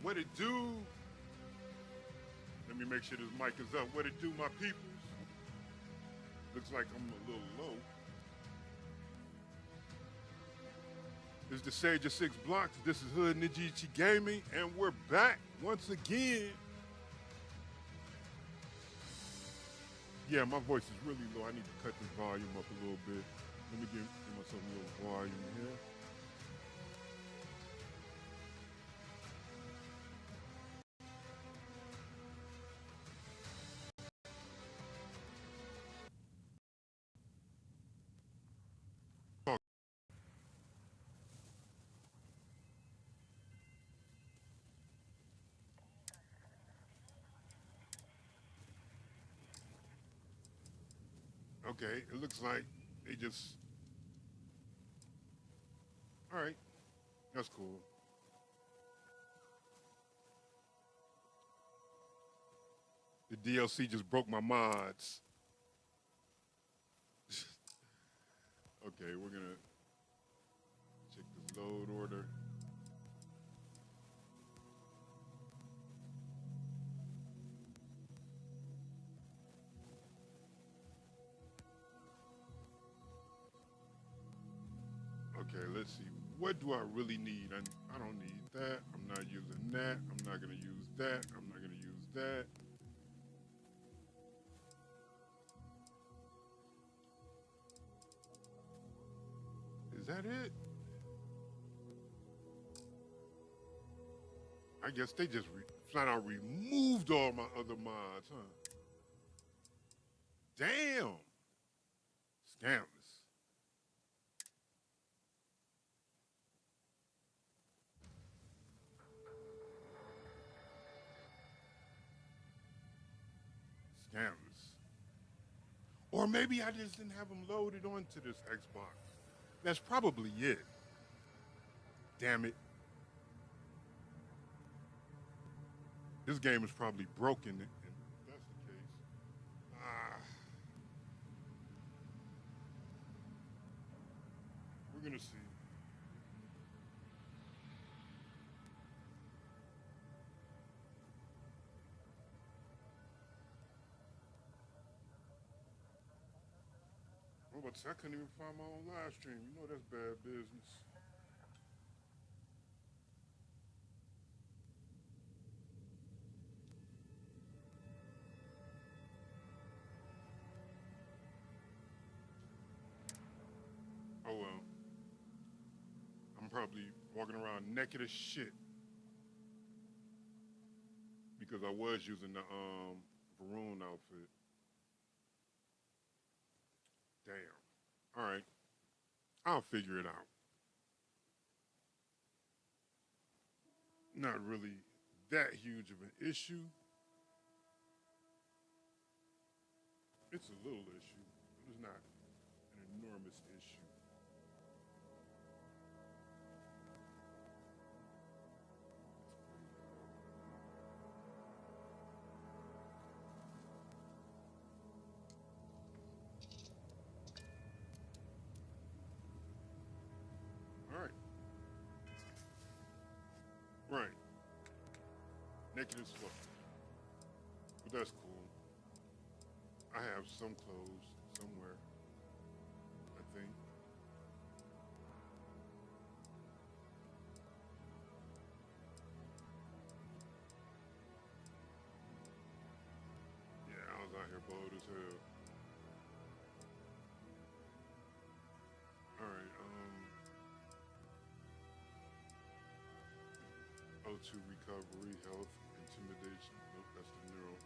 What it do? Let me make sure this mic is up. What it do, my peoples? Looks like I'm a little low. This is the Sage of Six Blocks. This is Hood Nijichi Gaming, and we're back once again. Yeah, my voice is really low. I need to cut this volume up a little bit. Let me give myself a little volume here. Okay, it looks like they just. All right, that's cool. The DLC just broke my mods. Okay, we're gonna check this load order. Okay, let's see. What do I really need? I don't need that. I'm not using that. I'm not gonna use that. I'm not gonna use that. Is that it? I guess they just flat out removed all my other mods, huh? Damn. Scammers. Scammers. Or maybe I just didn't have them loaded onto this Xbox. That's probably it. Damn it. This game is probably broken if that's the case. Ah, we're gonna see. Oh, but I couldn't even find my own live stream. You know that's bad business. Oh well. I'm probably walking around naked as shit because I was using the Varun outfit. Damn. All right. I'll figure it out. Not really that huge of an issue. It's a little issue, but it's not an enormous issue. All right. Right. Naked as fuck. But that's cool. I have some clothes somewhere, I think. Yeah, I was out here bold as hell. All right, O2 recovery, health, intimidation. Nope, that's the neural.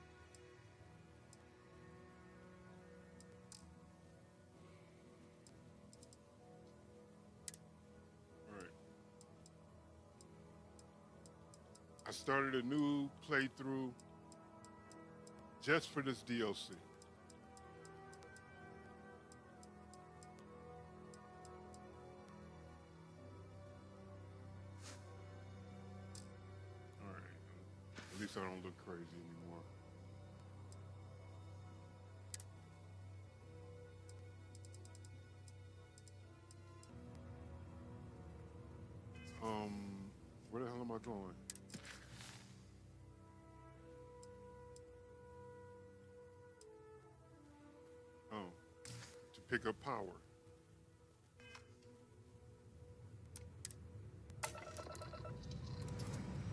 All right. I started a new playthrough just for this DLC. All right. At least I don't look crazy anymore. Where the hell am I going? pick up power.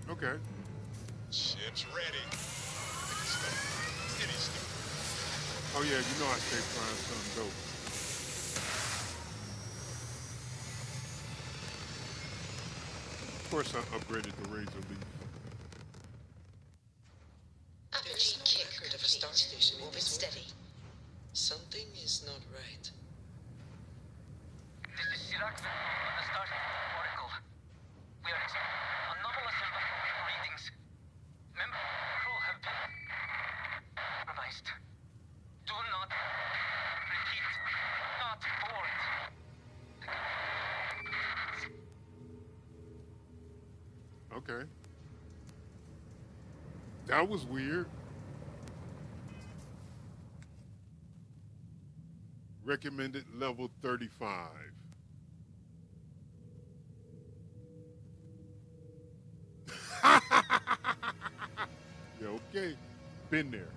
Okay. Ship's ready. I can start any start. Oh yeah, you know I stay flying something dope. Of course, I upgraded the Razor Leaf. There's no record of a star station orbit steady. Something is not right. This is Sirac on the start oracle. We are expecting anomalous readings. Member crew have been compromised. Do not repeat. Not board. Okay. That was weird. Recommended level 35. Yeah, okay. Been there.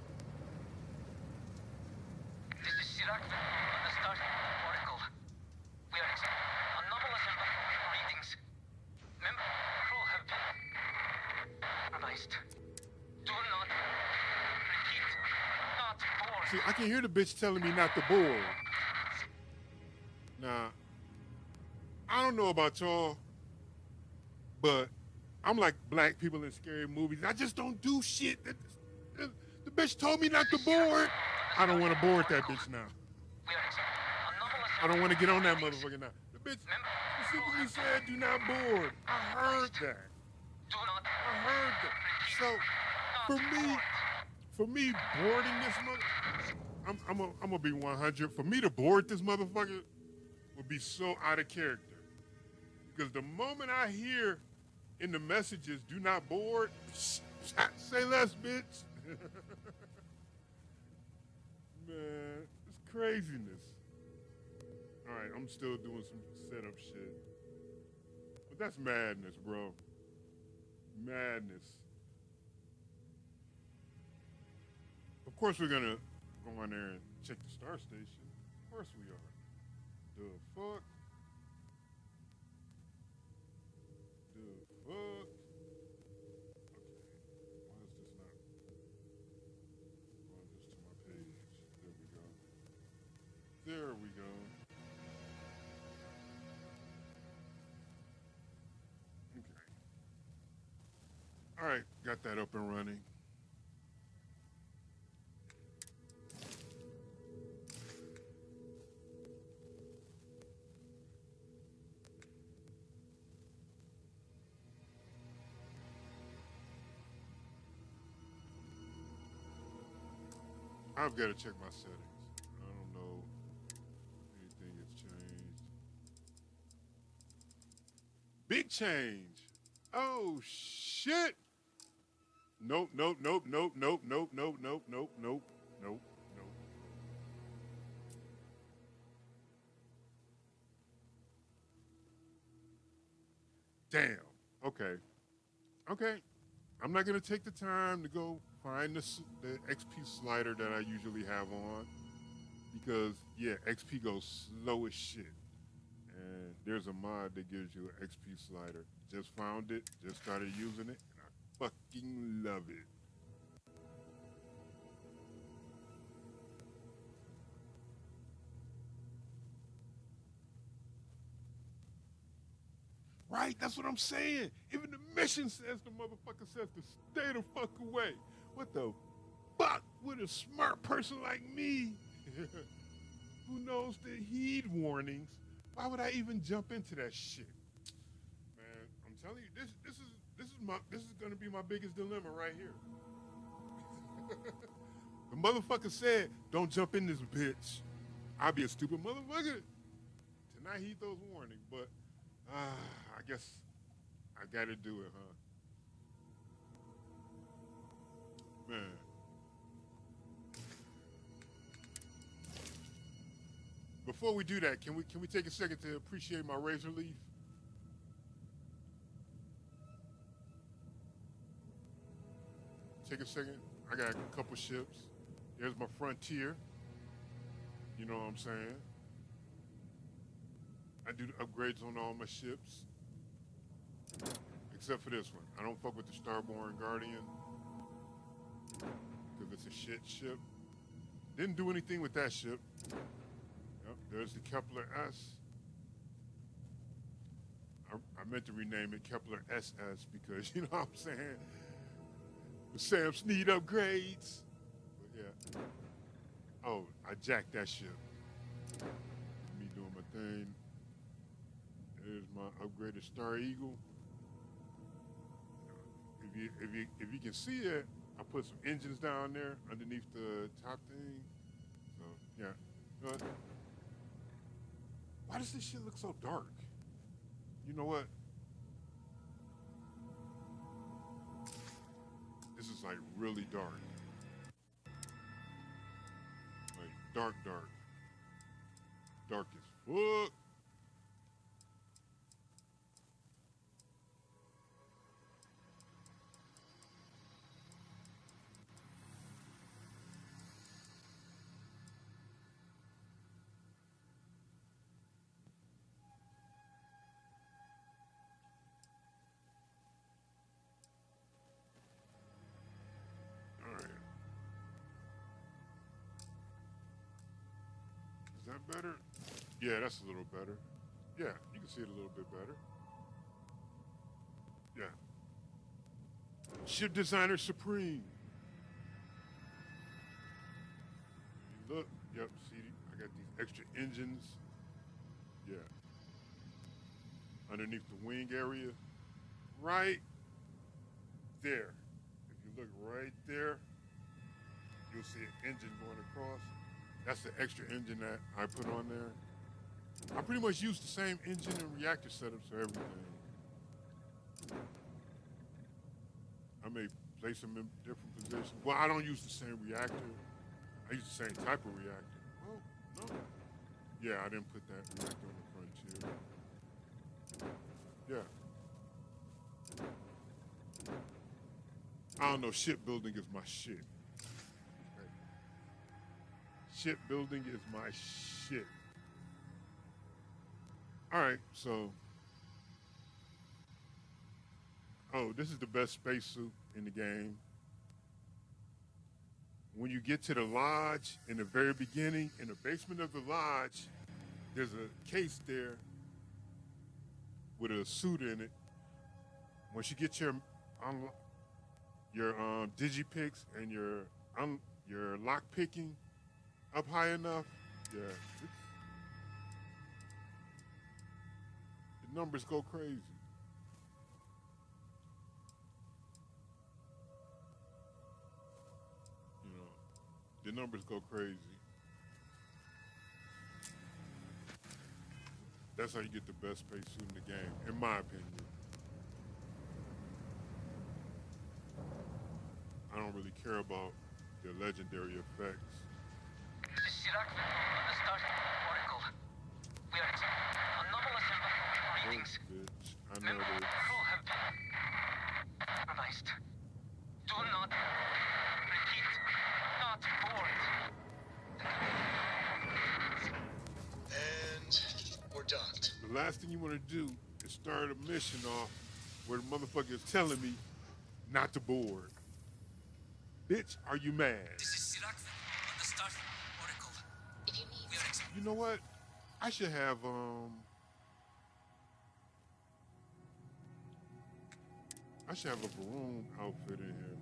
This is Sirac on the start oracle. We are expecting anomalous readings. Member crew have been compromised. Do not repeat. Not board. See, I can hear the bitch telling me not to board. Now, I don't know about y'all, but I'm like black people in scary movies. I just don't do shit. The bitch told me not to board. I don't want to board that bitch now. We are expecting anomalous I don't want to get on that motherfucker now. The bitch specifically said do not board. I heard that. Do not I heard that. So for me boarding this mother, I'm gonna be 100. For me to board this motherfucker would be so out of character. Because the moment I hear in the messages, do not board, say less, bitch. Man, it's craziness. All right, I'm still doing some setup shit. But that's madness, bro. Madness. Of course we're gonna go on there and check the star station. Of course we are. The fuck? The fuck? Okay. Why is this not going just to my page? There we go. There we go. Okay. All right, got that up and running. I've got to check my settings. I don't know if anything has changed. Big change. Oh shit. Nope, nope, nope, nope, nope, nope, nope, nope, nope, nope, nope, nope. Damn. Okay. Okay. I'm not gonna take the time to go find the XP slider that I usually have on because yeah, XP goes slow as shit. And there's a mod that gives you an XP slider. Just found it, just started using it, and I fucking love it. Right, that's what I'm saying. Even the mission says the motherfucker says to stay the fuck away. What the fuck would a smart person like me who knows to heed warnings, why would I even jump into that shit? Man, I'm telling you, this is gonna be my biggest dilemma right here. The motherfucker said, don't jump in this bitch. I'll be a stupid motherfucker to not heed those warnings, but I guess I gotta do it, huh? Man. Before we do that, can we take a second to appreciate my razor leaf? Take a second. I got a couple ships. There's my frontier. You know what I'm saying? I do upgrades on all my ships, except for this one. I don't fuck with the Starborn Guardian because it's a shit ship. Didn't do anything with that ship. Yep, there's the Kepler S. I meant to rename it Kepler SS because, you know what I'm saying? The Sam's need upgrades. But yeah. Oh, I jacked that ship. Me doing my thing. There's my upgraded Star Eagle. If you can see it, I put some engines down there underneath the top thing. So yeah. You know what? Why does this shit look so dark? You know what? This is like really dark. Like dark. Dark as fuck. All right. Is that better? Yeah, that's a little better. Yeah, you can see it a little bit better. Yeah. Ship Designer Supreme. You look, yep, see, I got these extra engines. Yeah. Underneath the wing area. Right there. If you look right there, you'll see an engine going across. That's the extra engine that I put on there. I pretty much use the same engine and reactor setups for everything. I may place them in different positions. Well, I don't use the same reactor. I use the same type of reactor. Oh, no. Yeah, I didn't put that reactor on the Frontier. Yeah. I don't know, shipbuilding is my shit. Okay. Shipbuilding is my shit. All right, so. Oh, this is the best spacesuit in the game. When you get to the lodge in the very beginning, in the basement of the lodge, there's a case there with a suit in it. Once you get your digipicks and your lock picking up high enough, yeah, the numbers go crazy. You know, the numbers go crazy. That's how you get the best spacesuit in the game, in my opinion. I don't really care about the legendary effects. This is Sirac on the starting oracle. We are anomalous in readings. Bitch, I know Member this. crew have been compromised. Do not repeat, not board. And we're docked. The last thing you want to do is start a mission off where the motherfucker is telling me not to board. Bitch, are you mad? This is Sirac on the starting oracle. If you need We are You know what? I should have a Varun outfit in here.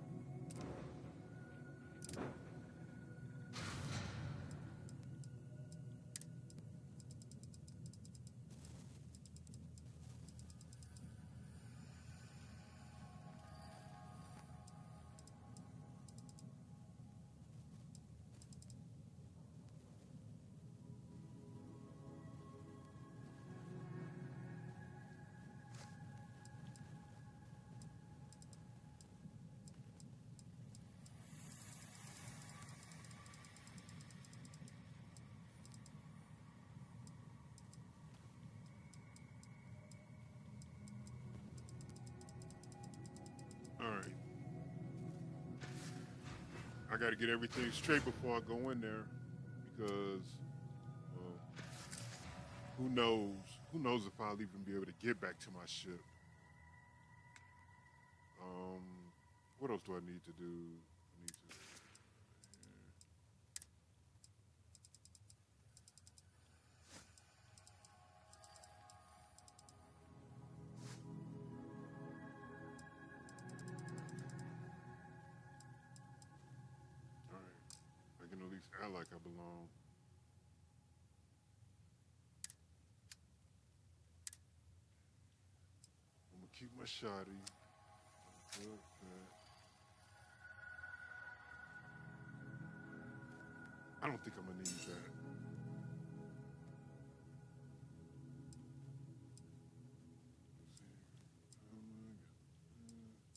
All right. I got to get everything straight before I go in there because, well, who knows? Who knows if I'll even be able to get back to my ship. Um, what else do I need to do? I need to. All right, I can at least act like I belong. I'm gonna keep my shotty. Good, good. I don't think I'm gonna need that. Let's see.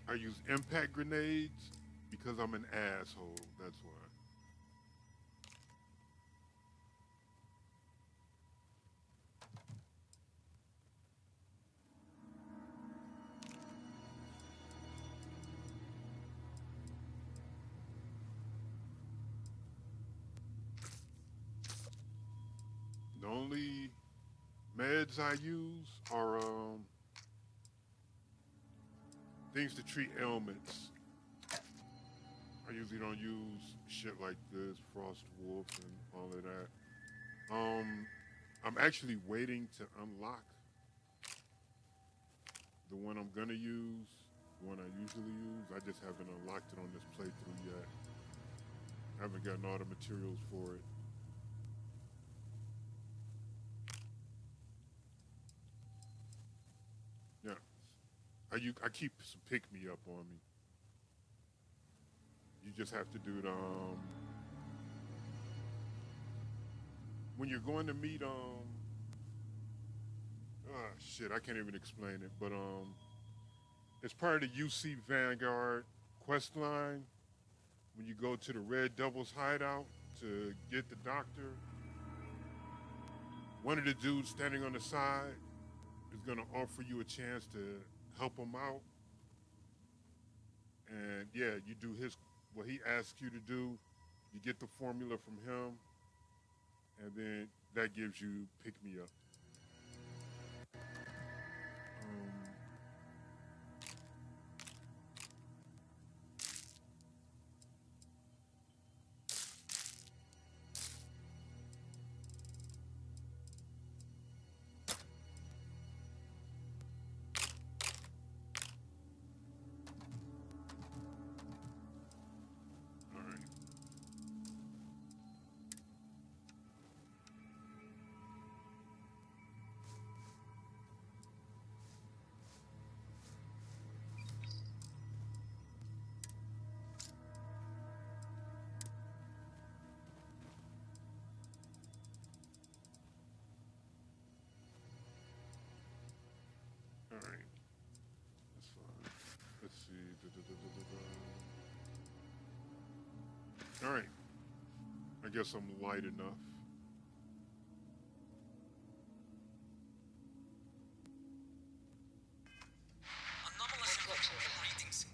I use impact grenades because I'm an asshole. That's why. The only meds I use are things to treat ailments. I usually don't use shit like this, Frost Wolf and all of that. I'm actually waiting to unlock the one I'm gonna use, the one I usually use. I just haven't unlocked it on this playthrough yet. I haven't gotten all the materials for it. Yeah, I keep some pick me up on me. You just have to do the when you're going to meet shit, I can't even explain it, but it's part of the UC Vanguard quest line. When you go to the Red Devil's hideout to get the doctor, one of the dudes standing on the side is gonna offer you a chance to help him out. And yeah, you do what he asks you to do. You get the formula from him, and then that gives you pick me up. Um, all right. All right. That's fine. Let's see. All right. I guess I'm light enough. Anomalous I've got you back. readings.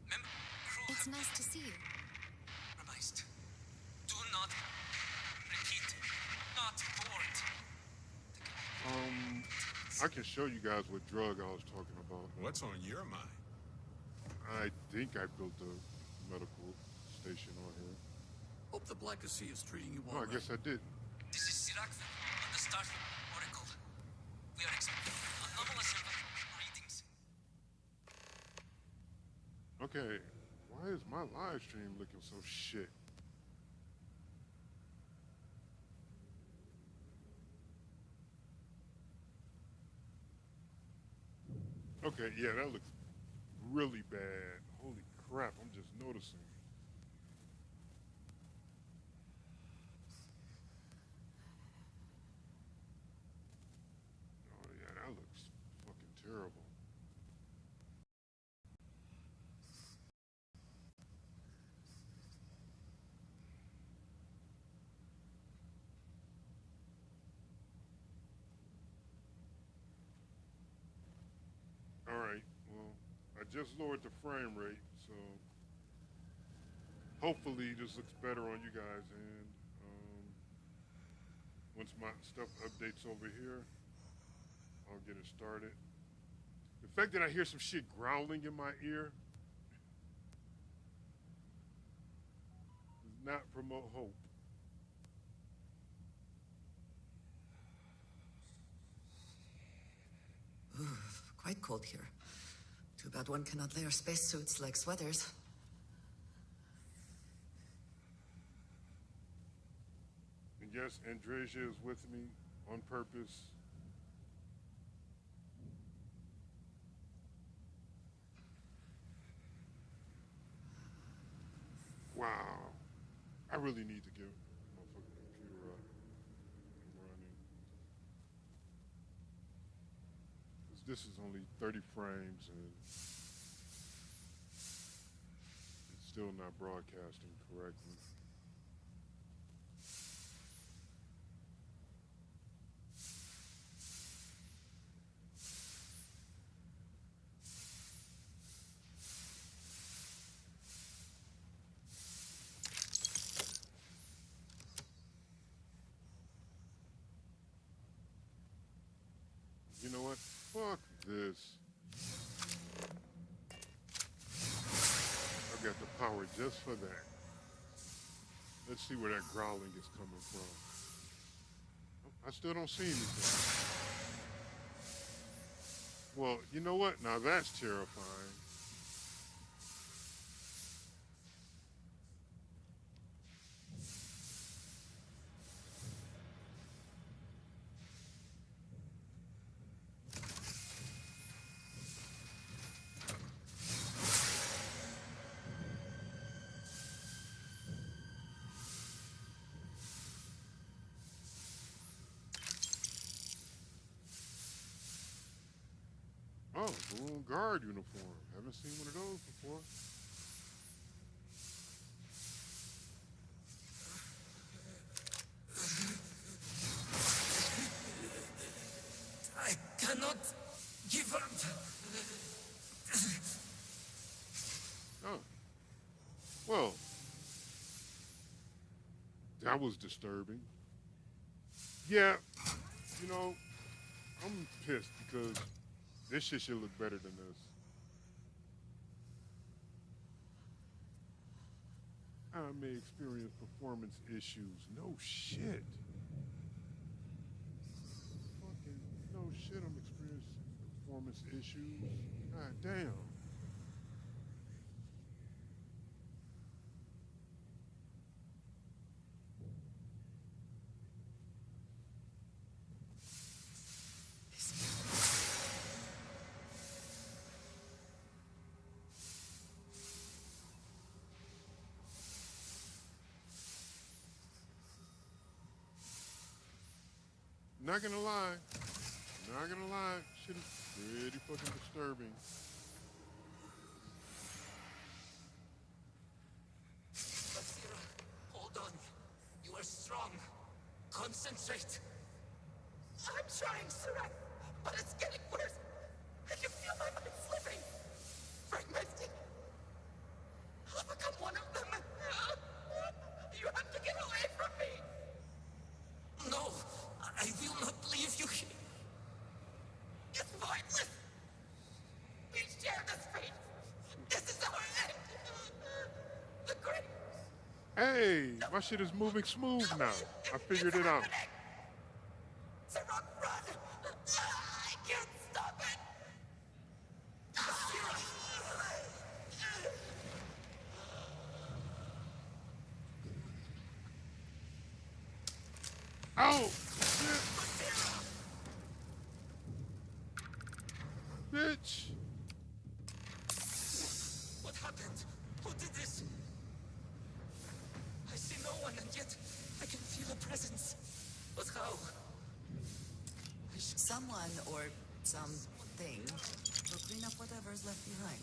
Member crew It's have nice to see you. compromised. Do not repeat. Not board. I can show you guys what drug I was talking about. What's on your mind? I think I built a medical station on here. Hope the Black Sea is treating you Oh, all I right. guess I didn't. This is Sirach on the Star Oracle. We are expecting anomalous readings. Okay, why is my live stream looking so shit? Okay, yeah, that looks really bad. Holy crap, I'm just noticing. Oh yeah, that looks fucking terrible. All right, well, I just lowered the frame rate, so hopefully this looks better on you guys. And once my stuff updates over here, I'll get it started. The fact that I hear some shit growling in my ear does not promote hope. Quite cold here. Too bad one cannot layer spacesuits like sweaters. And yes, Andresia is with me on purpose. Wow. I really need to get my fucking computer up and running. 'Cause this is only 30 frames and it's still not broadcasting correctly. You know what? Fuck this. I've got the power just for that. Let's see where that growling is coming from. I still don't see anything. Well, you know what? Now that's terrifying. Oh, balloon guard uniform. Haven't seen one of those before. I cannot give up. Oh. Well, that was disturbing. Yeah, you know, I'm pissed because this shit should look better than this. I may experience performance issues. No shit. Fucking no shit, I'm experiencing performance issues. God damn. Not gonna lie. Not gonna lie. Shit is pretty fucking disturbing. Basira, hold on. You are strong. Concentrate. I'm trying, Surak, but it's getting worse. I can feel my mind slipping. Fragmented. I'll become one of them. You have to get away from me. No, I will not leave you here. It's pointless. We share this fate. This is our end. The great. Hey, my shit is moving smooth now. I figured it out. Surak, run! I can't stop it. Oh, shit. Bitch. something to clean up whatever's left behind.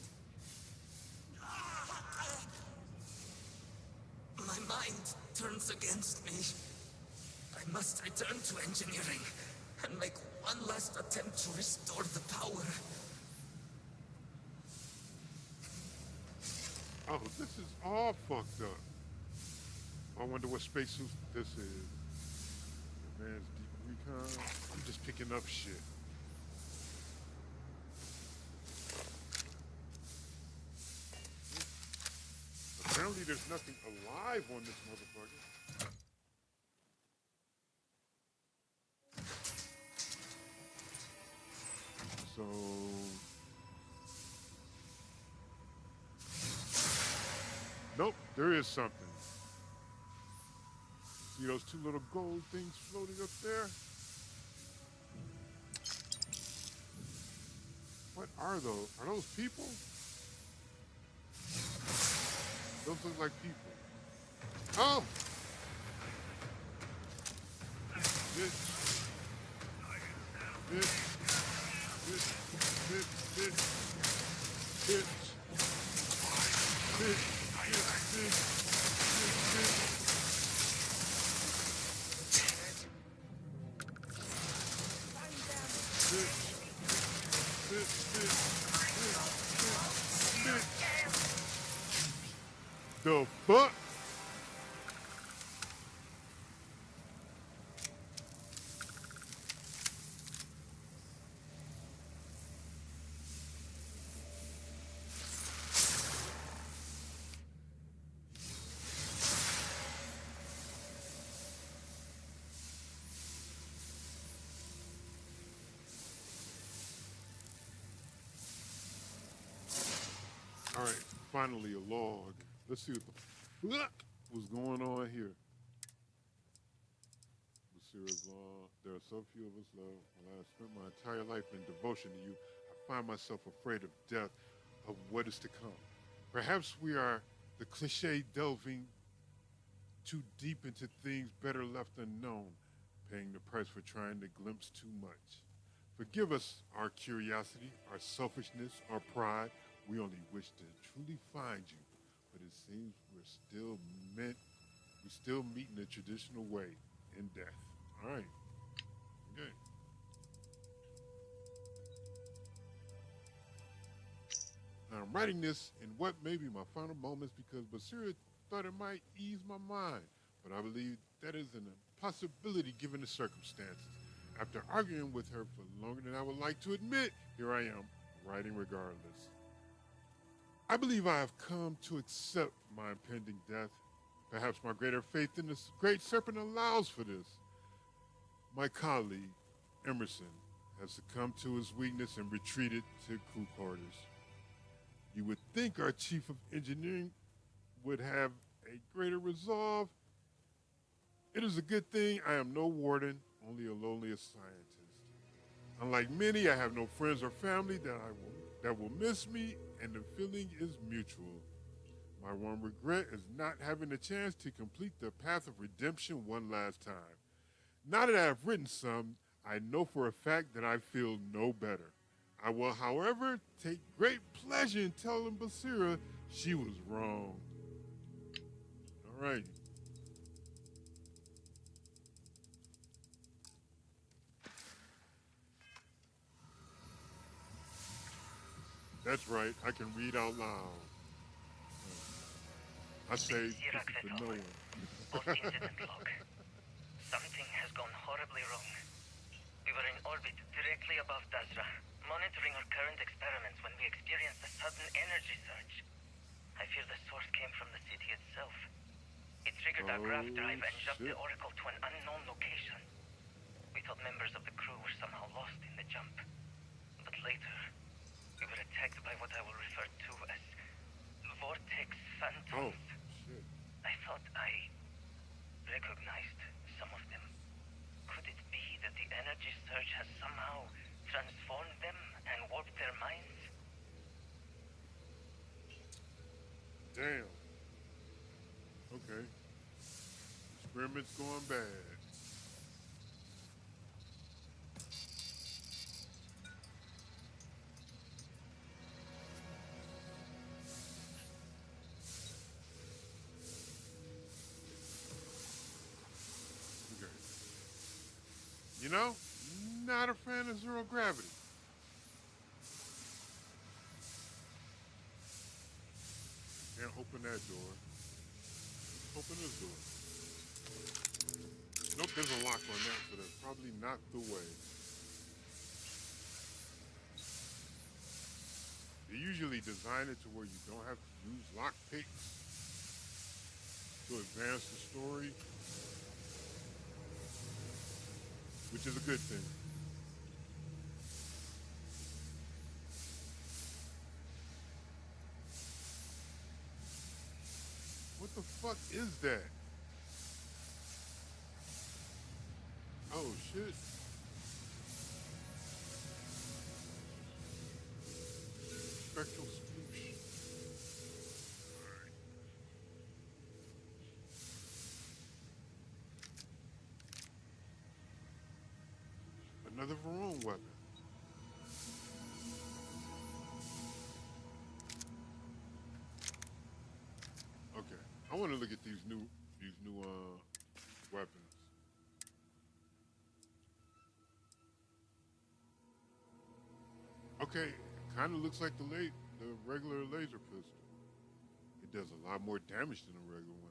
My mind turns against me. I must return to engineering and make one last attempt to restore the power. Oh, this is all fucked up. I wonder what spacesuit this is. Advanced deep recon. I'm just picking up shit. Apparently there's nothing alive on this motherfucker. So nope, there is something. See those two little gold things floating up there? What are those? Are those people? Those look like people. Oh! Bitch. Bitch. Bitch. Bitch. Bitch. Bitch. Bitch. Bitch. Bitch. Bitch. The fuck? All right, finally a log. Let's see what the fuck was going on here. Basira's law. There are so few of us, love. While I have spent my entire life in devotion to you, I find myself afraid of death, of what is to come. Perhaps we are the cliche delving too deep into things better left unknown, paying the price for trying to glimpse too much. Forgive us our curiosity, our selfishness, our pride. We only wish to truly find you, but it seems we still meet in the traditional way, in death. All right. Okay. Now, I'm writing this in what may be my final moments because Basira thought it might ease my mind, but I believe that is an impossibility given the circumstances. After arguing with her for longer than I would like to admit, here I am, writing regardless. I believe I have come to accept my impending death. Perhaps my greater faith in this great serpent allows for this. My colleague, Emerson, has succumbed to his weakness and retreated to crew quarters. You would think our chief of engineering would have a greater resolve. It is a good thing I am no warden, only a lonely scientist. Unlike many, I have no friends or family that will miss me, and the feeling is mutual. My one regret is not having the chance to complete the path of redemption one last time. Now that I have written some, I know for a fact that I feel no better. I will, however, take great pleasure in telling Basira she was wrong. All right. That's right, I can read out loud. I say this is for no one. Post-incident log. Something has gone horribly wrong. We were in orbit directly above Dazra, monitoring our current experiments when we experienced a sudden energy surge. I fear the source came from the city itself. It triggered our grav drive and jumped the Oracle to an unknown location. We thought members of the crew were somehow lost in the jump. But later, we were attacked by what I will refer to as vortex phantoms. Oh, shit. I thought I recognized some of them. Could it be that the energy surge has somehow transformed them and warped their minds? Damn. Okay. Experiment's going bad. know? Not a fan of zero gravity. Can't open that door. Open this door. Nope, there's a lock on that, so that's probably not the way. They usually design it to where you don't have to use lock picks to advance the story, which is a good thing. What the fuck is that? Oh shit. Spectral swoosh. Alright. Another Varone weapon. Okay. I want to look at these new weapons. Okay, kind of looks like the regular laser pistol. It does a lot more damage than a regular one.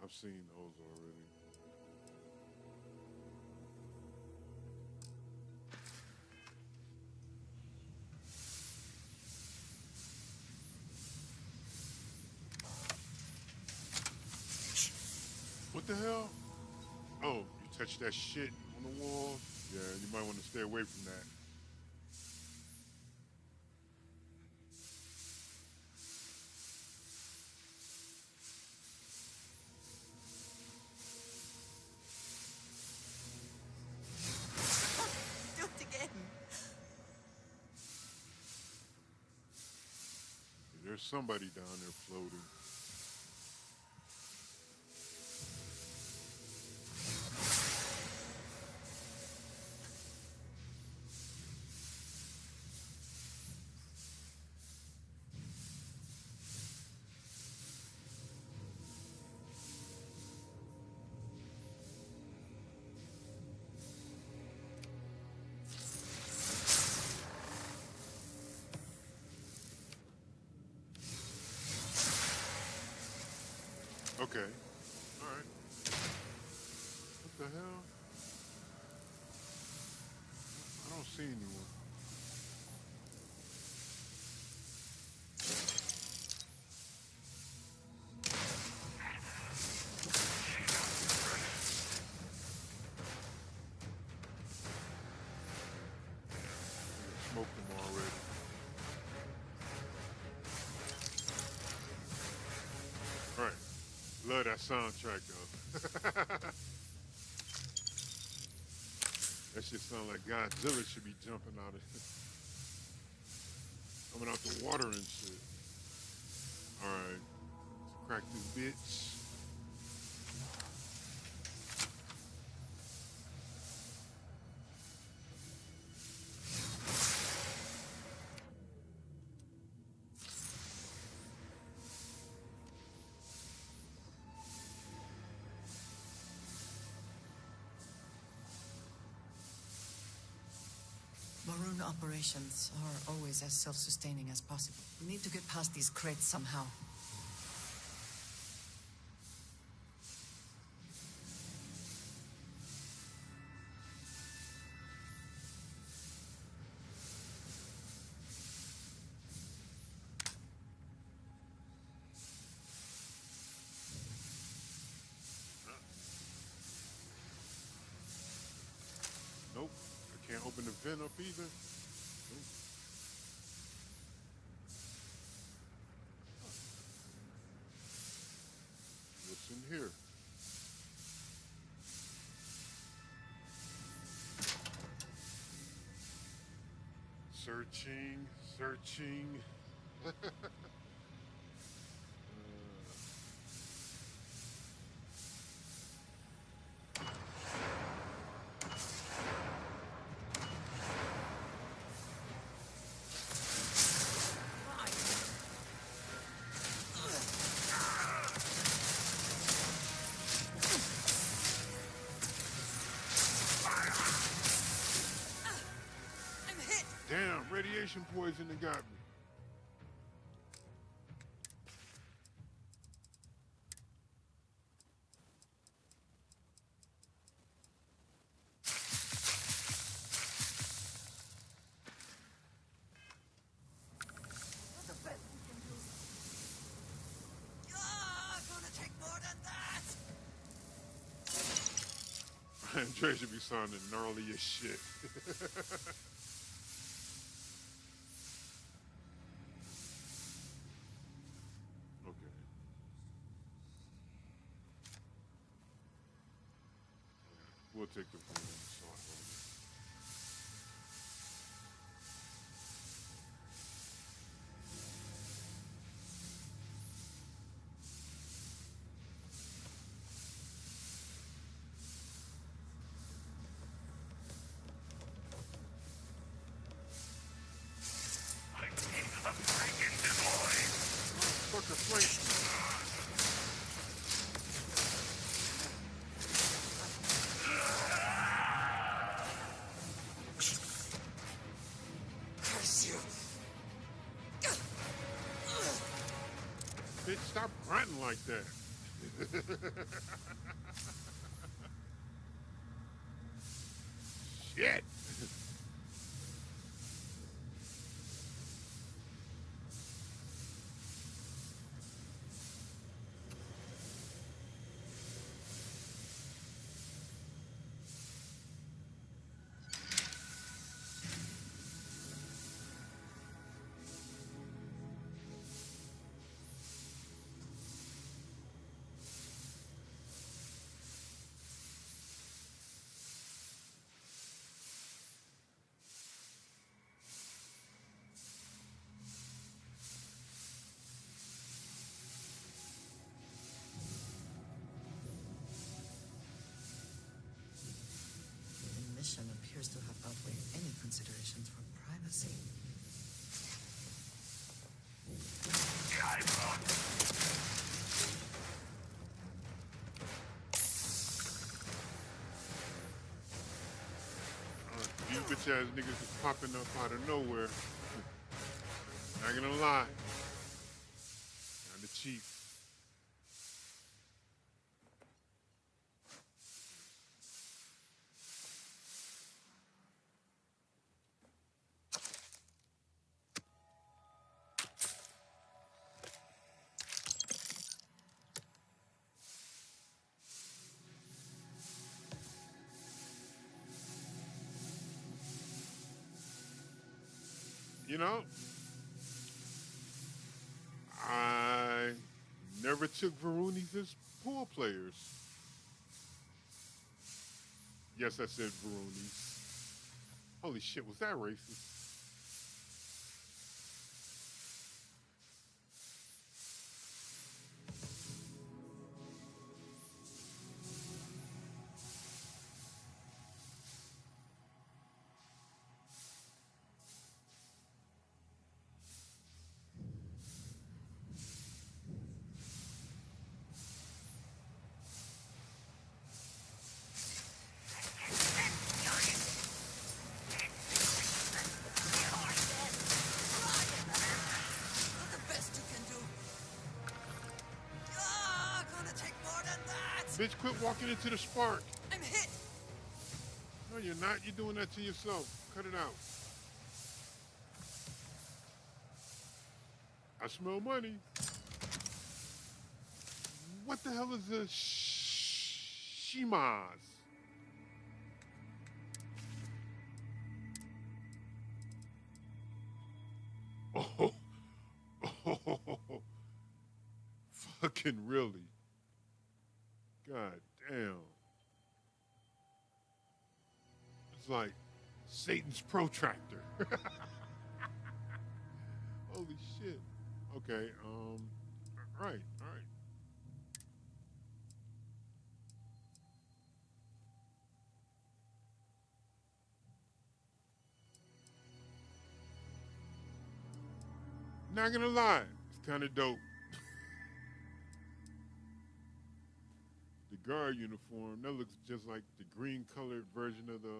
I've seen those already. What the hell? Oh, you touch that shit on the wall? Yeah, you might want to stay away from that. Do it again. There's somebody down there floating. Okay. All right. What the hell? I don't see anyone. Smoked them already. All right. Love that soundtrack though. That shit sound like Godzilla should be jumping out of coming out the water and shit. Alright. Let's crack this bitch. Maroon operations are always as self-sustaining as possible. We need to get past these crates somehow. Nope. I can't open the vent up either. Nope. What's in here? Searching, searching. Damn, radiation poisoning got me. The best we can do. Ah, gonna take more than that. Andre should be sounding gnarly as shit. Okay. We'll take the food and sauce over. Fucking flank. Curse you. Bitch, stop grunting like that. Shit. The mission appears to have outweighed any considerations for privacy. These bitch ass niggas is popping up out of nowhere. Not gonna lie. Kinda cheap. You know, I never took Veroonies as pool players. Yes, I said Veroonies. Holy shit, was that racist? The best you can do. Ah, gonna take more than that. Bitch, quit walking into the spark. I'm hit. No, you're not. You're doing that to yourself. Cut it out. I smell money. What the hell is a Shimas? Oh, oh, fucking really? God damn. It's like Satan's protractor. Holy shit. Okay, all right, all right. Not gonna lie, it's kind of dope. The guard uniform, that looks just like the green colored version of the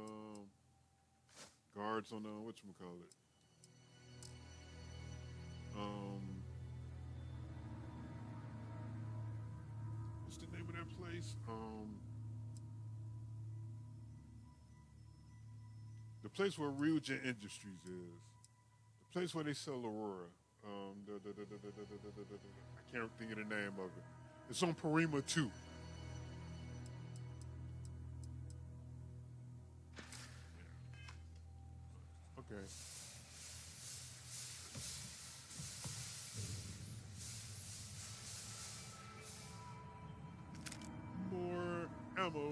guards on whatchamacallit. Um, what's the name of that place? The place where Ryujin Industries is. The place where they sell Aurora. I can't think of the name of it. It's on Parima 2. Okay. More ammo.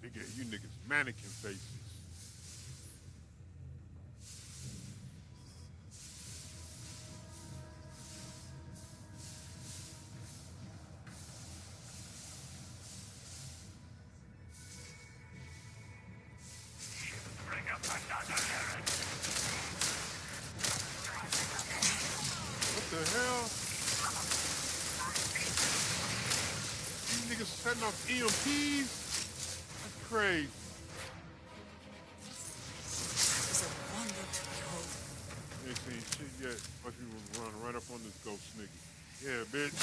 They get you niggas mannequin faces. What the hell? These niggas setting off EMPs? That's crazy. It's a wonder to behold. You ain't seen shit yet. Watch you run right up on this ghost nigga. Yeah, bitch.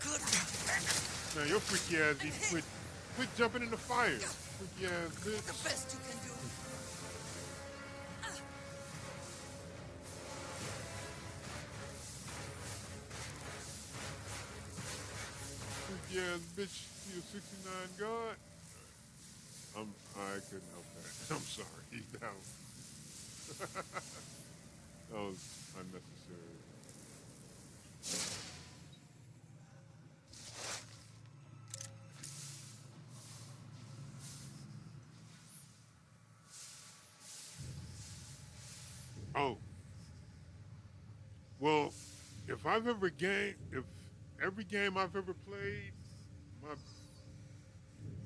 Good. Man, your freaky ass need to quit jumping in the fire. Freaky ass bitch. The best you can do. Freaky ass bitch. You a 69 god? I couldn't help that. I'm sorry. That was unnecessary. Oh. Well, if every game I've ever played, my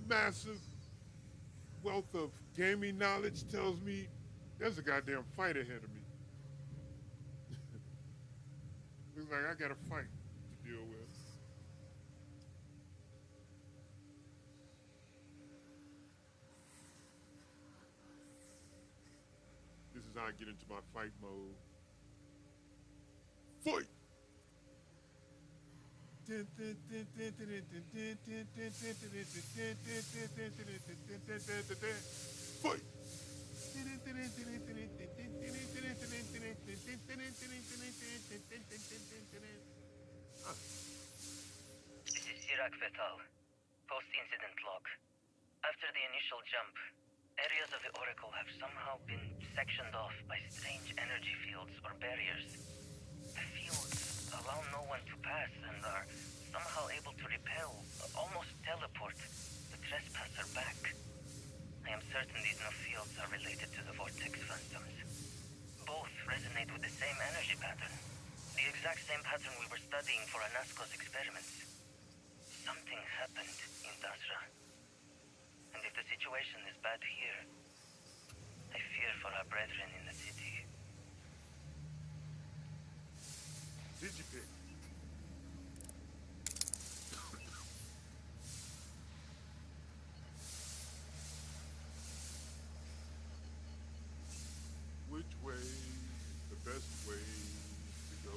massive wealth of gaming knowledge tells me there's a goddamn fight ahead of me. Looks like I got a fight to deal with. This is how I get into my fight mode. Fight! Fight! This is Sirac Fetal. Post-incident log. After the initial jump, areas of the Oracle have somehow been sectioned off by strange energy fields or barriers. The fields allow no one to pass and are somehow able to repel, almost teleport, the trespasser back. I am certain these new fields are related to the vortex phantoms. Both resonate with the same energy pattern. The exact same pattern we were studying for Anasco's experiments. Something happened in Dasra. And if the situation is bad here, I fear for our brethren in the city. Digipick. Which way is the best way to go?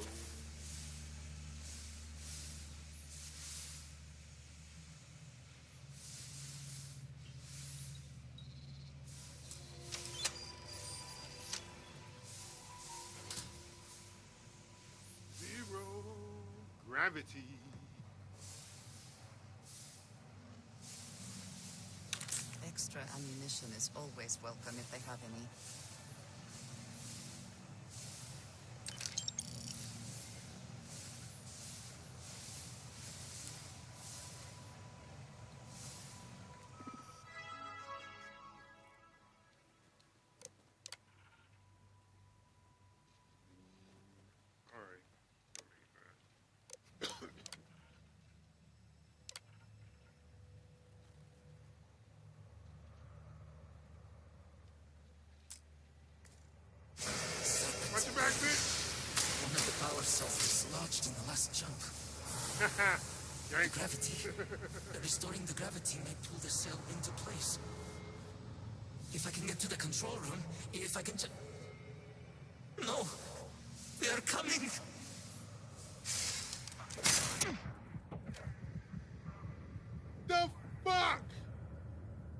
Zero gravity. Extra ammunition is always welcome if they have any. ourselves dislodged in the last jump. The Yank. gravity. Restoring the gravity may pull the cell into place. If I can get to the control room, if I can just... No! They are coming! The fuck?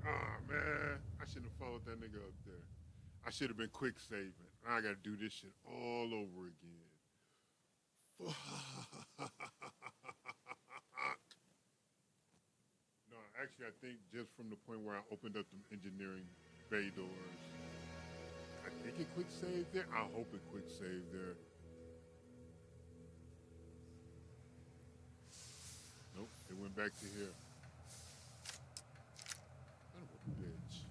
Oh man, I shouldn't have followed that nigga up there. I should have been quick saving. I gotta do this shit all over again. Fuck. No, actually, I think just from the point where I opened up the engineering bay doors, I think it quick saved there. I hope it quick saved there. Nope, it went back to here. Son of a bitch.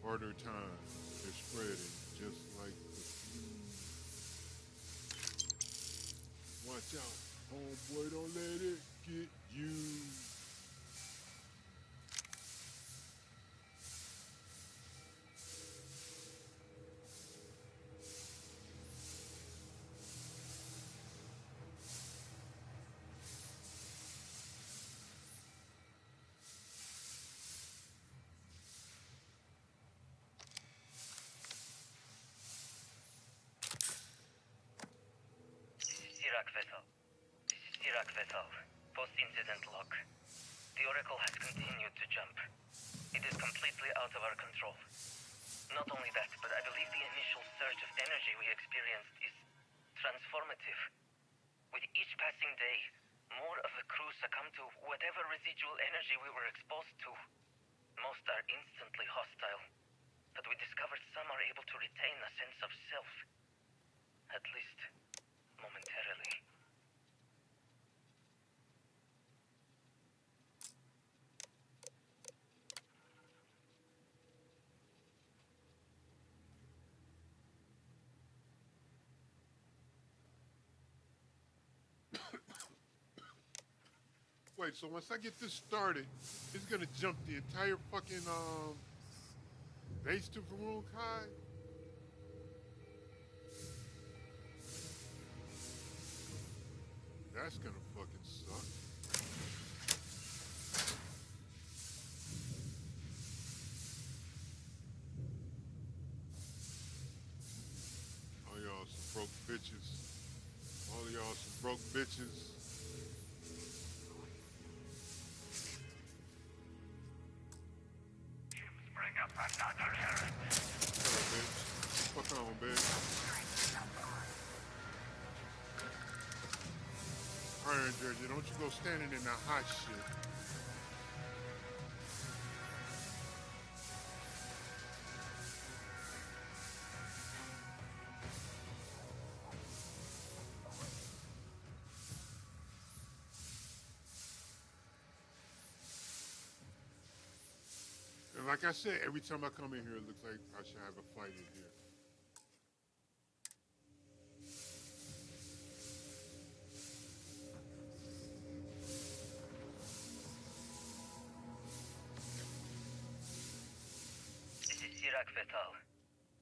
Harder time. They're spreading just like the flu. Watch out. Homeboy, don't let it get you. Iraq vessel. This is Iraq vessel. Post-incident log. The Oracle has continued to jump. It is completely out of our control. Not only that, but I believe the initial surge of energy we experienced is transformative. With each passing day, more of the crew succumb to whatever residual energy we were exposed to. Most are instantly hostile, but we discovered some are able to retain a sense of self. At least, momentarily. Wait, so once I get this started, it's gonna jump the entire fucking base to Varun Kai? That's gonna fucking suck. All y'all some broke bitches. All y'all some broke bitches. Shut up, bitch. Fuck on, bitch. Iron Jersey, don't you go standing in that hot shit. And like I said, every time I come in here, it looks like I should have a fight in here. This is Iraq Vital.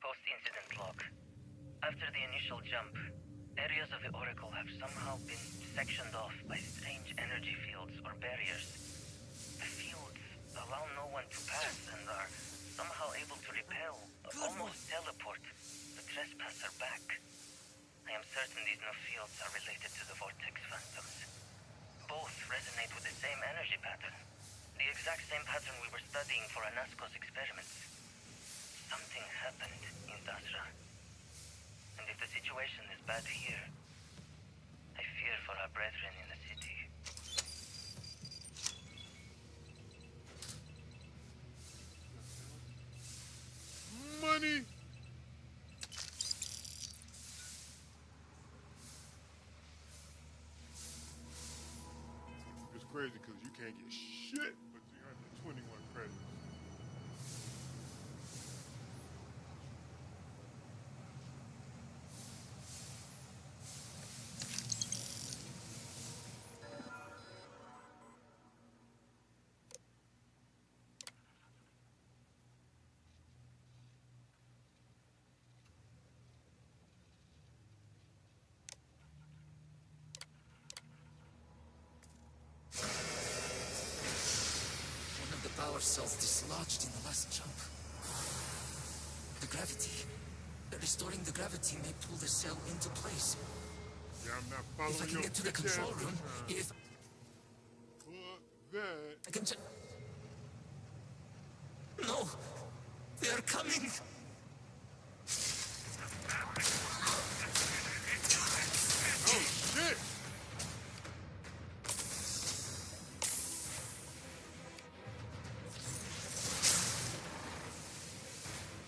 Post-incident log. After the initial jump, areas of the Oracle have somehow been sectioned off by strange energy fields or barriers. The fields allow no one to pass and are somehow able to repel, almost teleport, the trespasser back. I am certain these new fields are related to the Vortex Phantoms. Both resonate with the same energy pattern. The exact same pattern we were studying for Anasco's experiments. Something happened in Dasra. And if the situation is bad here, I fear for our brethren in the city. Money! It's crazy because you can't get shit but 321 credits. power cells dislodged in the last jump. The gravity. Restoring the gravity may pull the cell into place. Yeah, I'm not following If I can your get to the bitch control ass room, this time. if Fuck that. I can No! They are coming! Oh shit!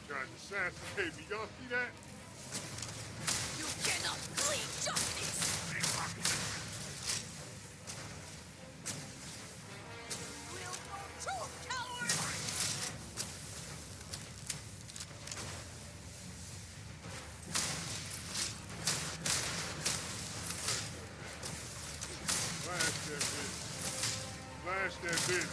Trying to assassinate me. Y'all see that? You cannot flee justice! We'll go too, coward! Flash that bitch. Flash that bitch.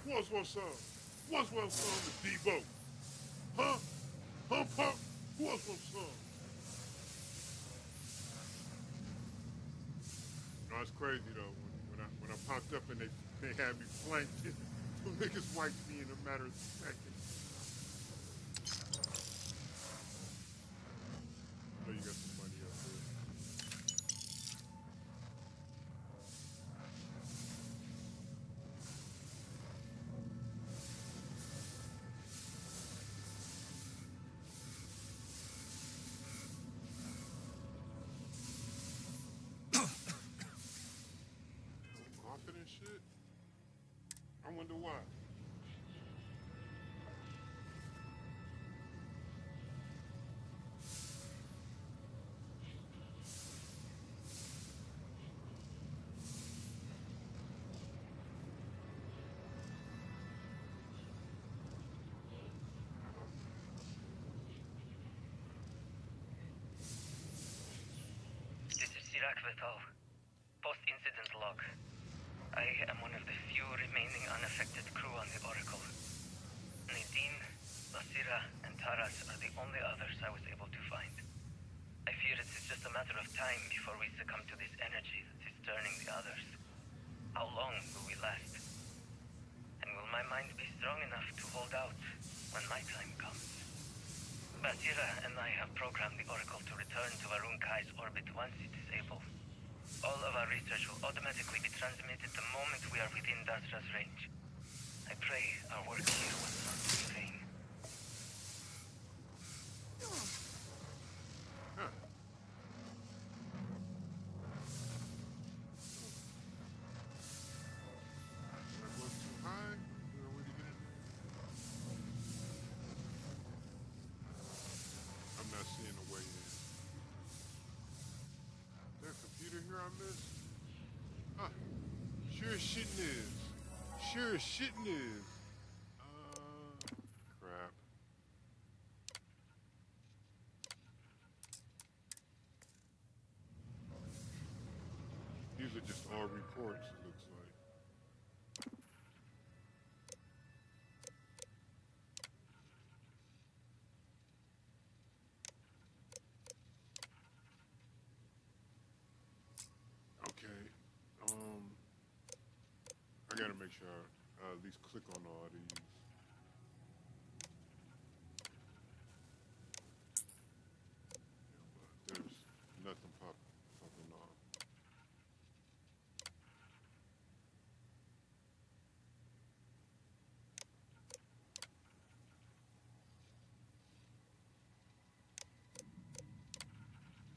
What's one song? What's one song to Debo? Huh? Huh, punk? What's one song? No, it's crazy though. When I popped up and they had me flanked, two niggas wiped me in a matter of seconds. I know you got some money up there. Coughing and shit. I wonder why. This is Sirach Vital. Post-incident log. I am one of the few remaining unaffected crew on the Oracle. Nadine, Basira, and Taras are the only others I was able to find. I fear it is just a matter of time before we succumb to this energy that is turning the others. How long will we last? And will my mind be strong enough to hold out when my time comes? Basira and I have programmed the Oracle to return to Varun Kai's orbit once it is able. All of our research will automatically be transmitted the moment we are within Dasra's range. I pray our work here will not be in vain. Huh. That was too high. You know, where to get in there? I'm not seeing a way in. Is there a computer here I missed? Ah, sure as shitting is. Sure as shitting is. Crap. These are just all reports, it looks like. Okay. I gotta make sure I at least click on all these. Yeah, but there's nothing popping off.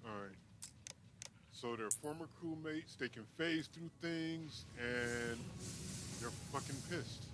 All right. So they're former crewmates. They can phase through things, and they're fucking pissed.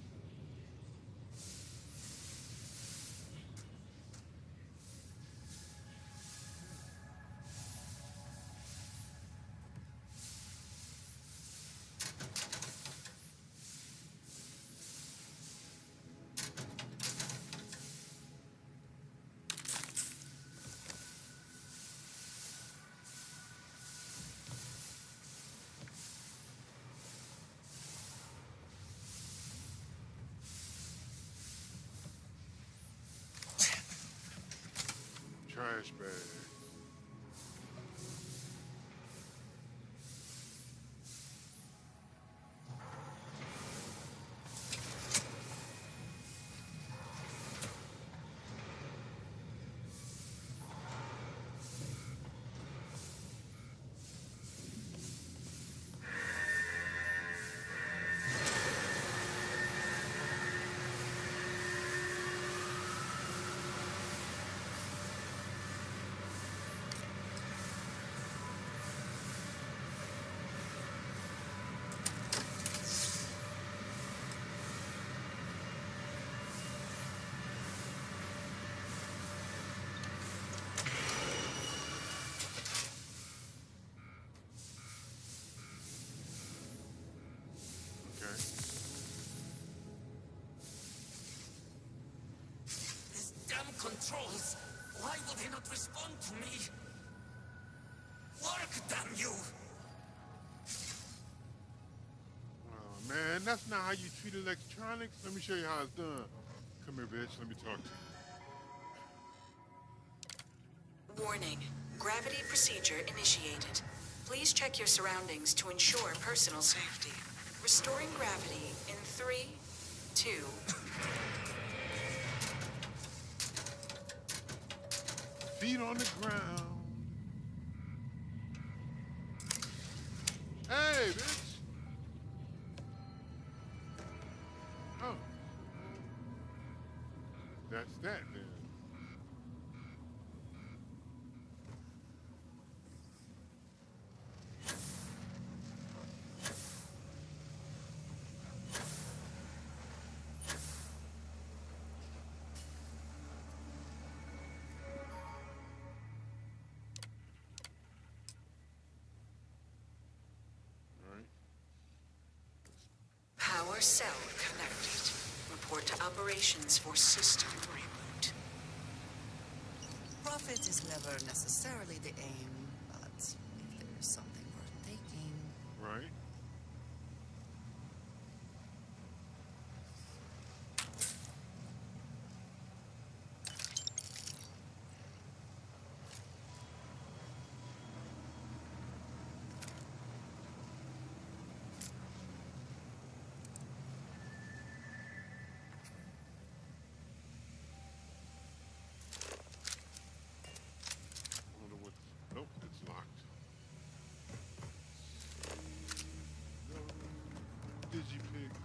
trash bag. Okay. These damn controls! Why will they not respond to me? Work, damn you! Oh, man, that's not how you treat electronics. Let me show you how it's done. Come here, bitch. Let me talk to you. Warning. Gravity procedure initiated. Please check your surroundings to ensure personal safety. Restoring gravity in 3, 2... Feet on the ground. Hey, bitch. Oh. That's that then. All right. Power cell connected. Report to operations for system reboot. Profit is never necessarily the aim, but if there's something worth taking... Right. I wonder what. Nope, it's locked. No. Digipix.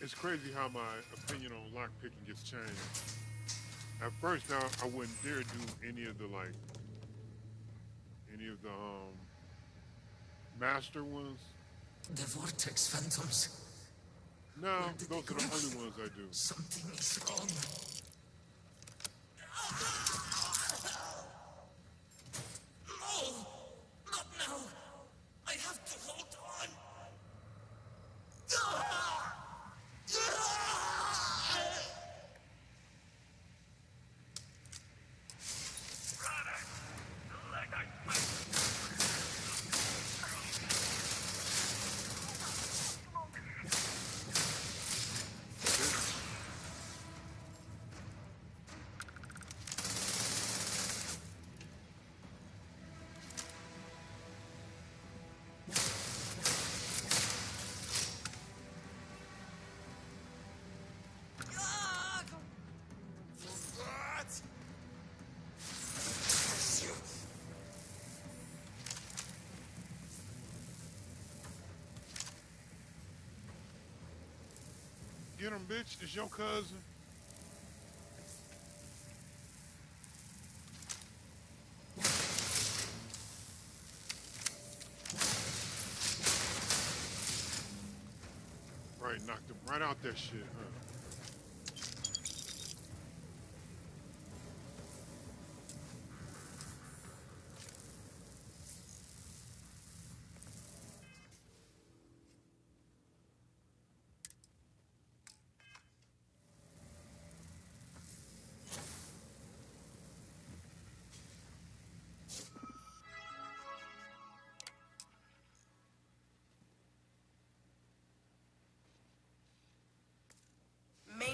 It's crazy how my opinion on lockpicking gets changed. At first, I wouldn't dare do any of the master ones. The vortex phantoms. No, Where did those they are the go? only ones I do. Something is wrong. No! Not now! I have to hold on! Get him, bitch. It's your cousin. Right, knocked him right out that shit, huh?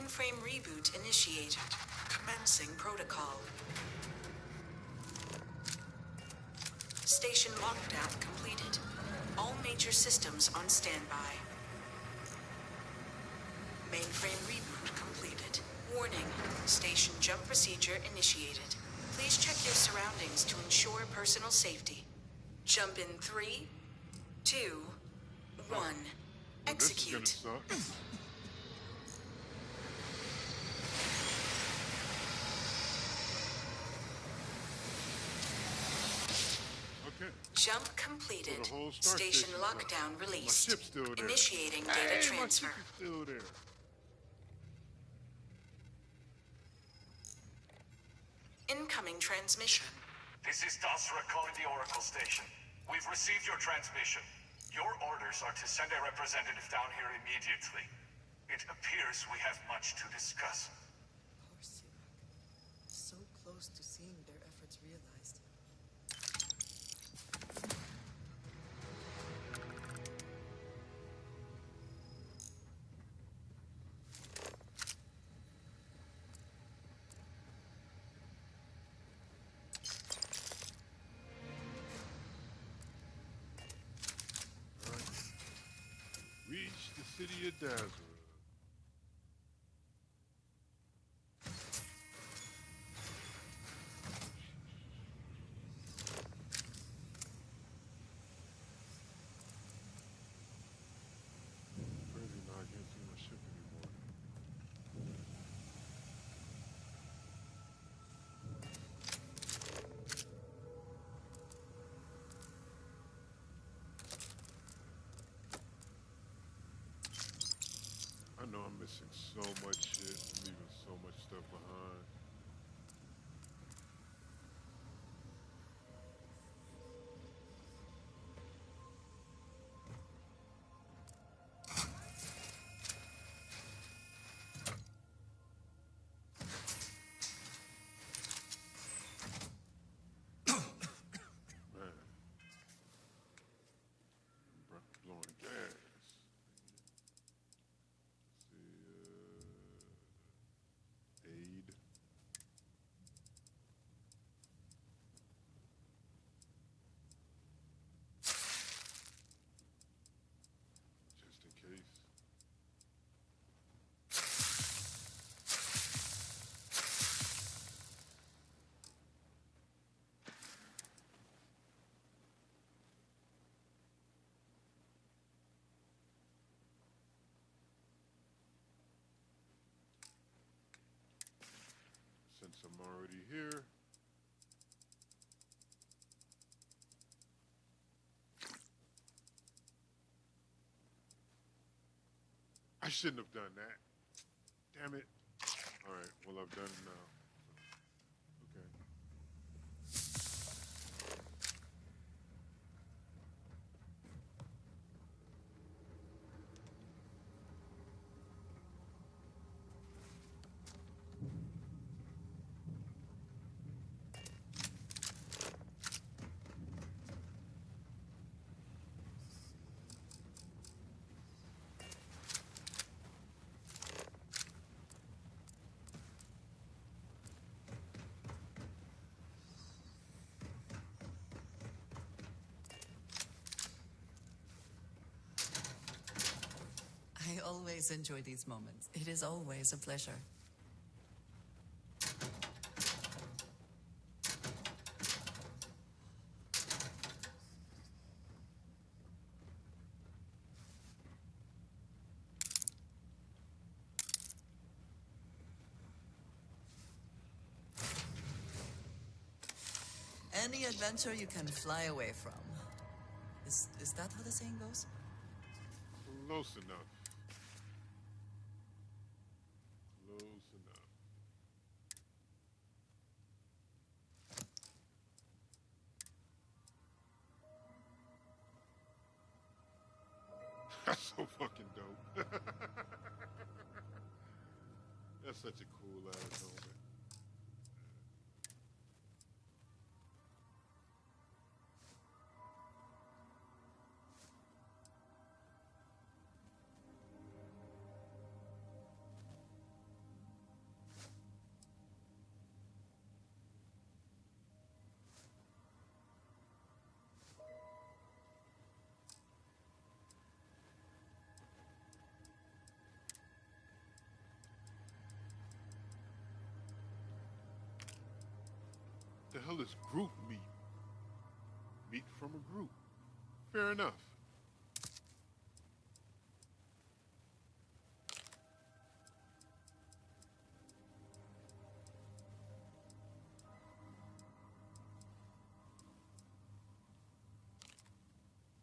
Mainframe reboot initiated. Commencing protocol. Station lockdown completed. All major systems on standby. Mainframe reboot completed. Warning, station jump procedure initiated. Please check your surroundings to ensure personal safety. Jump in 3, 2, 1. Well, Execute. this is gonna suck. Okay. Jump completed. So the whole Star Station Station's lockdown up. released. My ship's still there. Initiating Hey, data my transfer. ship is still there. Incoming transmission. This is Dasra calling the Oracle station. We've received your transmission. Your orders are to send a representative down here immediately. It appears we have much to discuss. Poor Sirak. So close to seeing their efforts realized. Reach the city of Dazzle. Crazy, now I can't see my ship anymore. I know I'm missing so much shit, leaving so much stuff behind. Man. Blowing gas. See, aid. Just in case. Since I'm already here. I shouldn't have done that. Damn it. Alright, well I've done it now. So, okay. I always enjoy these moments. It is always a pleasure. Any adventure you can fly away from. Is that how the saying goes? Close enough. Close enough. That's so fucking dope. That's such a cool ass moment. hell is group meat? Meat from a group. Fair enough.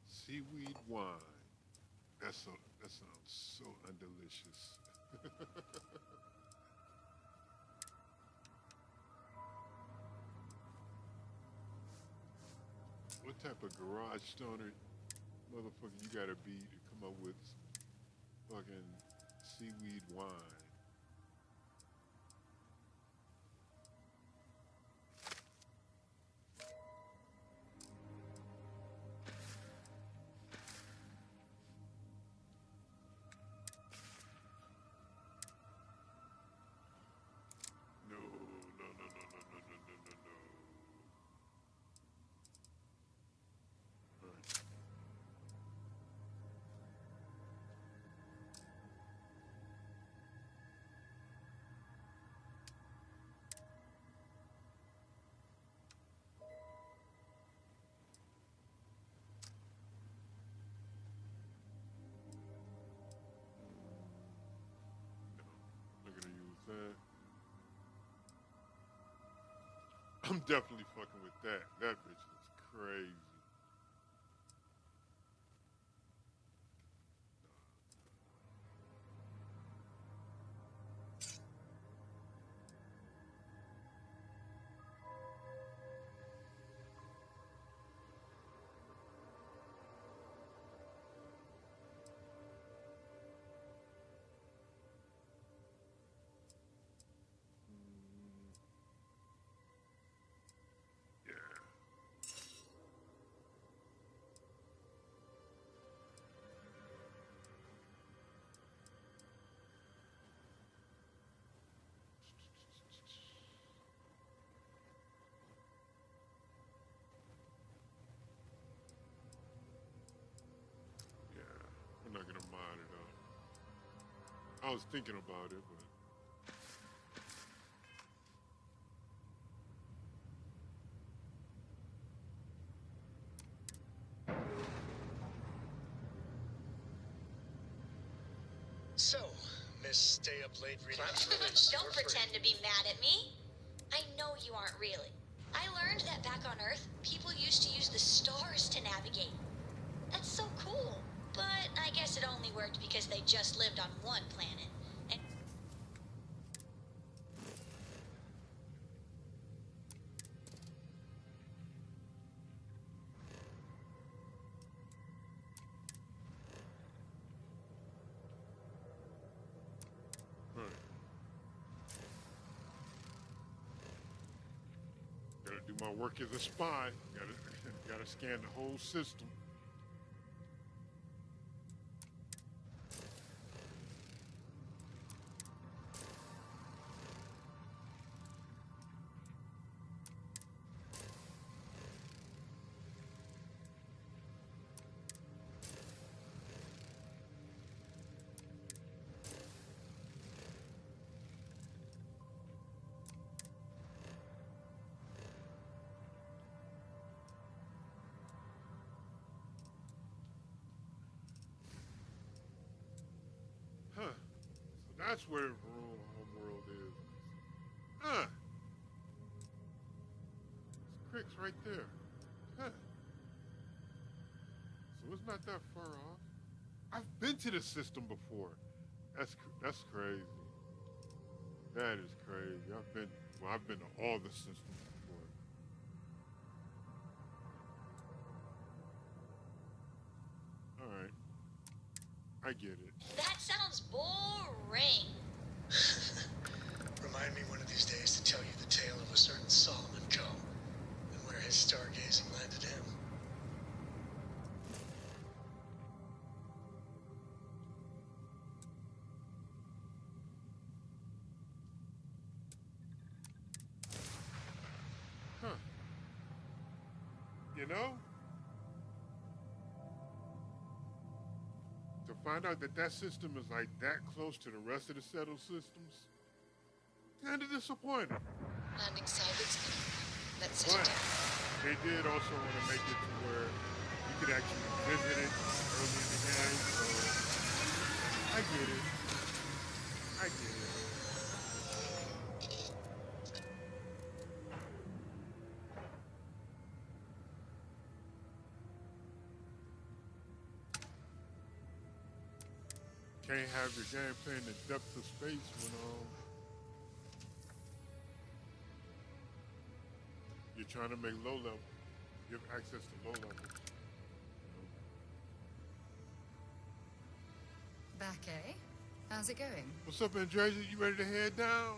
Seaweed wine. That sounds so undelicious. What type of garage stoner motherfucker you gotta be to come up with fucking seaweed wine? No, no, no, no, no, no, no, no, no, no. All right. Not gonna use that. I'm definitely fucking with that. That bitch looks crazy. Yeah. Yeah. We're not gonna mod it up. I was thinking about it, but So, Miss Stay Up Late reading release. Don't pretend to be mad at me. I know you aren't really. I learned that back on Earth, people used to use the stars to navigate. That's so cool. But I guess it only worked because they just lived on one planet. And all right. Gotta do my work as a spy. Gotta scan the whole system. Huh. So that's where rural homeworld is. Huh. This creek's right there. Huh. So it's not that far off. I've been to this system before. That's crazy. That is crazy. I've been to all the systems before. All right. I get it. that sounds boring. Remind me one of these days to tell you the tale of a certain Solomon Coe and where his stargazing landed him. Huh. You know? To find out that system is like that close to the rest of the settled systems, kind of disappointing. Landing site is Let's sit But it down. they did also want to make it to where you could actually visit it early in the game. So I get it. I get it. Can't have your game playing the depths of space when you're trying to make low level. You have access to low levels. Back, eh? How's it going? What's up, Andreas? You ready to head down?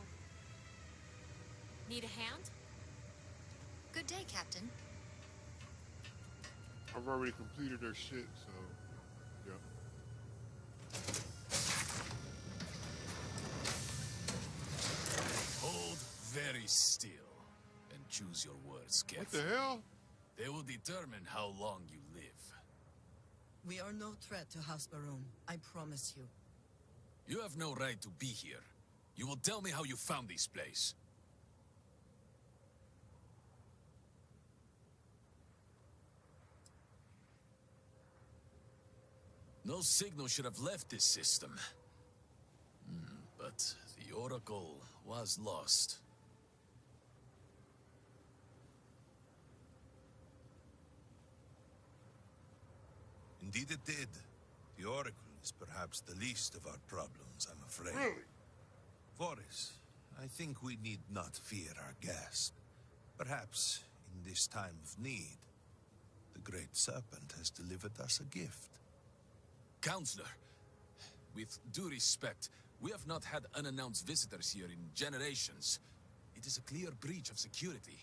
Need a hand? Good day, Captain. I've already completed their shit, so yeah. Hold very still and choose your words What carefully. the hell? They will determine how long you live. We are no threat to House Baroon, I promise you. You have no right to be here. You will tell me how you found this place. No signal should have left this system. But the Oracle was lost. Indeed it did. The Oracle is perhaps the least of our problems, I'm afraid. Really? Voris, I think we need not fear our guest. Perhaps, in this time of need, the Great Serpent has delivered us a gift. Counselor, with due respect, we have not had unannounced visitors here in generations. It is a clear breach of security.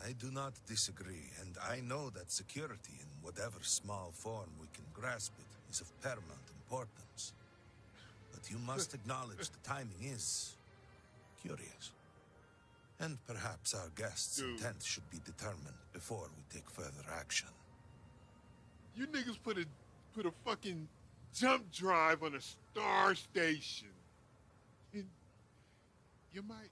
I do not disagree, and I know that security, in whatever small form we can grasp it, is of paramount importance. But you must acknowledge the timing is curious. And perhaps our guest's intent should be determined before we take further action. You niggas put a fucking jump drive on a star station. You might.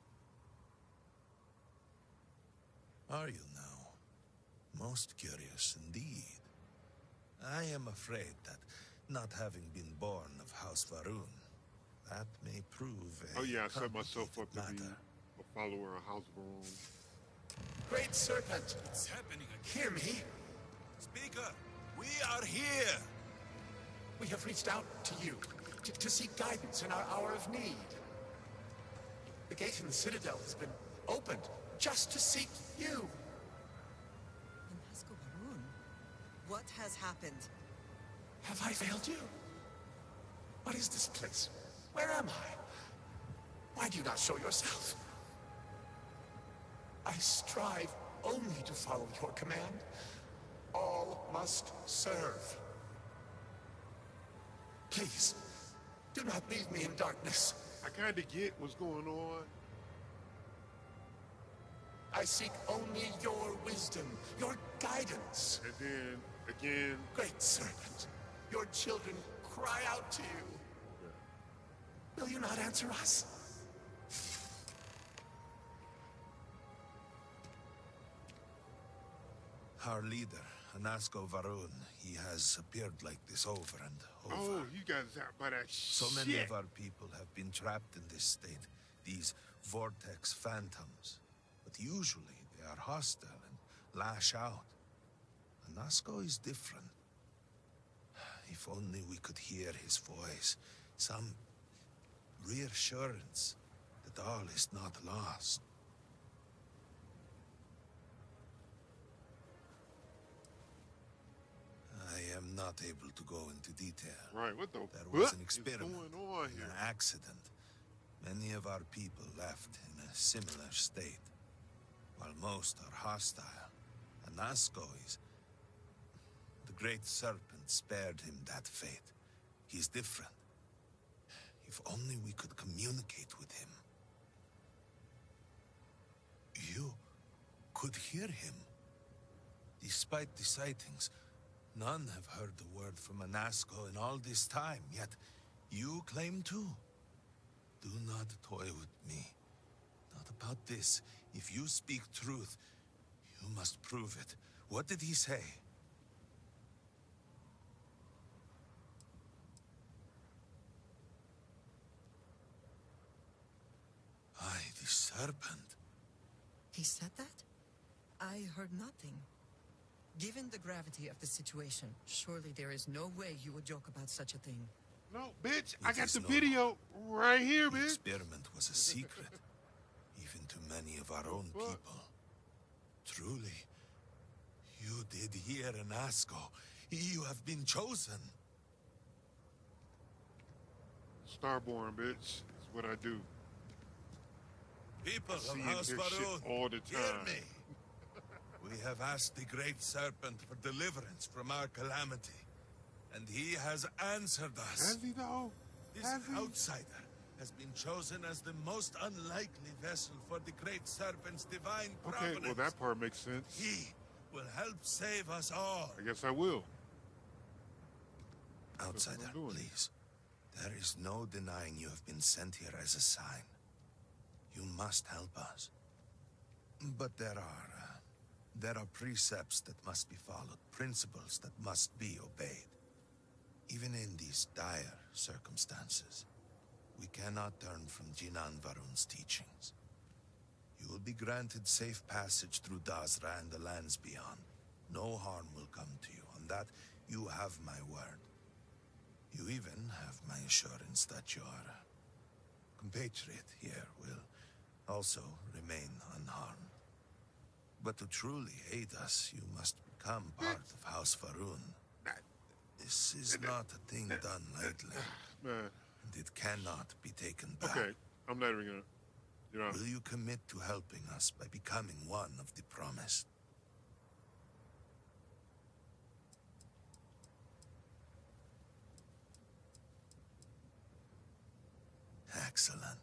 Are you now? Most curious indeed. I am afraid that, not having been born of House Varun, that may prove a Oh yeah, I set myself up to be matter. a follower of House Baron. Great Serpent, It's happening again. hear me. Speaker, we are here! We have reached out to you to seek guidance in our hour of need. The gate in the Citadel has been opened just to seek you. Inasco Baroon, what has happened? Have I failed you? What is this place? Where am I? Why do you not show yourself? I strive only to follow your command. All must serve. Please, do not leave me in darkness. I kinda get what's going on. I seek only your wisdom, your guidance. And then, again, Great Serpent, your children cry out to you. Will you not answer us? Our leader, Inasco Varun, he has appeared like this over and over. oh, you guys out by that So shit. many of our people have been trapped in this state, these vortex phantoms. But usually they are hostile and lash out. Inasco is different. If only we could hear his voice, some reassurance that all is not lost. I am not able to go into detail. Right, what the There was fuck an is experiment, going on here? an accident. Many of our people left in a similar state, while most are hostile. Inasco is... The Great Serpent spared him that fate. He's different. If only we could communicate with him. You could hear him. Despite the sightings, none have heard the word from Inasco in all this time, yet you claim to. Do not toy with me. Not about this. If you speak truth, You must prove it. What did he say? The serpent. He said that? I heard nothing. Given the gravity of the situation, surely there is no way you would joke about such a thing. No, bitch, I got the video right here, The bitch. experiment was a secret, even to many of our own people. Truly, you did hear an Asco. You have been chosen. Starborn, bitch. That's what I do. People I see of and House hear shit Varun, all the hear time. me. We have asked the Great Serpent for deliverance from our calamity, and he has answered us. Has he, though? This Has he? outsider has been chosen as the most unlikely vessel for the Great Serpent's divine providence. Okay, well, that part makes sense. He will help save us all. I guess I will. Outsider, please. There is no denying you have been sent here as a sign. You must help us. But there are precepts that must be followed, principles that must be obeyed. Even in these dire circumstances, we cannot turn from Jinan Varun's teachings. You will be granted safe passage through Dazra and the lands beyond. No harm will come to you. On that, you have my word. You even have my assurance that your compatriot here will also remain unharmed. But to truly aid us, you must become part of House Varun. This is not a thing done lightly. Man. And it cannot be taken back. Okay, I'm not even gonna. You know. Will you commit to helping us by becoming one of the promised? Excellent.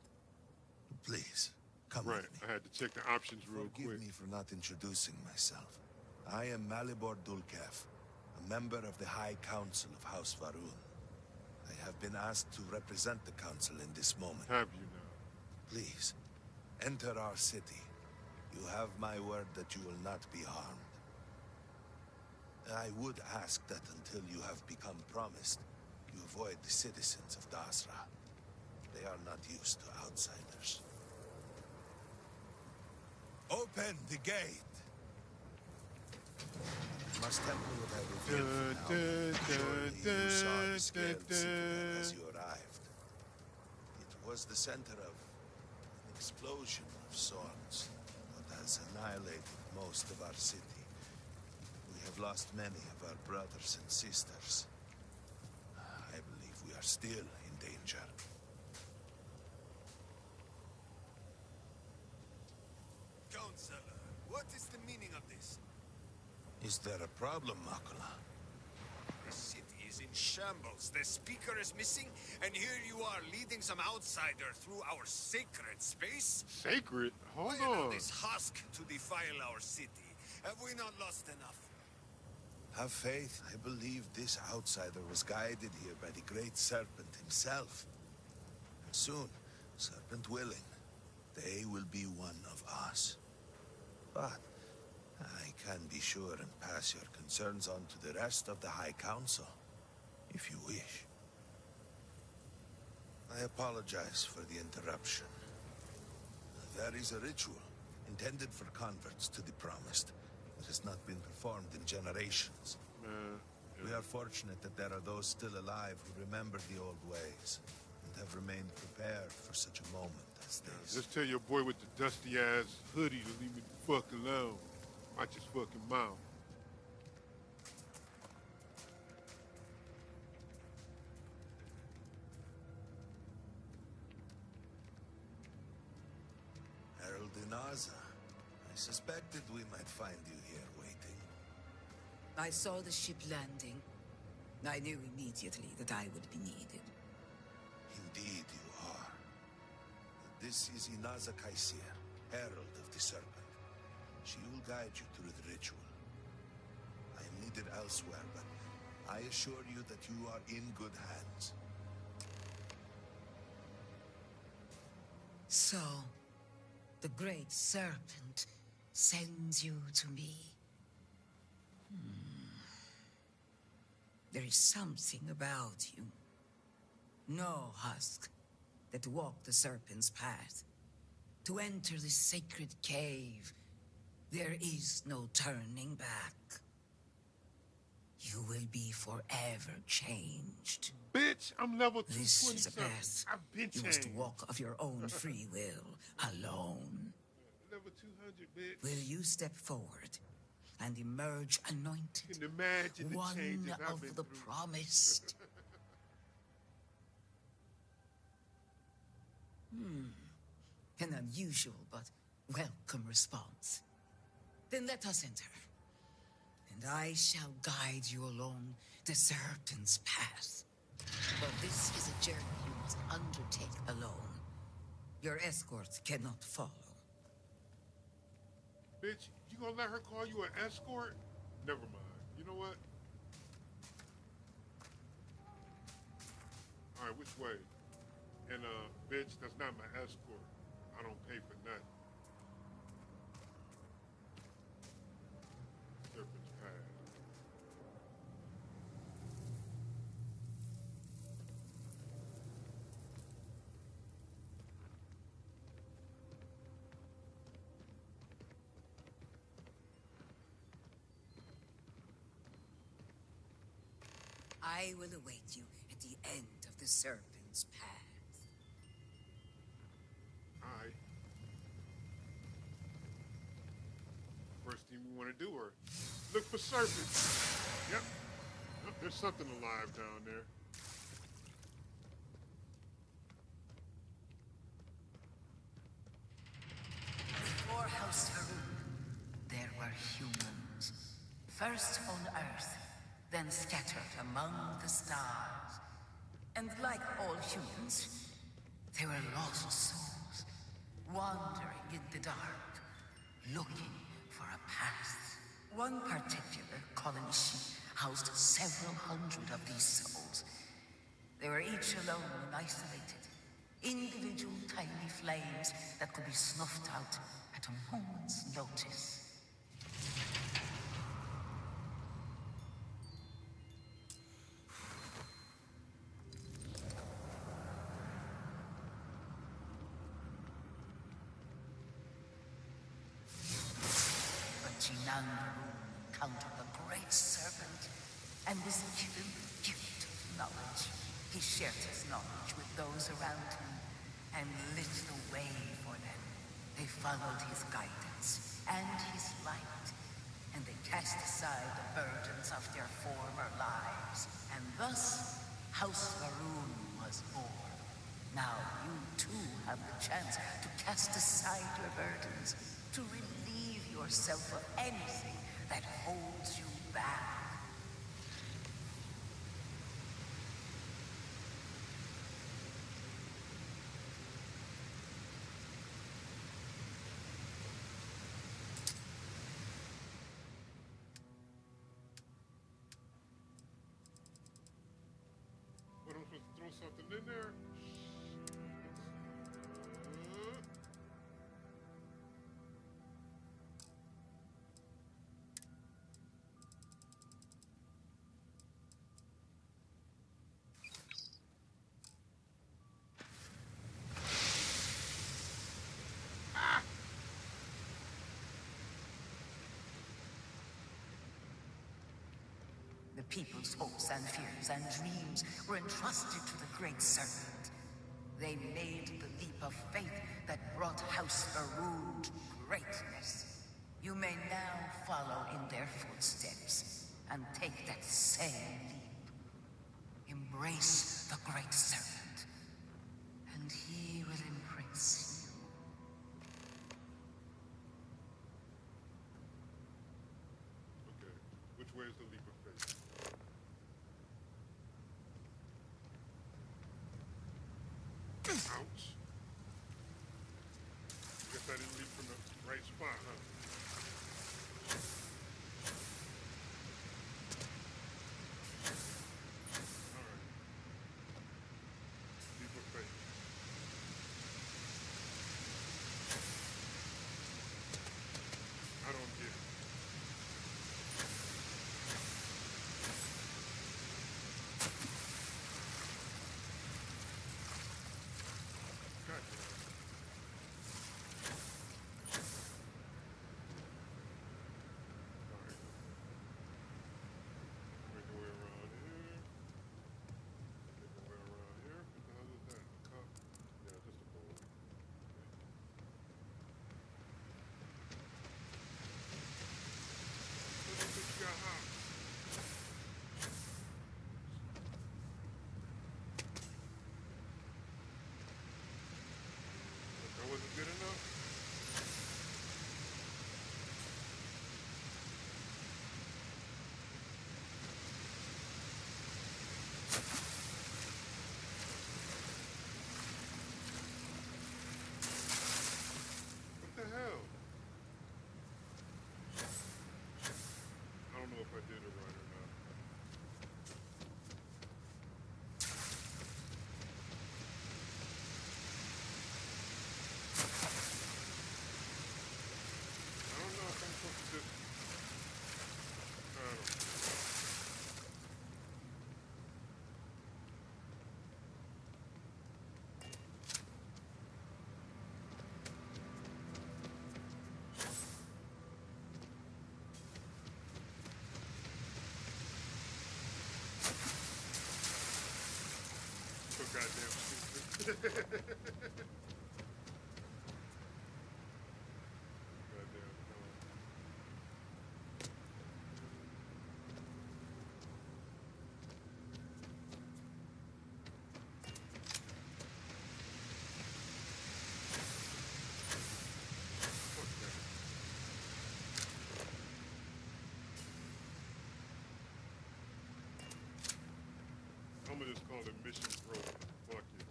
Please, come with me. I had to check the options real quick. Forgive me for not introducing myself. I am Malibor Dulkev, a member of the High Council of House Varun. I have been asked to represent the Council in this moment. Have you now? Please, enter our city. You have my word that you will not be harmed. I would ask that until you have become promised, you avoid the citizens of Dazra. They are not used to outsiders. Open the gate! I must tell you what I revealed now. Surely you saw the scaled city as you arrived. It was the center of an explosion of sorts that has annihilated most of our city. We have lost many of our brothers and sisters. I believe we are still in danger. Counselor, what is the meaning of this? Is there a problem, Makula? The city is in shambles. The speaker is missing, and here you are leading some outsider through our sacred space? Sacred? Hold Why allow on. this husk to defile our city? Have we not lost enough? Have faith. I believe this outsider was guided here by the Great Serpent himself. And soon, Serpent willing, they will be one of us. But I can be sure and pass your concerns on to the rest of the High Council, if you wish. I apologize for the interruption. There is a ritual intended for converts to the Promised that has not been performed in generations. We are fortunate that there are those still alive who remember the old ways and have remained prepared for such a moment as this. Just tell your boy with the dusty ass hoodie to leave me the fuck alone. Watch his fucking mouth. Herald Inaza, I suspected we might find you here waiting. I saw the ship landing. I knew immediately that I would be needed. Indeed you are. This is Inaza Kaisir, Herald of the Serpent. She will guide you through the ritual. I am needed elsewhere, but I assure you that you are in good hands. So, the Great Serpent sends you to me. There is something about you. No husk that walk the serpent's path. To enter this sacred cave, there is no turning back. You will be forever changed. Bitch, I'm level 227. This is a path I've been you must changed. walk of your own free will, alone. Level 200, bitch. Will you step forward and emerge anointed? Can imagine the One changes I've of been the through. promised. An unusual but welcome response. Then let us enter. And I shall guide you along the serpent's path. For this is a journey you must undertake alone. Your escort cannot follow. Bitch, you gonna let her call you an escort? Never mind. You know what? Alright, which way? And bitch, that's not my escort. I don't pay for nothing. Serpent's Path. I will await you at the end of the serpent's path. Alright. First thing we want to do are look for serpents. Yep. Yep, there's something alive down there. Before House Farouk, there were humans. First on Earth, then scattered among the stars. And like all humans, they were lost souls, wandering in the dark, looking for a path. One particular colony ship housed several hundred of these souls. They were each alone and isolated, individual tiny flames that could be snuffed out at a moment's notice. Encountered the great serpent and was given the gift of knowledge. He shared his knowledge with those around him and lit the way for them. They followed his guidance and his light, and they cast aside the burdens of their former lives. And thus, House Maroon was born. Now you too have the chance to cast aside your burdens, to relieve yourself of anything that holds you back. What, I'm supposed to throw something in there? The people's hopes and fears and dreams were entrusted to the great serpent. They made the leap of faith that brought House Farouk to greatness. You may now follow in their footsteps and take that same leap. Embrace the great serpent, and he will embrace you. Okay, which way is the leap of faith? Ouch. Guess I didn't leap from the right spot, huh? Alright. Leap of faith. goddamn stupid. Goddamn dumb. Fuck that. I'm gonna just call it mission broken. Fuck it.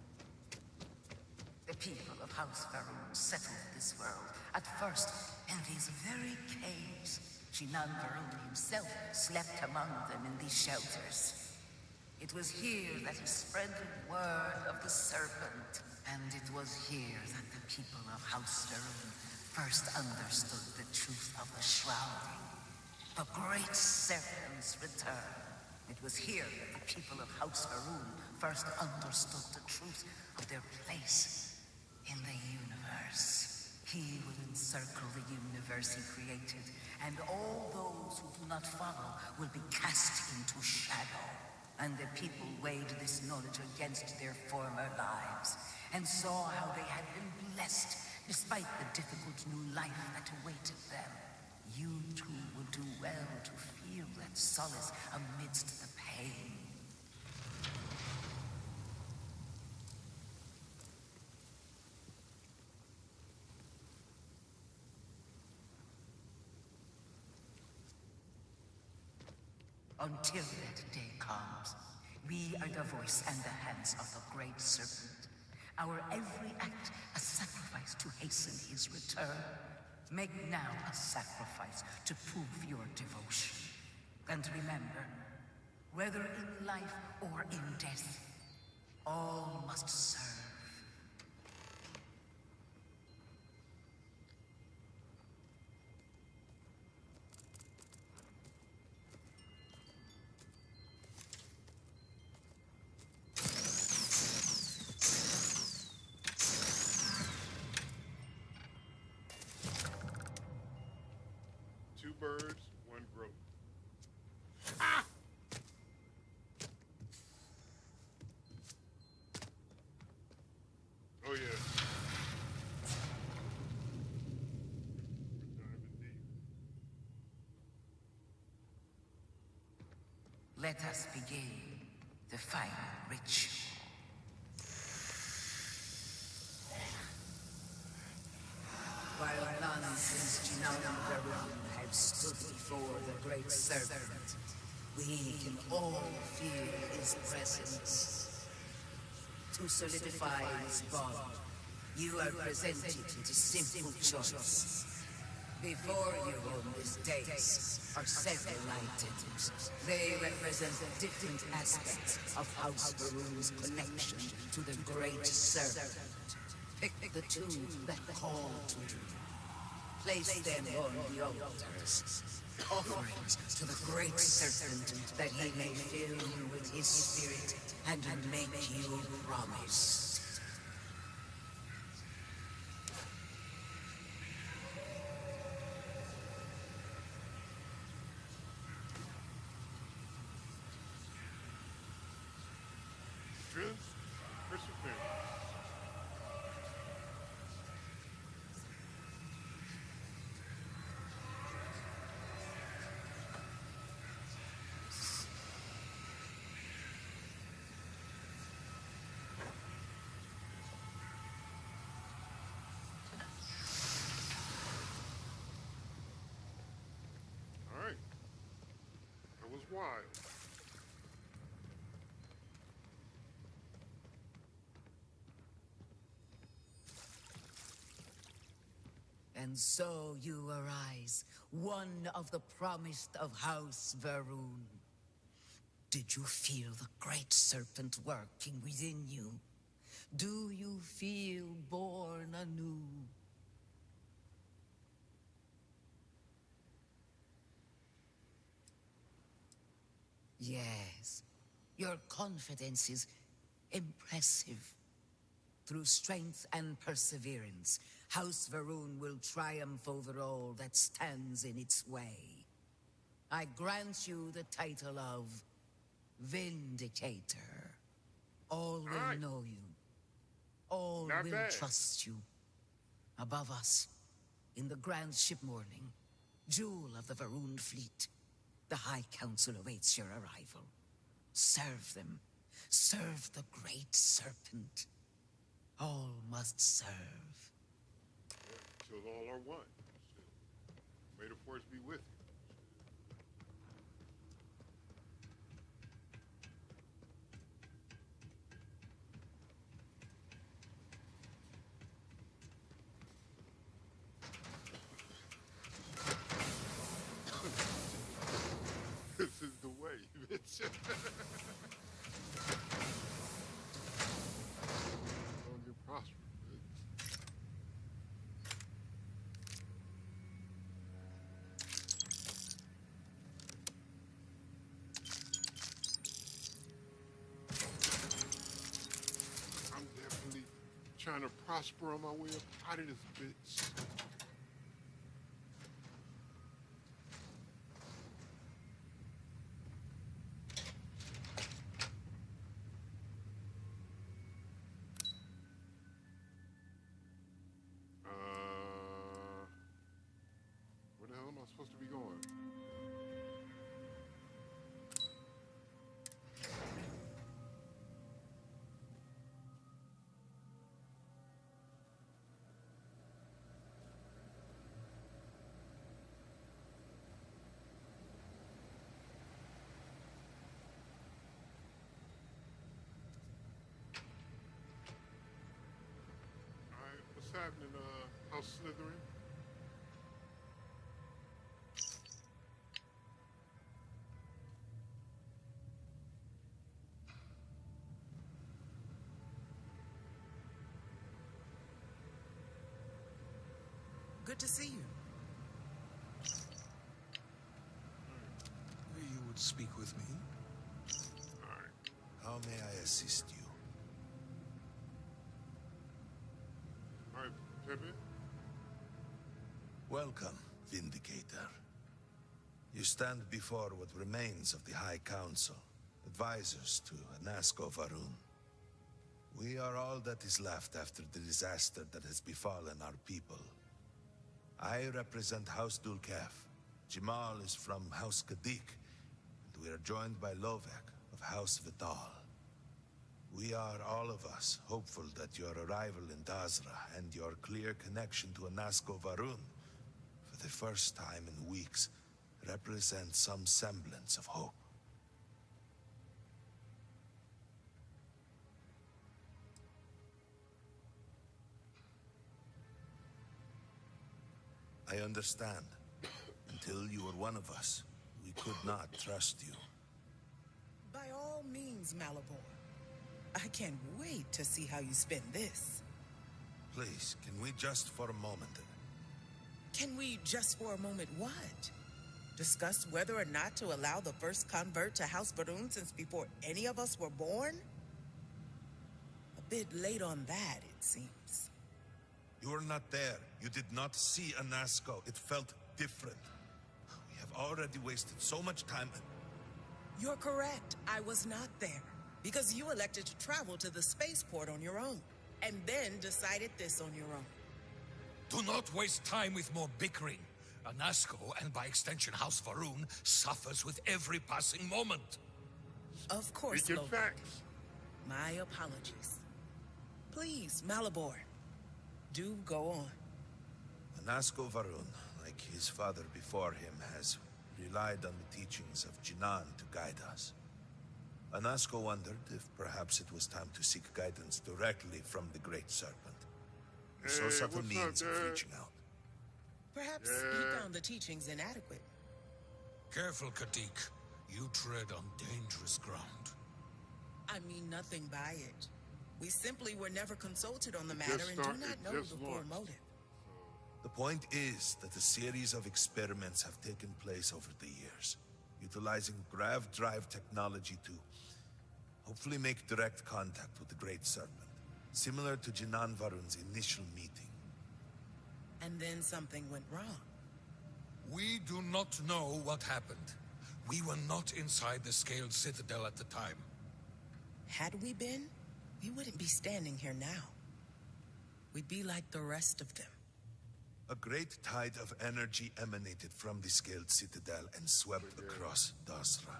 The people of House Varun settled this world, at first in these very caves. Shinan Varun himself slept among them in these shelters. It was here that he spread the word of the serpent, and it was here that the people of House Varun first understood the truth of the shrouding. The great serpent's return. It was here that the people of House Varun first understood the truth of their place in the universe. He will encircle the universe he created, and all those who do not follow will be cast into shadow. And the people weighed this knowledge against their former lives, and saw how they had been blessed despite the difficult new life that awaited them. You too would do well to feel that solace amidst the pain. Until that day comes, we are the voice and the hands of the great serpent. Our every act a sacrifice to hasten his return. Make now a sacrifice to prove your devotion. And remember, whether in life or in death, all must serve. Two birds, one growth. Ah! Oh yeah. We're diving deep. Let us begin the final ritual. While none since Shinan Varun have stood before the great serpent, we can all feel his presence. To solidify his bond, you are presented with a simple choice. Before you on this dais are several items. They represent different aspects of House Varun's connection to the great serpent. Pick the two that call to you. Place them on the altars. Offerings to the great serpent that he may fill you with his spirit and make you promise. Strength, perseverance. All right. That was wild. And so you arise, one of the promised of House Varun. Did you feel the great serpent working within you? Do you feel born anew? Yes, your confidence is impressive. Through strength and perseverance, House Varun will triumph over all that stands in its way. I grant you the title of Vindicator. All will right. know you. All Not will bad. trust you. Above us, in the grand ship morning, jewel of the Varun fleet, the High Council awaits your arrival. Serve them. Serve the Great Serpent. All must serve. Till all are one. Shit. May the force be with you. This is the way, bitch. Don't get prosperous, bitch. I'm definitely trying to prosper on my way up out of this bitch. Where the hell am I supposed to be going? Alright, what's happening, House Slytherin? Good to see you. You would speak with me? Alright. How may I assist you? Alright, Pepe. Welcome, Vindicator. You stand before what remains of the High Council, advisors to Anasco Varun. We are all that is left after the disaster that has befallen our people. I represent House Dulkef. Jamal is from House Kadik, and we are joined by Lovek of House Vital. We are, all of us, hopeful that your arrival in Dazra and your clear connection to Anasco Varun, for the first time in weeks, represent some semblance of hope. I understand. Until you were one of us, we could not trust you. By all means, Malibor. I can't wait to see how you spend this. Please, can we just for a moment... Can we just for a moment what? Discuss whether or not to allow the first convert to House Varun since before any of us were born? A bit late on that, it seems. You were not there. You did not see Anasco. It felt different. We have already wasted so much time. You're correct. I was not there. Because you elected to travel to the spaceport on your own. And then decided this on your own. Do not waste time with more bickering. Anasco, and by extension House Varun, suffers with every passing moment. Of course, Speaking Logan. facts. My apologies. Please, Malibor. Do go on. Anasco Varun, like his father before him, has relied on the teachings of Jinan to guide us. Anasco wondered if perhaps it was time to seek guidance directly from the Great Serpent. We Hey, saw such a what's means up, of Dad? reaching out. Perhaps Yeah. he found the teachings inadequate. Careful, Kadik. You tread on dangerous ground. I mean nothing by it. We simply were never consulted on the It matter just and do start- not it know the just full launched. motive. The point is that a series of experiments have taken place over the years, utilizing grav drive technology to hopefully make direct contact with the Great Serpent, similar to Jinan Varun's initial meeting. And then something went wrong. We do not know what happened. We were not inside the Scaled Citadel at the time. Had we been, we wouldn't be standing here now. We'd be like the rest of them. A great tide of energy emanated from the scaled citadel and swept across Dasra.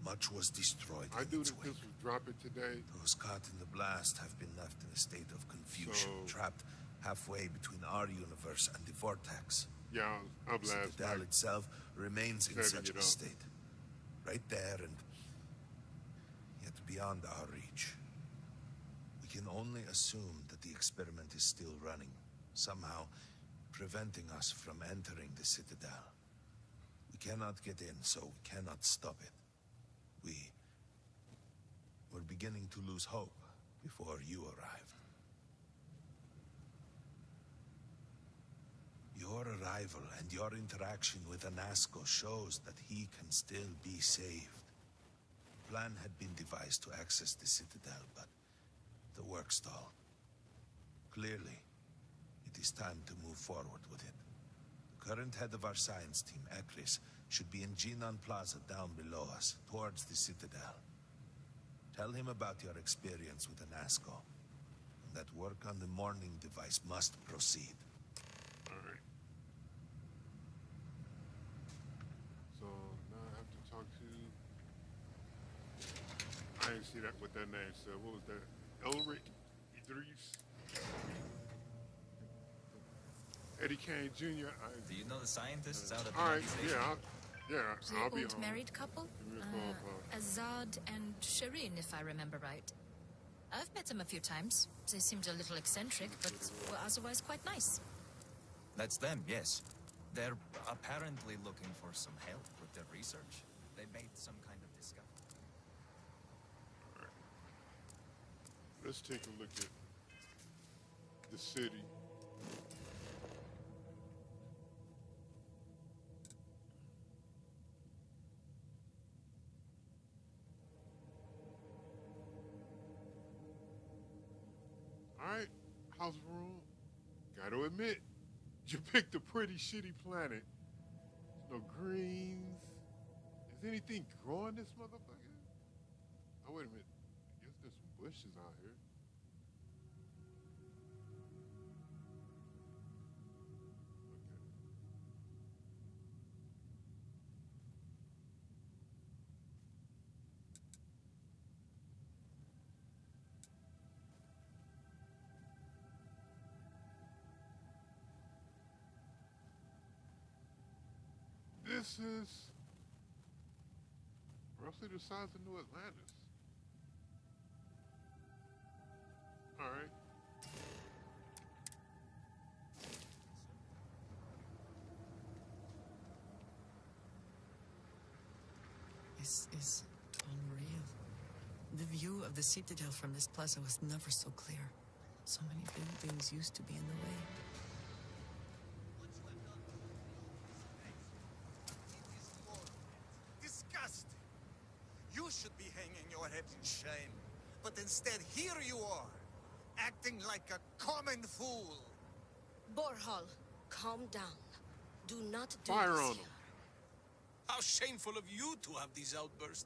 Much was destroyed I in knew its that wake. this was dropping today. Those caught in the blast have been left in a state of confusion, So- trapped halfway between our universe and the vortex. Yeah, I was The up last citadel night. itself remains in setting such it a up. state. Right there and yet beyond our reach. We can only assume that the experiment is still running, somehow preventing us from entering the citadel. We cannot get in, so we cannot stop it. We're beginning to lose hope before you arrived. Your arrival and your interaction with Anasco shows that he can still be saved. A plan had been devised to access the Citadel, but the work stalled. Clearly, it is time to move forward with it. The current head of our science team, Ekris, should be in Jinan Plaza down below us, towards the Citadel. Tell him about your experience with Anasco, and that work on the morning device must proceed. Alright. So now I have to talk to... I didn't see that what that name said. What was that? Elric Idris? Eddie Kane Jr. Do you know the scientists out at the Alright, station? yeah, I'll The be old home. married couple? Give me a call, Azad and Shireen, if I remember right. I've met them a few times. They seemed a little eccentric, but were otherwise quite nice. That's them, yes. They're apparently looking for some help with their research. They made some kind of discovery. Let's take a look at the city. Alright, House of Room. Gotta admit, you picked a pretty shitty planet. There's no greens. Is anything growing this motherfucker? Oh, wait a minute. I guess there's some bushes out here. This is roughly the size of New Atlantis. Alright. This is unreal. The view of the Citadel from this plaza was never so clear. So many buildings used to be in the way. Disgusting. You should be hanging your head in shame. But instead, here you are, acting like a common fool. Borhal, calm down. Do not do Fire this on here. him. How shameful of you to have these outbursts.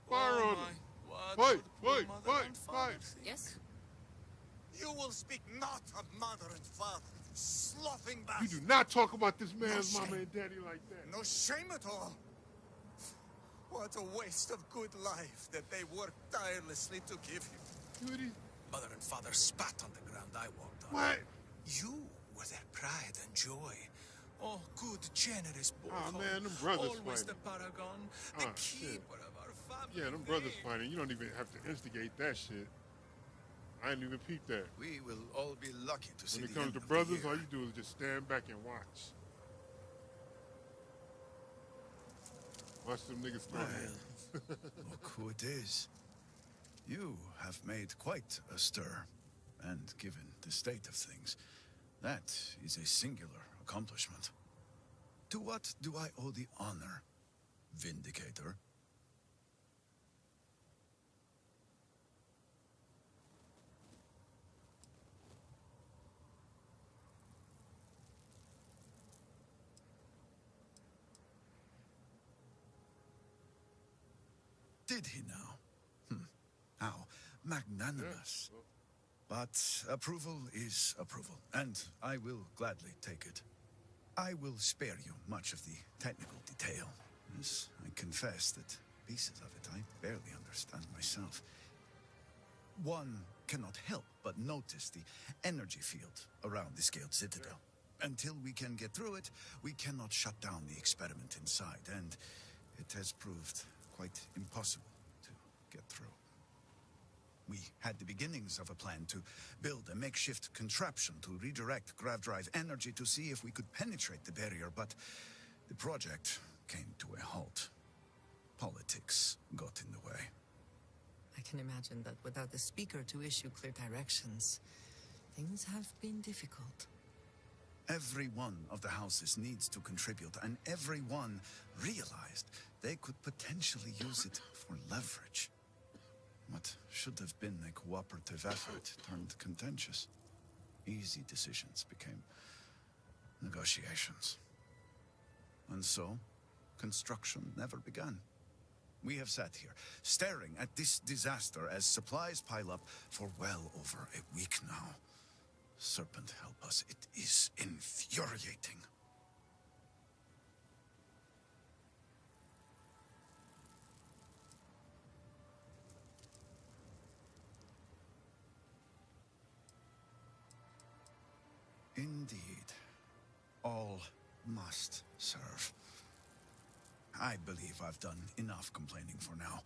Fire Oh on my, him. what Wait, would poor wait, mother wait, and father wait. think? Yes? You will speak not of mother and father, sloughing You bastard. do not talk about this man's No mama shame. and daddy like that. No shame at all. What a waste of good life that they worked tirelessly to give you. Mother and father spat on the ground I walked on. What? You were their pride and joy. Oh, good, generous boy. Oh, man, them brothers Always fighting. the paragon, the Ah, shit. keeper of our family. Yeah, them brothers fighting. You don't even have to instigate that shit. I didn't even peep that. We will all be lucky to see When it the comes end to of the brothers, year. all you do is just stand back and watch. Watch them niggas throw hands. Look who it is. You have made quite a stir. And given the state of things, that is a singular accomplishment. To what do I owe the honor, Vindicator? Did he now? How magnanimous. Yeah. But approval is approval, and I will gladly take it. I will spare you much of the technical detail, as I confess that pieces of it I barely understand myself. One cannot help but notice the energy field around the Scaled Citadel. Until we can get through it, we cannot shut down the experiment inside, and it has proved quite impossible to get through. We had the beginnings of a plan to build a makeshift contraption to redirect grav drive energy to see if we could penetrate the barrier, but the project came to a halt. Politics got in the way. I can imagine that without the speaker to issue clear directions, things have been difficult. Every one of the houses needs to contribute, and everyone realized they could potentially use it for leverage. What should have been a cooperative effort turned contentious. Easy decisions became negotiations. And so, construction never began. We have sat here, staring at this disaster as supplies pile up for well over a week now. Serpent help us, it is infuriating. Indeed. All must serve. I believe I've done enough complaining for now.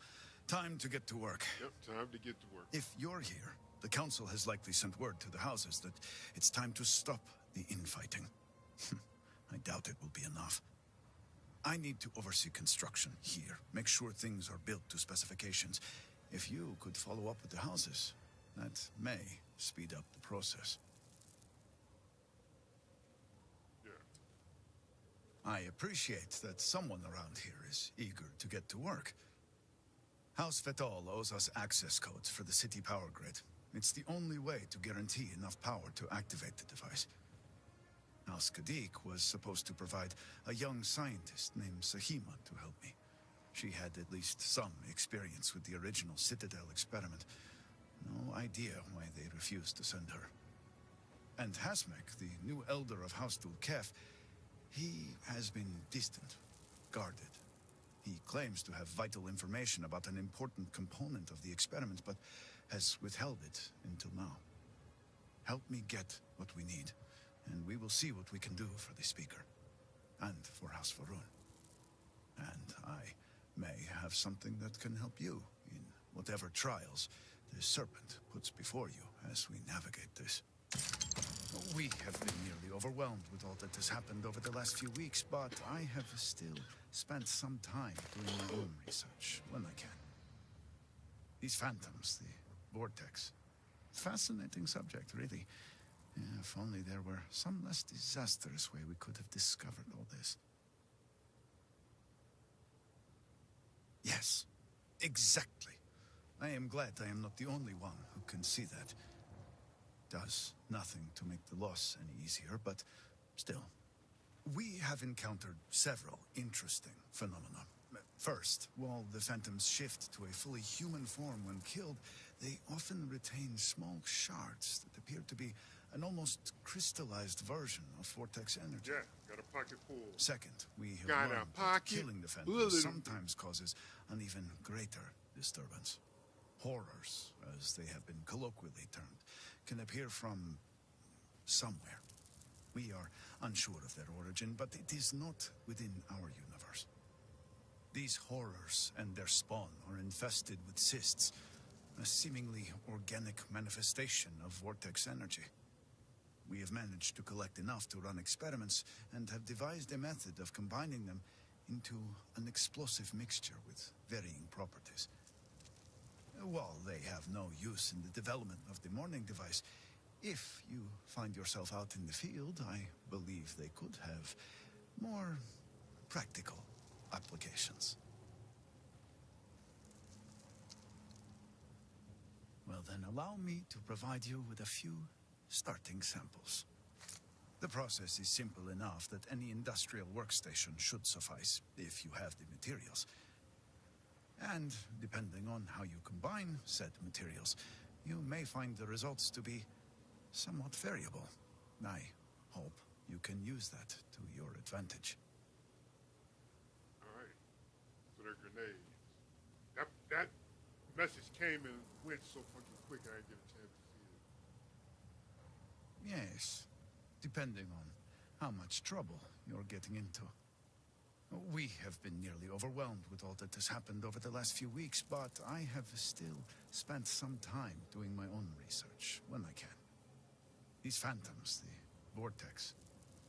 Time to get to work. Yep, time to get to work. If you're here, the council has likely sent word to the houses that it's time to stop the infighting. I doubt it will be enough. I need to oversee construction here, make sure things are built to specifications. If you could follow up with the houses, that may speed up the process. I appreciate that someone around here is eager to get to work. House Fetal owes us access codes for the city power grid. It's the only way to guarantee enough power to activate the device. House Kadik was supposed to provide a young scientist named Sahima to help me. She had at least some experience with the original Citadel experiment. No idea why they refused to send her. And Hasmek, the new elder of House Dulkef, he has been distant, guarded. He claims to have vital information about an important component of the experiment, but has withheld it until now. Help me get what we need, and we will see what we can do for the Speaker, and for House Varun. And I may have something that can help you in whatever trials the Serpent puts before you as we navigate this. We have been nearly overwhelmed with all that has happened over the last few weeks, but I have still spent some time doing my own research when I can. These phantoms, the vortex. Fascinating subject, really. If only there were some less disastrous way we could have discovered all this. Yes, exactly. I am glad I am not the only one who can see that. Does nothing to make the loss any easier, but still. We have encountered several interesting phenomena. First, while the phantoms shift to a fully human form when killed, they often retain small shards that appear to be an almost crystallized version of vortex energy. Yeah, got a pocket full. Second, we have Got a learned that pocket killing the full phantoms of- sometimes causes an even greater disturbance. Horrors, as they have been colloquially termed, can appear from somewhere. We are unsure of their origin, but it is not within our universe. These horrors and their spawn are infested with cysts, a seemingly organic manifestation of vortex energy. We have managed to collect enough to run experiments and have devised a method of combining them into an explosive mixture with varying properties. While they have no use in the development of the morning device, if you find yourself out in the field, I believe they could have more practical applications. Well then, allow me to provide you with a few starting samples. The process is simple enough that any industrial workstation should suffice, if you have the materials. And depending on how you combine said materials, you may find the results to be somewhat variable. I hope you can use that to your advantage. All right. So they're grenades. That message came and went so fucking quick I didn't get a chance to see it. Yes, depending on how much trouble you're getting into. We have been nearly overwhelmed with all that has happened over the last few weeks, but I have still spent some time doing my own research when I can. These phantoms, the vortex.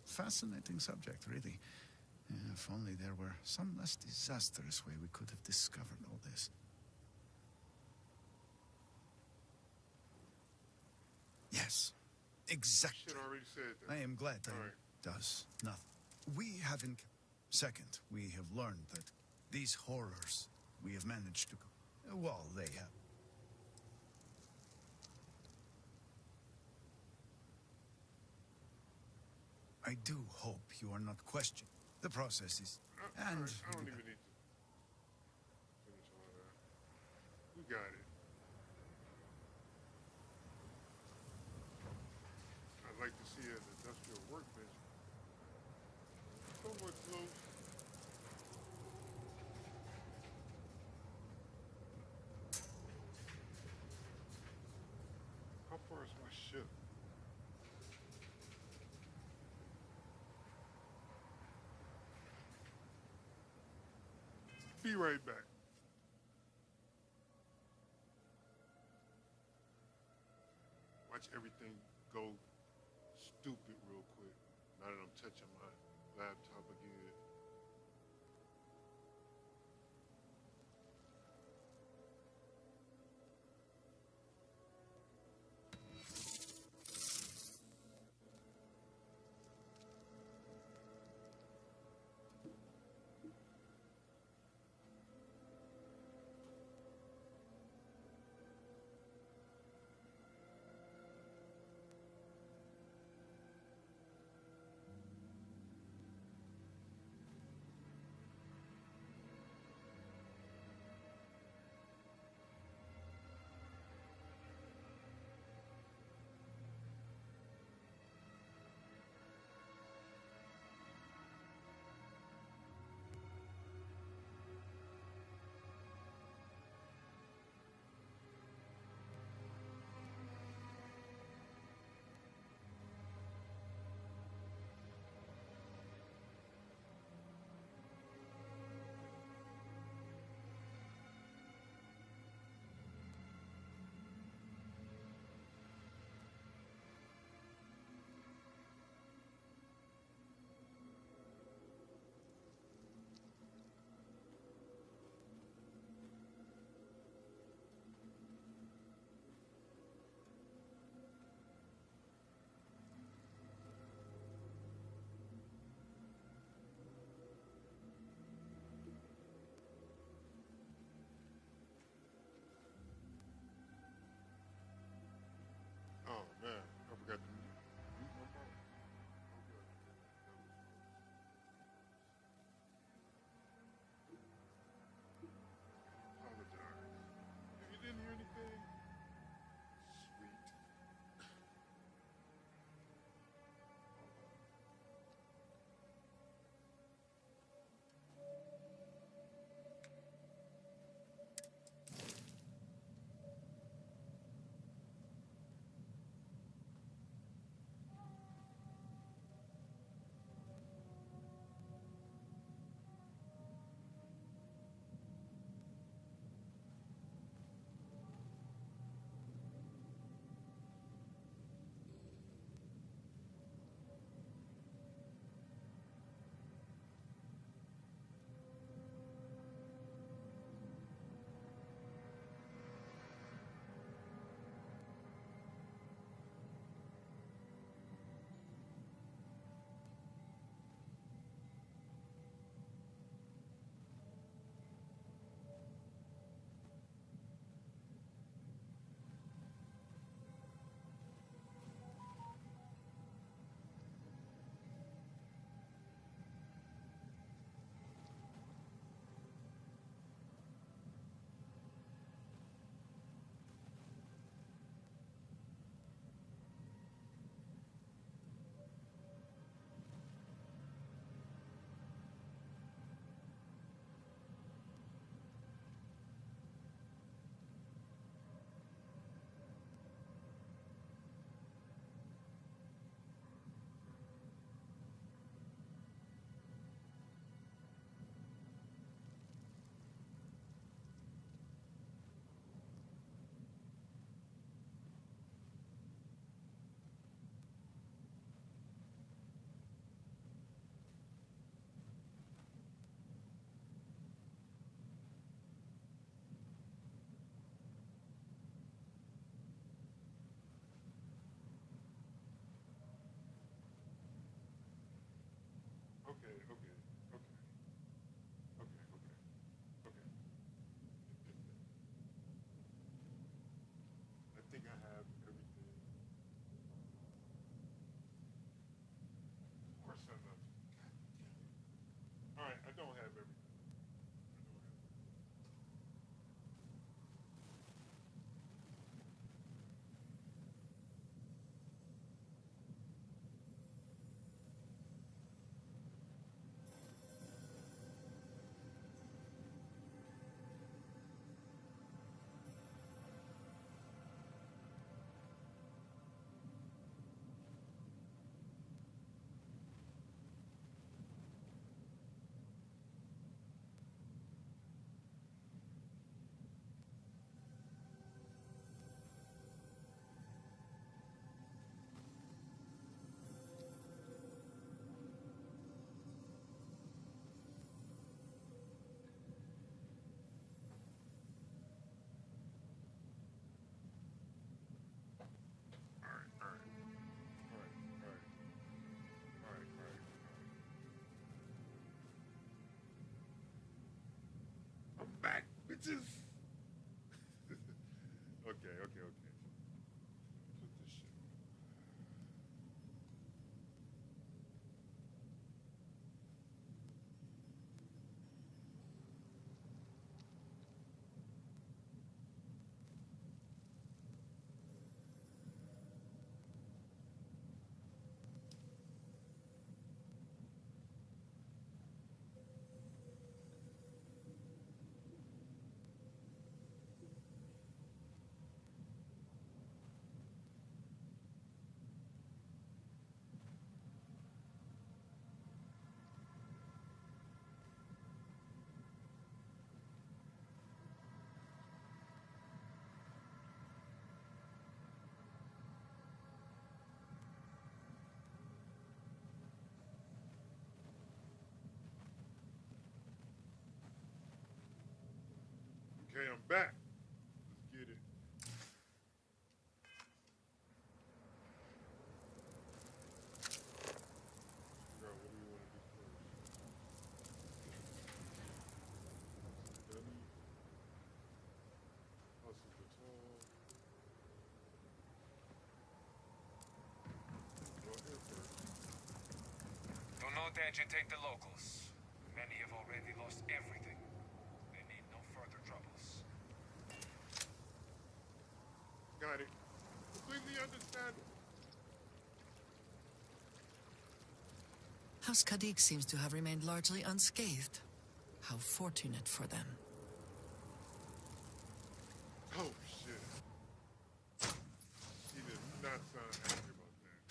Fascinating subject, really. If only there were some less disastrous way we could have discovered all this. Yes, exactly. Shit already said that. I am glad that All it right. does nothing. We haven't... Second, we have learned that these horrors we have managed to... Well, they have... I do hope you are not questioning the process is... I don't even need to finish all that. We got it. I'd like to see an industrial workbench. Somewhat close. How far is my ship? Be right back. Watch everything go stupid real quick. Now that I'm touching my laptop again. Okay, okay, okay, okay, okay, okay. I think I have everything. Of course I love you. God damn it. All right, I don't have everything. I'm back, bitches. Okay, okay, okay. Put this shit on. Okay, I'm back. Let's get it. Figure out what do we want to do first. Dummy. Hustle the tall. Go here first. Do not agitate the locals. Many have already lost everything. They need no further troubles. Got it. Completely understandable. House Kadik seems to have remained largely unscathed. How fortunate for them. Oh, shit. He did not sound happy about that.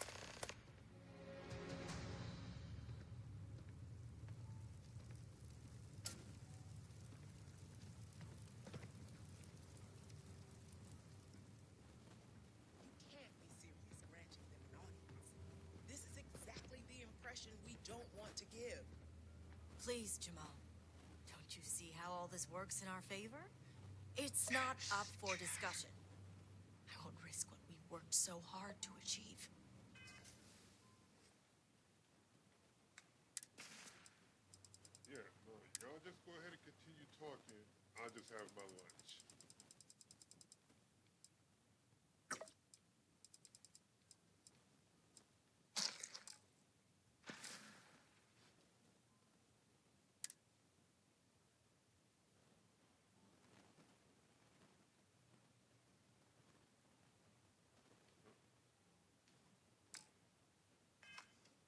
You can't be serious granting them an audience. This is exactly the impression we don't want to give. Please, Jamal. Don't you see how all this works in our favor? It's not up for discussion. I won't risk what we've worked so hard to achieve. Yeah, no, y'all just go ahead and continue talking. I'll just have my lunch.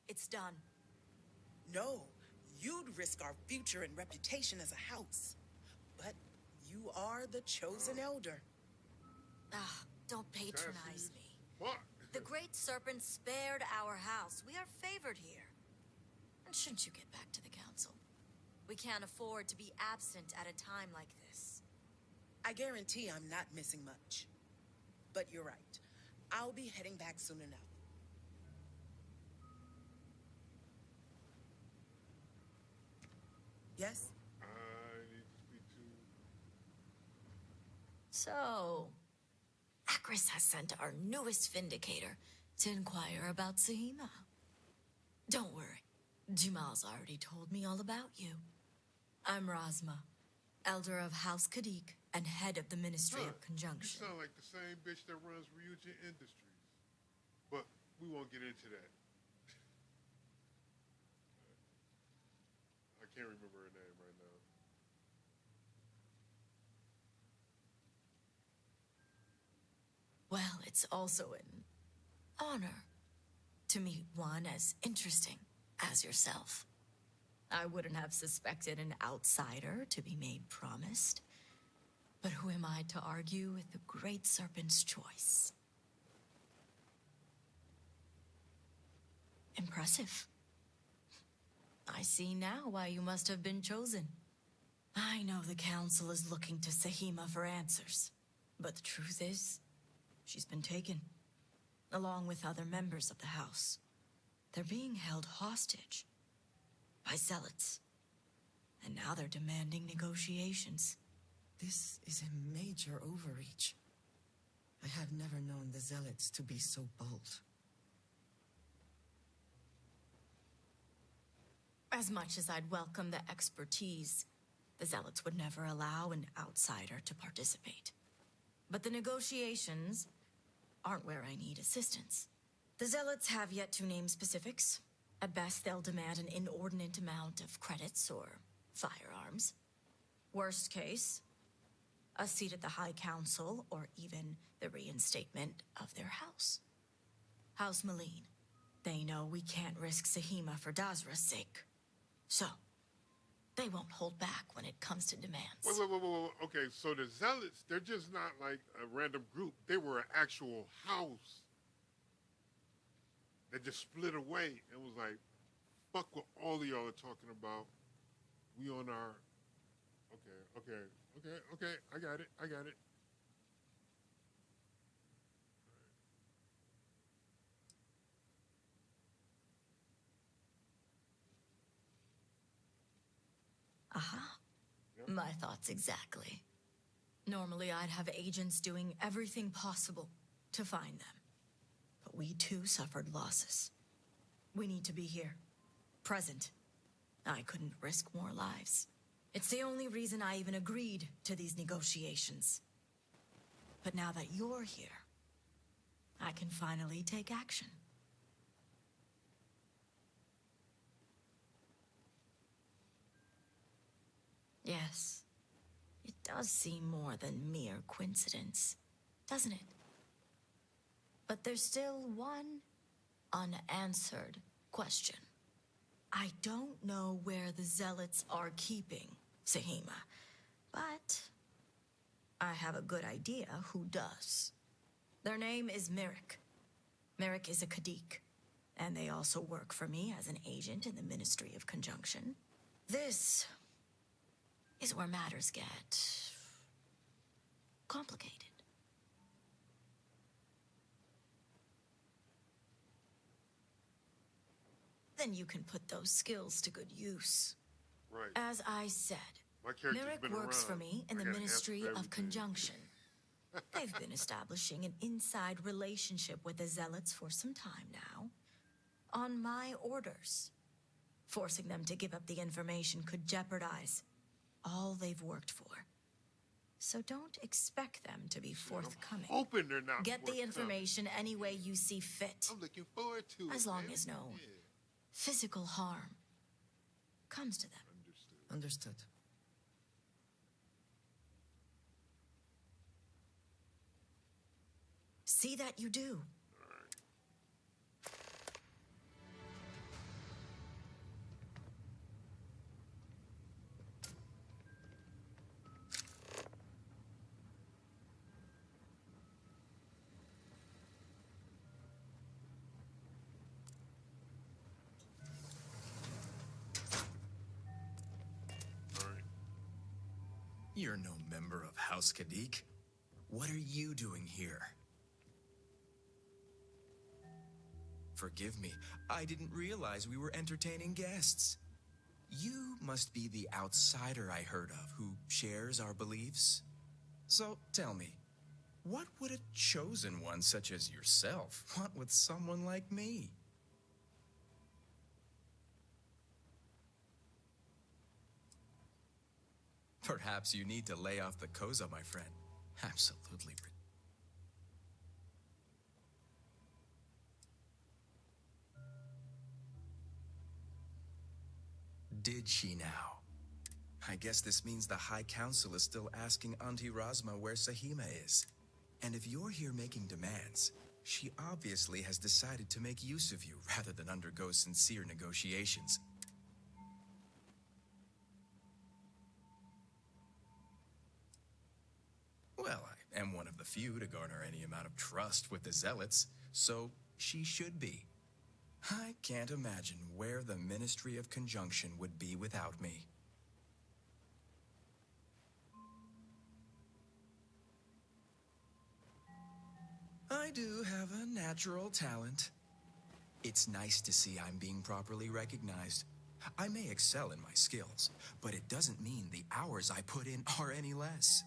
It's done. No, you'd risk our future and reputation as a house. But you are the chosen elder. Ah, don't patronize me. What? The Great Serpent spared our house. We are favored here. And shouldn't you get back to the council? We can't afford to be absent at a time like this. I guarantee I'm not missing much. But you're right. I'll be heading back soon enough. Yes? I need to speak to... So, Akris has sent our newest vindicator to inquire about Sahima. Don't worry. Jamal's already told me all about you. I'm Razma, elder of House Kadik and head of the Ministry of Conjunction. You sound like the same bitch that runs Ryujin Industries. But we won't get into that. I can't remember her name right now. Well, it's also an honor to meet one as interesting as yourself. I wouldn't have suspected an outsider to be made promised. But who am I to argue with the Great Serpent's choice? Impressive. I see now why you must have been chosen. I know the Council is looking to Sahima for answers. But the truth is, she's been taken, along with other members of the House. They're being held hostage by zealots. And now they're demanding negotiations. This is a major overreach. I have never known the zealots to be so bold. As much as I'd welcome the expertise, the zealots would never allow an outsider to participate. But the negotiations aren't where I need assistance. The zealots have yet to name specifics. At best, they'll demand an inordinate amount of credits or firearms. Worst case, a seat at the High Council or even the reinstatement of their house. House Malene. They know we can't risk Sahima for Dazra's sake. So, they won't hold back when it comes to demands. Wait. Okay, so the Zealots, they're just not like a random group. They were an actual house that just split away and was like, fuck what all of y'all are talking about. We on our... Okay. I got it. Aha. My thoughts exactly. Normally, I'd have agents doing everything possible to find them. But we too suffered losses. We need to be here. Present. I couldn't risk more lives. It's the only reason I even agreed to these negotiations. But now that you're here, I can finally take action. Yes. It does seem more than mere coincidence, doesn't it? But there's still one unanswered question. I don't know where the Zealots are keeping Sahima, but I have a good idea who does. Their name is Merrick. Merrick is a Kadik, and they also work for me as an agent in the Ministry of Conjunction. This is where matters get complicated. Then you can put those skills to good use. Right. As I said, Merrick works for me in the Ministry of Conjunction. They've been establishing an inside relationship with the Zealots for some time now, on my orders. Forcing them to give up the information could jeopardize all they've worked for. So don't expect them to be forthcoming. I'm hoping they're not Get the information any way you see fit. I'm looking forward to it. As long as no physical harm comes to them. Understood. See that you do. You're no member of House Kadik. What are you doing here? Forgive me, I didn't realize we were entertaining guests. You must be the outsider I heard of who shares our beliefs. So tell me, what would a chosen one such as yourself want with someone like me? Perhaps you need to lay off the Koza, my friend. Absolutely. Did she now? I guess this means the High Council is still asking Auntie Razma where Sahima is. And if you're here making demands, she obviously has decided to make use of you rather than undergo sincere negotiations. Well, I am one of the few to garner any amount of trust with the Zealots, so she should be. I can't imagine where the Ministry of Conjunction would be without me. I do have a natural talent. It's nice to see I'm being properly recognized. I may excel in my skills, but it doesn't mean the hours I put in are any less.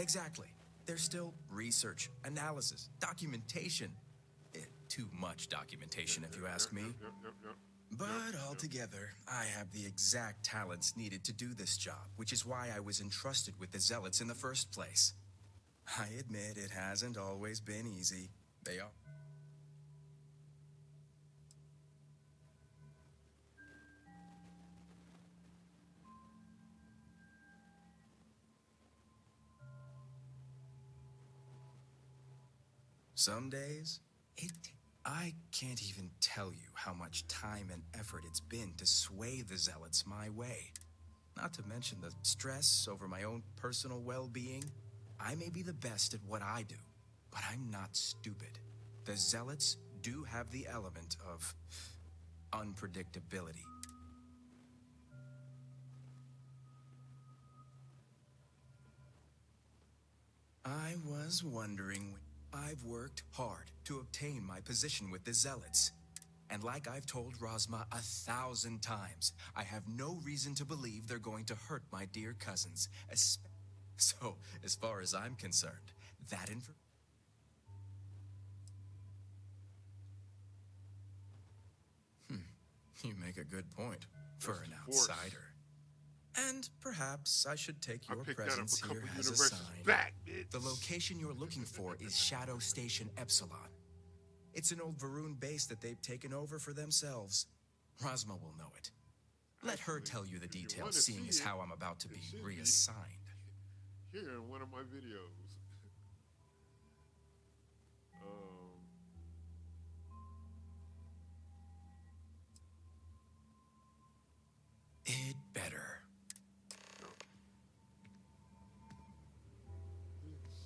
Exactly. There's still research, analysis, documentation. Too much documentation, if you ask me. But altogether, I have the exact talents needed to do this job, which is why I was entrusted with the Zealots in the first place. I admit it hasn't always been easy. They are. Some days, I can't even tell you how much time and effort it's been to sway the Zealots my way. Not to mention the stress over my own personal well-being. I may be the best at what I do, but I'm not stupid. The Zealots do have the element of unpredictability. I was wondering, I've worked hard to obtain my position with the Zealots. And like I've told Razma 1,000 times, I have no reason to believe they're going to hurt my dear cousins. So, as far as I'm concerned, that You make a good point for an outsider. And perhaps I should take your presence here as a sign. The location you're looking for is Shadow Station Epsilon. It's an old Varun base that they've taken over for themselves. Razma will know it. Let her tell you the details, seeing as how I'm about to be reassigned. Here in one of my videos. It better.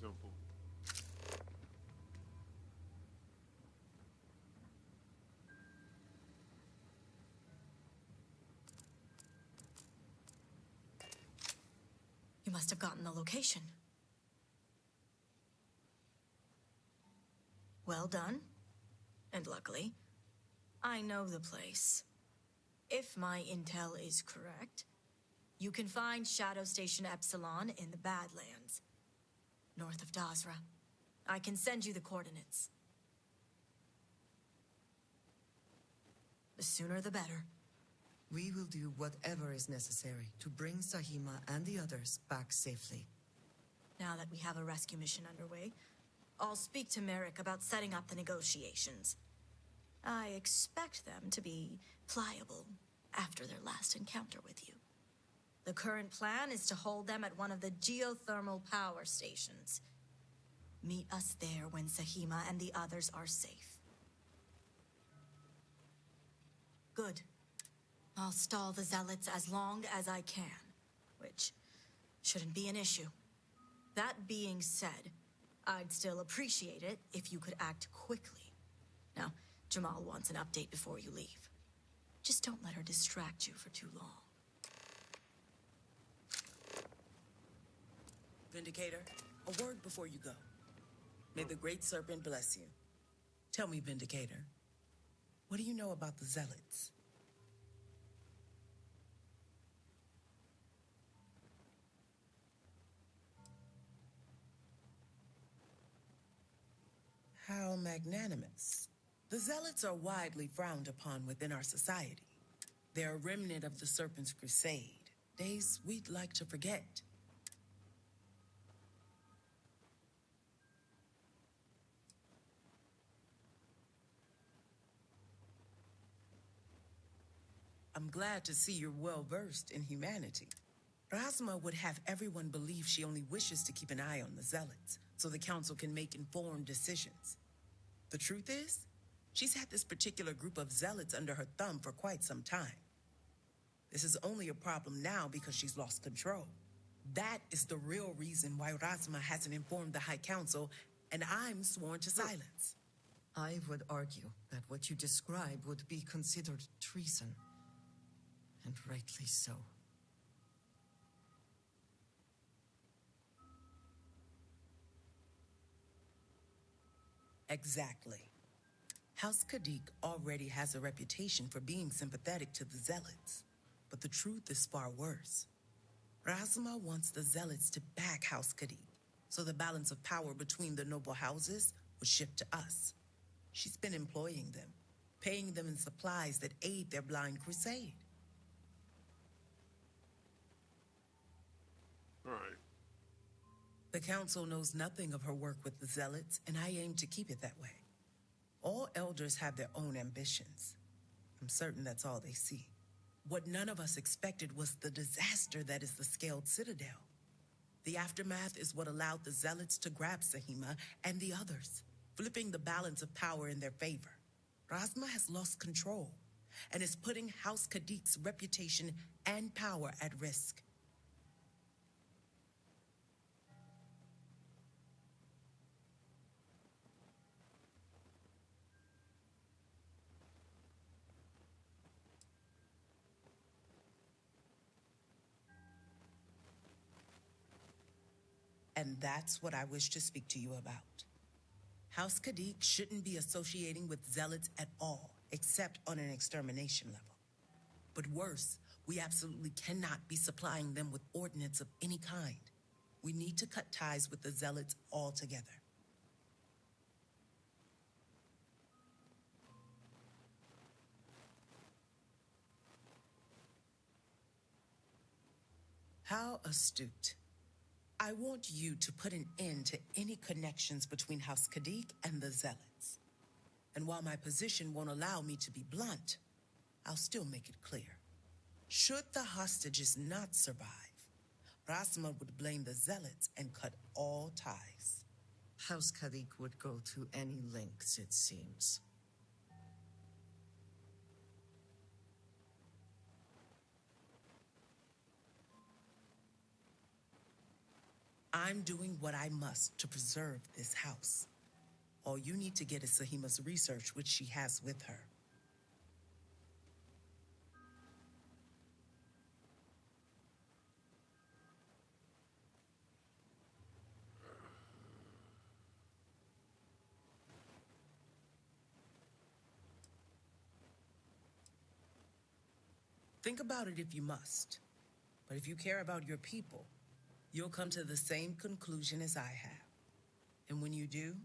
Simple. You must have gotten the location. Well done. And luckily, I know the place. If my intel is correct, you can find Shadow Station Epsilon in the Badlands, north of Dazra. I can send you the coordinates. The sooner the better. We will do whatever is necessary to bring Sahima and the others back safely. Now that we have a rescue mission underway, I'll speak to Merrick about setting up the negotiations. I expect them to be pliable after their last encounter with you. The current plan is to hold them at one of the geothermal power stations. Meet us there when Sahima and the others are safe. Good. I'll stall the Zealots as long as I can, which shouldn't be an issue. That being said, I'd still appreciate it if you could act quickly. Now, Jamal wants an update before you leave. Just don't let her distract you for too long. Vindicator, a word before you go. May the Great Serpent bless you. Tell me, Vindicator, what do you know about the Zealots? How magnanimous. The Zealots are widely frowned upon within our society. They're a remnant of the Serpent's Crusade, days we'd like to forget. I'm glad to see you're well-versed in humanity. Rasma would have everyone believe she only wishes to keep an eye on the Zealots, so the Council can make informed decisions. The truth is, she's had this particular group of Zealots under her thumb for quite some time. This is only a problem now because she's lost control. That is the real reason why Rasma hasn't informed the High Council, and I'm sworn to silence. I would argue that what you describe would be considered treason. And rightly so. Exactly. House Kadik already has a reputation for being sympathetic to the Zealots. But the truth is far worse. Rasma wants the Zealots to back House Kadik, so the balance of power between the noble houses would shift to us. She's been employing them, paying them in supplies that aid their blind crusade. All right. The Council knows nothing of her work with the Zealots, and I aim to keep it that way. All elders have their own ambitions. I'm certain that's all they see. What none of us expected was the disaster that is the Scaled Citadel. The aftermath is what allowed the Zealots to grab Sahima and the others, flipping the balance of power in their favor. Rasma has lost control and is putting House Kadik's reputation and power at risk. And that's what I wish to speak to you about. House Kadik shouldn't be associating with Zealots at all, except on an extermination level. But worse, we absolutely cannot be supplying them with ordnance of any kind. We need to cut ties with the Zealots altogether. How astute. I want you to put an end to any connections between House Kadik and the Zealots. And while my position won't allow me to be blunt, I'll still make it clear. Should the hostages not survive, Rasma would blame the Zealots and cut all ties. House Kadik would go to any lengths, it seems. I'm doing what I must to preserve this house. All you need to get is Sahima's research, which she has with her. Think about it if you must. But if you care about your people, you'll come to the same conclusion as I have. And when you do,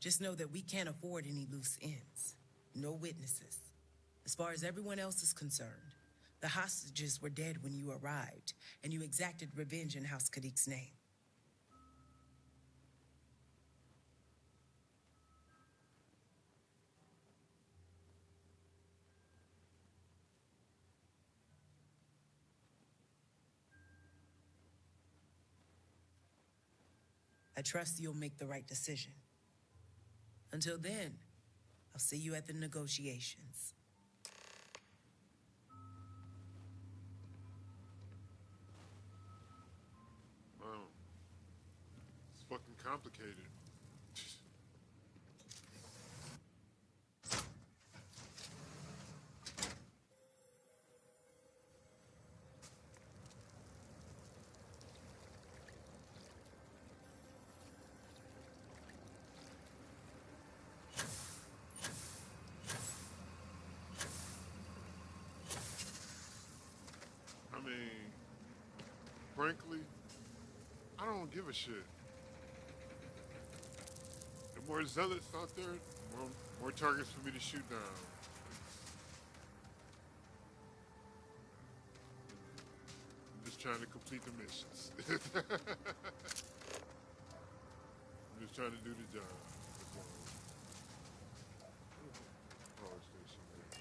just know that we can't afford any loose ends. No witnesses. As far as everyone else is concerned, the hostages were dead when you arrived, and you exacted revenge in House Kadik's name. I trust you'll make the right decision. Until then, I'll see you at the negotiations. Wow. It's fucking complicated. I mean, frankly, I don't give a shit. The more zealots out there, the more More targets for me to shoot down. I'm just trying to complete the missions. I'm just trying to do the job. That's all. Power station there.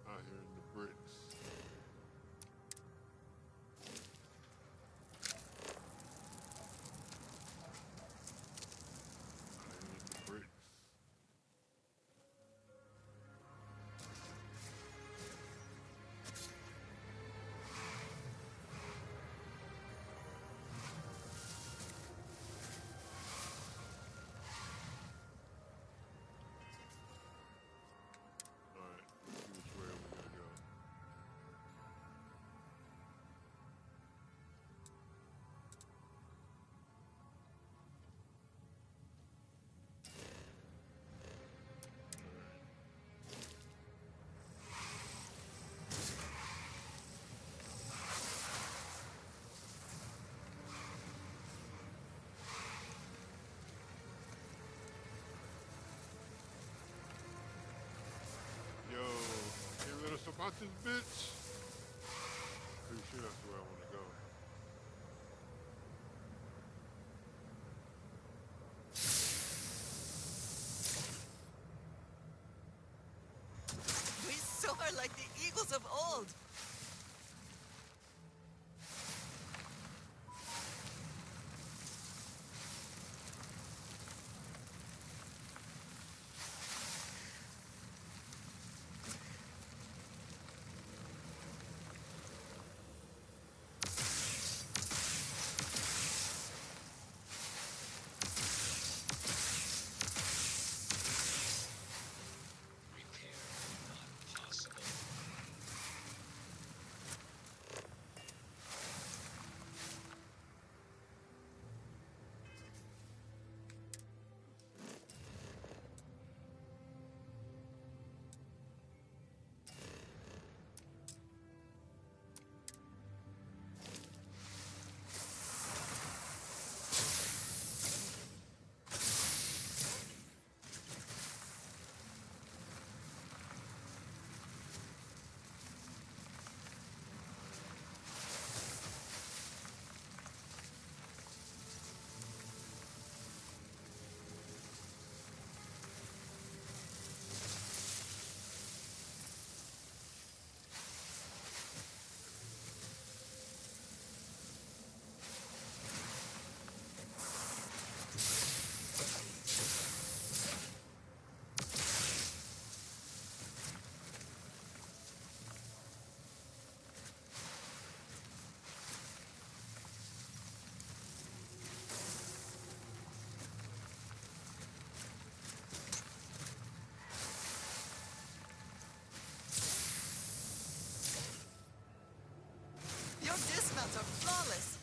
Out here in the bricks. Out here in the bricks. Alright, let's see which way we're gonna go. Yo, can't let us about this bitch. Pretty sure that's where I want to go. We soar like the eagles of old. Your dismounts are flawless.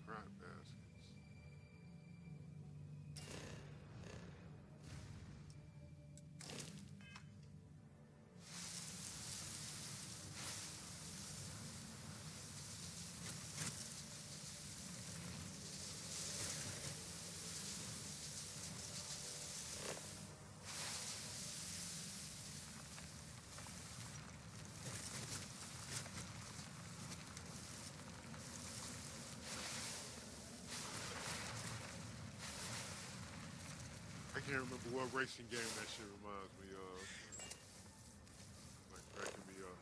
Crap baskets. I can't remember what racing game that shit reminds me of. Like cracking me up.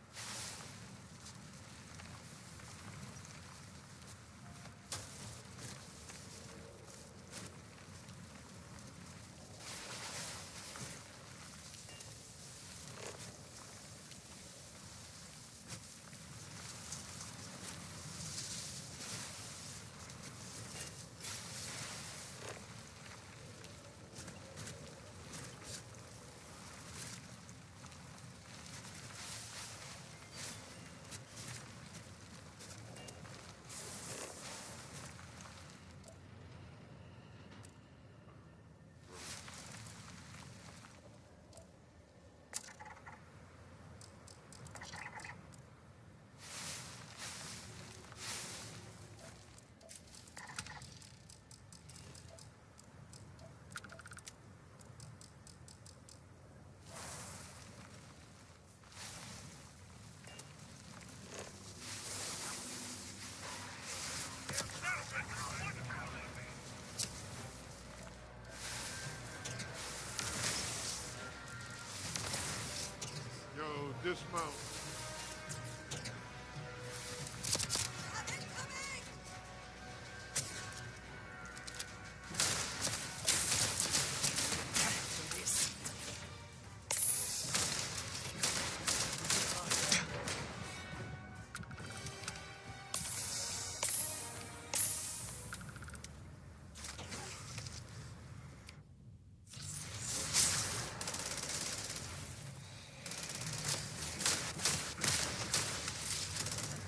dismount.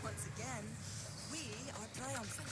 Once again, we are triumphant.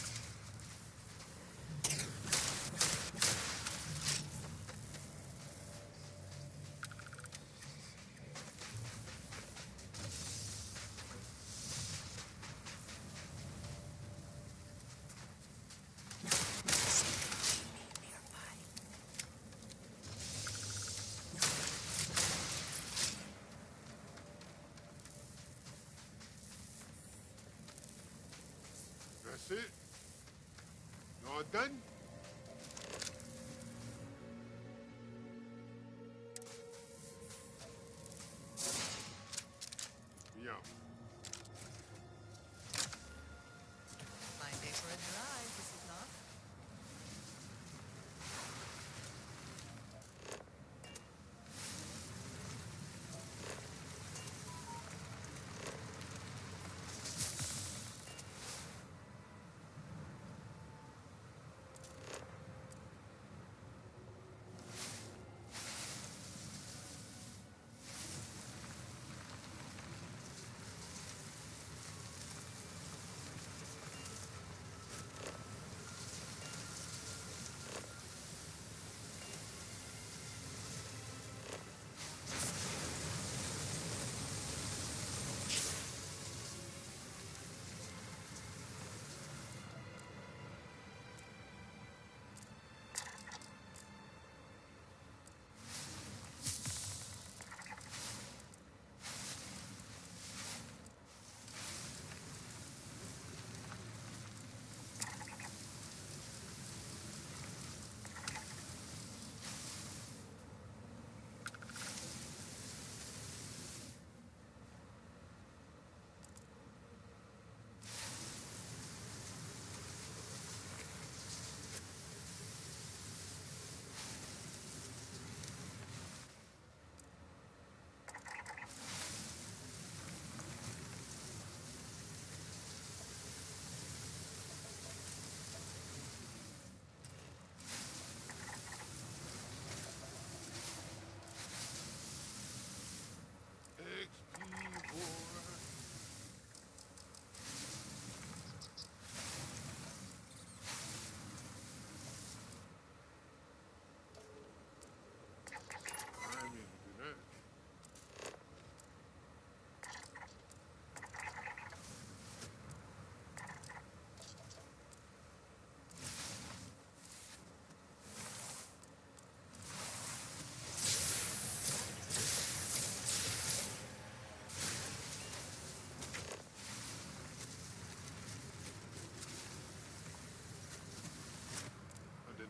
That's it. Y'all done? Yeah. Fine day for a drive, is it not?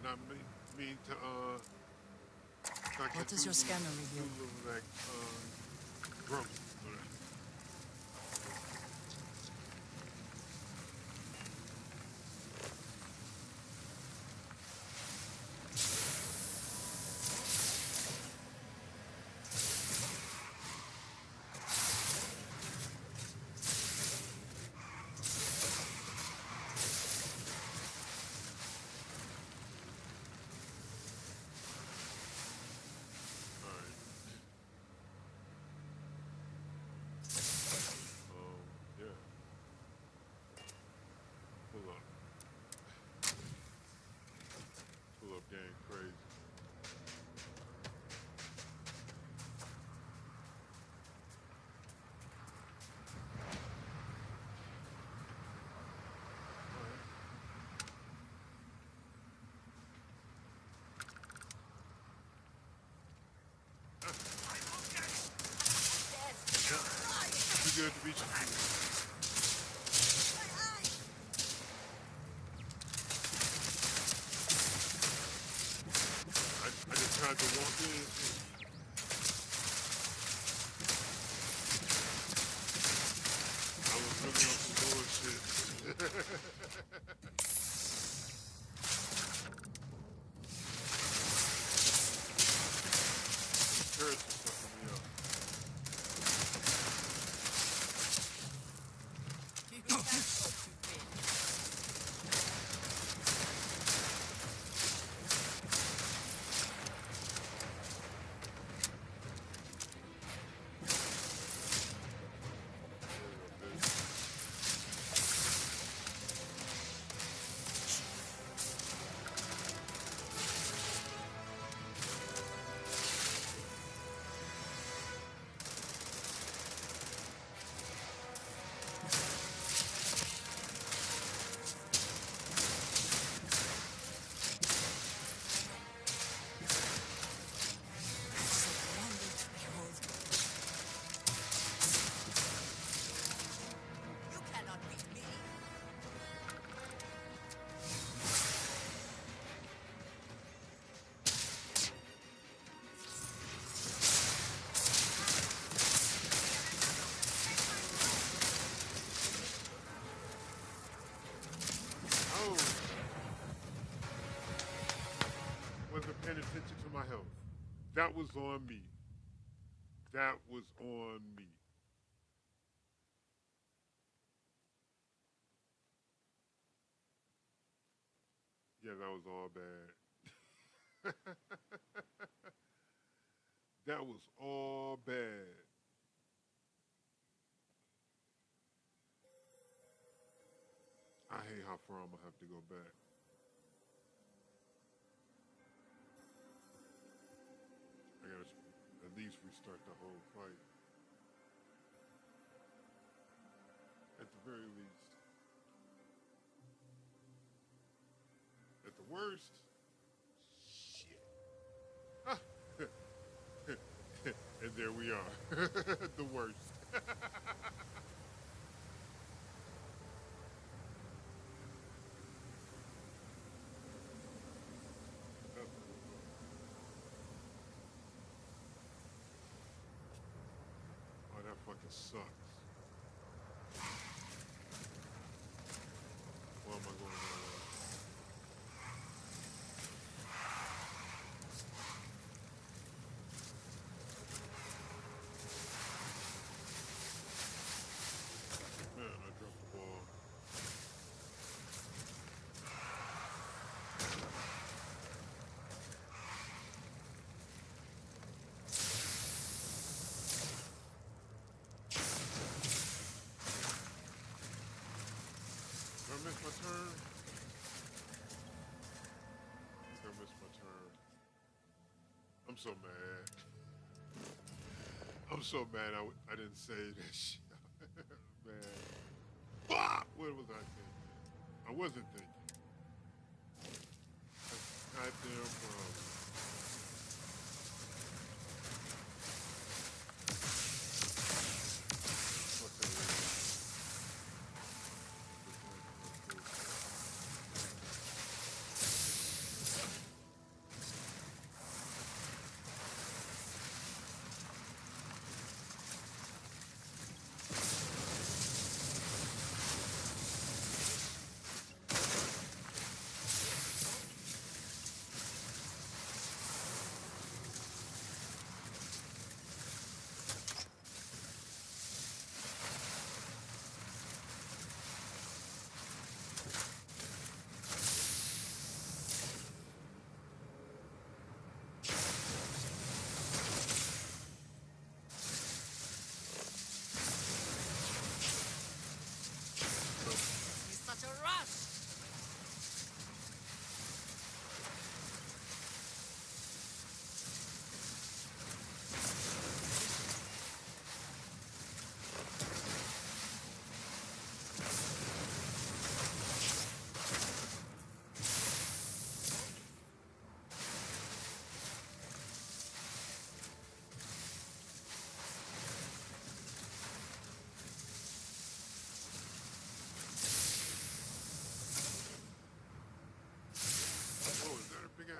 Not mean to What does your scanner reveal? Like growth. Gang crazy. Too good to be true. I just tried to walk in. Oh, wasn't paying attention to my health. That was on me. That was on me. Yeah, that was all bad. That was all bad. I hate how far I'm gonna have to go back. I gotta at least restart the whole fight. At the very least. At the worst, shit. Ah. And there we are. The worst. Oh, that fucking sucks. Why am I going that way? Man, I dropped the ball. Did I miss my turn? I think I missed my turn. I'm so mad. I'm so mad I didn't say that shit. Man. Fuck! What was I thinking? I wasn't thinking. Goddamn problem.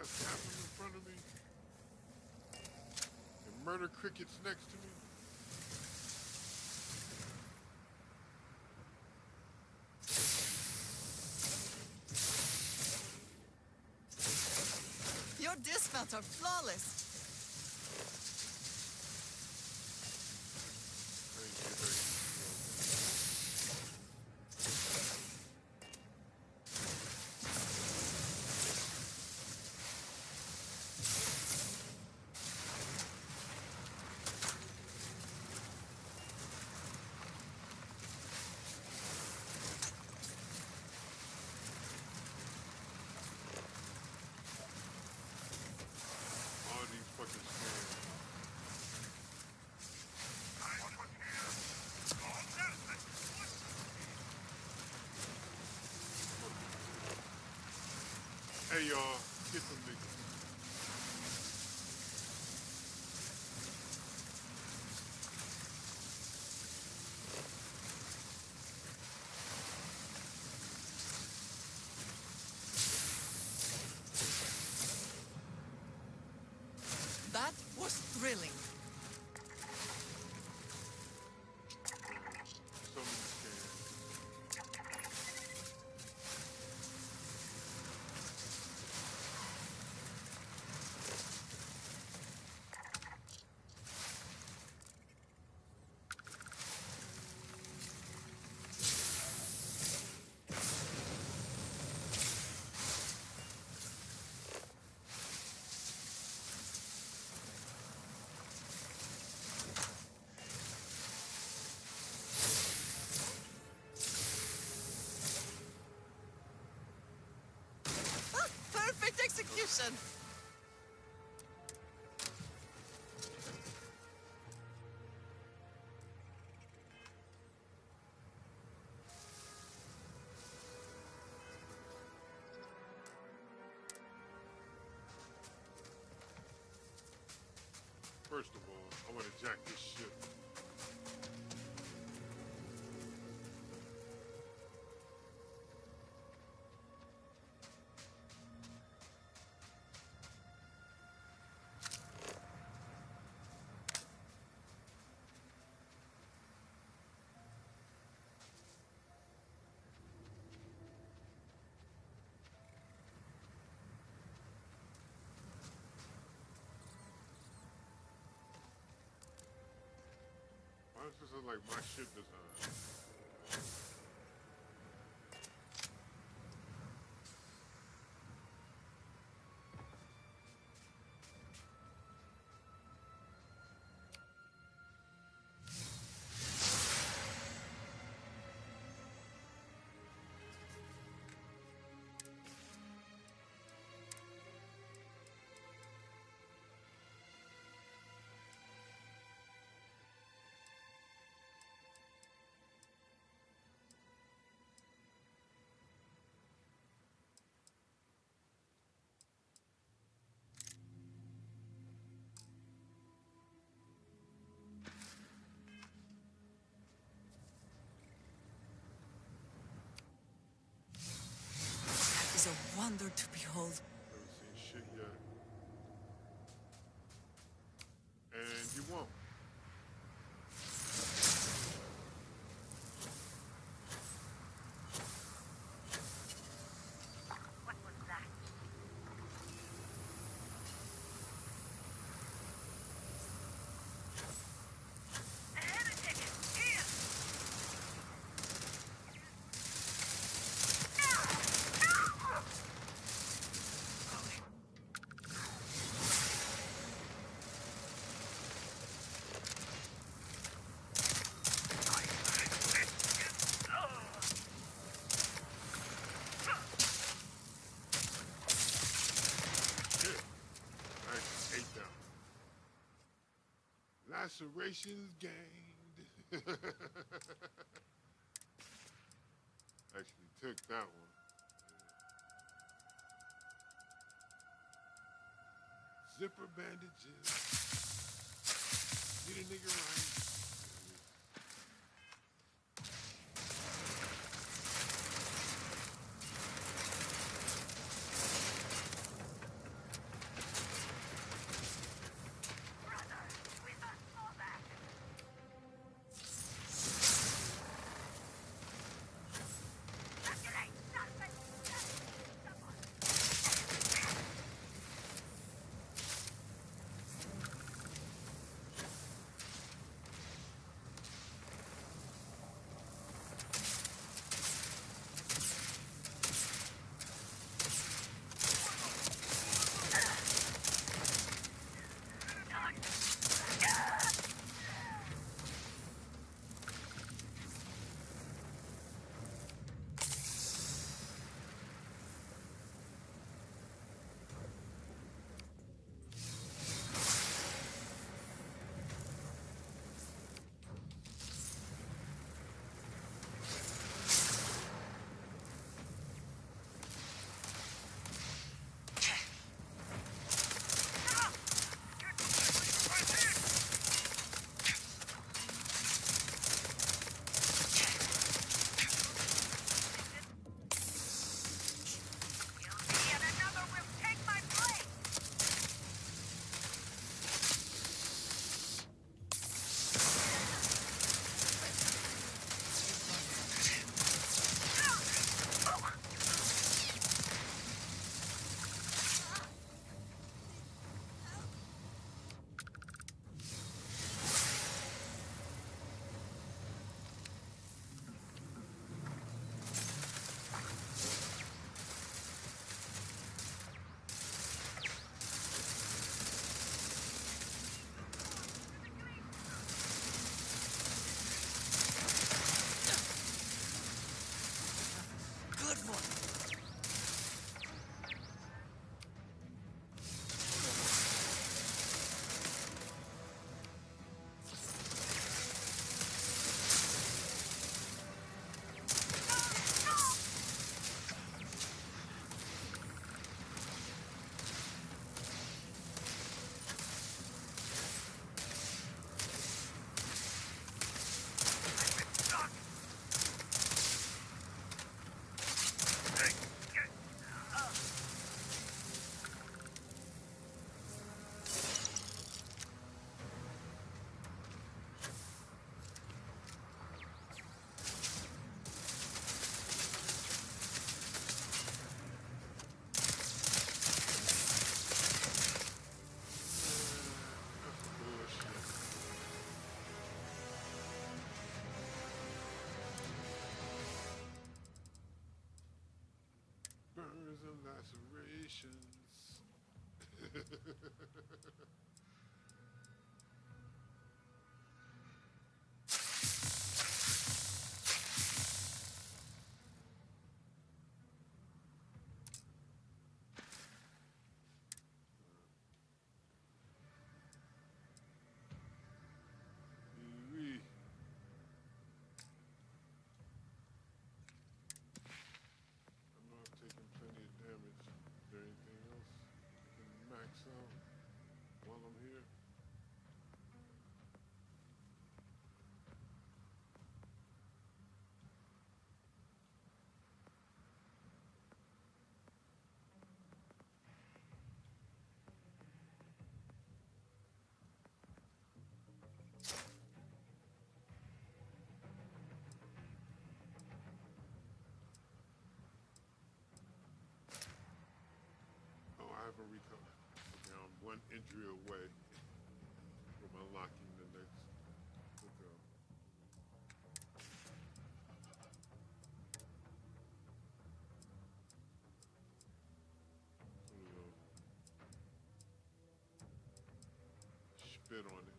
Happened in front of me, and murder crickets next to me. Your dismounts are flawless. Hey, y'all. Get some niggas. That was thrilling. So many scams. Ah, perfect execution. First of all, I want to jack this ship. Why does this look like my ship design? That is a wonder to behold. Never seen shit yet. And you won't. What was that? A heretic! Here! Shit. I actually ate that one. Lacerations gained. Actually took that one. Zipper bandages. Get a nigga right. and lacerations. Wee-wee. I know I've taken plenty of damage. Is there anything else I can max out while I'm here? Oh, I haven't recovered. Okay, I'm one injury away from unlocking the next hotel. Spit on it.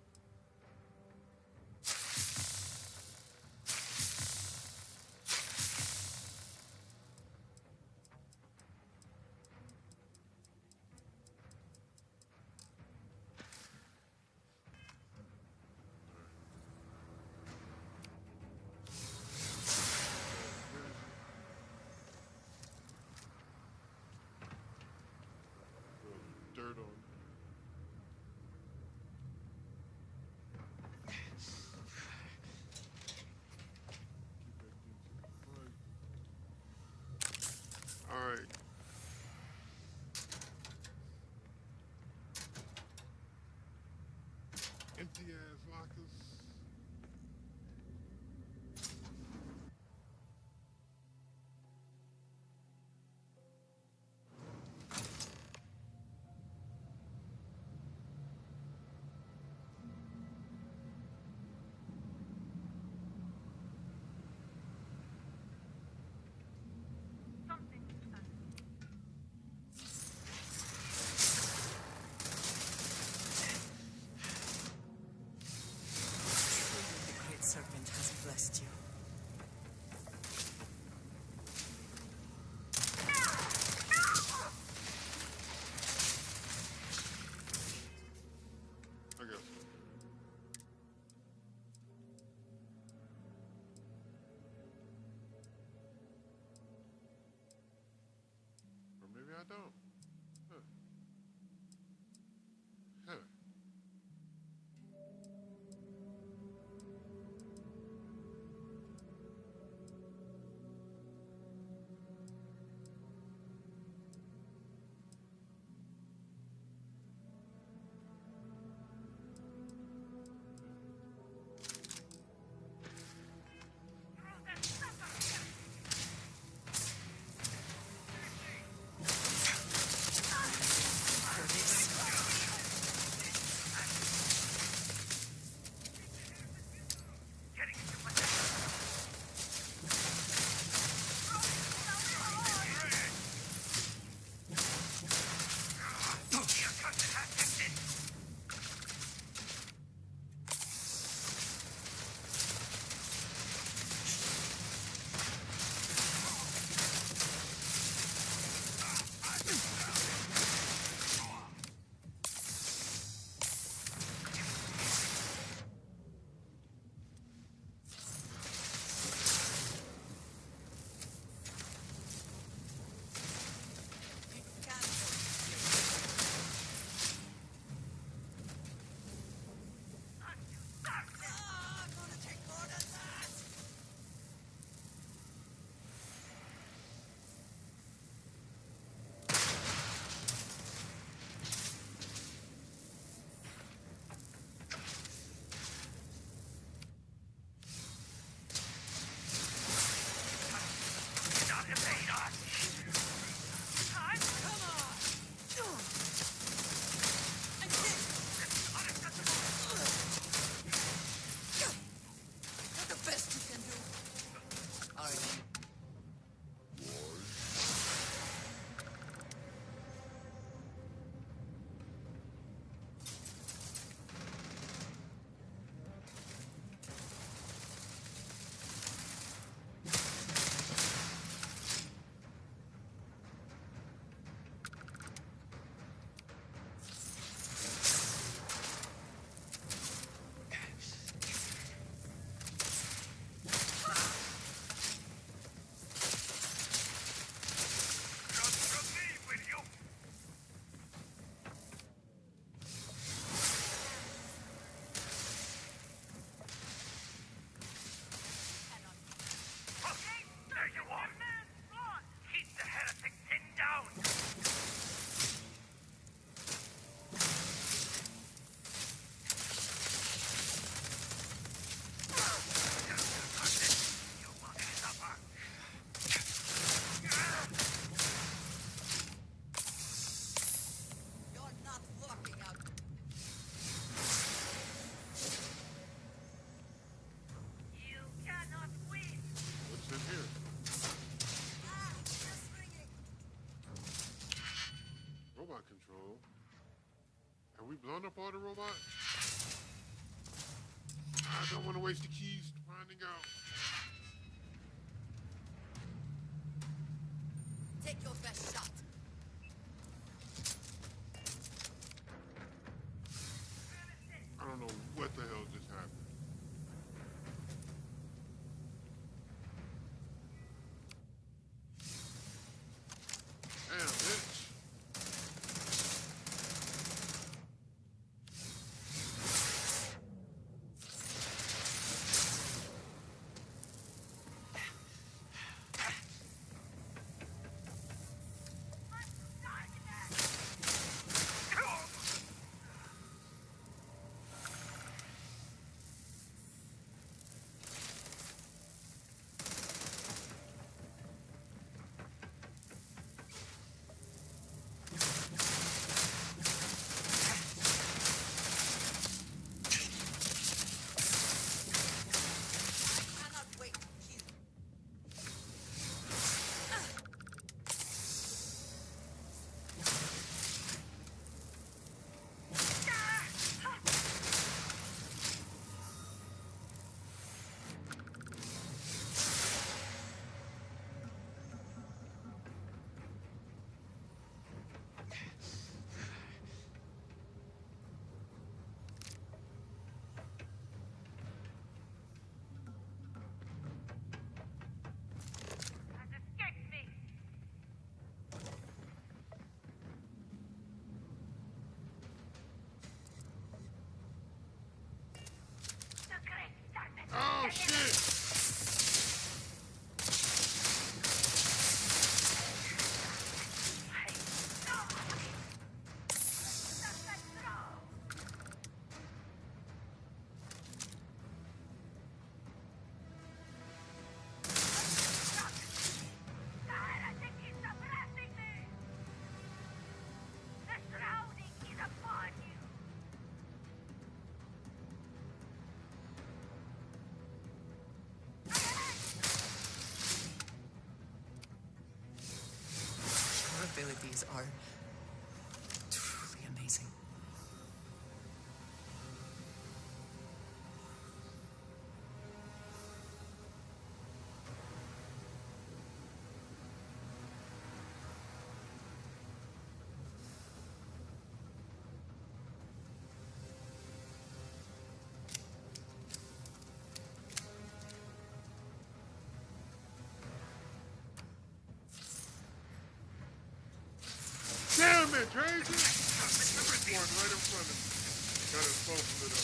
Dirt on it. All right. Empty ass lockers. The Great Serpent has blessed you. I guess. Or maybe I don't. Huh. Huh. Have we blown up all the robots? I don't want to waste the keys finding out. Take your best shot. I don't know what the hell just happened. Damn, bitch. Oh, shit! Your abilities are truly amazing. Damn it, Tracy! There's one right in front of me. Got his phone lit up.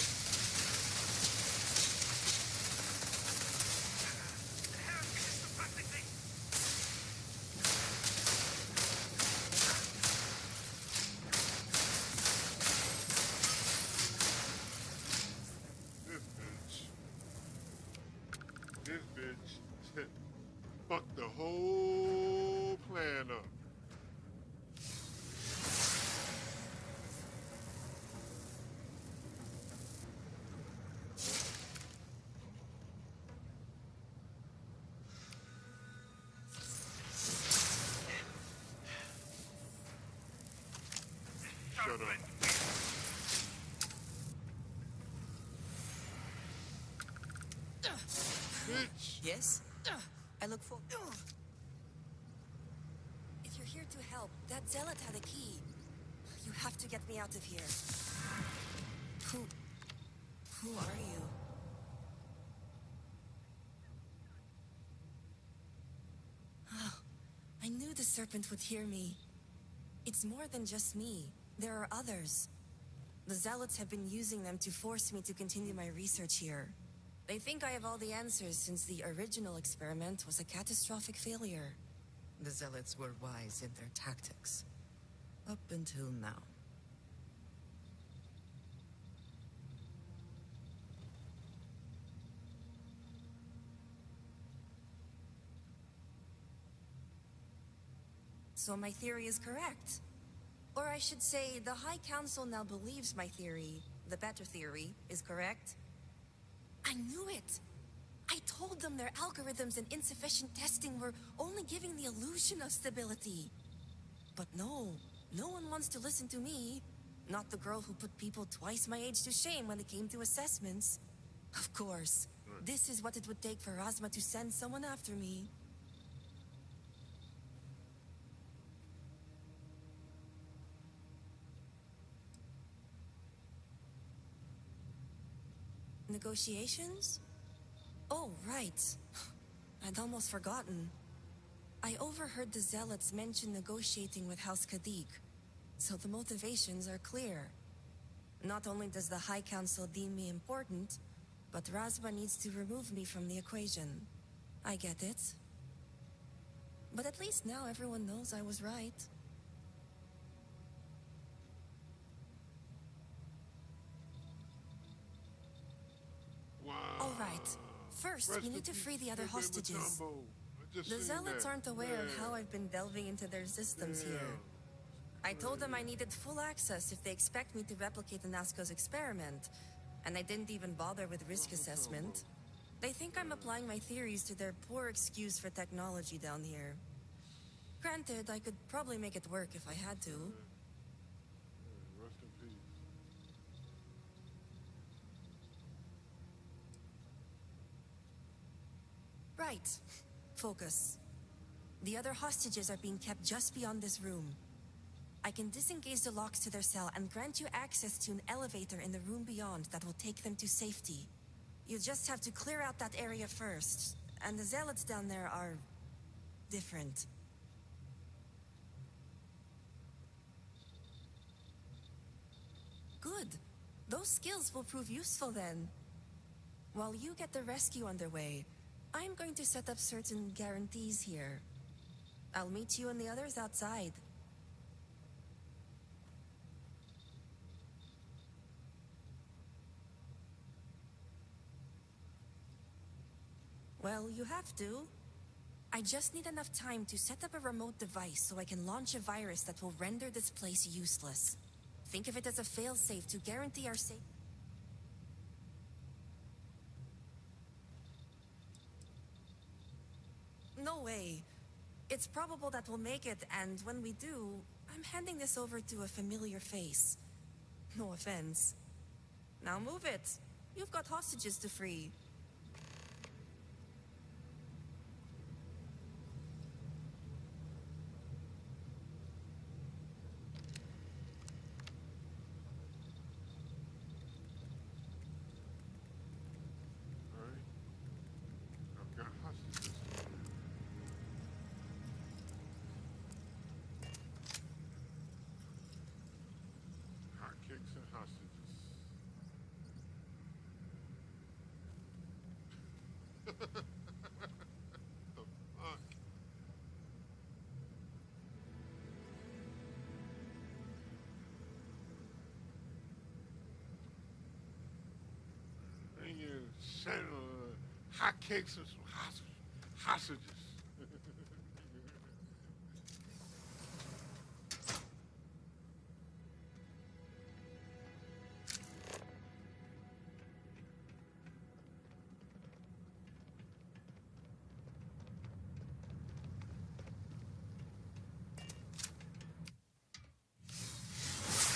This bitch fucked the whole plan up. Shut up. Bitch. Yes? I look for... If you're here to help, that zealot had a key. You have to get me out of here. Who are you? Oh, I knew the serpent would hear me. It's more than just me. There are others. The zealots have been using them to force me to continue my research here. They think I have all the answers since the original experiment was a catastrophic failure. The zealots were wise in their tactics. Up until now. So my theory is correct. Or I should say, the High Council now believes my theory, the better theory, is correct. I knew it! I told them their algorithms and insufficient testing were only giving the illusion of stability. But no one wants to listen to me. Not the girl who put people twice my age to shame when it came to assessments. Of course. This is what it would take for Razma to send someone after me. Negotiations? Oh, right. I'd almost forgotten. I overheard the Zealots mention negotiating with House Kadik, so the motivations are clear. Not only does the High Council deem me important, but Razma needs to remove me from the equation. I get it. But at least now everyone knows I was right. Wow. All right. First, Rest we in need to peace, free the other Pepe hostages. Mutombo. I just The seen Zealots that. aren't aware of Yeah. how I've been delving into their systems Yeah. here. I told them I needed full access if they expect me to replicate Anasco's experiment, and I didn't even bother with risk assessment. They think I'm applying my theories to their poor excuse for technology down here. Granted, I could probably make it work if I had to. Rest in peace. Right. Focus. The other hostages are being kept just beyond this room. I can disengage the locks to their cell and grant you access to an elevator in the room beyond that will take them to safety. You just have to clear out that area first, and the Zealots down there are different. Good. Those skills will prove useful then. While you get the rescue underway, I'm going to set up certain guarantees here. I'll meet you and the others outside. Well, you have to. I just need enough time to set up a remote device so I can launch a virus that will render this place useless. Think of it as a failsafe to guarantee our safety. No way. It's probable that we'll make it, and when we do, I'm handing this over to a familiar face. No offense. Now move it. You've got hostages to free. Alright. I've got hostages. Hot cakes and hostages. The fuck? Bring you hot cakes and some hostages.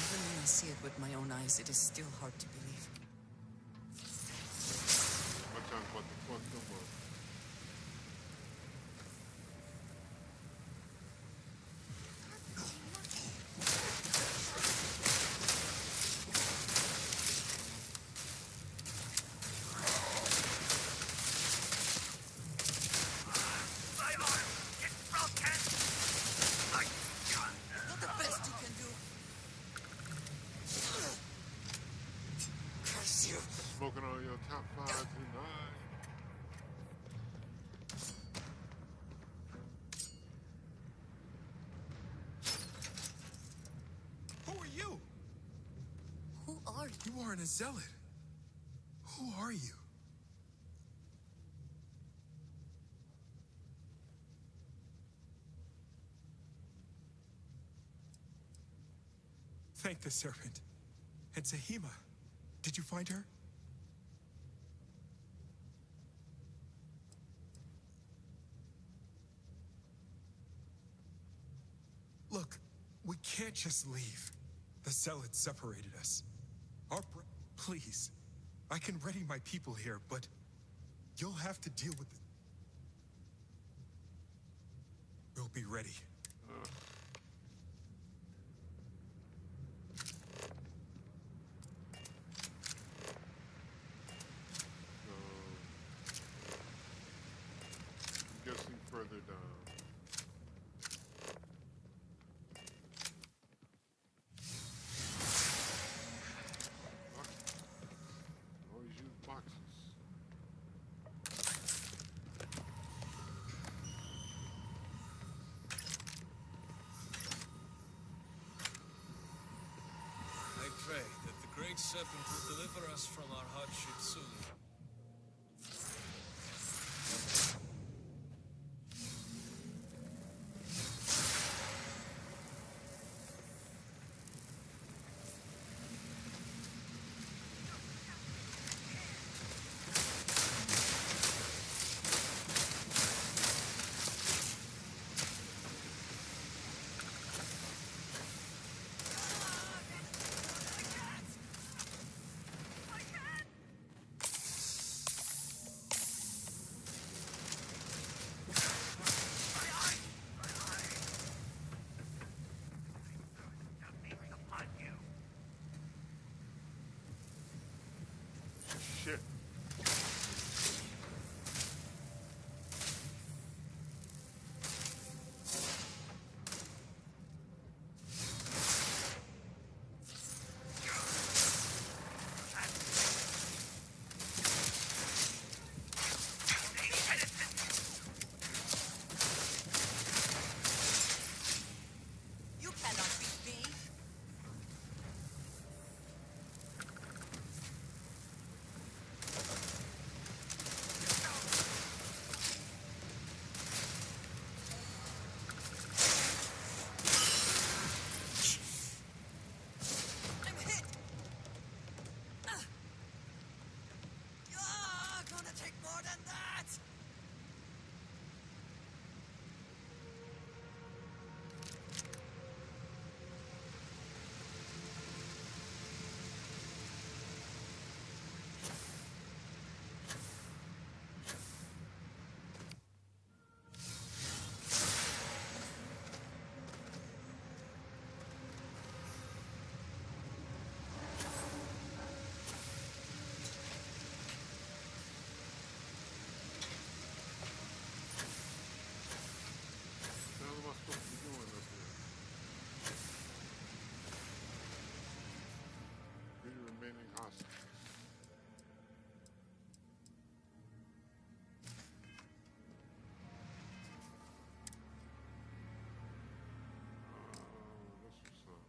Even when I see it with my own eyes, it is still hard to believe. My time's about to fuck them up. My arm is broken! My gun! Not the best you can do! Curse you! Smoking on your top 5 tonight. Who are you? Who are you? You aren't a zealot. Who are you? Thank the serpent. And Zahima. Did you find her? Look, we can't just leave. The zealots separated us. Please. I can ready my people here, but you'll have to deal with it. We'll be ready. I'm guessing further down. Always use boxes. I pray that the Great Serpent will deliver us from our hardship soon. Shit. You cannot beat me. I'm hit. Gonna take more than that. What the hell am I supposed to be doing up here? Free the remaining hostages. That's what's up.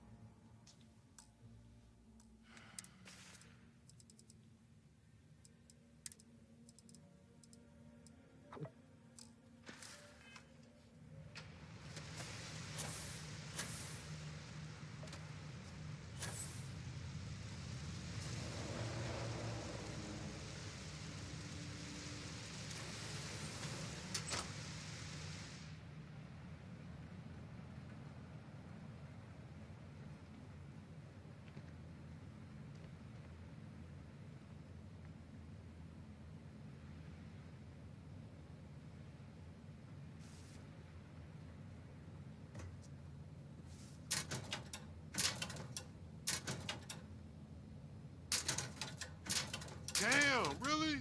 Damn, really?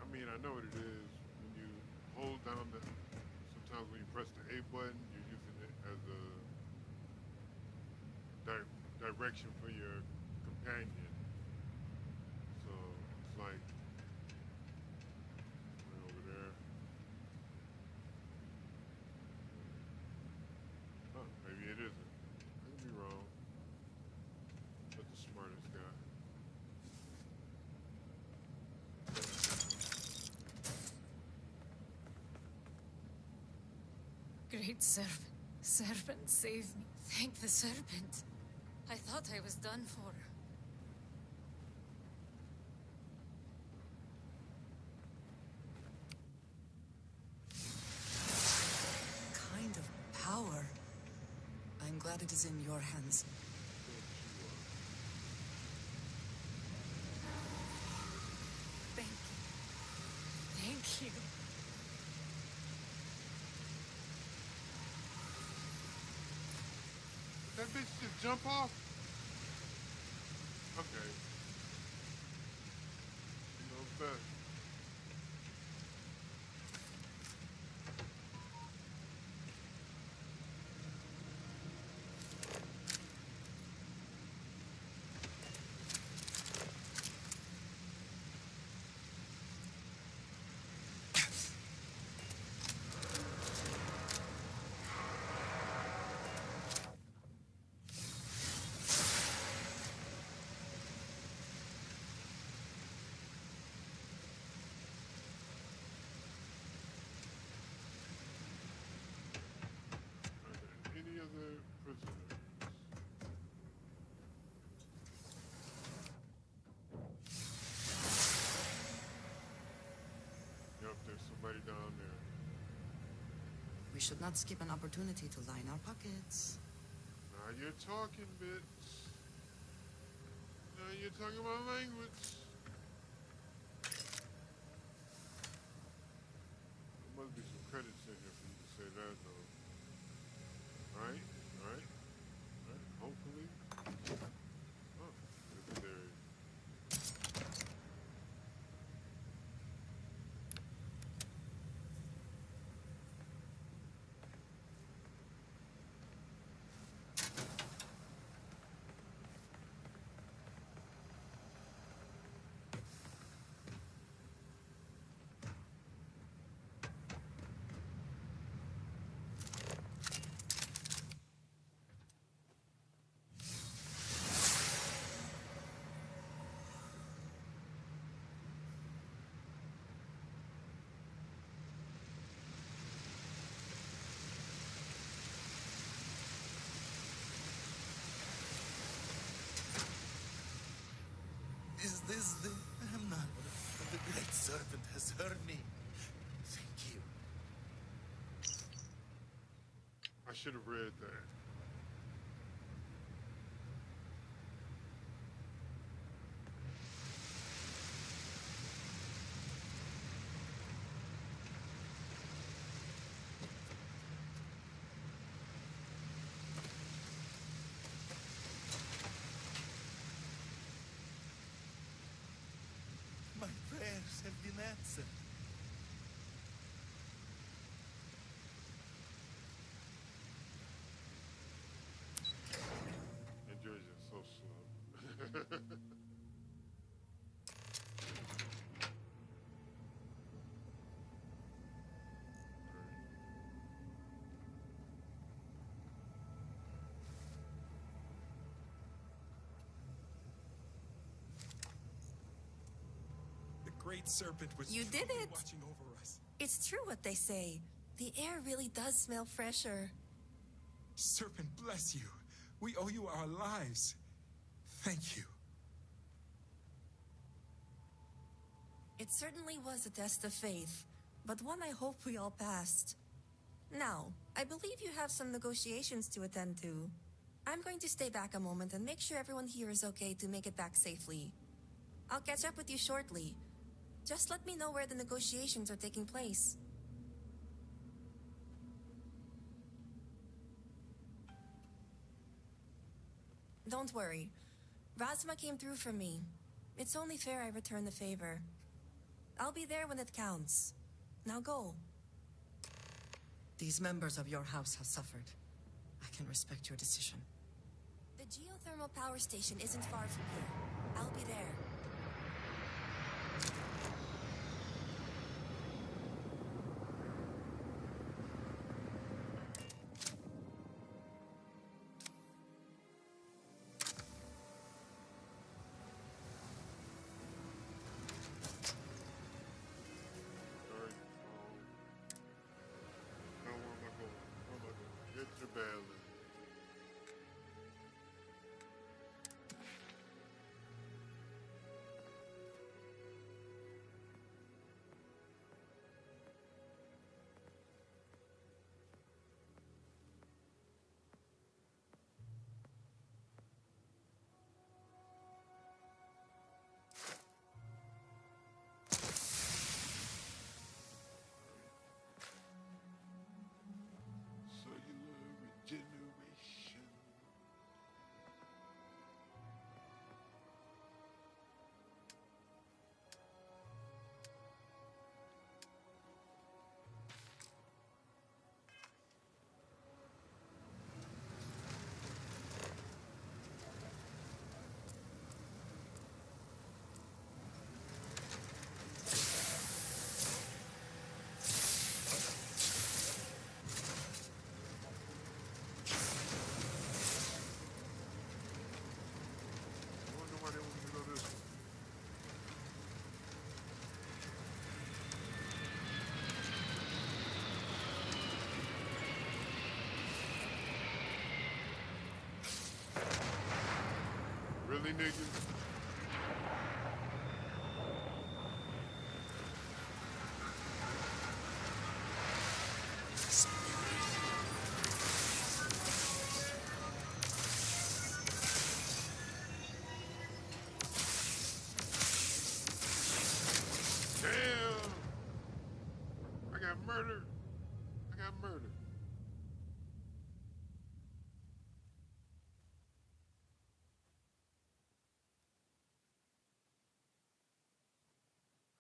I mean, I know what it is. When you hold down the, sometimes when you press the A button, you're using it as a direction for your companion. So it's like right over there. Oh, maybe it isn't. I could be wrong. But the smartest guy. Great serpent. Serpent, save me. Thank the serpent. I thought I was done for. Kind of power. I'm glad it is in your hands. Thank you. Thank you. That bitch just jump off? Okay. She knows best. Any other prisoners? Yep, there's somebody down there. We should not skip an opportunity to line our pockets. Now you're talking, bitch. Now you're talking my language. There must be some credits in here for you to say that, though. Right? Right? Right? Hopefully. Oh, legendary. Is this the Amnon? The great serpent has heard me. Thank you. I should have read that. My prayers have been answered. And yours is so slow. The great serpent was You did truly it. watching over us. It's true what they say. The air really does smell fresher. Serpent, bless you. We owe you our lives. Thank you. It certainly was a test of faith, but one I hope we all passed. Now, I believe you have some negotiations to attend to. I'm going to stay back a moment and make sure everyone here is okay to make it back safely. I'll catch up with you shortly. Just let me know where the negotiations are taking place. Don't worry. Razma came through for me. It's only fair I return the favor. I'll be there when it counts. Now go. These members of your house have suffered. I can respect your decision. The geothermal power station isn't far from here. I'll be there. Sorry. Now where am I going? Where am Really, nigga? Damn! I got murdered. I got murdered.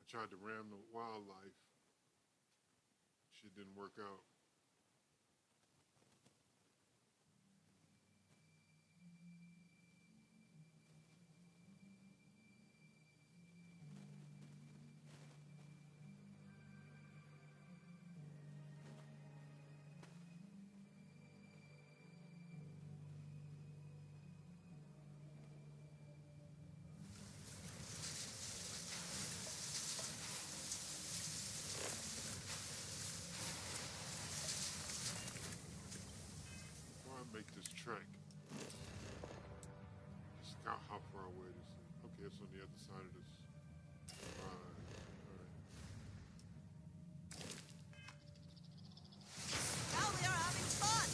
I tried to ram the wildlife. Shit didn't work out. Why make this trek? Scout how far away this is. Okay, it's on the other side of this. Alright. Now we are having fun!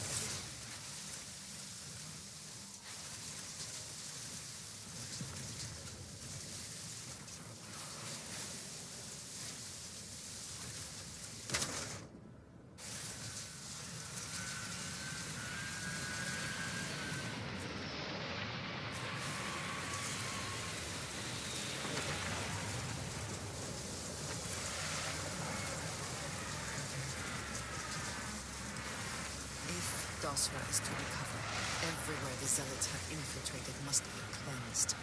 If Dosra is to recover, everywhere the Zealots have infiltrated must be cleansed.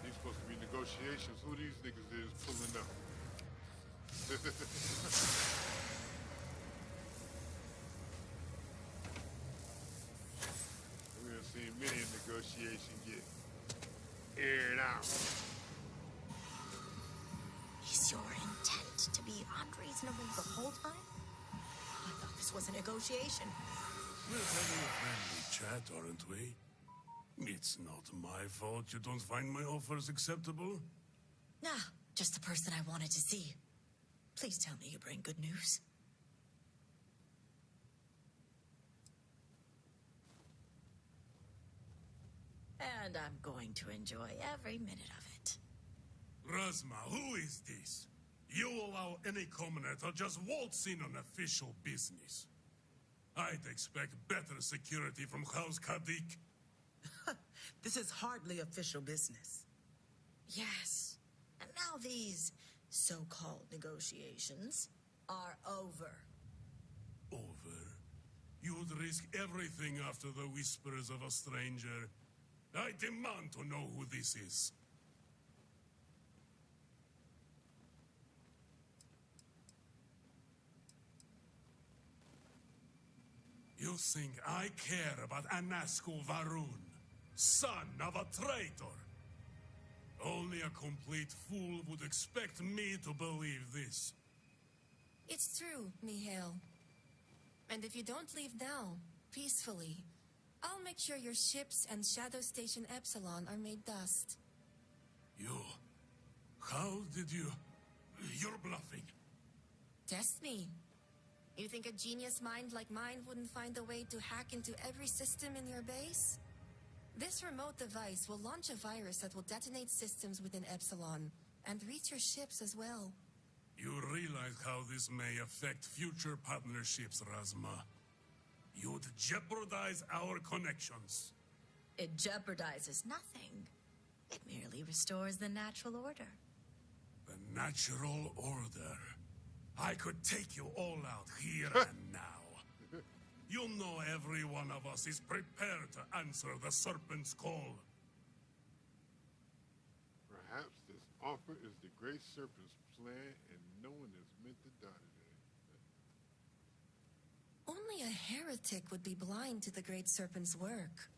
These supposed to be negotiations. Who these niggas is pulling up? We're gonna see many a negotiation get aired out. Is your intent to be unreasonable the whole time? I thought this was a negotiation. We're having a friendly chat, aren't we? It's not my fault you don't find my offers acceptable. Nah, just the person I wanted to see. Please tell me you bring good news. And I'm going to enjoy every minute of it. Razma, who is this? You allow any commoner to just waltz in on official business. I'd expect better security from House Kadik. This is hardly official business. Yes. And now these so-called negotiations are over. Over? You'd risk everything after the whispers of a stranger. I demand to know who this is. You think I care about Anasco Varun, son of a traitor? Only a complete fool would expect me to believe this. It's true, Mihail. And if you don't leave now, peacefully, I'll make sure your ships and Shadow Station Epsilon are made dust. You... How did you... You're bluffing. Test me. You think a genius mind like mine wouldn't find a way to hack into every system in your base? This remote device will launch a virus that will detonate systems within Epsilon, and reach your ships as well. You realize how this may affect future partnerships, Razma. You'd jeopardize our connections. It jeopardizes nothing. It merely restores the natural order. The natural order. I could take you all out here and now. You know every one of us is prepared to answer the serpent's call. Perhaps this offer is the great serpent's plan, and no one is meant to die today. Only a heretic would be blind to the great serpent's work.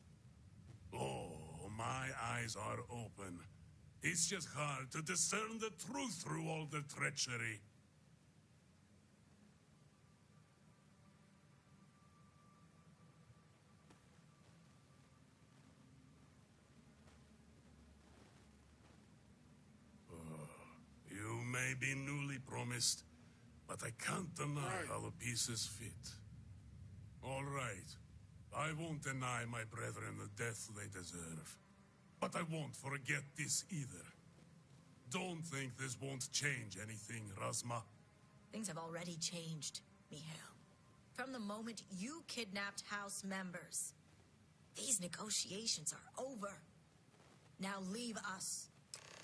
Oh, my eyes are open. It's just hard to discern the truth through all the treachery. You may be newly promised, but I can't deny how the pieces fit. All right. I won't deny my brethren the death they deserve. But I won't forget this either. Don't think this won't change anything, Razma. Things have already changed, Mihail. From the moment you kidnapped House members. These negotiations are over. Now leave us.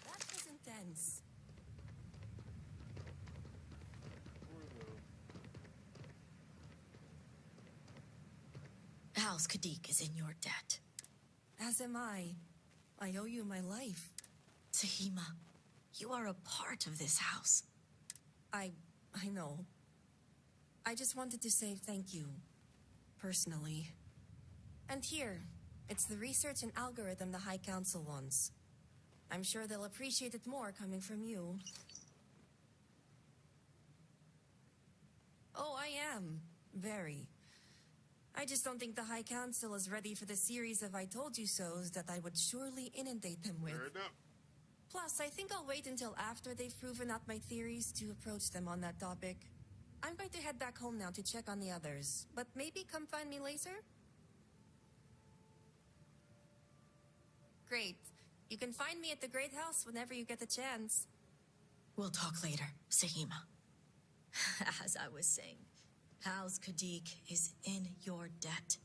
That was intense. House Kadik is in your debt. As am I. I owe you my life. Sahima, you are a part of this house. I know. I just wanted to say thank you. Personally. And here, it's the research and algorithm the High Council wants. I'm sure they'll appreciate it more coming from you. Oh, I am. Very. I just don't think the High Council is ready for the series of I told you so's that I would surely inundate them with. Fair enough. Plus, I think I'll wait until after they've proven out my theories to approach them on that topic. I'm going to head back home now to check on the others, but maybe come find me later? Great. You can find me at the Great House whenever you get the chance. We'll talk later, Sahima. As I was saying, House Kadik is in your debt.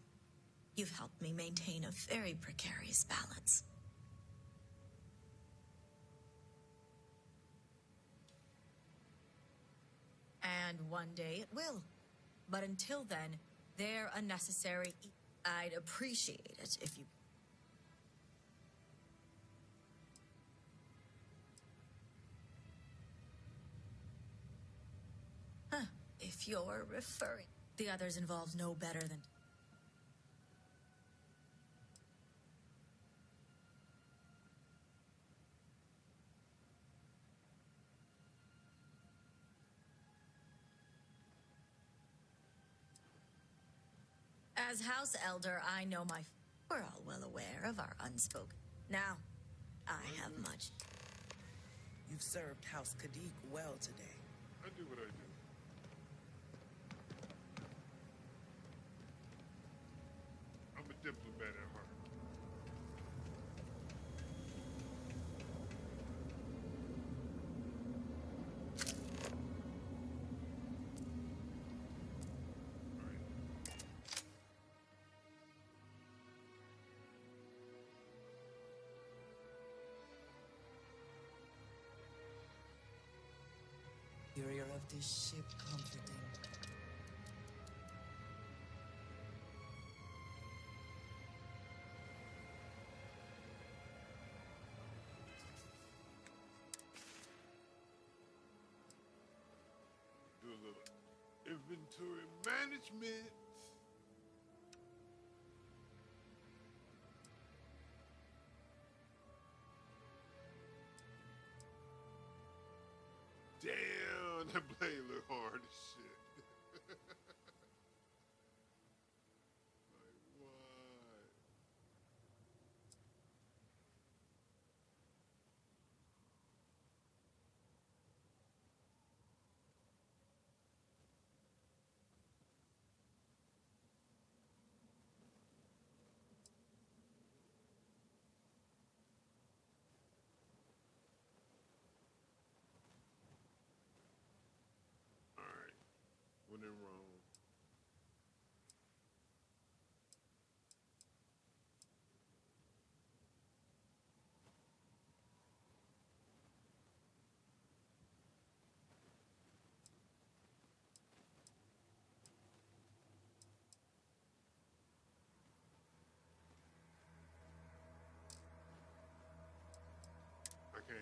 You've helped me maintain a very precarious balance. And one day it will. But until then, they're unnecessary. I'd appreciate it if you... Huh. If you're referring... The others involved no better than... As House Elder, I know my... We're all well aware of our unspoken... Now, I have much. You've served House Kadik well today. I do what I do. I'm a diplomat at heart. Interior of this ship comforting. Do a little inventory management. Damn, that blade look hard as shit. Like, what?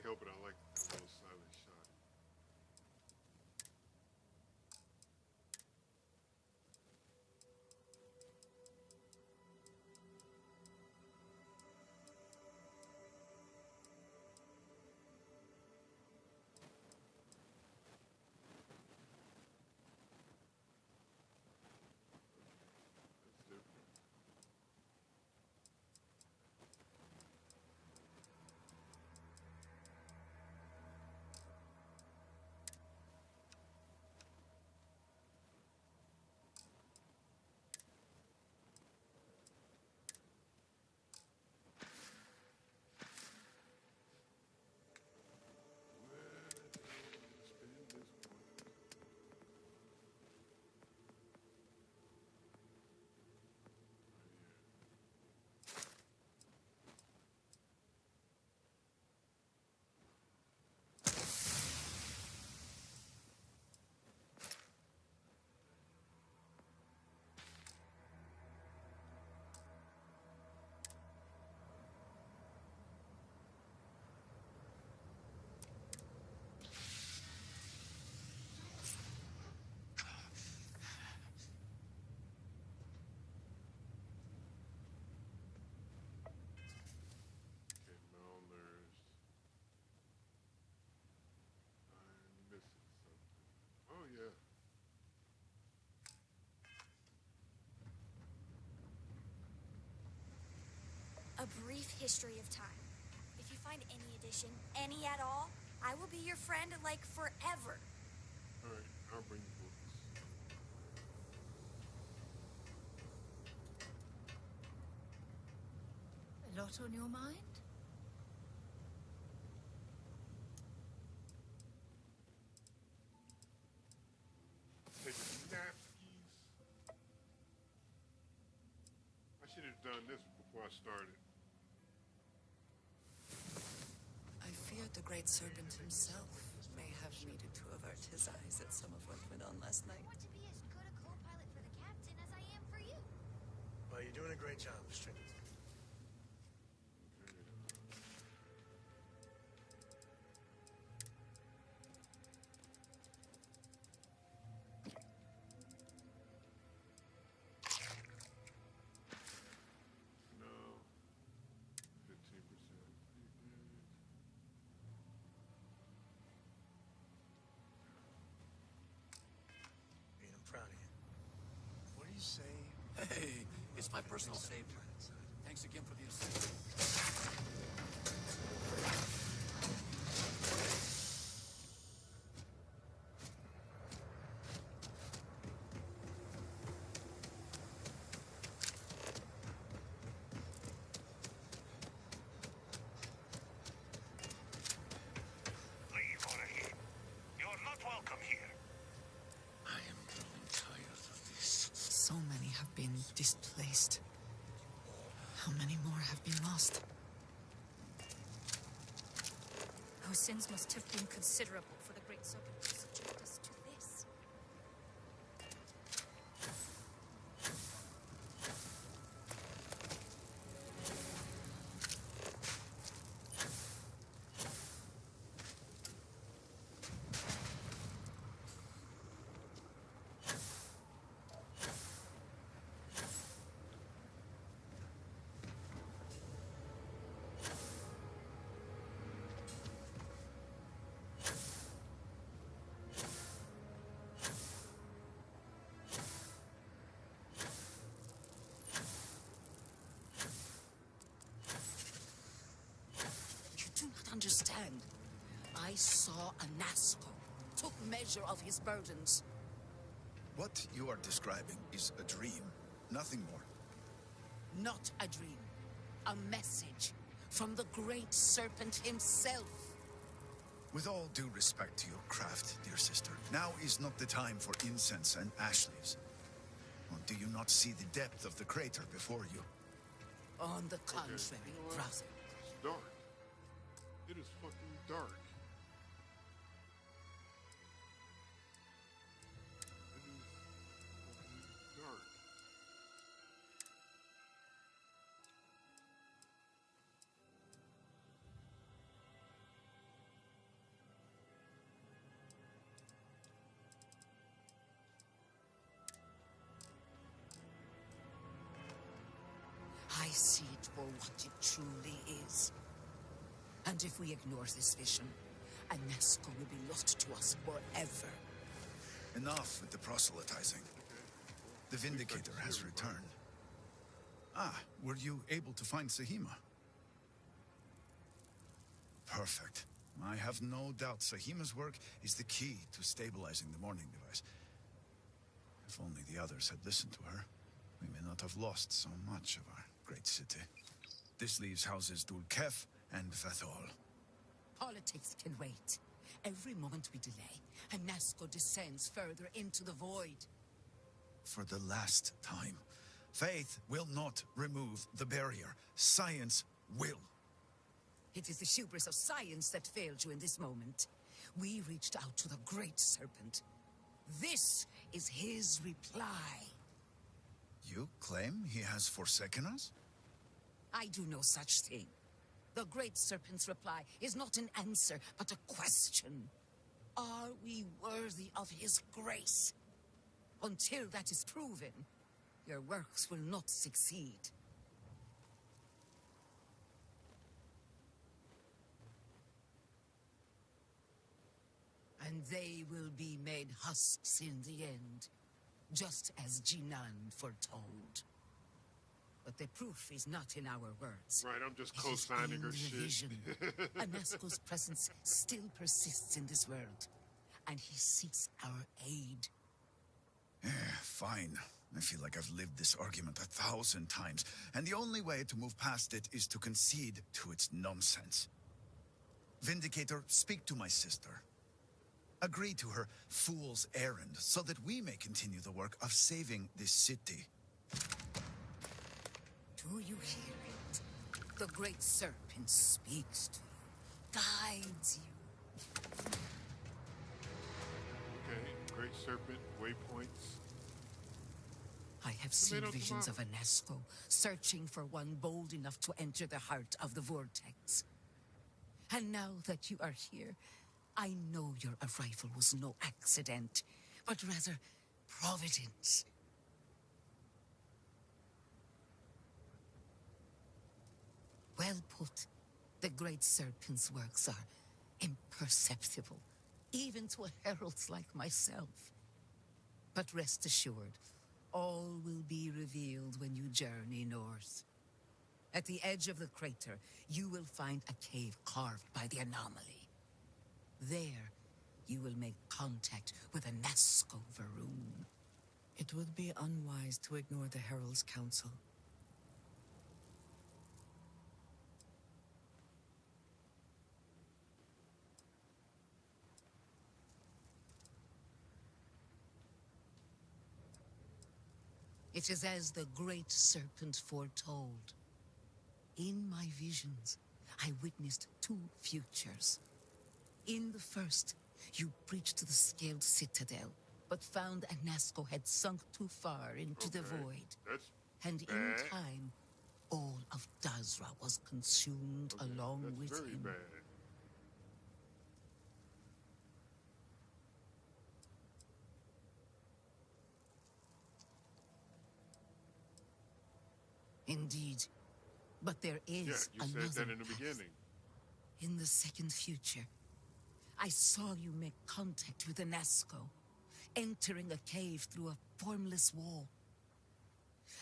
help it. I like that little silent shot. That's different. Okay, malnourished. I'm missing something. Oh yeah. A brief history of time. If you find any edition, any at all, I will be your friend like forever. All right, I'll bring you books. A lot on your mind? Taking napkins. I should have done this before I started. I feared the great serpent himself may have needed to avert his eyes at some of what went on last night. I want to be as good a co-pilot for the captain as I am for you. Well, you're doing a great job, Trinity. No. 15%. Ian, I'm proud of you. What do you say? Hey, it's my personal save plan. Thanks again for the assistance. Leave already. You're not welcome here. I am growing tired of this. So many have been displaced. How many more have been lost? Our sins must have been considerable for the great serpent to subject us to this. You do not understand. I saw a Nazgul, took measure of his burdens. What you are describing is a dream, nothing more. Not a dream. A message from the great serpent himself. With all due respect to your craft, dear sister, now is not the time for incense and ash leaves. Or do you not see the depth of the crater before you? On the contrary, You know what? brother. It's dark. It is fucking dark. It is fucking dark. see it for what it truly is. And if we ignore this vision, Anasco will be lost to us forever. Enough with the proselytizing. The Vindicator has returned. Ah, were you able to find Sahima? Perfect. I have no doubt Sahima's work is the key to stabilizing the morning device. If only the others had listened to her, we may not have lost so much of our great city. This leaves houses Dulkef and Vathol. Politics can wait. Every moment we delay, Anasco descends further into the void. For the last time, faith will not remove the barrier. Science will. It is the hubris of science that failed you in this moment. We reached out to the Great Serpent. This is his reply. You claim he has forsaken us? I do no such thing. The Great Serpent's reply is not an answer, but a question. Are we worthy of his grace? Until that is proven, your works will not succeed. And they will be made husks in the end, just as Jinan foretold. But the proof is not in our words. Right, I'm just co-signing her shit. Vision. Anasco's presence still persists in this world, and he seeks our aid. Fine. I feel like I've lived this argument 1,000 times, and the only way to move past it is to concede to its nonsense. Vindicator, speak to my sister. Agree to her fool's errand so that we may continue the work of saving this city. Do you hear it? The Great Serpent speaks to you, guides you. Okay, Great Serpent, waypoints. I have seen visions of Anasco, searching for one bold enough to enter the heart of the vortex. And now that you are here, I know your arrival was no accident, but rather providence. Well put. The Great Serpent's works are imperceptible, even to heralds like myself. But rest assured, all will be revealed when you journey north. At the edge of the crater, you will find a cave carved by the anomaly. There, you will make contact with Anasco Varun. It would be unwise to ignore the Herald's Council. It is as the Great Serpent foretold. In my visions, I witnessed two futures. In the first, you breached the scaled citadel, but found Anasco had sunk too far into the void. And in time, all of Dazra was consumed along with him. Bad. Indeed. But there is you another said that in the path. beginning. In the second future, I saw you make contact with Anasco, entering a cave through a formless wall.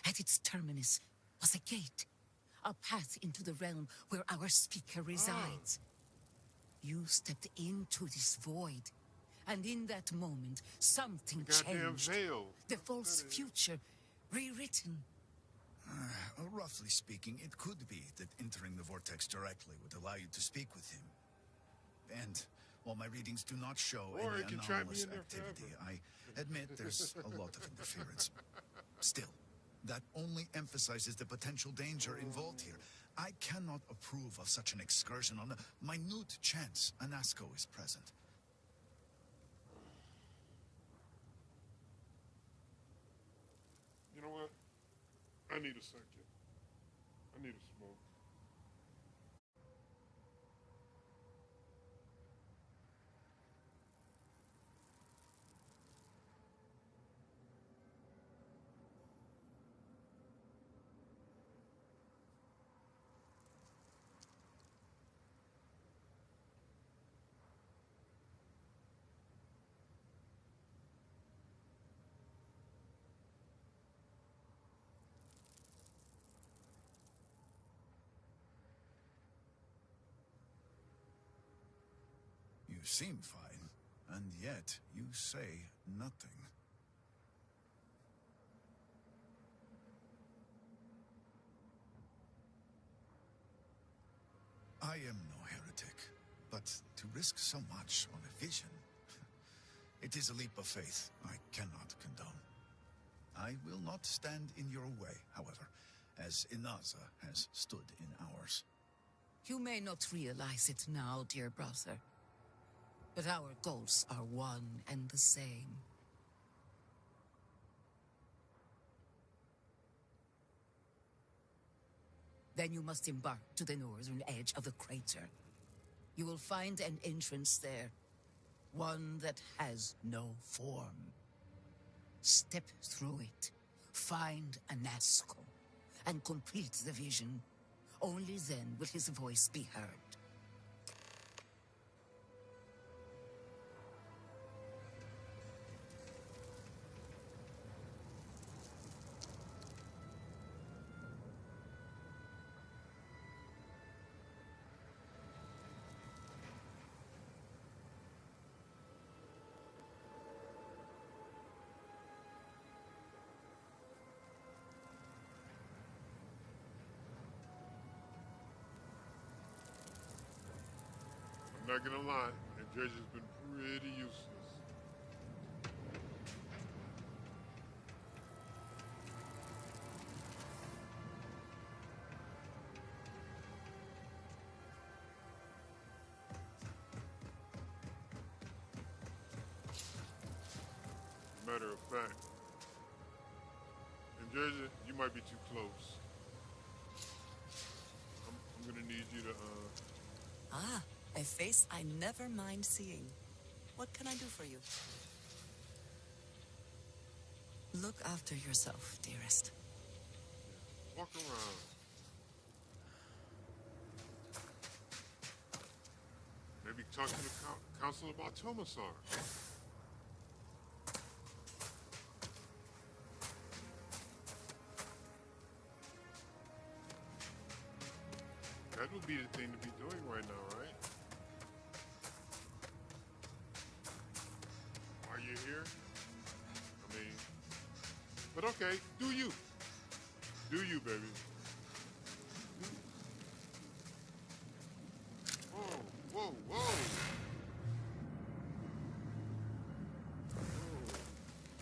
At its terminus was a gate, a path into the realm where our speaker resides. You stepped into this void, and in that moment, something changed. Veil. The false future rewritten. Roughly speaking, it could be that entering the vortex directly would allow you to speak with him. And while my readings do not show any anomalous activity, I admit there's a lot of interference. Still, that only emphasizes the potential danger involved here. I cannot approve of such an excursion on a minute chance Anasco is present. You know what? I need a second. I need a smoke. seem fine, and yet you say nothing. I am no heretic, but to risk so much on a vision, it is a leap of faith I cannot condone. I will not stand in your way, however, as Inaza has stood in ours. You may not realize it now, dear brother, but our goals are one and the same. Then you must embark to the northern edge of the crater. You will find an entrance there, one that has no form. Step through it, find Anasco, and complete the vision. Only then will his voice be heard. I'm not gonna lie, the judge has been pretty useless. Matter of fact, in Georgia, you might be too close. I'm gonna need you to, Ah, a face I never mind seeing. What can I do for you? Look after yourself, dearest. walk around. Maybe talk to the council about Tomasar. That would be the thing to be doing right now, right? Are you here? I mean, but okay, do you. Do you, baby. Whoa, whoa, whoa. Whoa.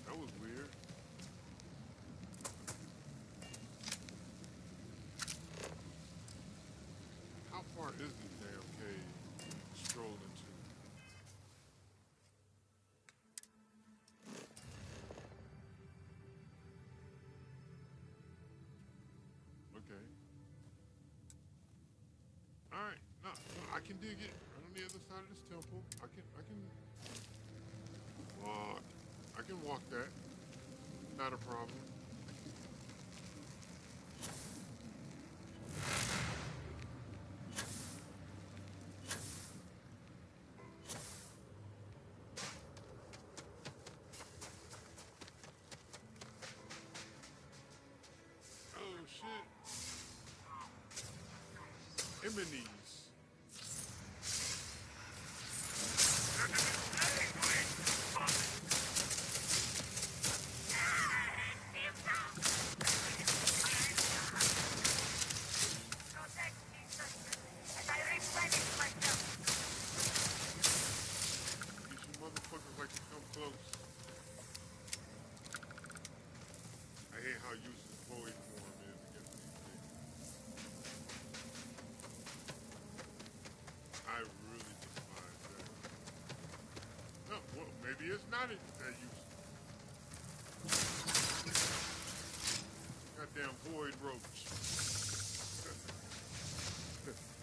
That was weird. How far is this damn cave stroll into? Okay. All right. No, I can dig it. Right on the other side of this temple. I can walk that. Not a problem. Oh shit. Enemies. These motherfuckers like to come close. I hate how useless void form is against these things. I really despise that. No, well, maybe it's not that useful. Goddamn void roach.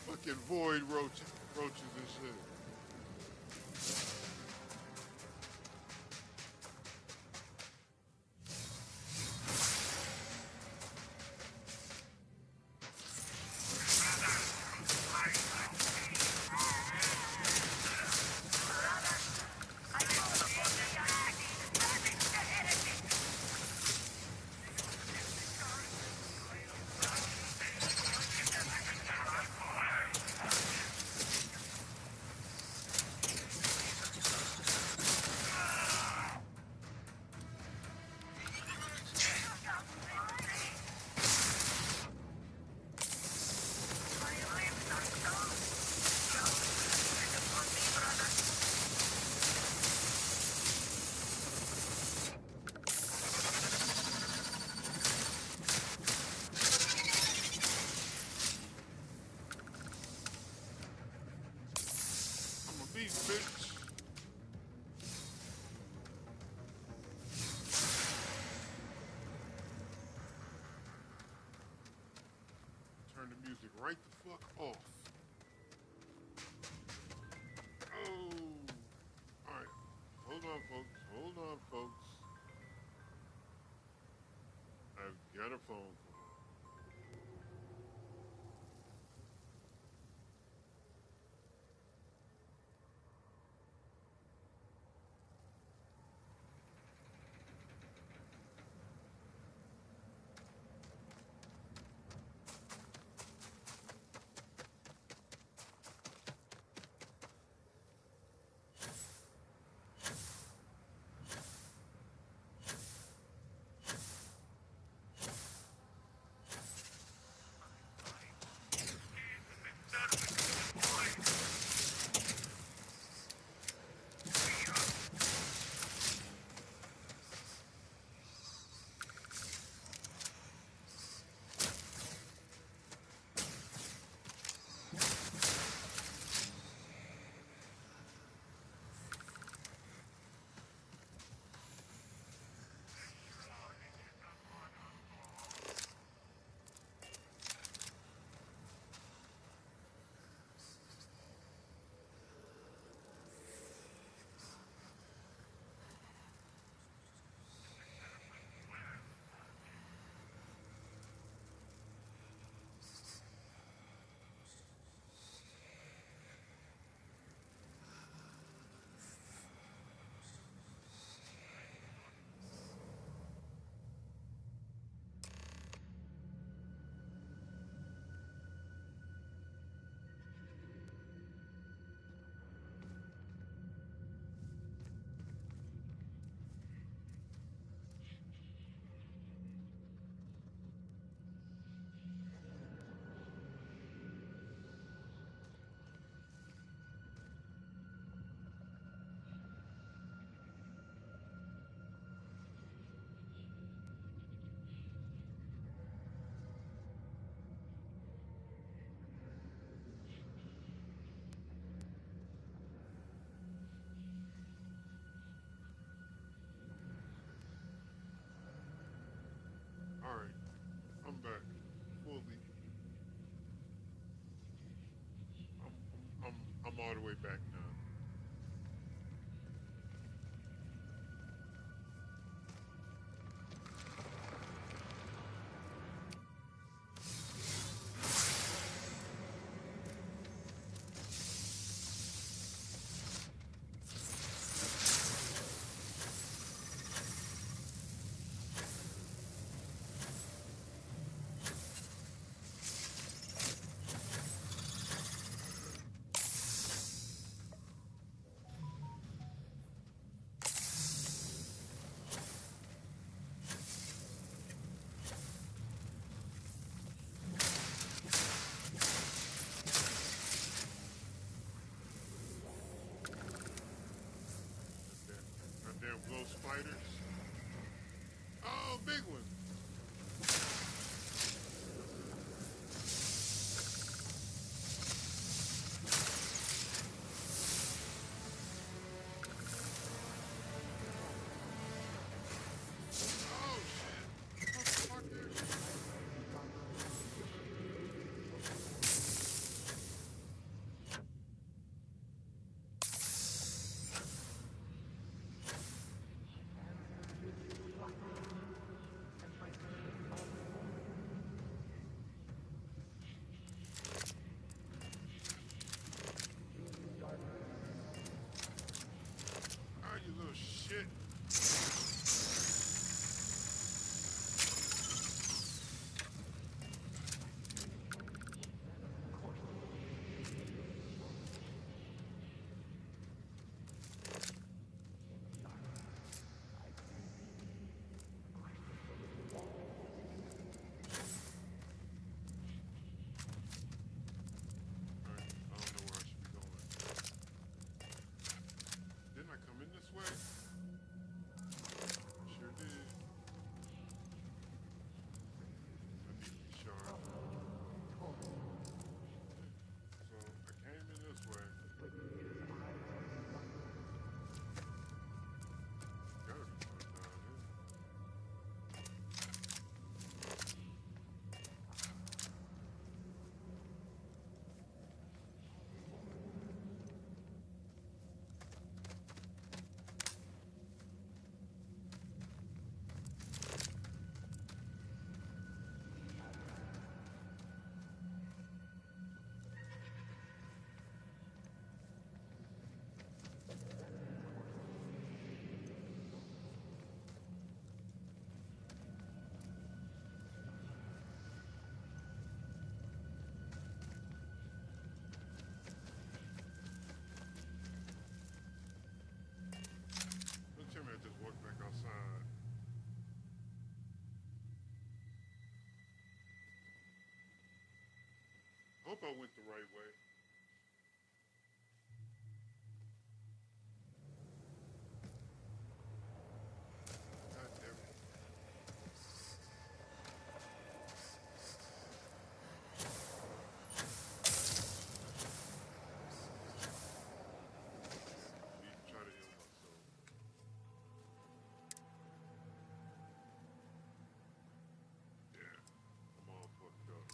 Fucking void roaches and shit. cheese, bitch. Turn the music right the fuck off. Oh. All right. Hold on, folks. Hold on, folks. I've got a phone call. All right. I'm back. Fully. I'm all the way back now. Goddamn glow spiders. Oh, big one. Oh, shit. Motherfucker. hope I went the right way. God damn it. I need to try to heal myself. Yeah, I'm all fucked up.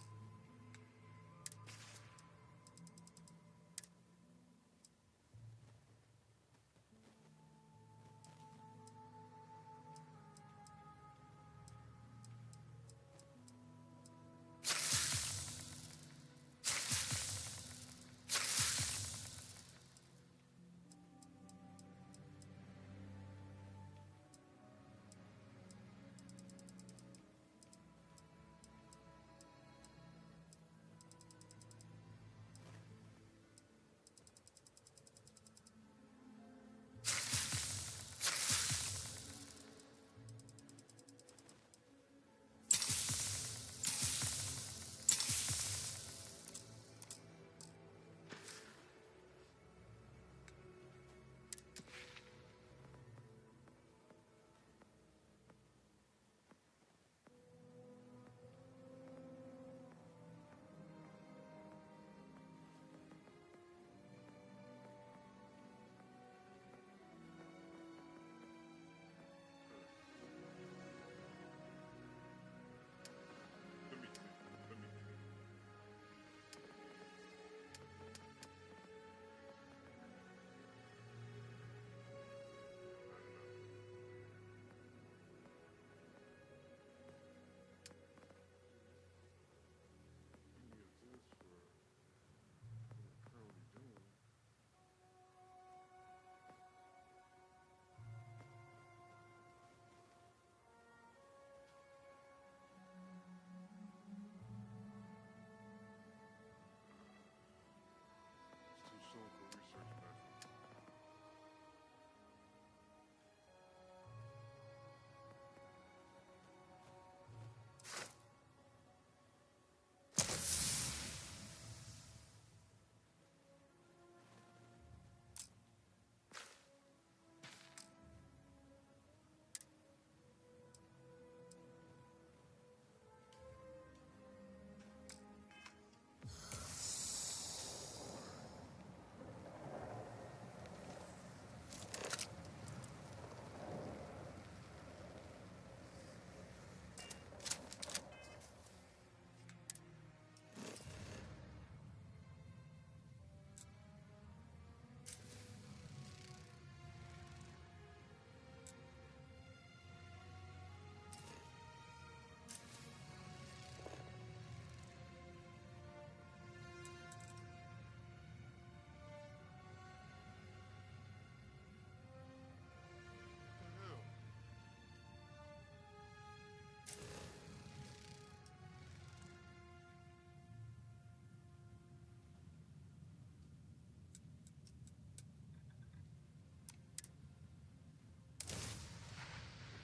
Let me think. Let me think. Use this for what I'm currently doing. It's too soon for research methods. What the hell?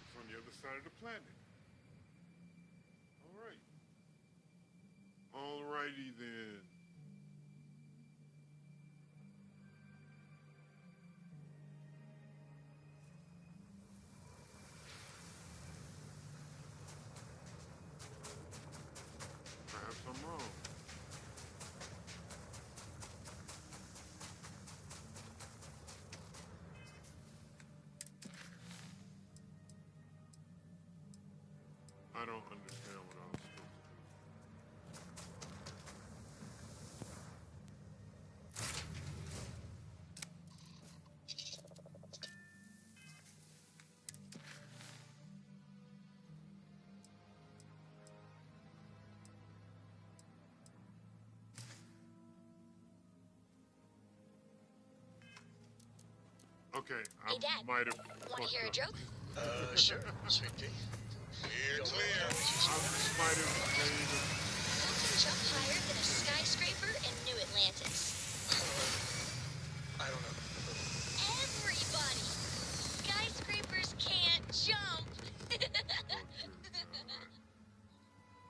It's on the other side of the planet. All right. All righty then. Perhaps I'm wrong. I don't understand what I was supposed to do. Okay, I Hey, Dad. might have Want to hear a joke? Sure, sweet pea. We're clear. I might have made a... Who can jump higher than a skyscraper in New Atlantis? I don't know. Everybody! Skyscrapers can't jump!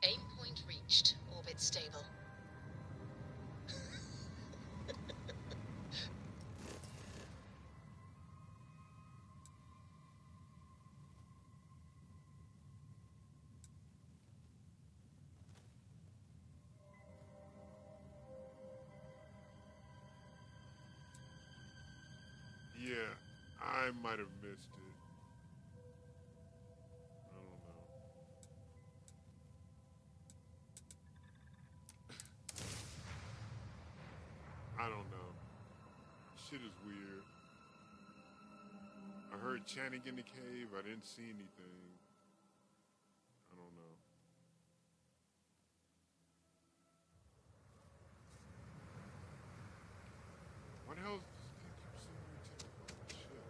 Aim point reached. Orbit stable. have missed it. I don't know. I don't know. Shit is weird. I heard chanting in the cave. I didn't see anything. I don't know. What the hell is this thing keep sending me to the fucking shit?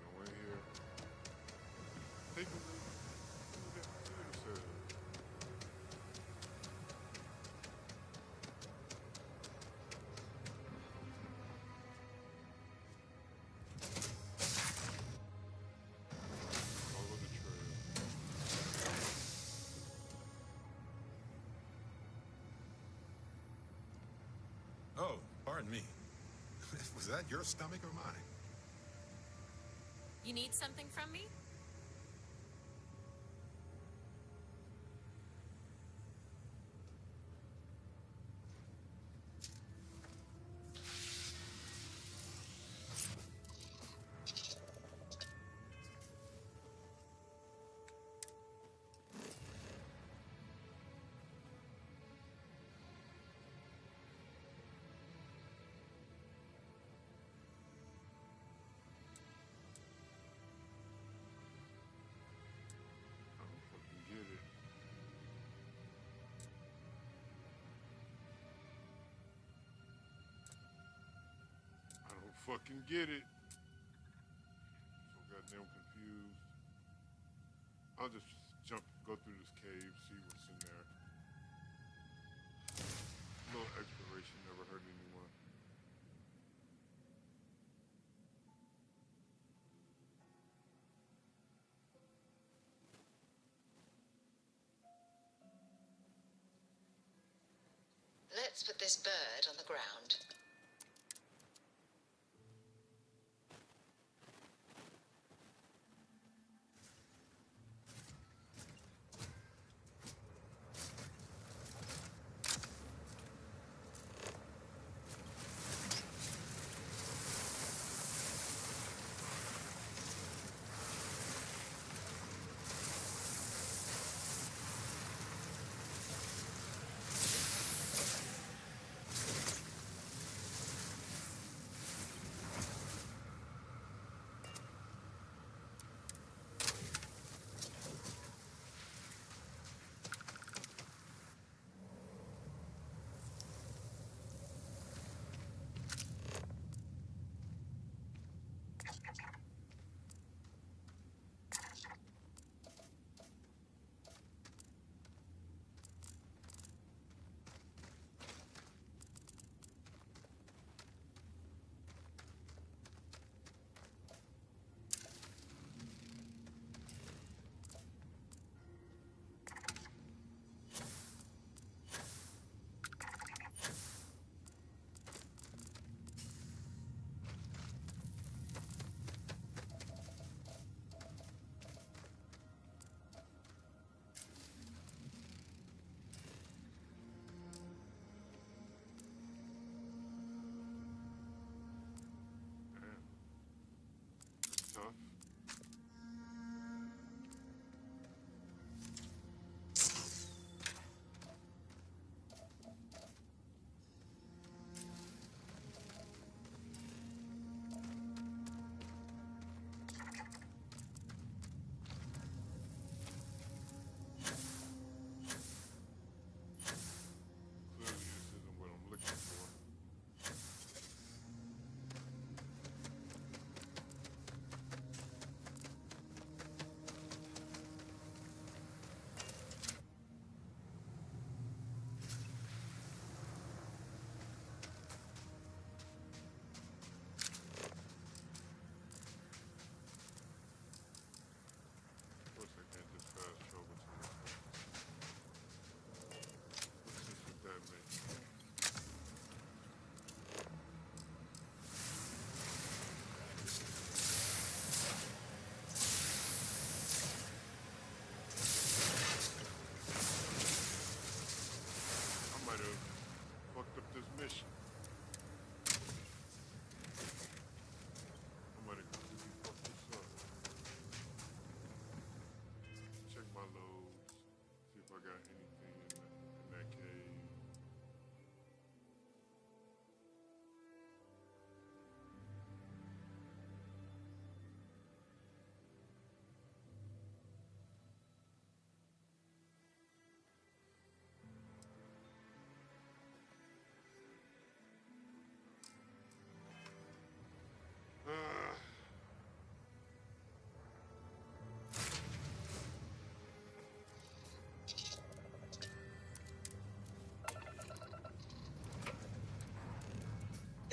Go in here. Take a look. See what it says. Follow the trail. Oh, pardon me. Was that your stomach or mine? You need something from me? I don't fucking get it. I don't fucking get it. So goddamn confused. I'll just go through this cave, see what's in there. No exploration never hurt anyone. Let's put this bird on the ground.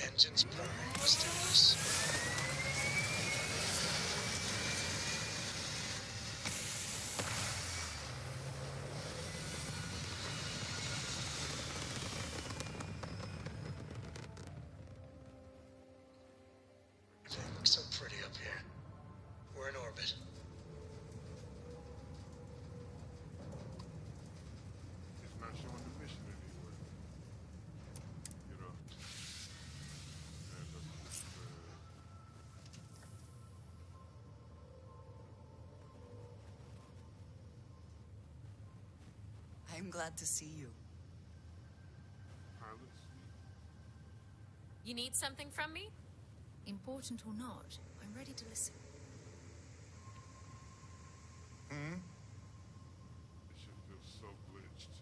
Engines purring mysterious. Everything looks so pretty up here. We're in orbit. It's not showing the mission anywhere. You know. And I'm glad to see you. pilot suite. You need something from me? Important or not, I'm ready to listen. This shit feels so glitched.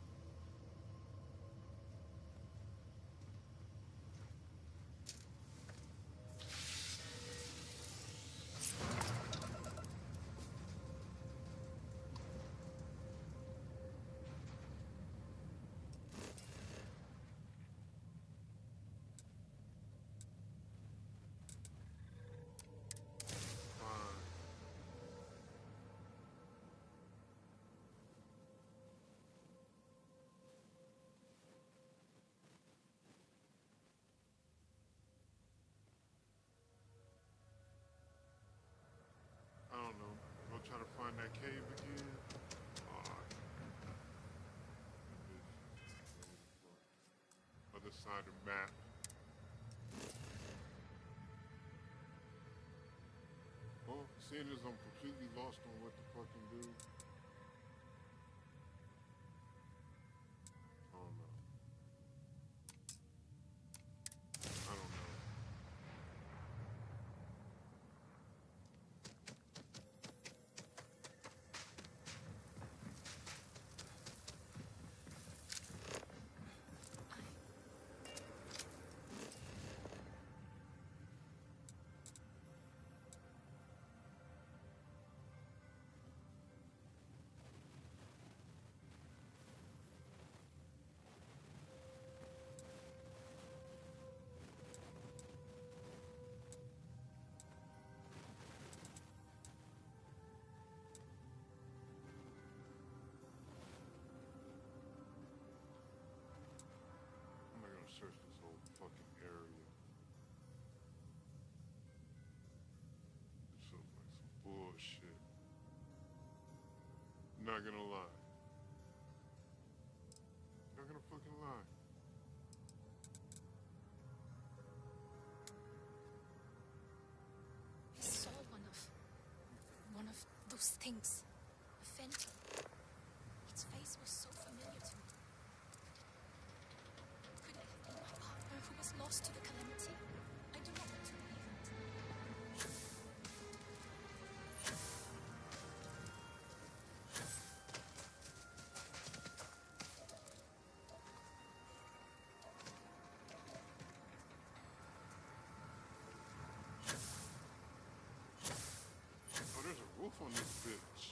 Fine. I don't know. Go try to find that cave again. Other side of the map. Well, seeing as I'm completely lost on what to fucking do. I don't know. I don't know. I'm not gonna search this whole fucking area. This feels like some bullshit. Not gonna lie. Not gonna fucking lie. I saw one of those things. A phantom. Its face was so familiar to me. Could it have been my partner who was lost to the calamity? I do not want to believe it. Oh, there's a roof on this bitch.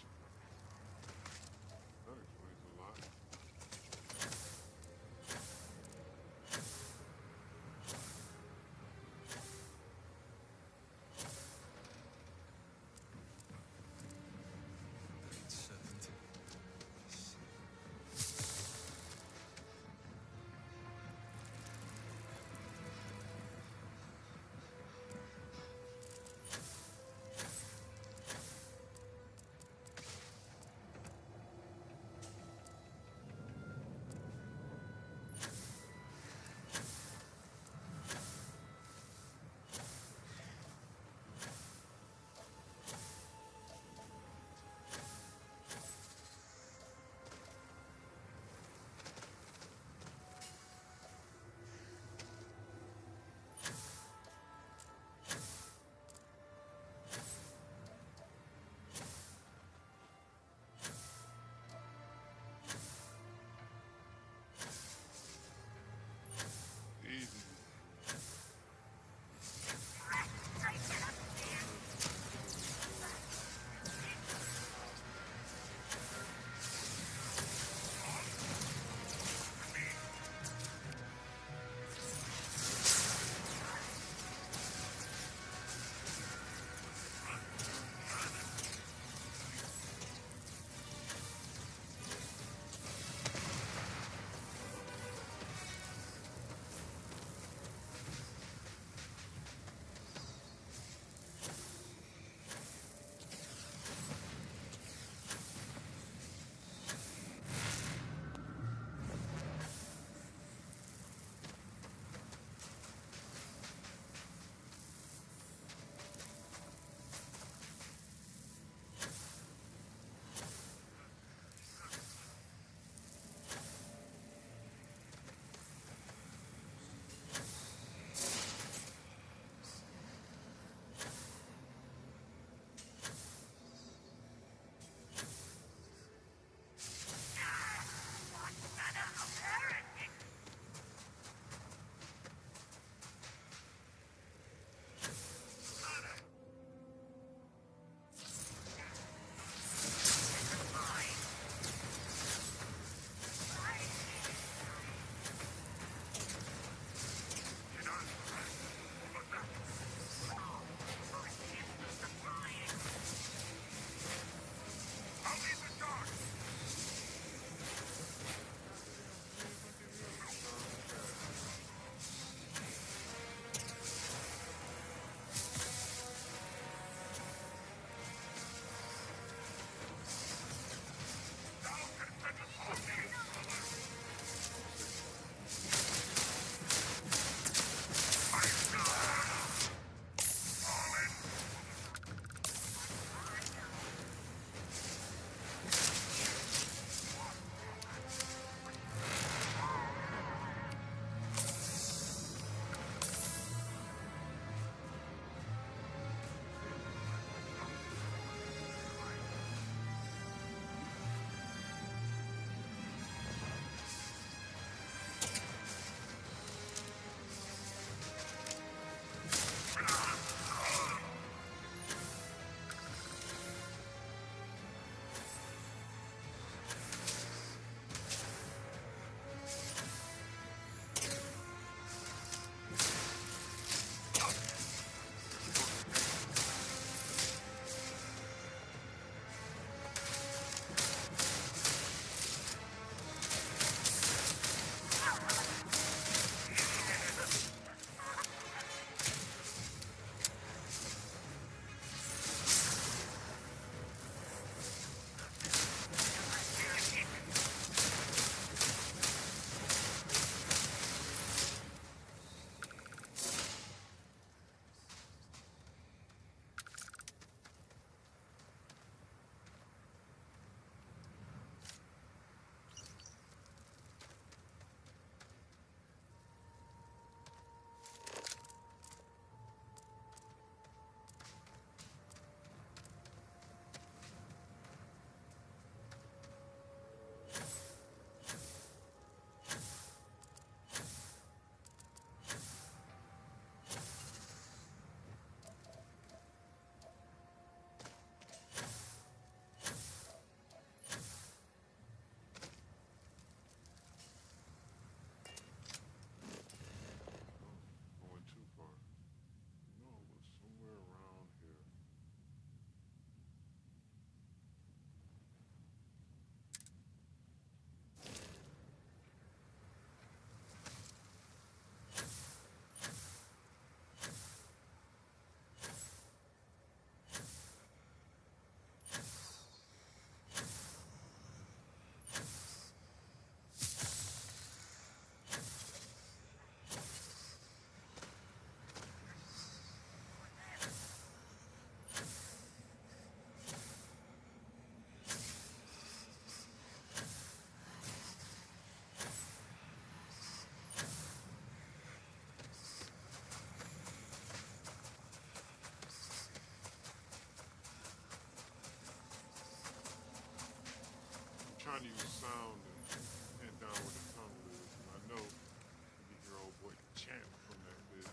trying to use sound and pin down where the tunnel is. And I know you can hear old boy chant from that bitch.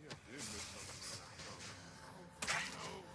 Yeah, I did miss something in that tunnel. No.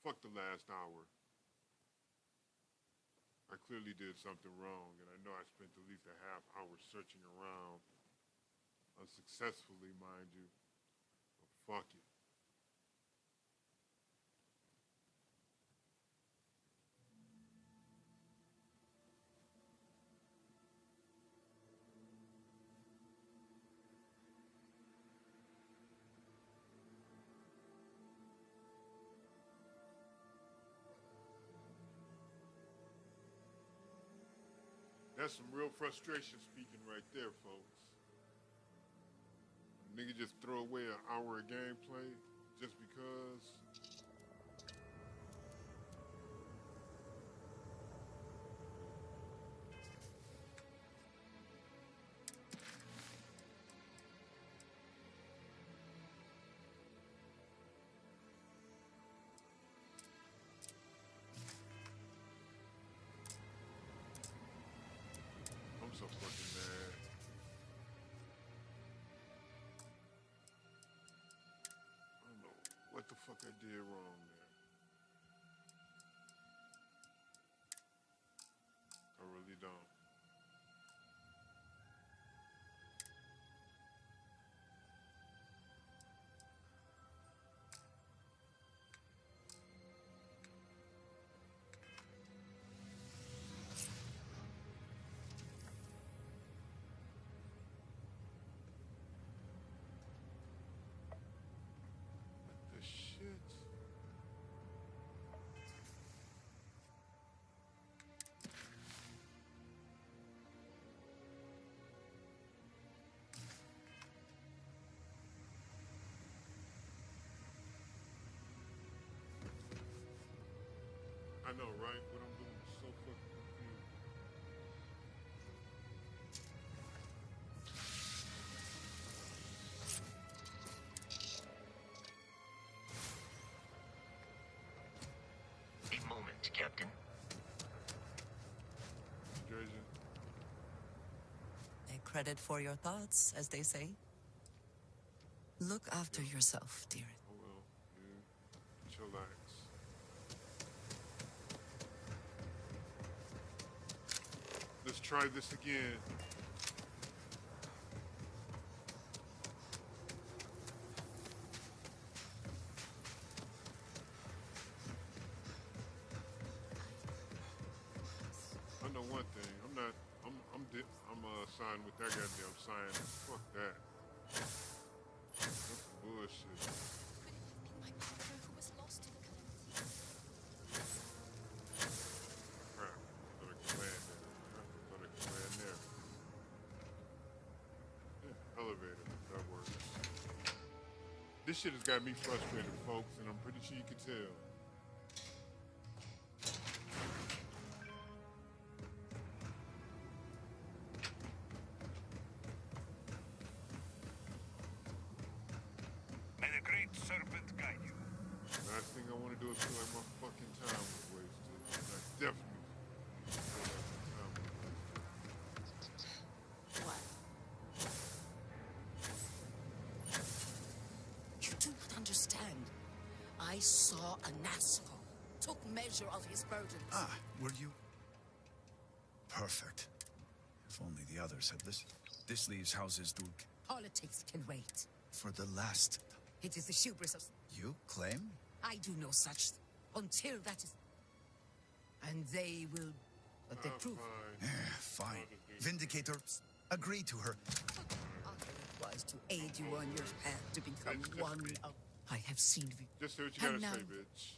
Fuck the last hour. I clearly did something wrong, and I know I spent at least a half hour searching around, unsuccessfully, mind you. But fuck it. That's some real frustration speaking right there, folks. Nigga just throw away an hour of gameplay just because. I'm so fucking mad. I don't know what the fuck I did wrong there. I really don't. What the shit? I know, right? What I'm doing is so fucking confused. A moment, Captain. Jersey. A credit for your thoughts, as they say. Look after yourself, dear. Oh well, you chillax. Let's try this again. I know one thing. I'm signed with that goddamn sign. Fuck that. That's some bullshit. Crap. Thought I could land there. Thought I could land there. Yeah, elevator. That works. This shit has got me frustrated, folks, and I'm pretty sure you can tell. May the great serpent guide you. Last thing I want to do is feel like my fucking time was wasted. I definitely feel like my time was wasted. What? You do not understand. I saw a Nazgul, took measure of his burdens. Ah, were you? Perfect. If only the others had listened. This leaves houses Dulk Politics can wait. for the last. It is the hubris of... You claim? I do no such until that is... And they will... But the proof... Fine. Vindicator, agree to her. It was to aid you on your path to become one of... I have seen... Just say what you gotta And now- say, bitch.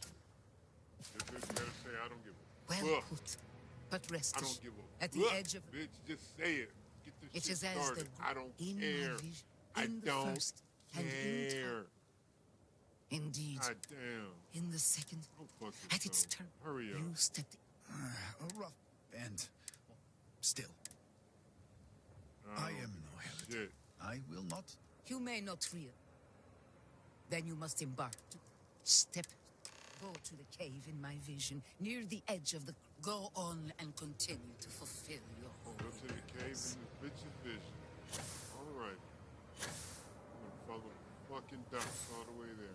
Just say what you gotta say. I don't give a Well fuck. put. But rest I don't assured, give a at the fuck, edge of... bitch. Just say it. Get this It shit is as started. the... I don't in care. My vision, I in the don't first and in care. time. Indeed. God damn. In the second, Don't fuck at its yourself. turn, Hurry up. you stepped... A rough bend. Still. I am no heretic. Shit. I will not. You may not real. Then you must embark. Step. Go to the cave in my vision, near the edge of the... Go on and continue to fulfill your holy Go to the cave in purpose. this bitch's vision. All right. I'm gonna follow the fucking dots all the way there.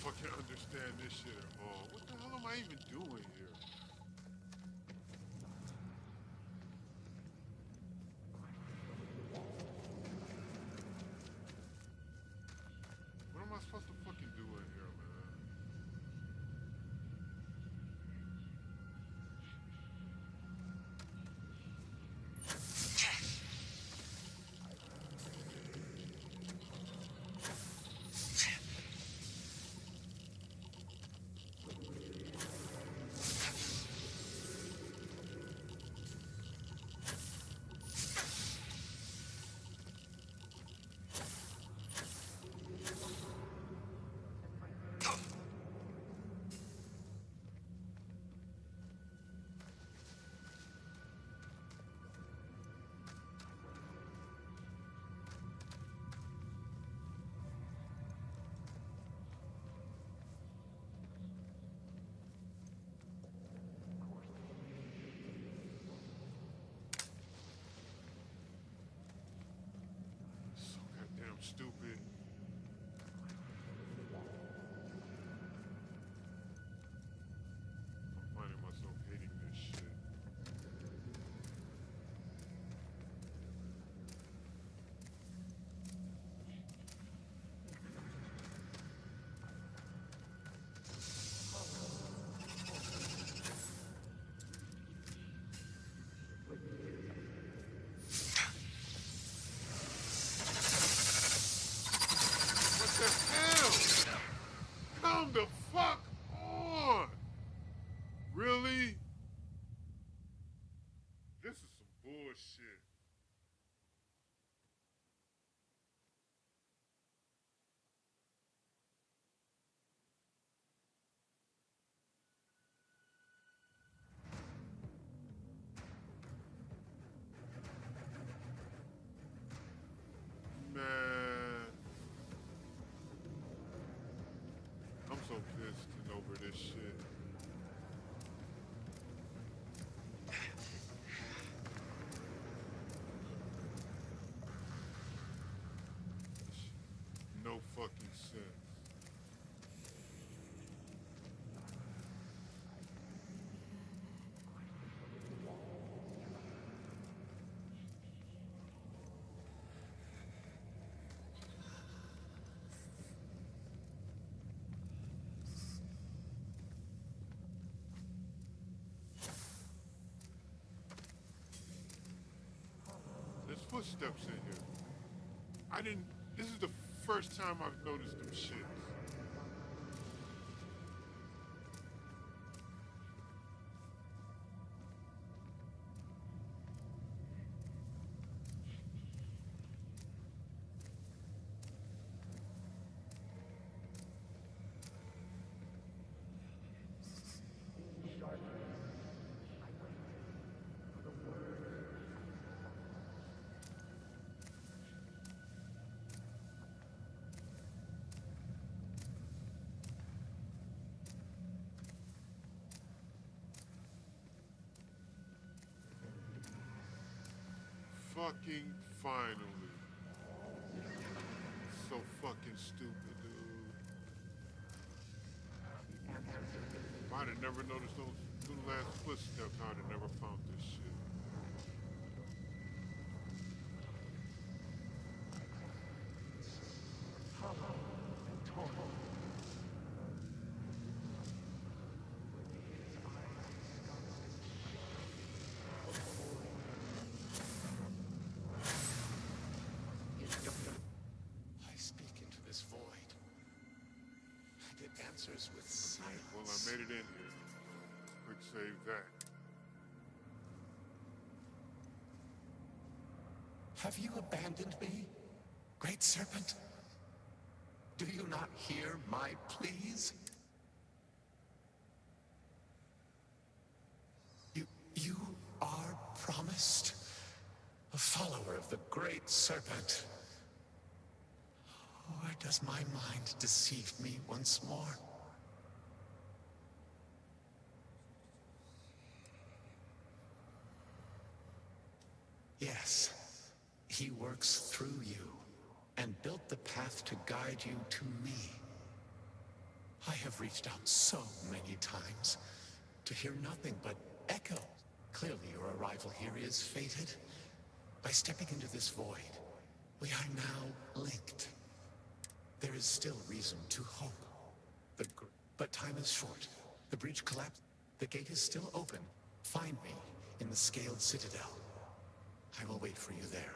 fucking understand this shit at all. What the hell am I even doing here? What am I supposed to fucking do in here, man? So goddamn stupid. I'm finding myself hating this shit. What the hell? Come the fuck on! Really? This is some bullshit. Man. I'm so pissed and over this shit. No fucking sense. There's footsteps in here. This is the first time I've noticed them shits. Fucking finally. So fucking stupid, dude. If I'd have never noticed those little ass footsteps, I'd have never found this shit. I speak into this void, and it answers with silence. Well, I made it in here. Quick save that. Have you abandoned me, Great Serpent? Do you not hear my pleas? You are promised a follower of the Great Serpent. Or does my mind deceive me once more? Yes, he works through you and built the path to guide you to me. I have reached out so many times to hear nothing but echo. Clearly your arrival here is fated. By stepping into this void, we are now linked. There is still reason to hope. But time is short. The bridge collapsed. The gate is still open. Find me in the Scaled Citadel. I will wait for you there.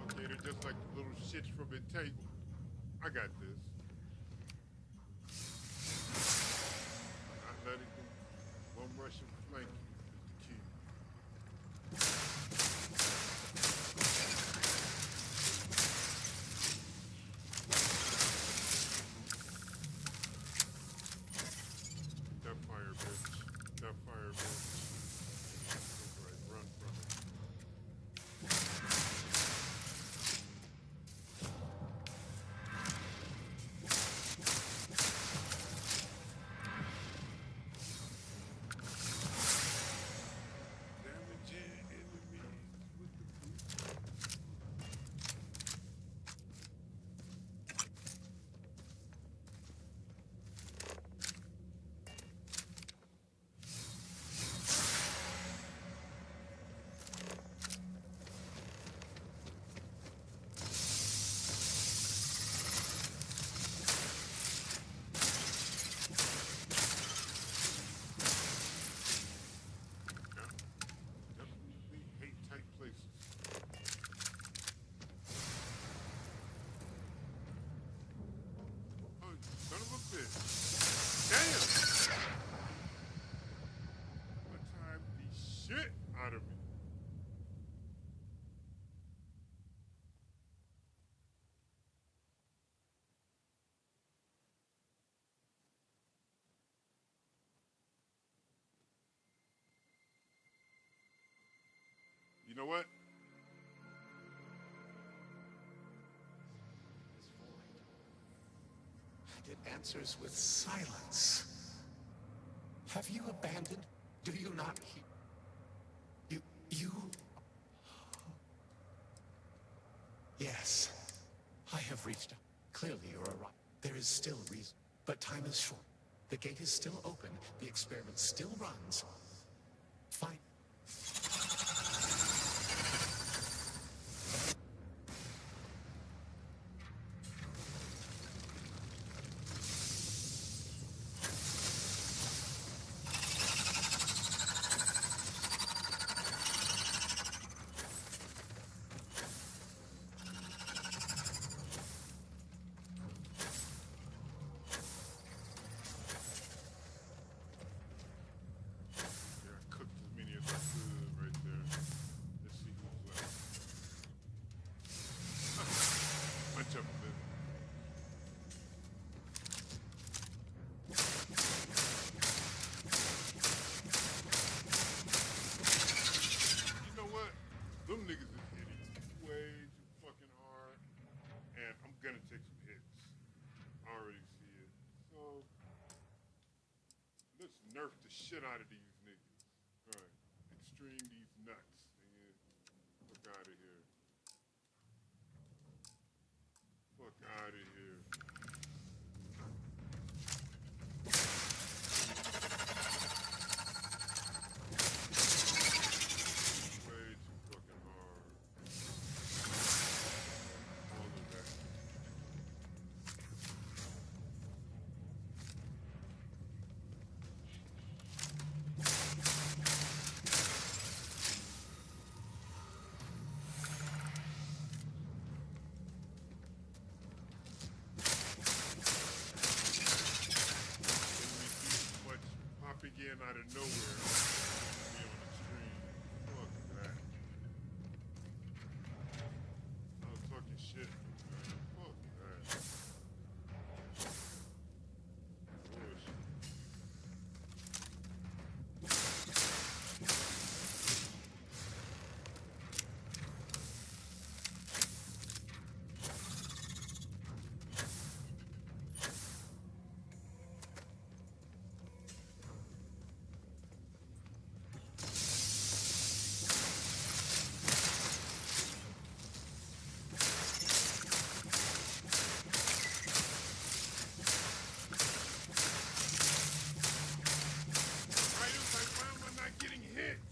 Okay, they're just like the little shits from the table. I got this. Not letting them one Russian flank you is the key. That fire, bitch. That fire, bitch. That's right, run from it. Damaging enemies with the boot. Definitely hate tight places. Oh, son of a bitch. Damn! What time the shit out of me. You know what? And it answers with silence. Have you abandoned? Do you not hear? You... Yes. I have reached out. Clearly you're right. There is still reason. But time is short. The gate is still open. The experiment still runs. Fine. Yeah, I cooked as many as I could right there. Let's see who's left. Bunch of them. You know what? Them niggas is hitting way too fucking hard. And I'm gonna take some hits. I already see it. So, let's nerf the shit out of these niggas. Alright. Extreme these nuts. Nigga. Fuck out of here. Fuck out of here. Way too fucking hard. All of that. crying out of nowhere. Me on the stream. Fuck that. I was talking shit, man. Fuck that. Bullshit. I was like, why am I not getting hits?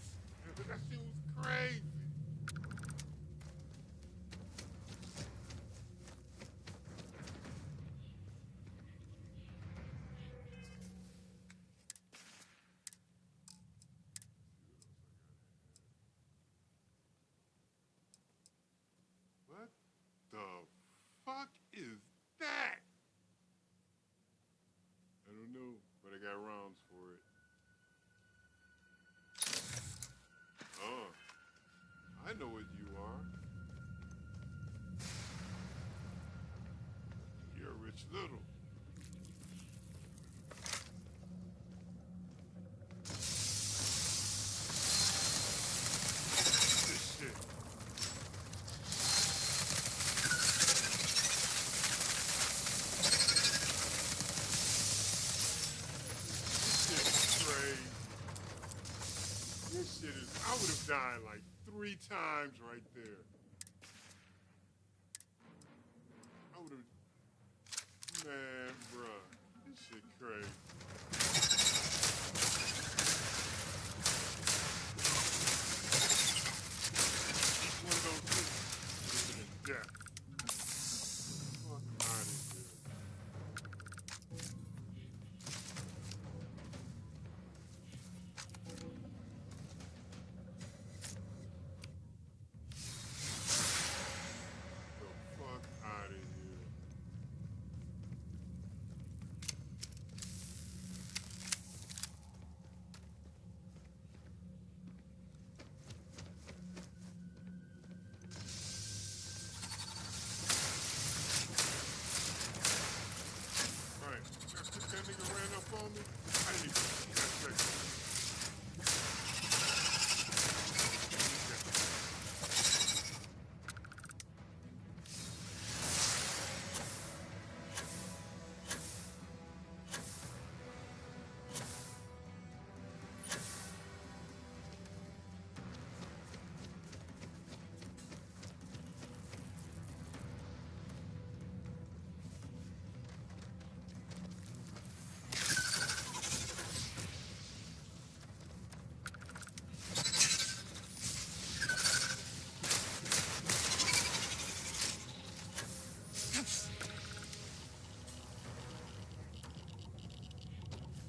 That shit was crazy. What the fuck is that? I don't know, but I got rounds for it. Oh, I know what you are. You're Rich Little. This shit. This shit is crazy. This shit is. I would have died like 3 times right there. I would have. Man, bruh. This shit crazy. One of those things. Living in death. Fuck out of here. The fuck out of here. Right. After that nigga ran up on me, I didn't even see that second.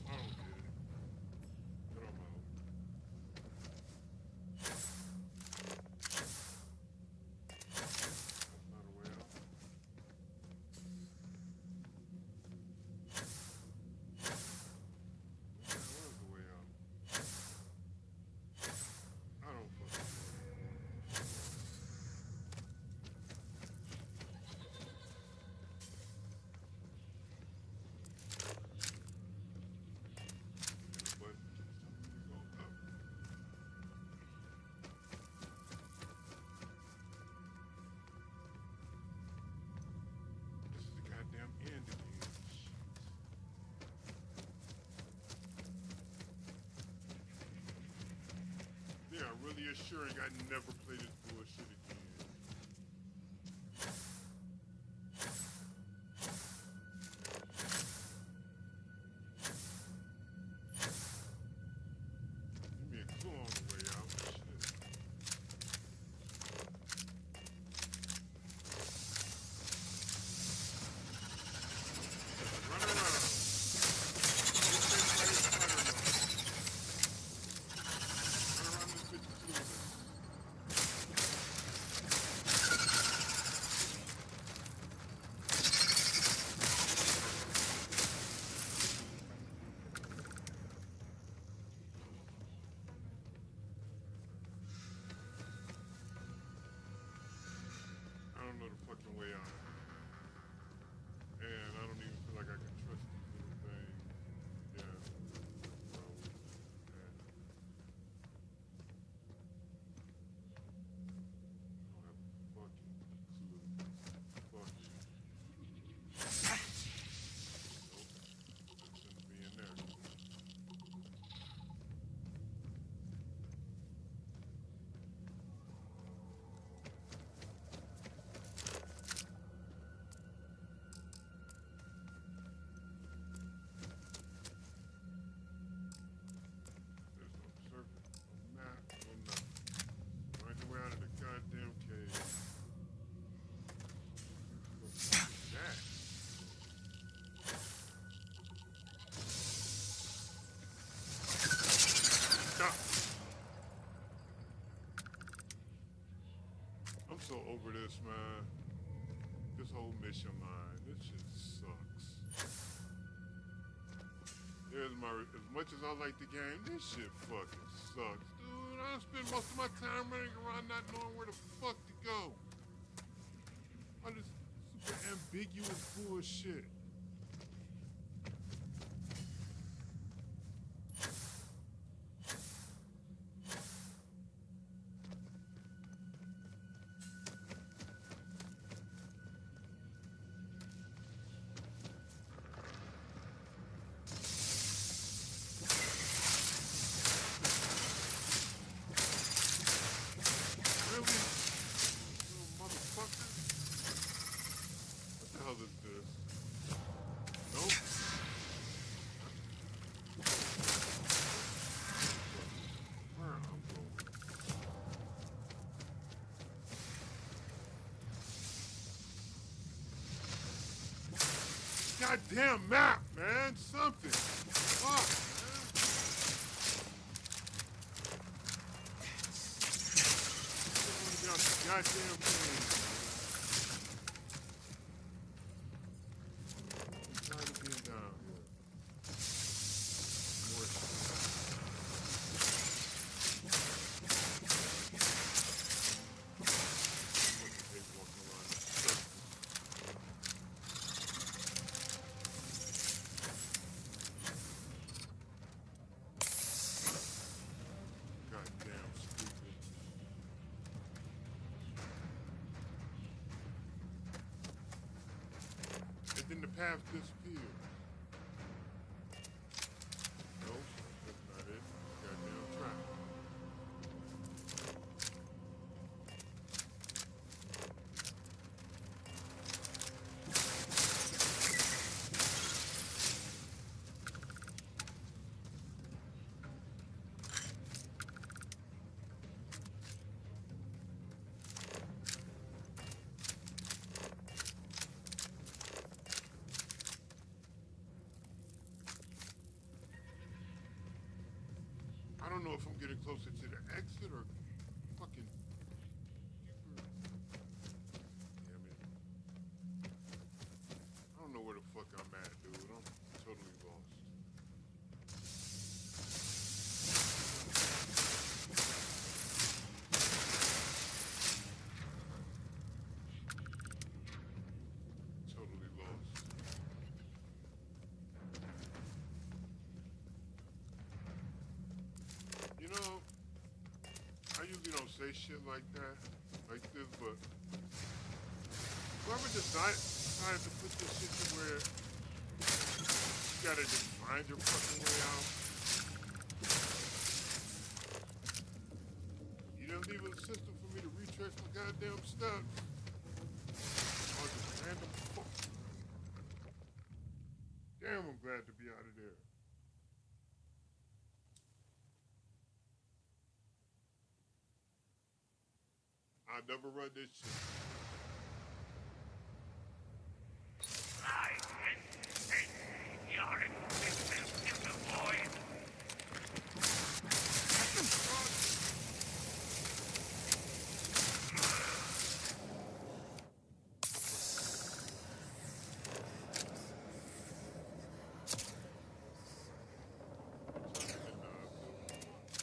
I don't get it. But I'm out. That's not a way out. That was the way out. I don't fucking know. But go up. This is the goddamn end again. Shit. They are really assuring I never play this bullshit again. Give me a clue on the way out. Shit. Run around. This bitch right in front of us. Run around this bitch clueless. so over this, man. This whole mission line, this shit sucks. There's my, as much as I like the game, this shit fucking sucks. Dude, I spend most of my time running around not knowing where the fuck to go. All this super ambiguous bullshit. Goddamn map, man. Something. Fuck, man. Get out the goddamn thing. I'm tired of being down here. More then the path disappeared. Nope, that's not it. Goddamn trap. I don't know if I'm getting closer to the exit or fucking deeper. Damn it. I don't know where the fuck I'm at, dude. I'm totally lost. Totally lost. You know, I usually don't say shit like that, like this, but whoever decided to put this shit to where you gotta just find your fucking way out. You didn't leave a system for me to retrace my goddamn steps. Or just random fuck. Damn, I'm glad to be out of there. I'll never run this shit. I hesitate. Your existence in the void.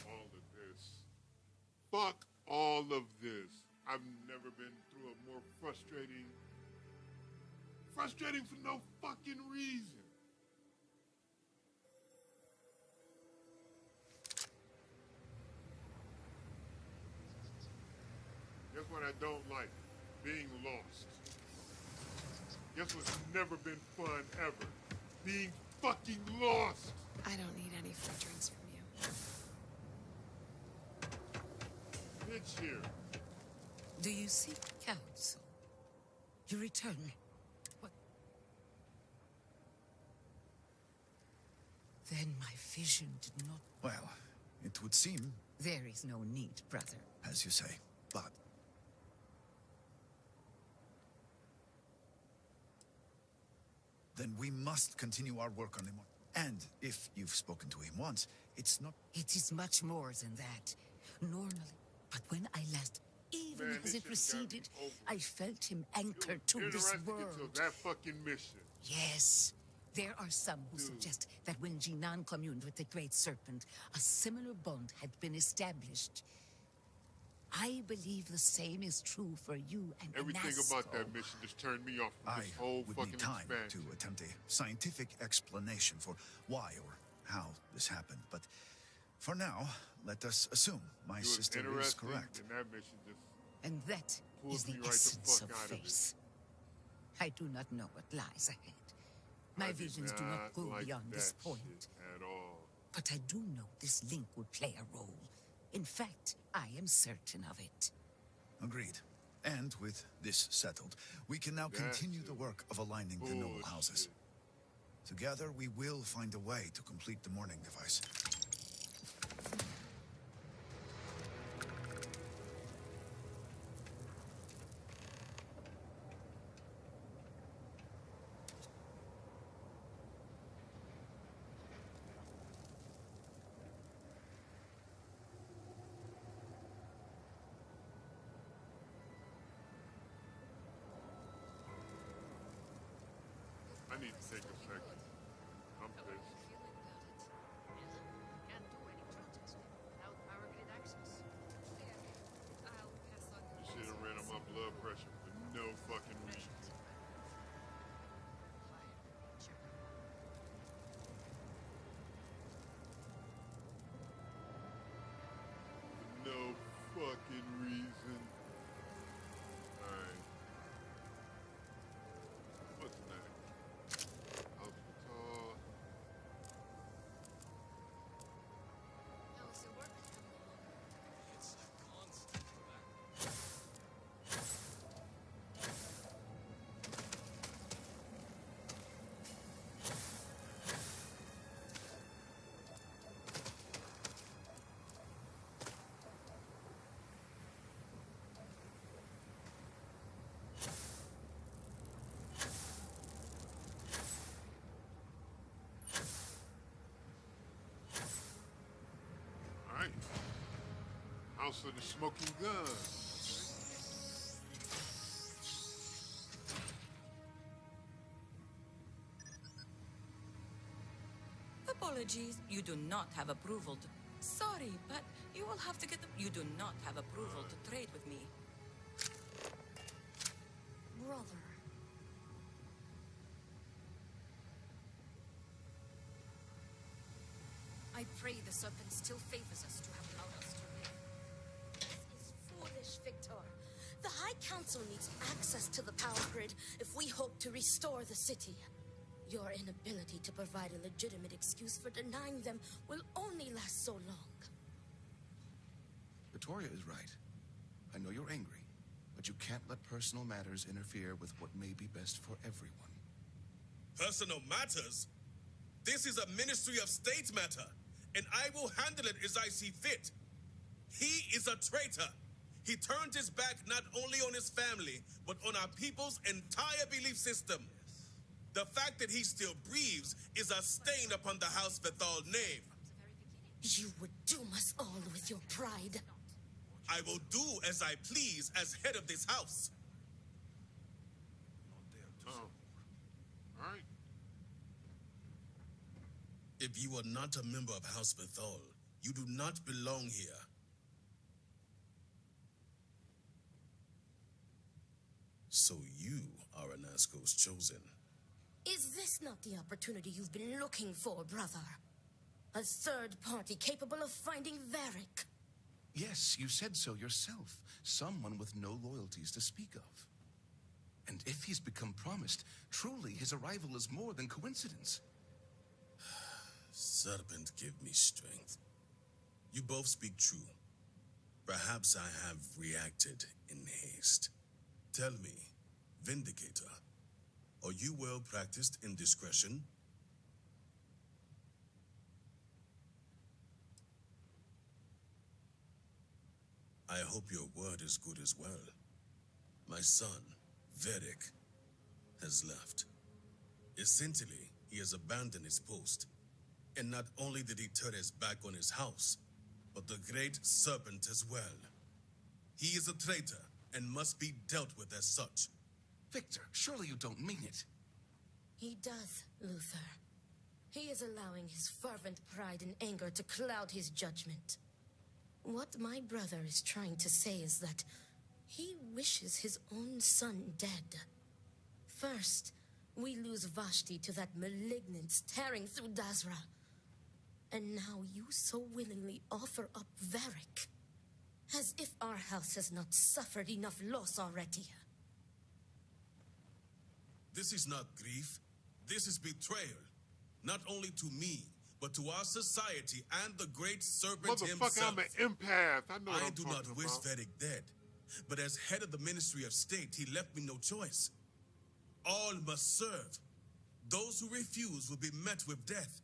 All of this. Fuck all of this. I've never been through a more frustrating for no fucking reason. Guess what I don't like? Being lost. Guess what's never been fun ever? Being fucking lost. I don't need any free drinks from you. Bitch here. Do you seek counsel? You return. What? Then my vision did not... Well, it would seem... There is no need, brother. As you say, but... Then we must continue our work on him. And if you've spoken to him once, it's not... It is much more than that. Normally, but when I last... even Man, as this it shit got me receded, over. I felt him anchored to this Interested world. until that fucking mission. Yes. There are some who Dude. suggest that when Jinan communed with the Great Serpent, a similar bond had been established. I believe the same is true for you and Everything Anasco. about that mission just turned me off from I this whole would fucking need time expansion. to attempt a scientific explanation for why or how this happened, but for now, let us assume my It was sister is interesting, correct. and that mission just And that pulled is the me right the essence fuck of out of it. faith. I do not know what lies ahead. My I did visions do not go like beyond this that point. shit at all. But I do know this link would play a role. In fact, I am certain of it. Agreed. And with this settled, we can now continue the work of aligning the noble houses. Together, we will find a way to complete the mourning device. I need to take a second. I'm pissed. This shit done ran on my blood pressure for no fucking reason. For no fucking reason. Alright. What's next? Hospital. It's a constant back. Alright. House of the Smoking Gun. Apologies, you do not have approval to... Sorry, but you will have to get the... You do not have approval to trade with me. Brother. I pray the serpent still favors us to have allowed us to live. This is foolish, Victor. The High Council needs access to the power grid if we hope to restore the city. Your inability to provide a legitimate excuse for denying them will only last so long. Victoria is right. I know you're angry, but you can't let personal matters interfere with what may be best for everyone. Personal matters? This is a Ministry of State matter, and I will handle it as I see fit. He is a traitor. He turned his back not only on his family, but on our people's entire belief system. The fact that he still breathes is a stain upon the House Vethal name. You would doom us all with your pride. I will do as I please as head of this house. Alright. If you are not a member of House Vethal, you do not belong here. So you are Anasco's chosen. Is this not the opportunity you've been looking for, brother? A third party capable of finding Varric. Yes, you said so yourself. Someone with no loyalties to speak of. And if he's become promised, truly his arrival is more than coincidence. Serpent, give me strength. You both speak true. Perhaps I have reacted in haste. Tell me, Vindicator, are you well practiced in discretion? I hope your word is good as well. My son, Varric, has left. Essentially, he has abandoned his post. And not only did he turn his back on his house, but the great serpent as well. He is a traitor and must be dealt with as such. Victor, surely you don't mean it. He does, Luther. He is allowing his fervent pride and anger to cloud his judgment. What my brother is trying to say is that he wishes his own son dead. First, we lose Vashti to that malignance tearing through Dazra. And now you so willingly offer up Varric. As if our house has not suffered enough loss already. This is not grief. This is betrayal. Not only to me, but to our society and the great serpent himself. Motherfucker, I'm an empath. I know what I I'm do talking not wish about. Vedic dead. But as head of the Ministry of State, he left me no choice. All must serve. Those who refuse will be met with death.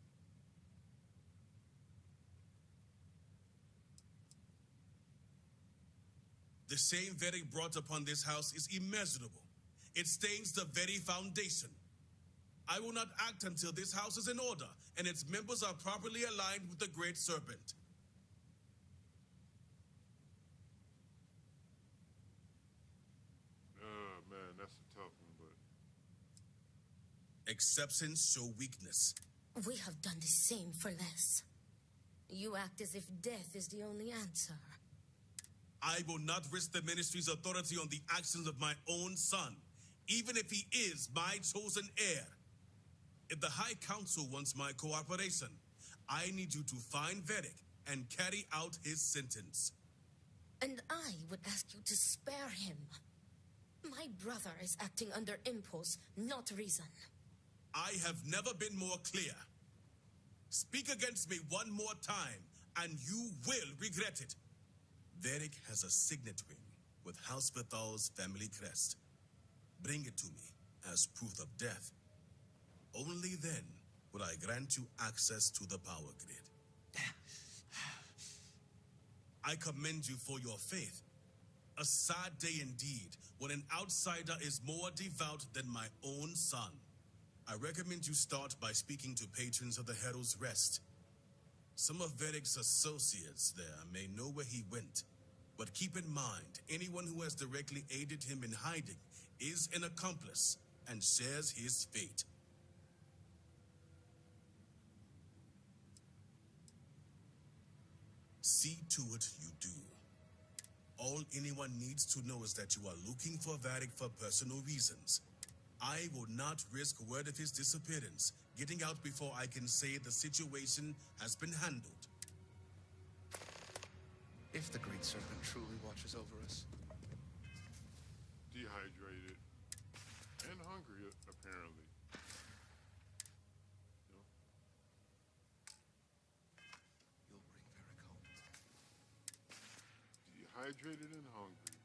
The shame Vedic brought upon this house is immeasurable. It stains the very foundation. I will not act until this house is in order and its members are properly aligned with the Great Serpent. Man, that's a tough one, but... Exceptions show weakness. We have done the same for less. You act as if death is the only answer. I will not risk the ministry's authority on the actions of my own son, even if he is my chosen heir. If the High Council wants my cooperation, I need you to find Vedic and carry out his sentence. And I would ask you to spare him. My brother is acting under impulse, not reason. I have never been more clear. Speak against me one more time, and you will regret it. Vedic has a signet ring with House Bethal's family crest. Bring it to me as proof of death. Only then will I grant you access to the power grid. I commend you for your faith. A sad day indeed when an outsider is more devout than my own son. I recommend you start by speaking to patrons of the Herald's Rest. Some of Vedic's associates there may know where he went, but keep in mind, anyone who has directly aided him in hiding is an accomplice and shares his fate. See to it you do. All anyone needs to know is that you are looking for Vedic for personal reasons. I will not risk word of his disappearance getting out before I can say the situation has been handled. If the Great Serpent truly watches over us. Dehydrated. And hungry, apparently. You'll bring Varric home. Dehydrated and hungry.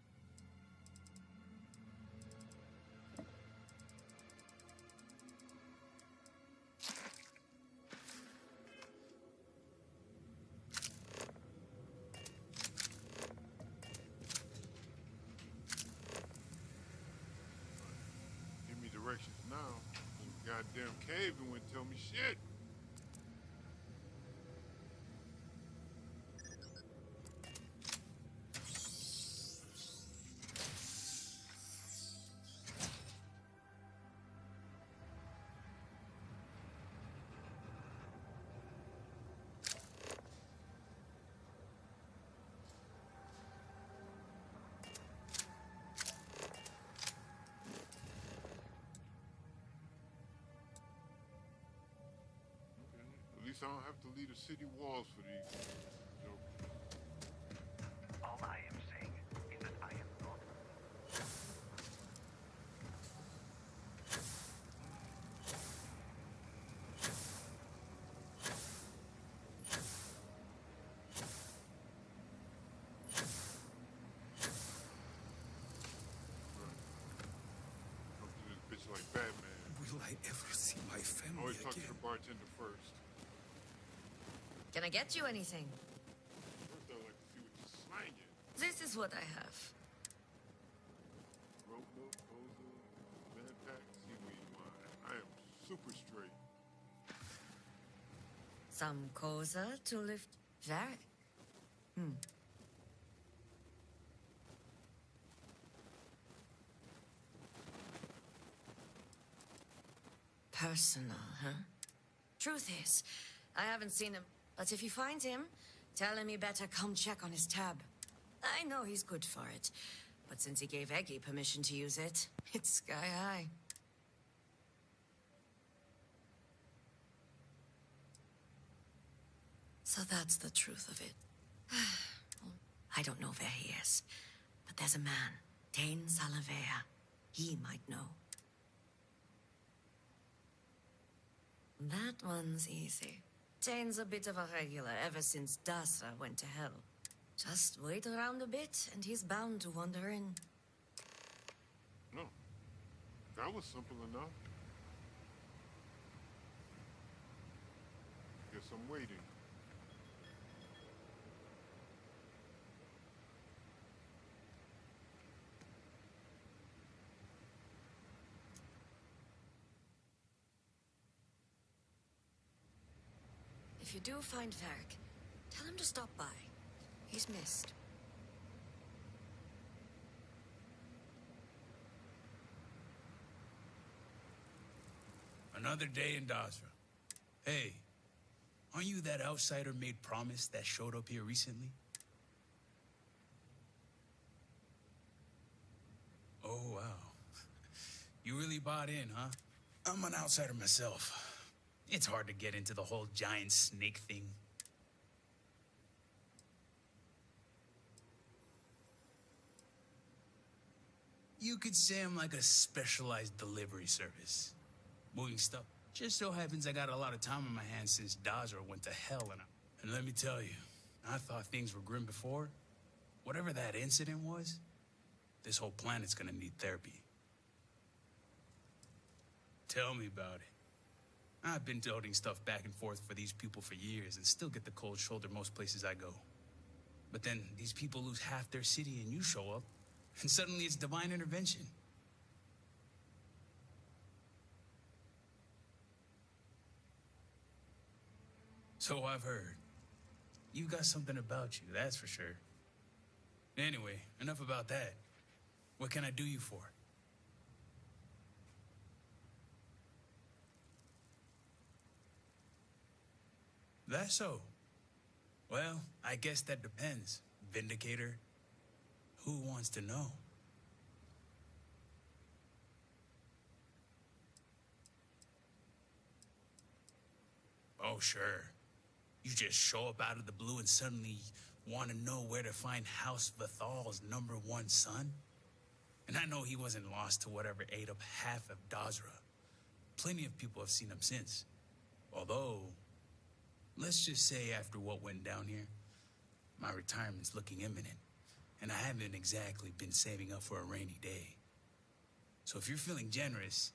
Give me directions now. Goddamn cave and wouldn't tell me shit. At least I don't have to lead the city walls for these. All I am saying is that I am not. Come to this bitch like Batman. Will I ever see my family Always talk to again? the bartender first. Can I get you anything? First, I'd like to see what you're slanging. This is what I have. Rope milk, Koza, man pack, seaweed wine. I am super straight. Some Koza to lift Varric. Personal, huh? Truth is, I haven't seen him. But if you find him, tell him he better come check on his tab. I know he's good for it. But since he gave Eggy permission to use it, it's sky high. So that's the truth of it. I don't know where he is, but there's a man, Dane Salavea. He might know. That one's easy. Dane's a bit of a regular ever since Dasra went to hell. Just wait around a bit, and he's bound to wander in. No. That was simple enough. Guess I'm waiting. If you do find Varric, tell him to stop by. He's missed. Another day in Dasra. Hey, aren't you that outsider made promise that showed up here recently? Oh, wow. You really bought in, huh? I'm an outsider myself. It's hard to get into the whole giant snake thing. You could say I'm like a specialized delivery service. Moving stuff. Just so happens I got a lot of time on my hands since Dasra went to hell, and let me tell you, I thought things were grim before. Whatever that incident was, this whole planet's gonna need therapy. Tell me about it. I've been toting stuff back and forth for these people for years and still get the cold shoulder most places I go. But then these people lose half their city and you show up, and suddenly it's divine intervention. So I've heard. You got something about you, that's for sure. Anyway, enough about that. What can I do you for? That's so. Well, I guess that depends, Vindicator. Who wants to know? Oh, sure. You just show up out of the blue and suddenly want to know where to find House Vathal's #1 son? And I know he wasn't lost to whatever ate up half of Dasra. Plenty of people have seen him since. Although, let's just say after what went down here, my retirement's looking imminent, and I haven't exactly been saving up for a rainy day. So if you're feeling generous,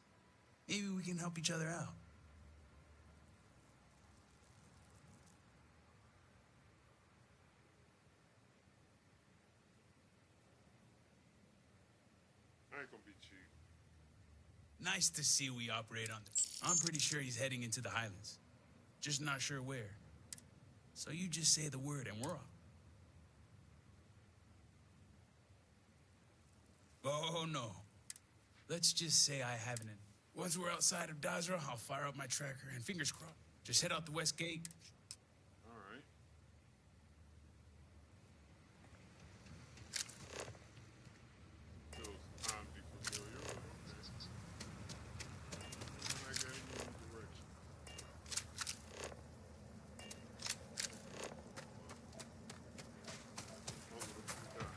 maybe we can help each other out. I ain't gonna be cheap. Nice to see we operate on. I'm pretty sure he's heading into the Highlands. Just not sure where. So you just say the word and we're off. Oh, no. Let's just say I haven't. Once we're outside of Dasra, I'll fire up my tracker and fingers crossed. Just head out the west gate. All right. Those oddly familiar, but okay. I got in your direction. Over the blue dot.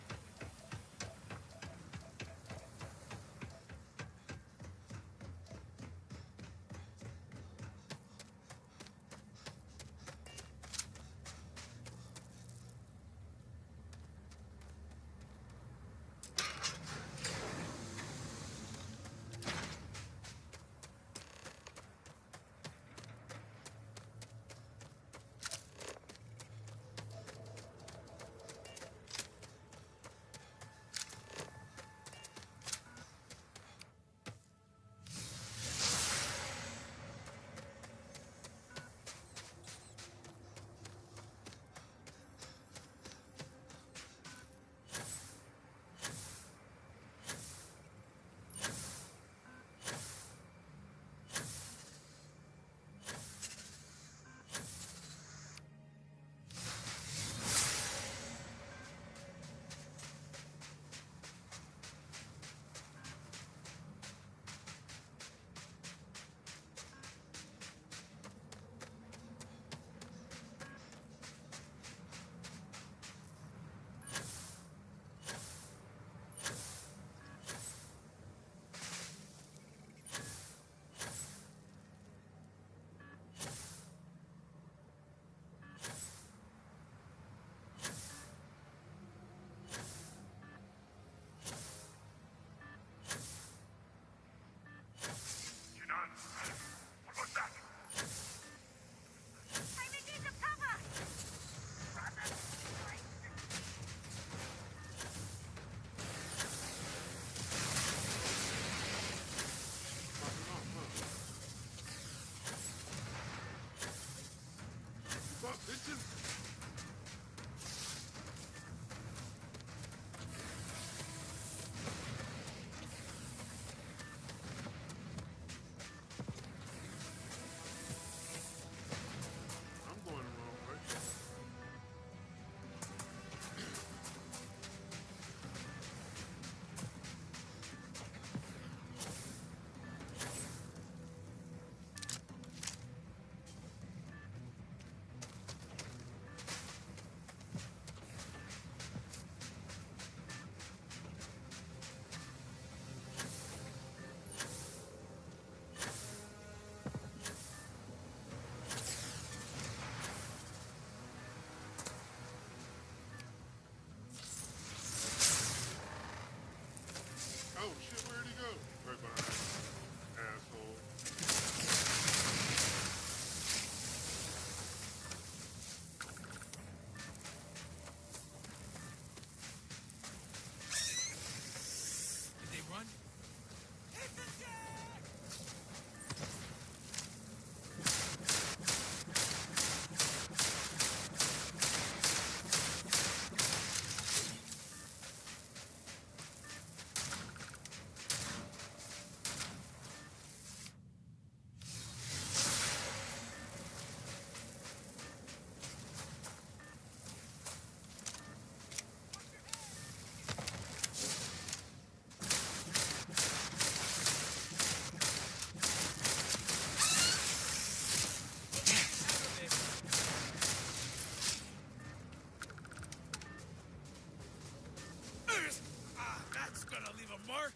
mark?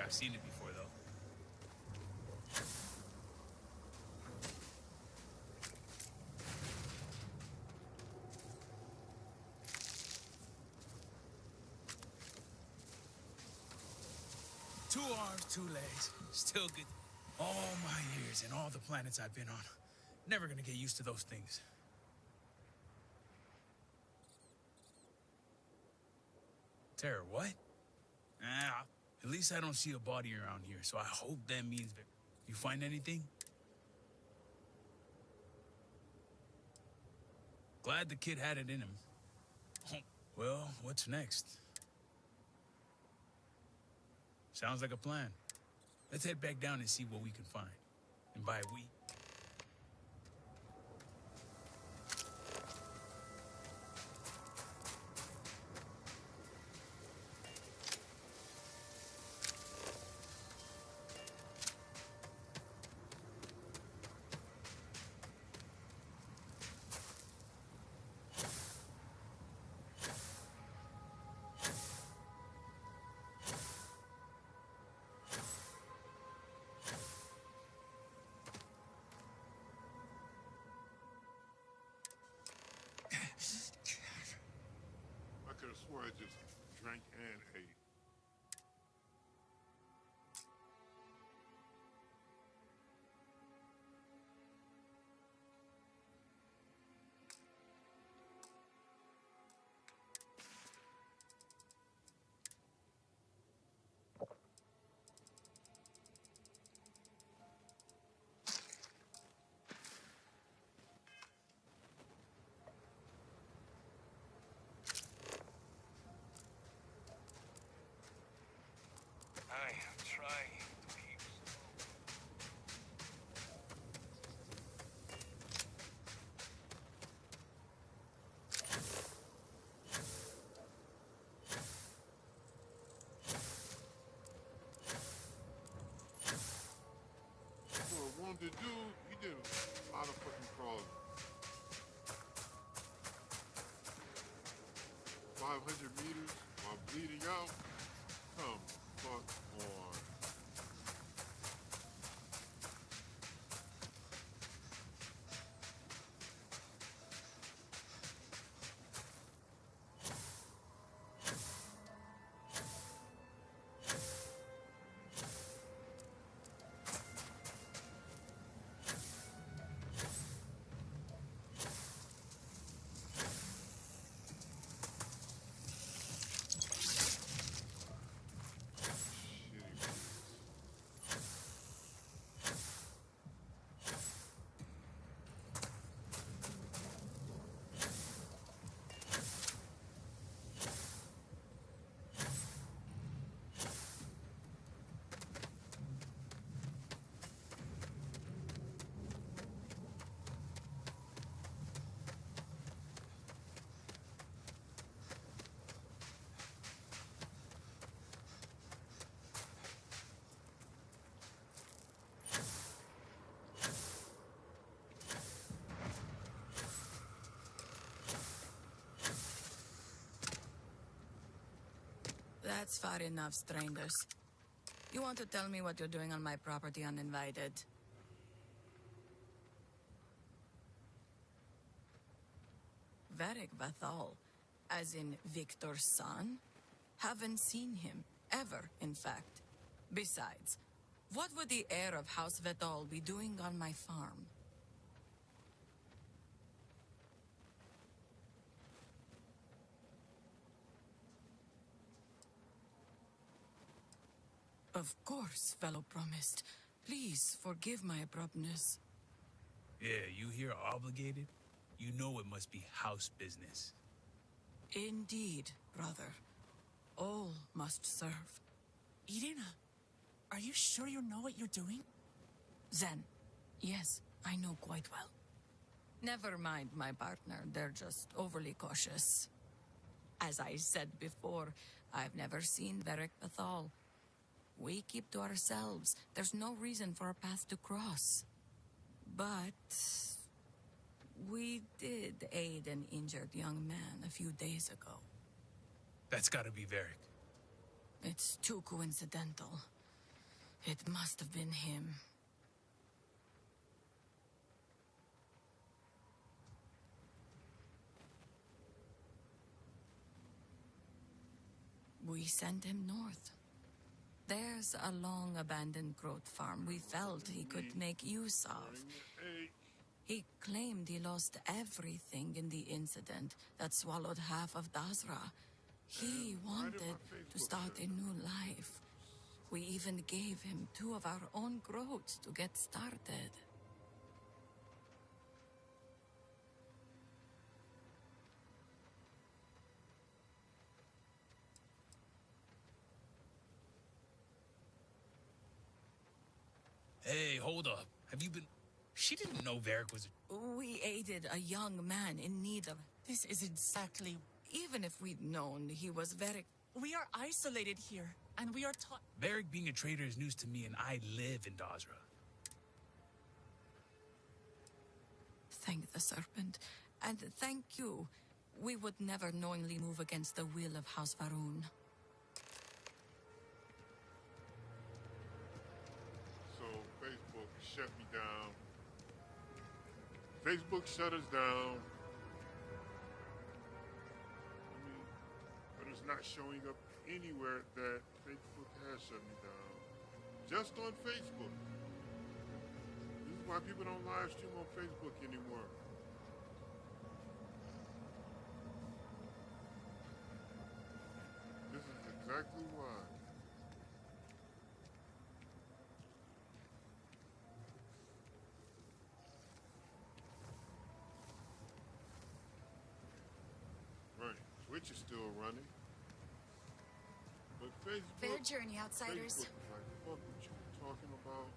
I've seen it before, though. Two arms, two legs, still good. All my years and all the planets I've been on. Never gonna get used to those things. Tara, what? At least I don't see a body around here, so I hope that means that you find anything? Glad the kid had it in him. Well, what's next? Sounds like a plan. Let's head back down and see what we can find. And by we, I could have swore I just drank and ate. I am trying to keep For a wounded dude, he did a lot of fucking crawling. 500 meters while bleeding out? Come fuck on. That's far enough, strangers. You want to tell me what you're doing on my property uninvited? Varric Vathal, as in Victor's son? Haven't seen him, ever, in fact. Besides, what would the heir of House Vathal be doing on my farm? Of course, fellow promised. Please forgive my abruptness. yeah, you here obligated? You know it must be house business. Indeed, brother. All must serve. Irina, are you sure you know what you're doing? Zen, yes, I know quite well. Never mind my partner, they're just overly cautious. As I said before, I've never seen Varric Vathal. We keep to ourselves. There's no reason for our path to cross. But we did aid an injured young man a few days ago. That's gotta be Varric. It's too coincidental. It must have been him. We sent him north. There's a long-abandoned growth farm we felt he could make use of. He claimed he lost everything in the incident that swallowed half of Dasra. He wanted to start a new life. We even gave him 2 of our own groats to get started. Hey, hold up. Have you been... She didn't know Varric was... We aided a young man in need of... This is exactly... Even if we'd known he was very... We are isolated here, and we are taught... Varric being a traitor is news to me, and I live in Dasra. Thank the serpent, and thank you. We would never knowingly move against the will of House Varun. So Facebook shut me down. Facebook shut us down. I mean, but it's not showing up anywhere that Facebook has shut me down. Just on Facebook. This is why people don't live stream on Facebook anymore. This is exactly why. Right. Twitch is still running. But Facebook... Fair journey, outsiders. Facebook is like, fuck what you were talking about.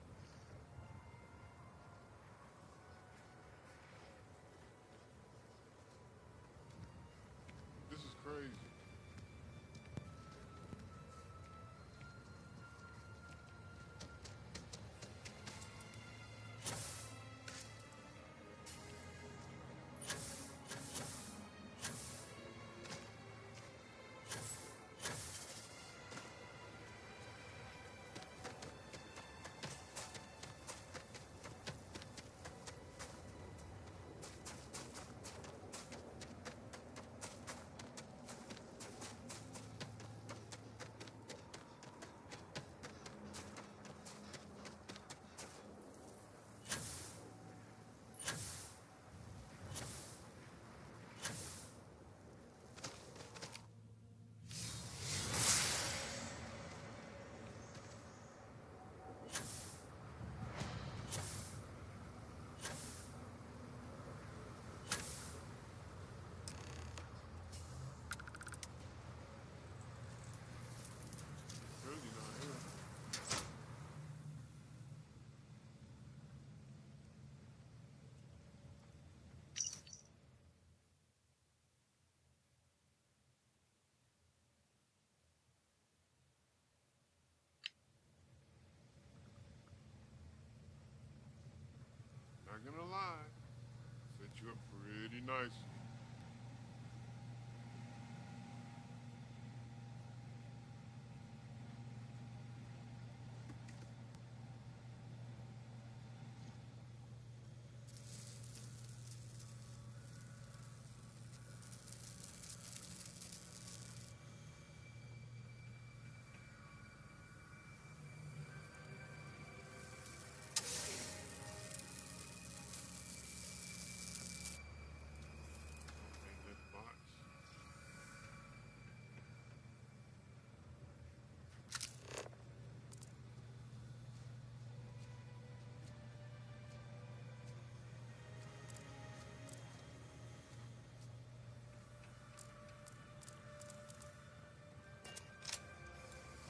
This is crazy. Not gonna lie, set you up pretty nice.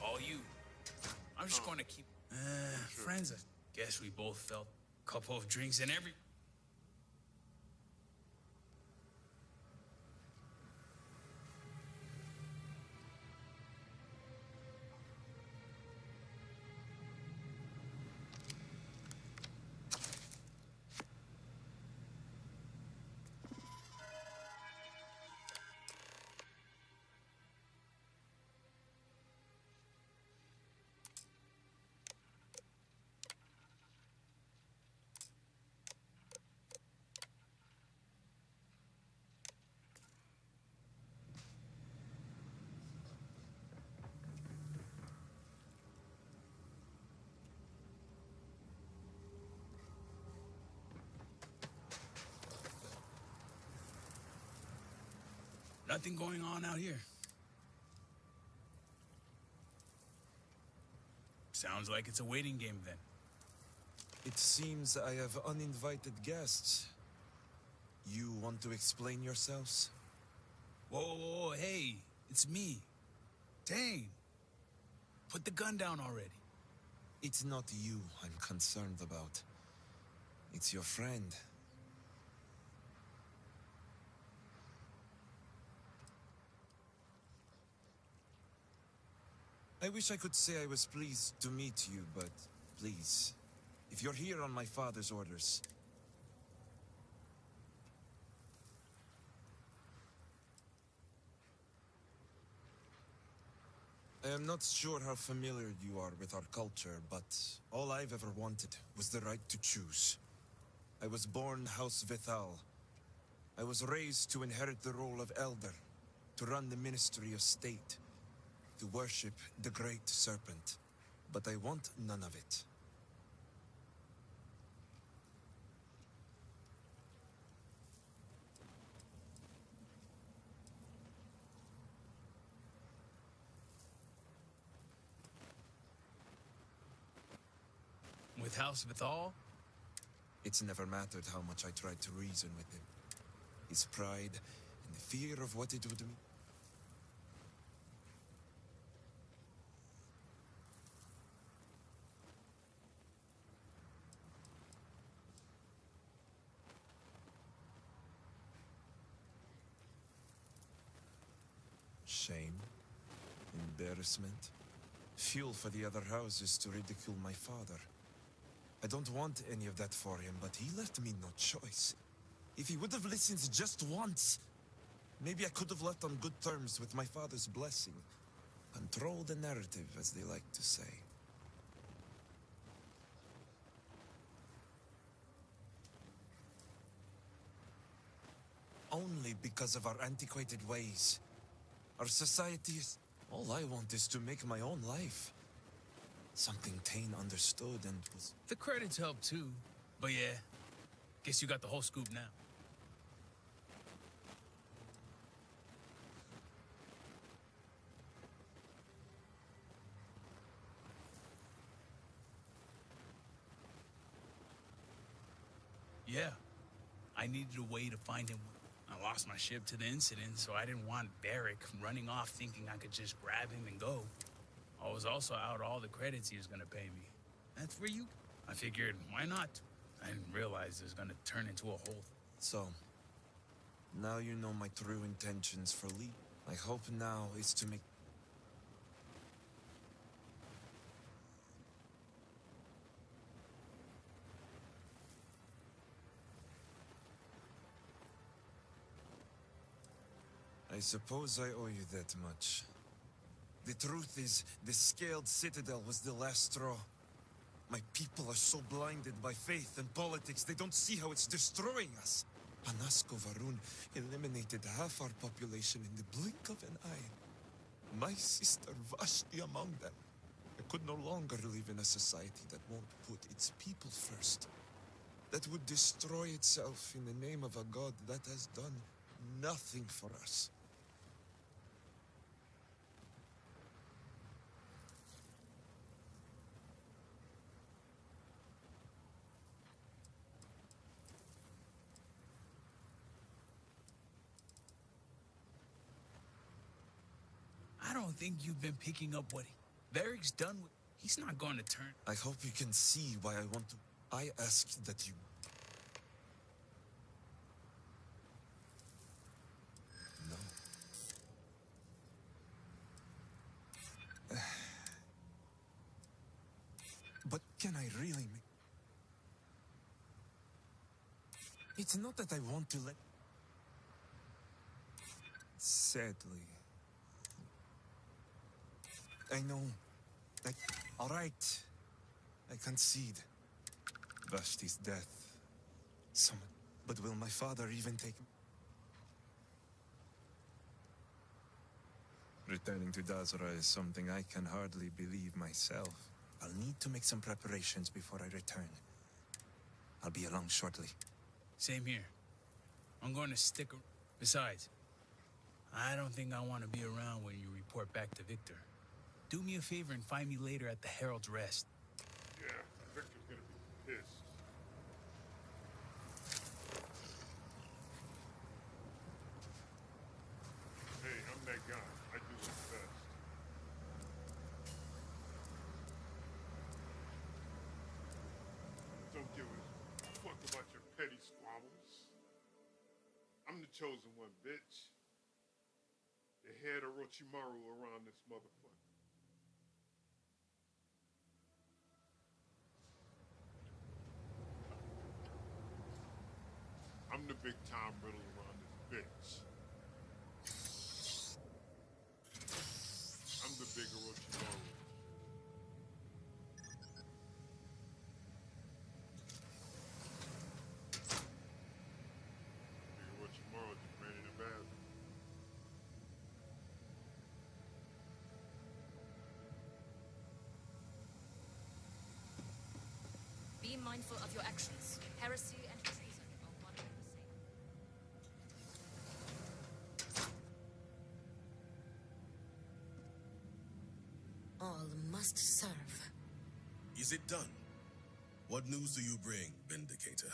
All you. I'm just going to keep... Friends, I guess we both felt a couple of drinks in every... Nothing going on out here. Sounds like it's a waiting game then. It seems I have uninvited guests. You want to explain yourselves? Whoa, hey, it's me. Dang. Put the gun down already. It's not you I'm concerned about. It's your friend. I wish I could say I was pleased to meet you, but please, if you're here on my father's orders, I am not sure how familiar you are with our culture, but all I've ever wanted was the right to choose. I was born House Vithal. I was raised to inherit the role of elder, to run the Ministry of State, to worship the Great Serpent. But I want none of it. With House Vithal? It's never mattered how much I tried to reason with him. His pride and the fear of what it would mean. Shame, embarrassment, fuel for the other houses to ridicule my father. I don't want any of that for him, but he left me no choice. If he would have listened just once, maybe I could have left on good terms with my father's blessing. Control the narrative, as they like to say. Only because of our antiquated ways. Our society is... All I want is to make my own life. Something Tane understood and was... The credits help too. But yeah, guess you got the whole scoop now. Yeah, I needed a way to find him. I lost my ship to the incident, so I didn't want Barrick running off thinking I could just grab him and go. I was also out all the credits he was gonna pay me. That's for you. I figured, why not? I didn't realize it was gonna turn into a whole... So, now you know my true intentions for Lee. My hope now is to make... I suppose I owe you that much. The truth is, the Scaled Citadel was the last straw. My people are so blinded by faith and politics, they don't see how it's destroying us. Anasco Varun eliminated half our population in the blink of an eye. My sister Vashti among them. I could no longer live in a society that won't put its people first. That would destroy itself in the name of a god that has done nothing for us. I don't think you've been picking up what Varric's done with... He's not going to turn... I hope you can see why I want to... I asked that you... No. But can I really make... It's not that I want to let... Sadly... I know. All right. I concede. Vashti's death. But will my father even take... Returning to Dazra is something I can hardly believe myself. I'll need to make some preparations before I return. I'll be along shortly. Same here. I'm going to stick... Besides, I don't think I want to be around when you report back to Victor. Do me a favor and find me later at the Herald's Rest. Yeah, Victor's gonna be pissed. Hey, I'm that guy. I do what's best. Don't give a fuck about your petty squabbles. I'm the chosen one, bitch. The head of Orochimaru around this motherfucker. I'm the big time riddle around this bitch. I'm the big Orochimaru. Big Orochimaru just ran in the bathroom. Be mindful of your actions. Heresy and treason are one and the same. All must serve. Is it done? What news do you bring, Vindicator?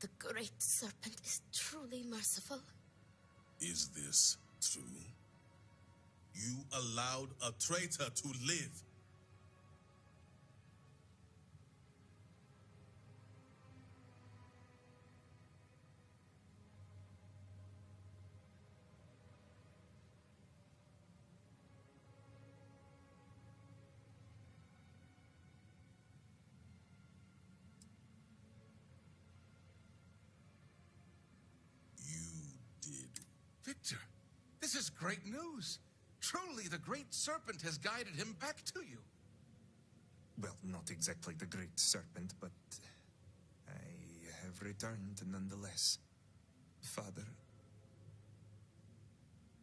The Great Serpent is truly merciful. Is this true? You allowed a traitor to live. Victor, this is great news. Truly, the Great Serpent has guided him back to you. Well, not exactly the Great Serpent, but I have returned nonetheless. Father,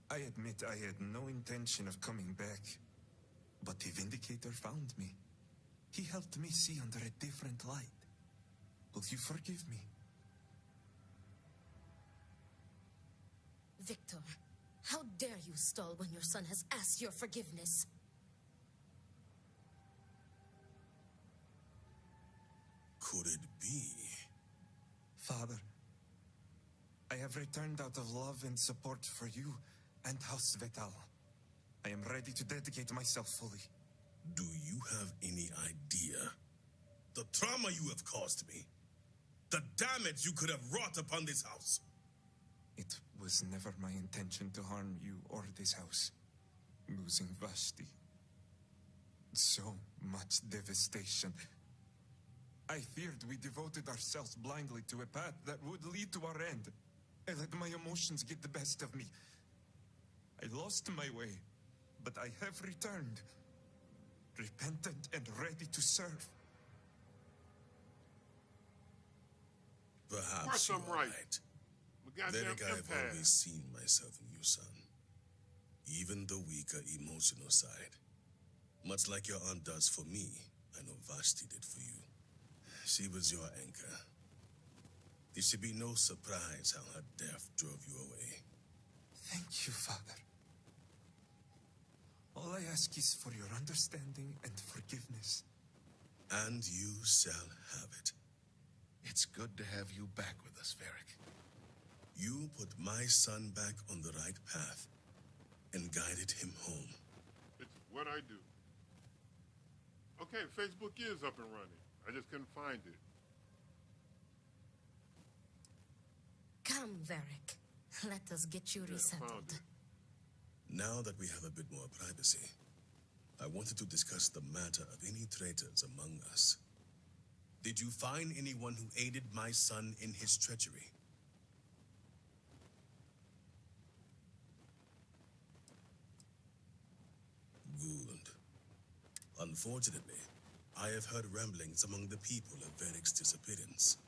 I admit I had no intention of coming back, but the Vindicator found me. He helped me see under a different light. Will you forgive me? Victor, how dare you stall when your son has asked your forgiveness? Could it be? Father, I have returned out of love and support for you and House Vital. I am ready to dedicate myself fully. Do you have any idea the trauma you have caused me? The damage you could have wrought upon this house? It was never my intention to harm you or this house. Losing Vashti. So much devastation. I feared we devoted ourselves blindly to a path that would lead to our end. I let my emotions get the best of me. I lost my way, but I have returned. Repentant and ready to serve. Perhaps I'm right. Then I have always seen myself in you, son. Even the weaker emotional side. Much like your aunt does for me, I know Vashti did for you. She was your anchor. It should be no surprise how her death drove you away. Thank you, Father. All I ask is for your understanding and forgiveness. And you shall have it. It's good to have you back with us, Varric. You put my son back on the right path and guided him home. It's what I do. Okay, Facebook is up and running. I just couldn't find it. Come, Varric. Let us get you resettled. Now that we have a bit more privacy, I wanted to discuss the matter of any traitors among us. Did you find anyone who aided my son in his treachery? Good. Unfortunately, I have heard ramblings among the people of Varric's disappearance.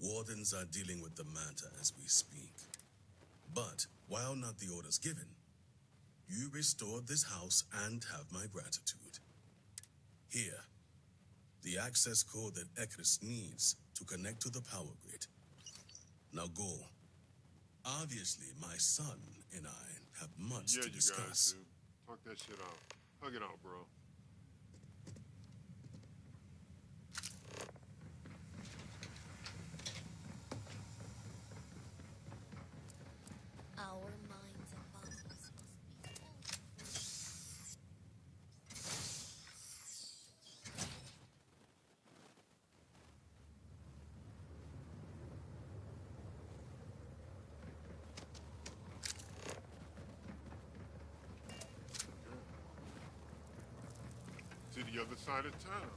Wardens are dealing with the matter as we speak. But, while not the orders given, you restored this house and have my gratitude. Here, the access code that Ekris needs to connect to the power grid. Now go. Obviously, my son and I have much Yeah, to you discuss. guys do. Talk that shit out. Hug it out, bro. Our minds and bodies must be full. To the other side of town.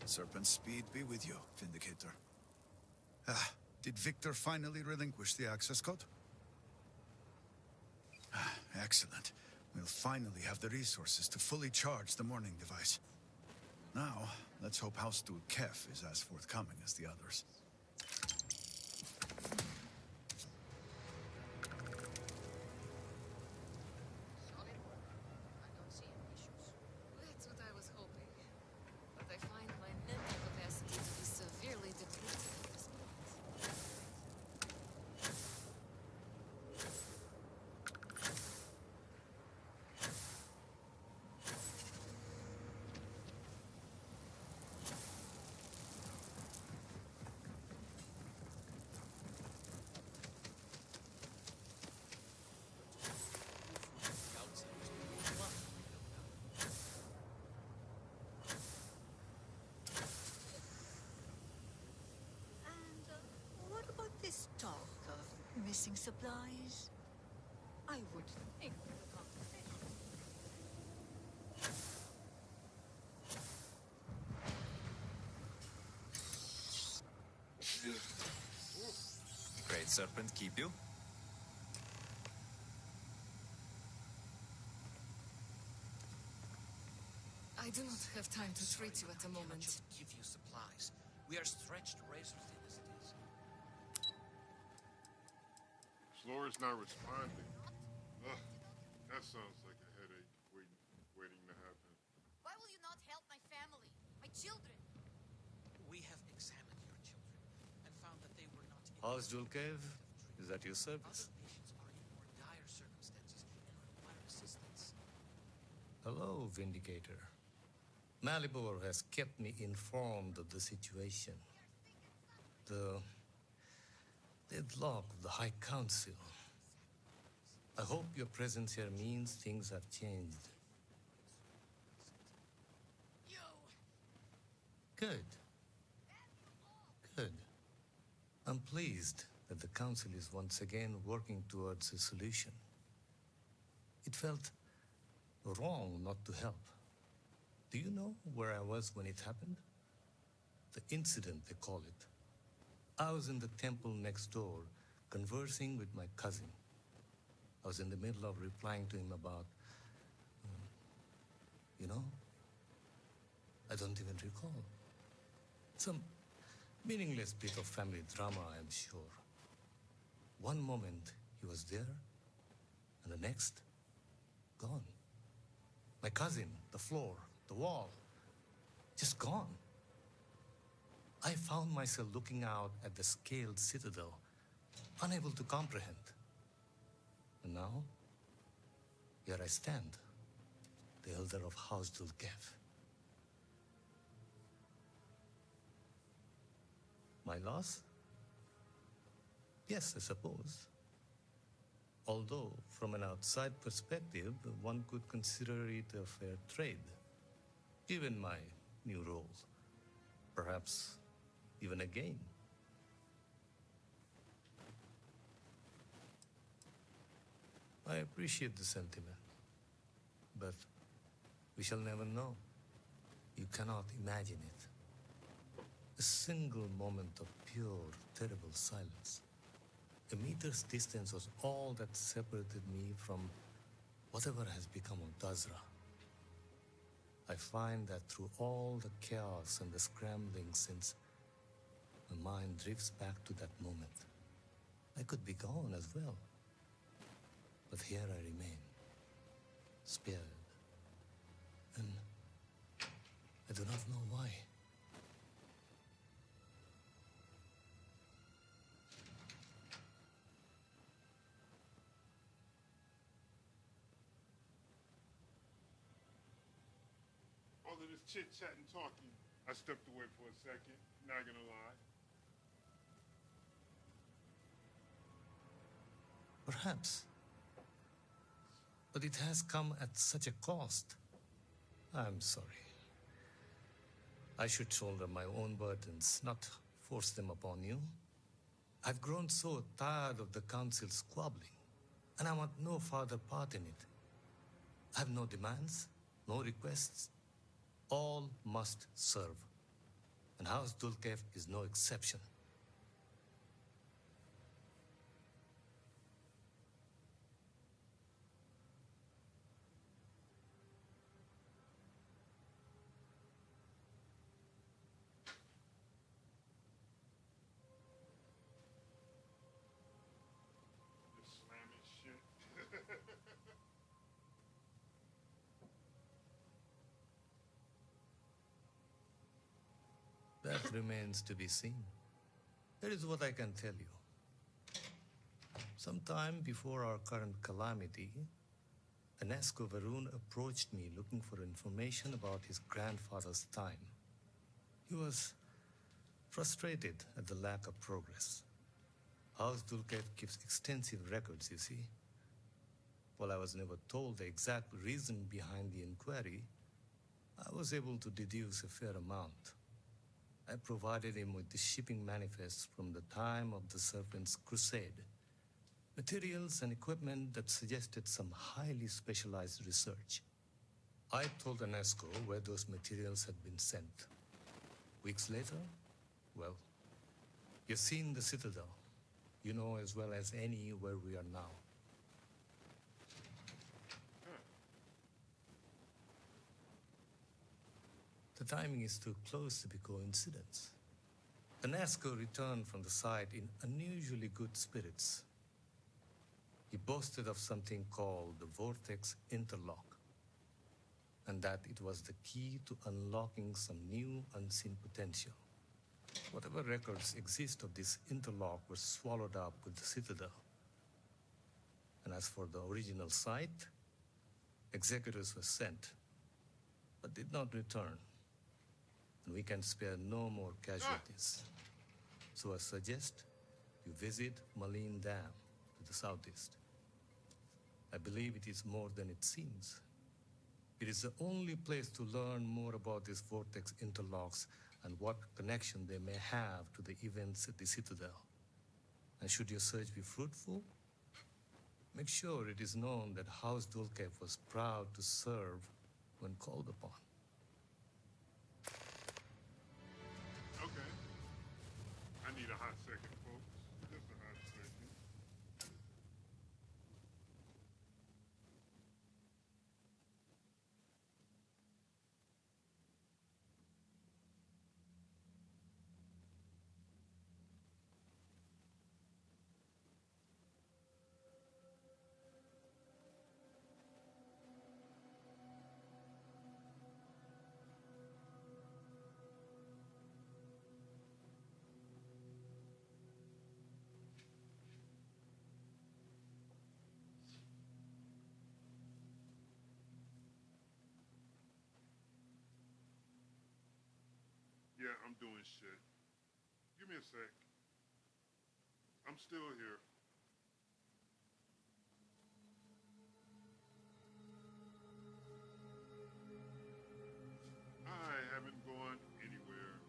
Serpent speed be with you, Vindicator. Ah, did Victor finally relinquish the access code? Ah, excellent. We'll finally have the resources to fully charge the morning device. Now, let's hope House Steward Kef is as forthcoming as the others. That's what I was hoping. But I find my mental capacity to be severely depleted at this point. And what about this talk of missing supplies? I would think the conversation. Great Serpent keep you? I do not have time to treat you at the moment. Just give you supplies. We are stretched razor thin as it is. Flora's not responding. Ugh, that sounds like a headache waiting to happen. Why will you not help my family, my children? We have examined your children and found that they were not in How's Jewel Cave? Is that your service? Other patients are in more dire circumstances and require assistance. Hello, Vindicator. Malibor has kept me informed of the situation. The deadlock of the High Council. I hope your presence here means things have changed. Good. Good. I'm pleased that the Council is once again working towards a solution. It felt wrong not to help. Do you know where I was when it happened? The incident, they call it. I was in the temple next door, conversing with my cousin. I was in the middle of replying to him about, I don't even recall. Some meaningless bit of family drama, I'm sure. One moment he was there, and the next, gone. My cousin, the floor, the wall, just gone. I found myself looking out at the scaled citadel, unable to comprehend. And now, here I stand, the elder of House Dulkev. My loss? Yes, I suppose. Although, from an outside perspective, one could consider it a fair trade, given my new role. Perhaps even a gain. I appreciate the sentiment, but we shall never know. You cannot imagine it. A single moment of pure, terrible silence. A meter's distance was all that separated me from whatever has become of Dazra. I find that through all the chaos and the scrambling since, my mind drifts back to that moment. I could be gone as well. But here I remain, spared. And I do not know why. All of this chit chat and talking, I stepped away for a second, not gonna lie. Perhaps. But it has come at such a cost. I'm sorry. I should shoulder my own burdens, not force them upon you. I've grown so tired of the council squabbling, and I want no further part in it. I have no demands, no requests. All must serve. And House Dulkev is no exception. Just slamming shit. That remains to be seen. Here is what I can tell you. Sometime before our current calamity, Anesco Varun approached me looking for information about his grandfather's time. He was frustrated at the lack of progress. House Dulkev keeps extensive records, you see. While I was never told the exact reason behind the inquiry, I was able to deduce a fair amount. I provided him with the shipping manifests from the time of the Serpent's Crusade, materials and equipment that suggested some highly specialized research. I told Anesco where those materials had been sent. Weeks later, well, you've seen the Citadel. You know as well as any where we are now. The timing is too close to be coincidence. Anesco returned from the site in unusually good spirits. He boasted of something called the Vortex Interlock, and that it was the key to unlocking some new unseen potential. Whatever records exist of this interlock were swallowed up with the Citadel. And as for the original site, executors were sent, but did not return. And we can spare no more casualties. So I suggest you visit Malin Dam to the southeast. I believe it is more than it seems. It is the only place to learn more about these vortex interlocks and what connection they may have to the events at the Citadel. And should your search be fruitful, make sure it is known that House Dulkev was proud to serve when called upon. Okay. I need a hot second, folks. Just a hot second. Yeah, I'm doing shit. Give me a sec. I'm still here. I haven't gone anywhere.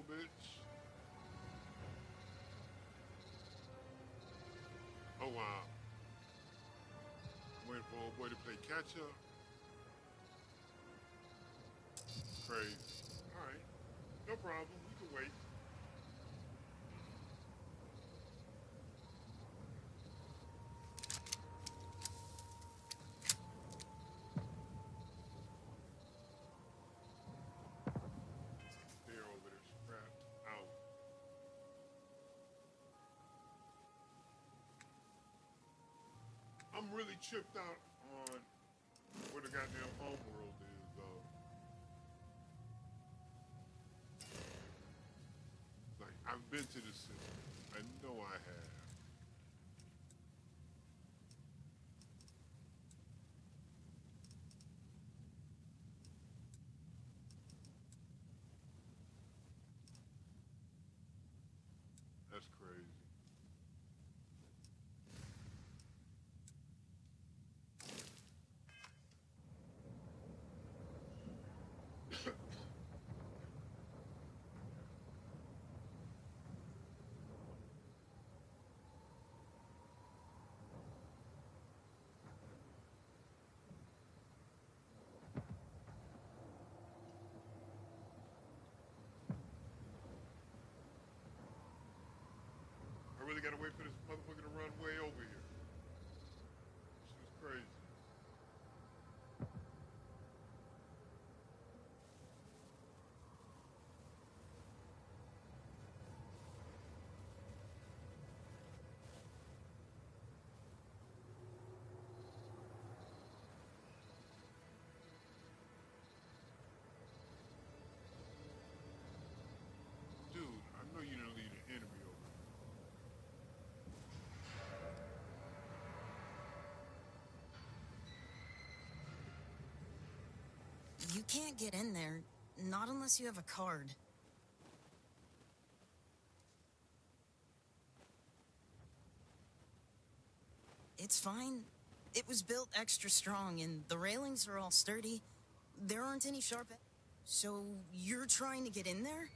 bitch. Oh, wow. Waiting for old boy to play catch up. Crazy. All right. No problem. We can wait. They're over there strapped out. I'm really tripped out on where the goddamn homeworld is, though. Like, I've been to this city. I know I have. That's crazy. I really gotta wait for this motherfucker to run way over here. This is crazy. Dude, I know you didn't leave an enemy over here. You can't get in there, not unless you have a card. It's fine. It was built extra strong, and the railings are all sturdy. There aren't any sharp... So, you're trying to get in there?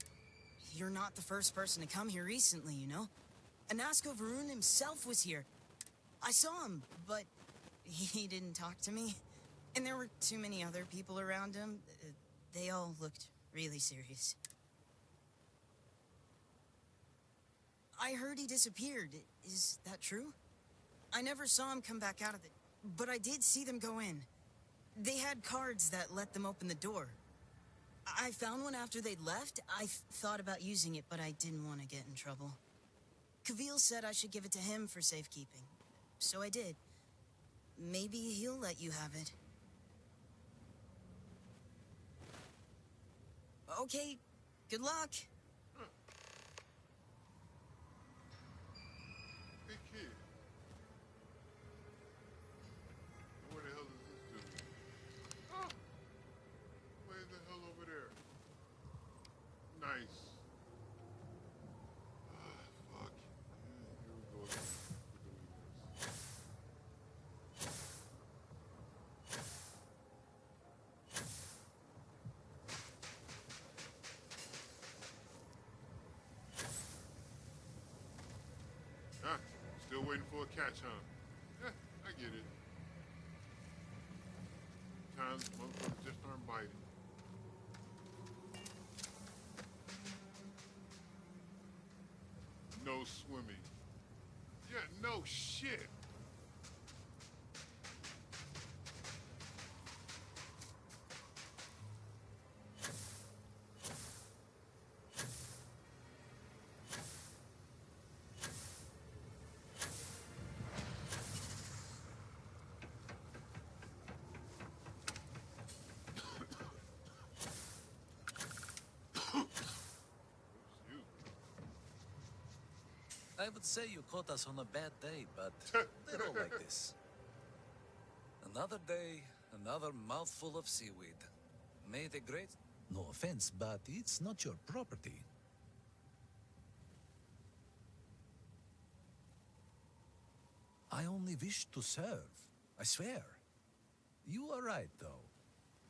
You're not the first person to come here recently, you know? Anasco Varun himself was here. I saw him, but he didn't talk to me. And there were too many other people around him. They all looked really serious. I heard he disappeared. Is that true? I never saw him come back out of it, but I did see them go in. They had cards that let them open the door. I found one after they'd left. I thought about using it, but I didn't want to get in trouble. Kavil said I should give it to him for safekeeping, so I did. Maybe he'll let you have it. Okay, good luck. Hey, kid. Where the hell is this dude? Oh! Way the hell over there. Nice. Ah, fuck. Here we go again. We're doing this. Ah, still waiting for a catch, huh? Yeah, I get it. Times motherfuckers just aren't biting. No swimming. Yeah, no shit. I would say you caught us on a bad day, but they don't like this. Another day, another mouthful of seaweed. May the great... No offense, but it's not your property. I only wish to serve, I swear. You are right, though.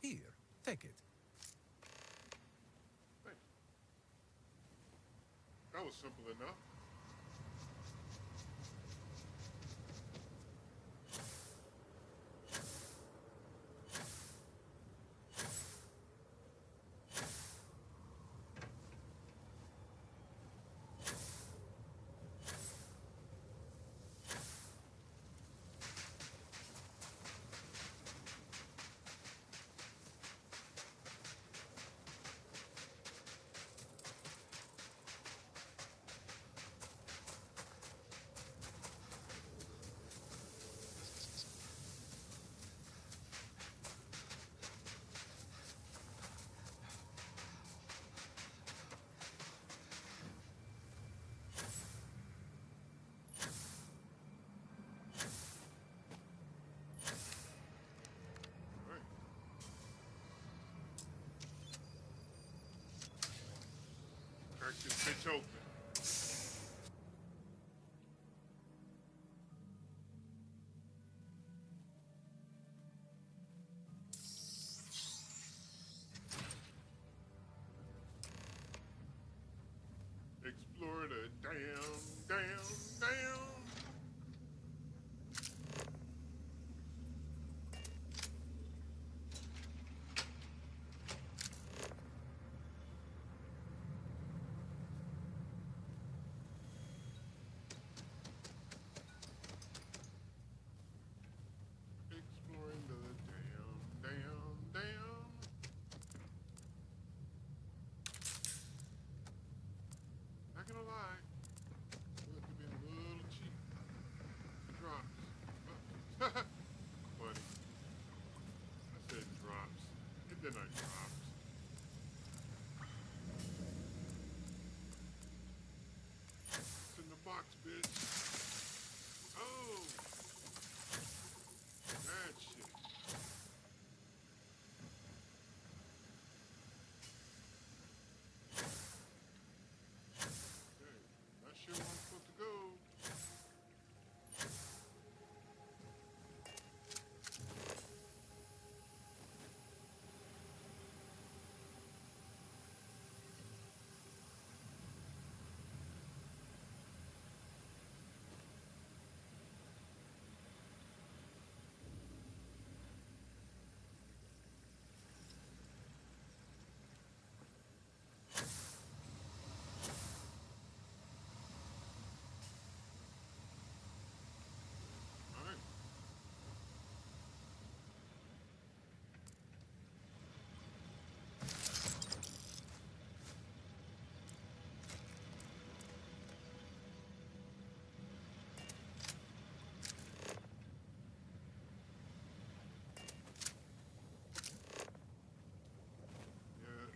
Here, take it. simple enough. Crack this bitch open. Explore the damn. Exploring the damn. Not gonna lie, it could be a little cheap. Drops. Funny. I said drops. They're not drops. It's in the box, bitch. Oh! That shit. Okay. Not sure where I'm supposed to go.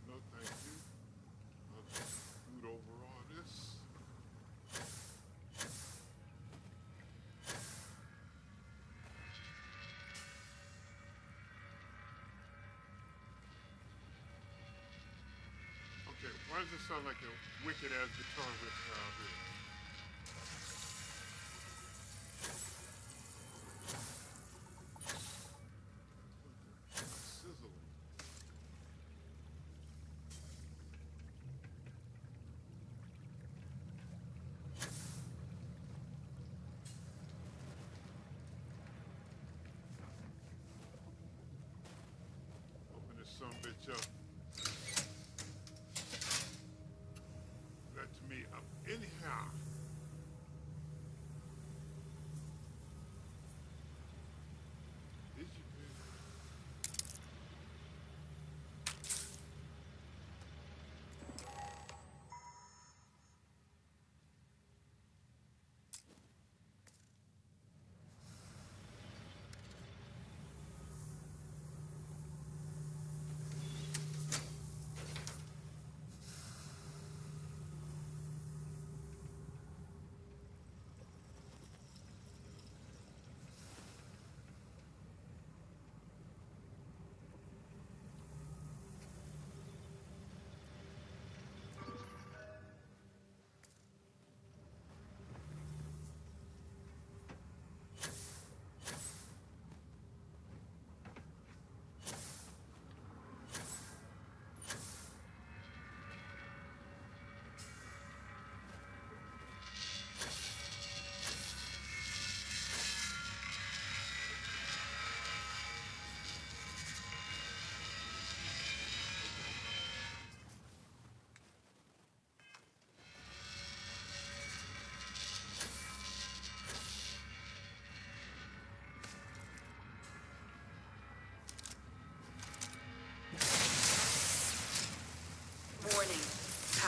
No thank you. I'll just scoot over all this. Okay, why does it sound like a wicked ass guitar riff down here? Sizzling. Open this son bitch up. Let me up anyhow. Did you, man?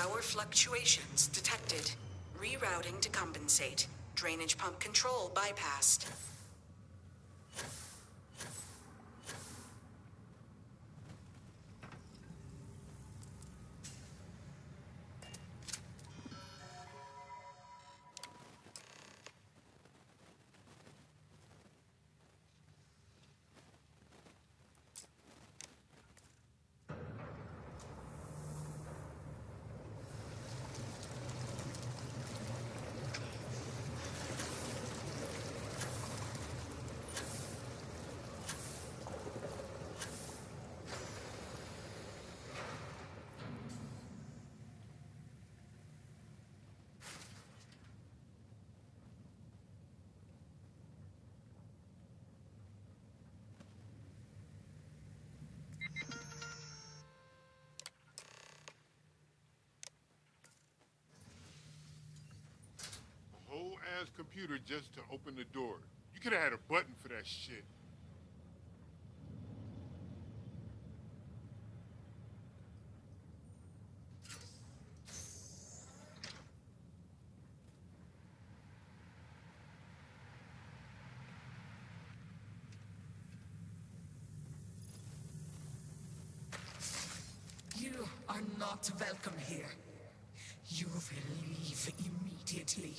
Power fluctuations detected. Rerouting to compensate. Drainage pump control bypassed. A whole ass computer just to open the door. You could have had a button for that shit. You are not welcome here. You will leave immediately.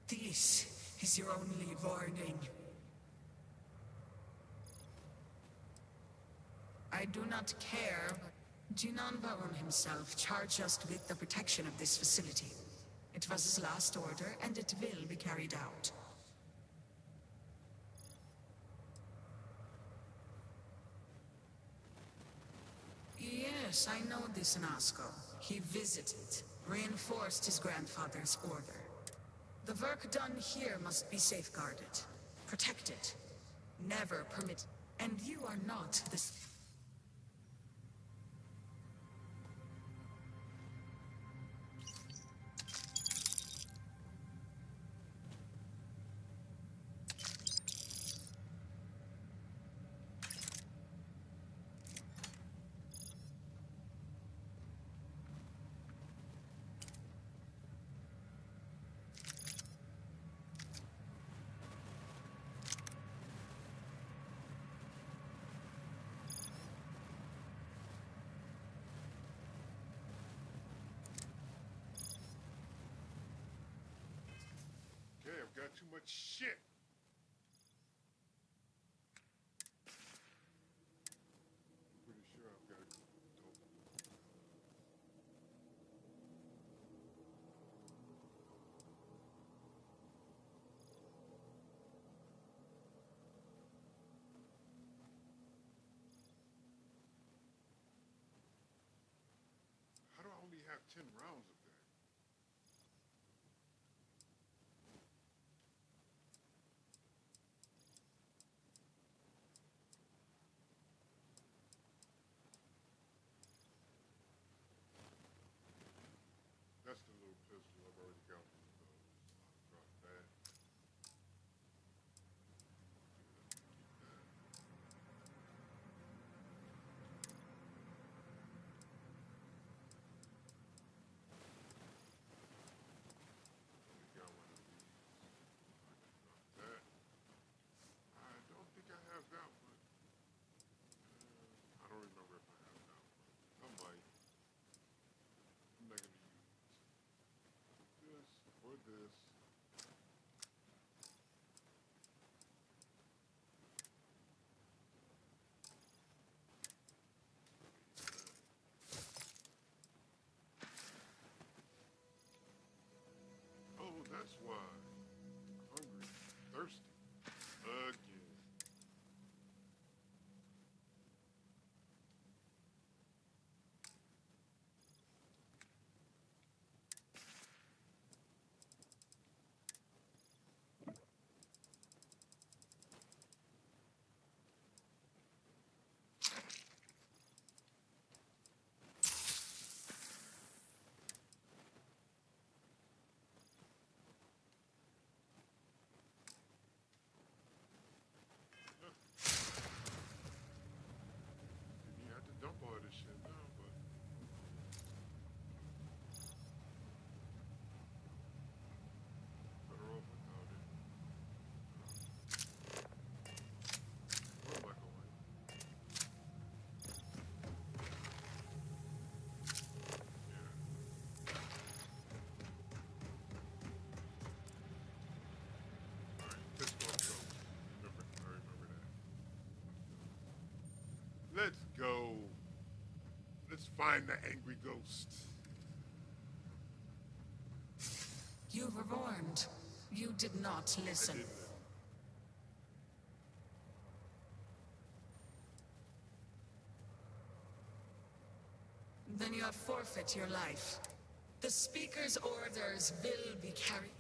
This is your only warning. I do not care, but Jinan Baron himself charged us with the protection of this facility. It was his last order, and it will be carried out. Yes, I know this Nasco. He visited, reinforced his grandfather's order. The work done here must be safeguarded, protected, never permitted. And you are not this. Okay, I've got too much shit. Pretty sure I've got dope. How do I only have 10 rounds of that? That's the little pistol I've already got one of those. I'll drop that. Keep that. Already got one of these. I can drop that. I don't think I have that one. I don't remember if I have that one. I might. I'm not gonna use this or this. Oh, that's why. Hungry, thirsty. Again. Let's find the angry ghost. You were warned. You did not listen. I did listen. Then you have forfeit your life. The Speaker's orders will be carried.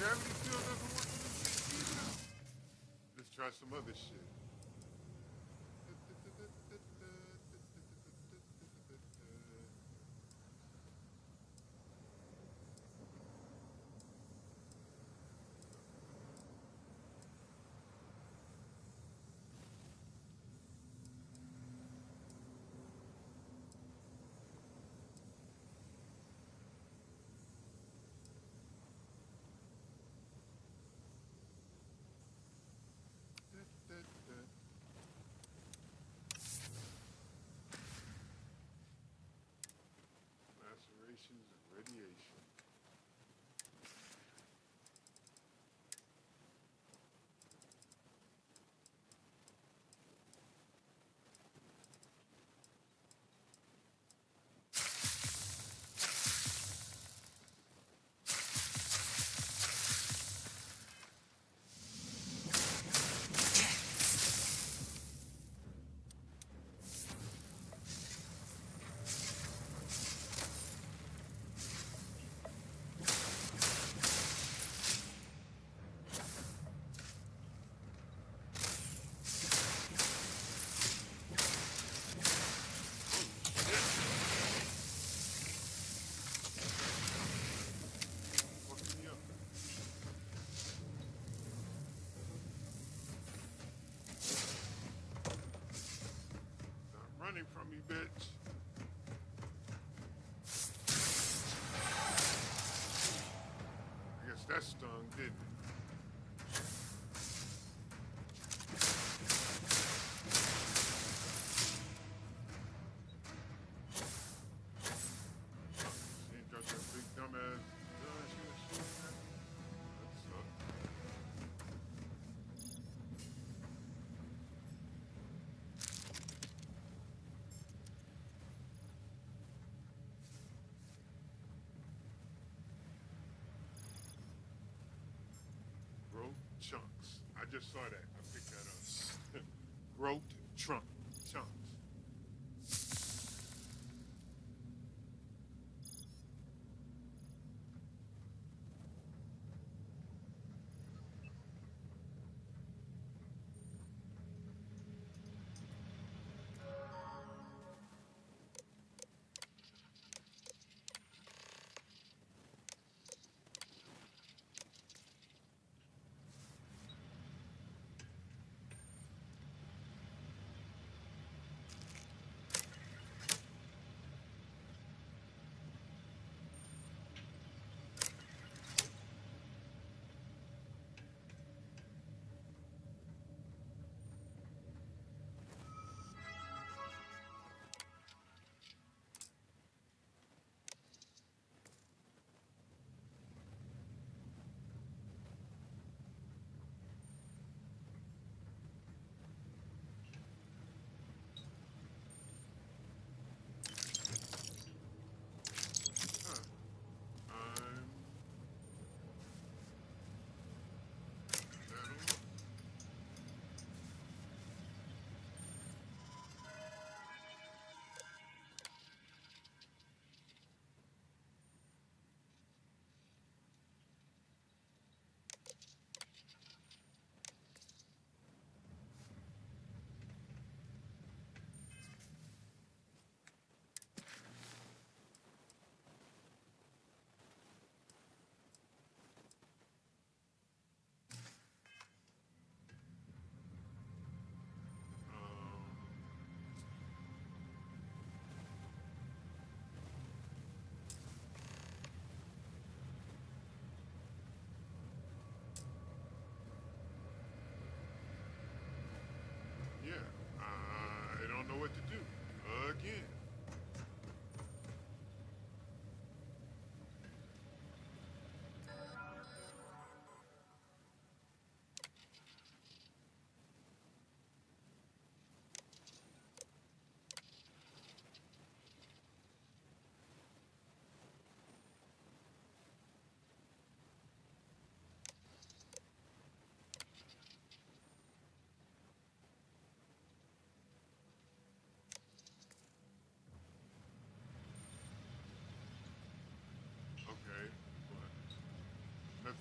Gravity field doesn't work in this shit either. Let's try some other shit. Lacerations and radiation. Fucking me up. Stop running from me, bitch. I guess that stung, didn't it? She ain't got that big dumbass gun she was shooting at. That sucks. Growth chunks. I just saw that. I picked that up. Growth chunks.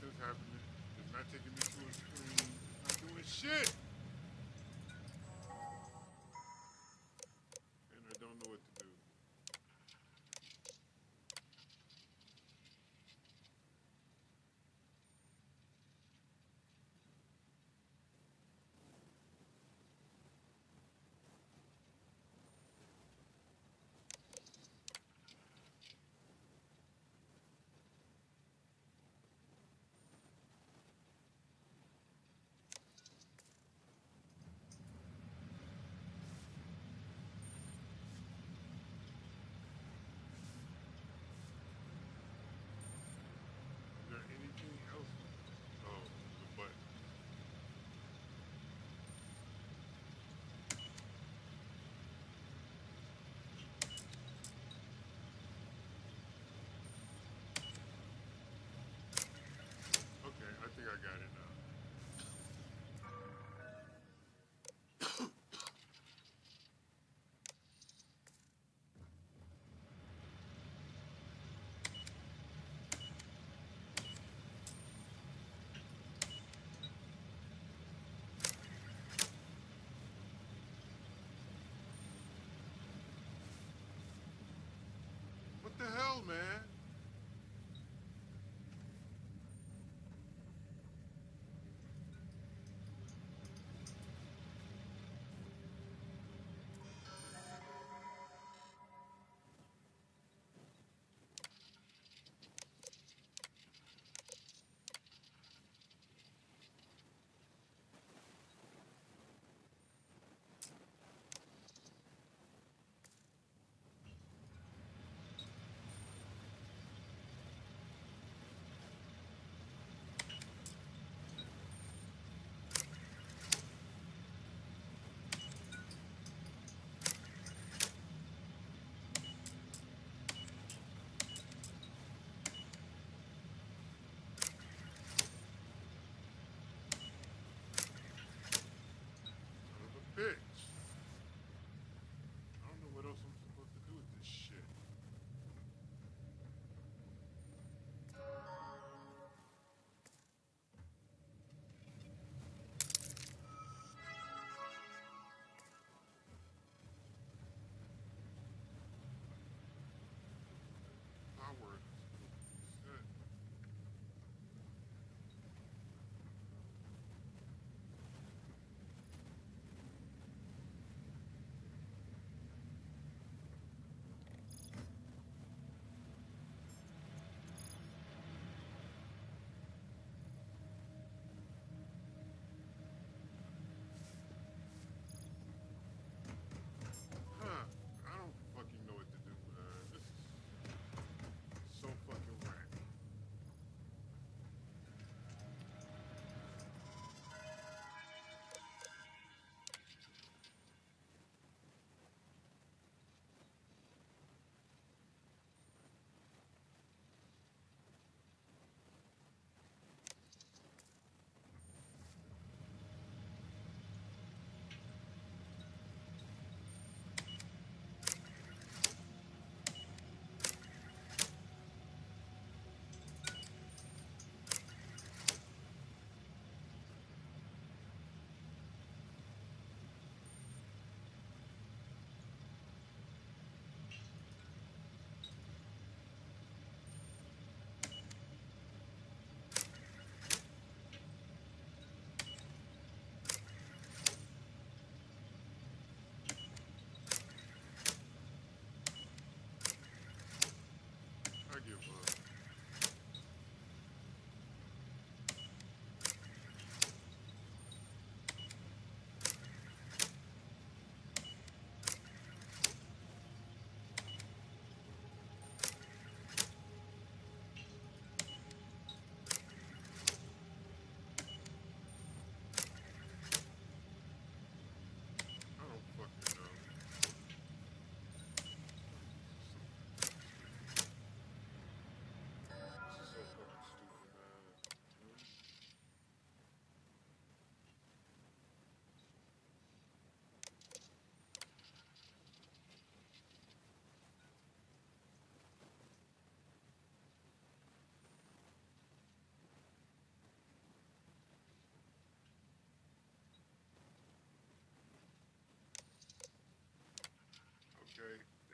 Nothing's happening. It's not taking me to a screen. Not doing shit. And I don't know what to do.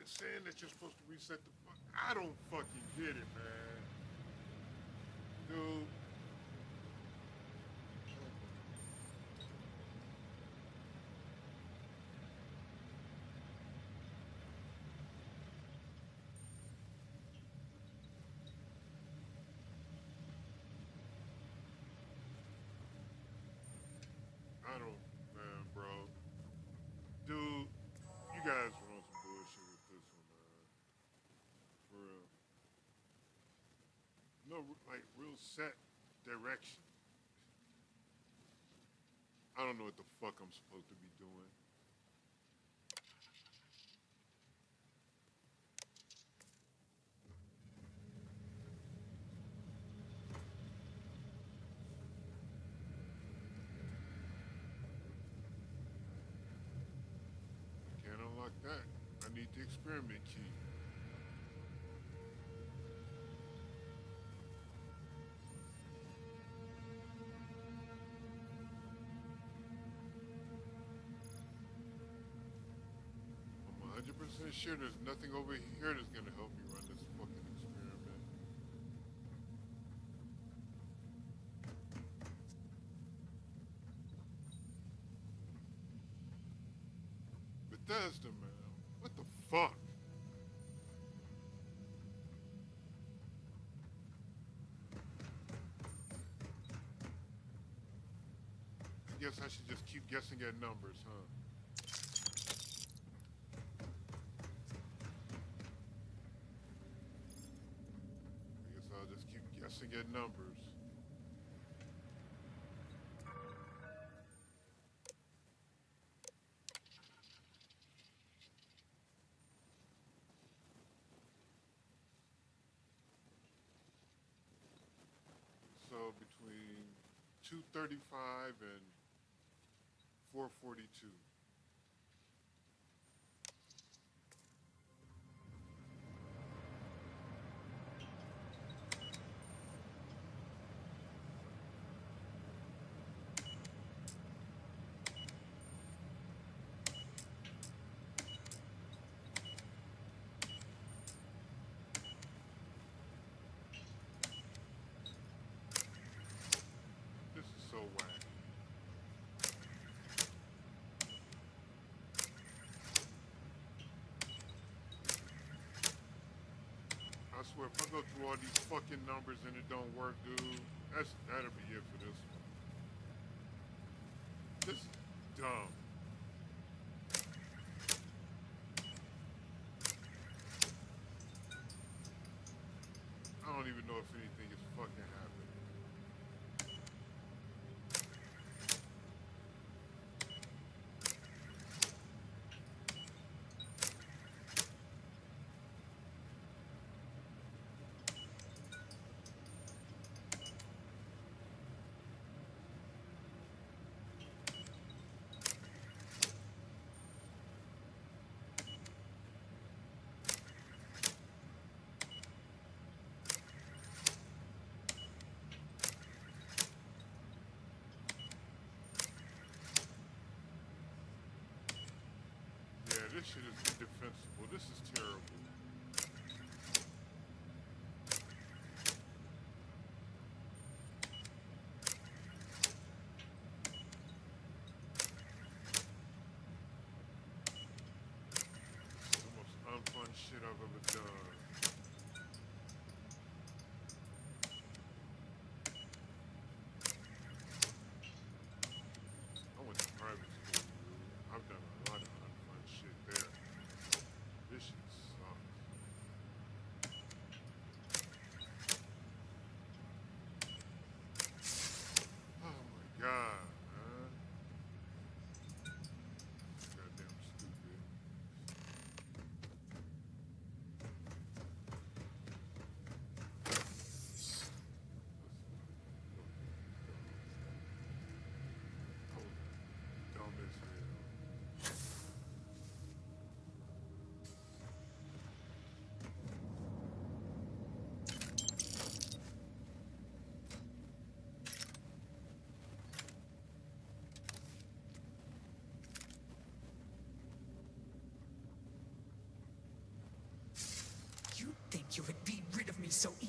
They're saying that you're supposed to reset the fuck. I don't fucking get it, man. Dude. I don't, man, bro. Dude, you guys are on some bullshit with this one, man. For real. No, like, real set direction. I don't know what the fuck I'm supposed to be doing. Can't unlock that. I need the experiment key. I'm 100% sure there's nothing over here that's gonna help me run this fucking experiment. Bethesda, man. What the fuck? I guess I should just keep guessing at numbers, huh? I guess I'll just keep guessing at numbers. So between 235 and 442. This is so whack. I swear, if I go through all these fucking numbers and it don't work, dude, that'll be it for this one. This is dumb. I don't even know if anything is fucking happening. Yeah, this shit is indefensible. This is terrible. This is the most unfun shit I've ever done. I went to private school, dude. I've done a lot of unfun shit there.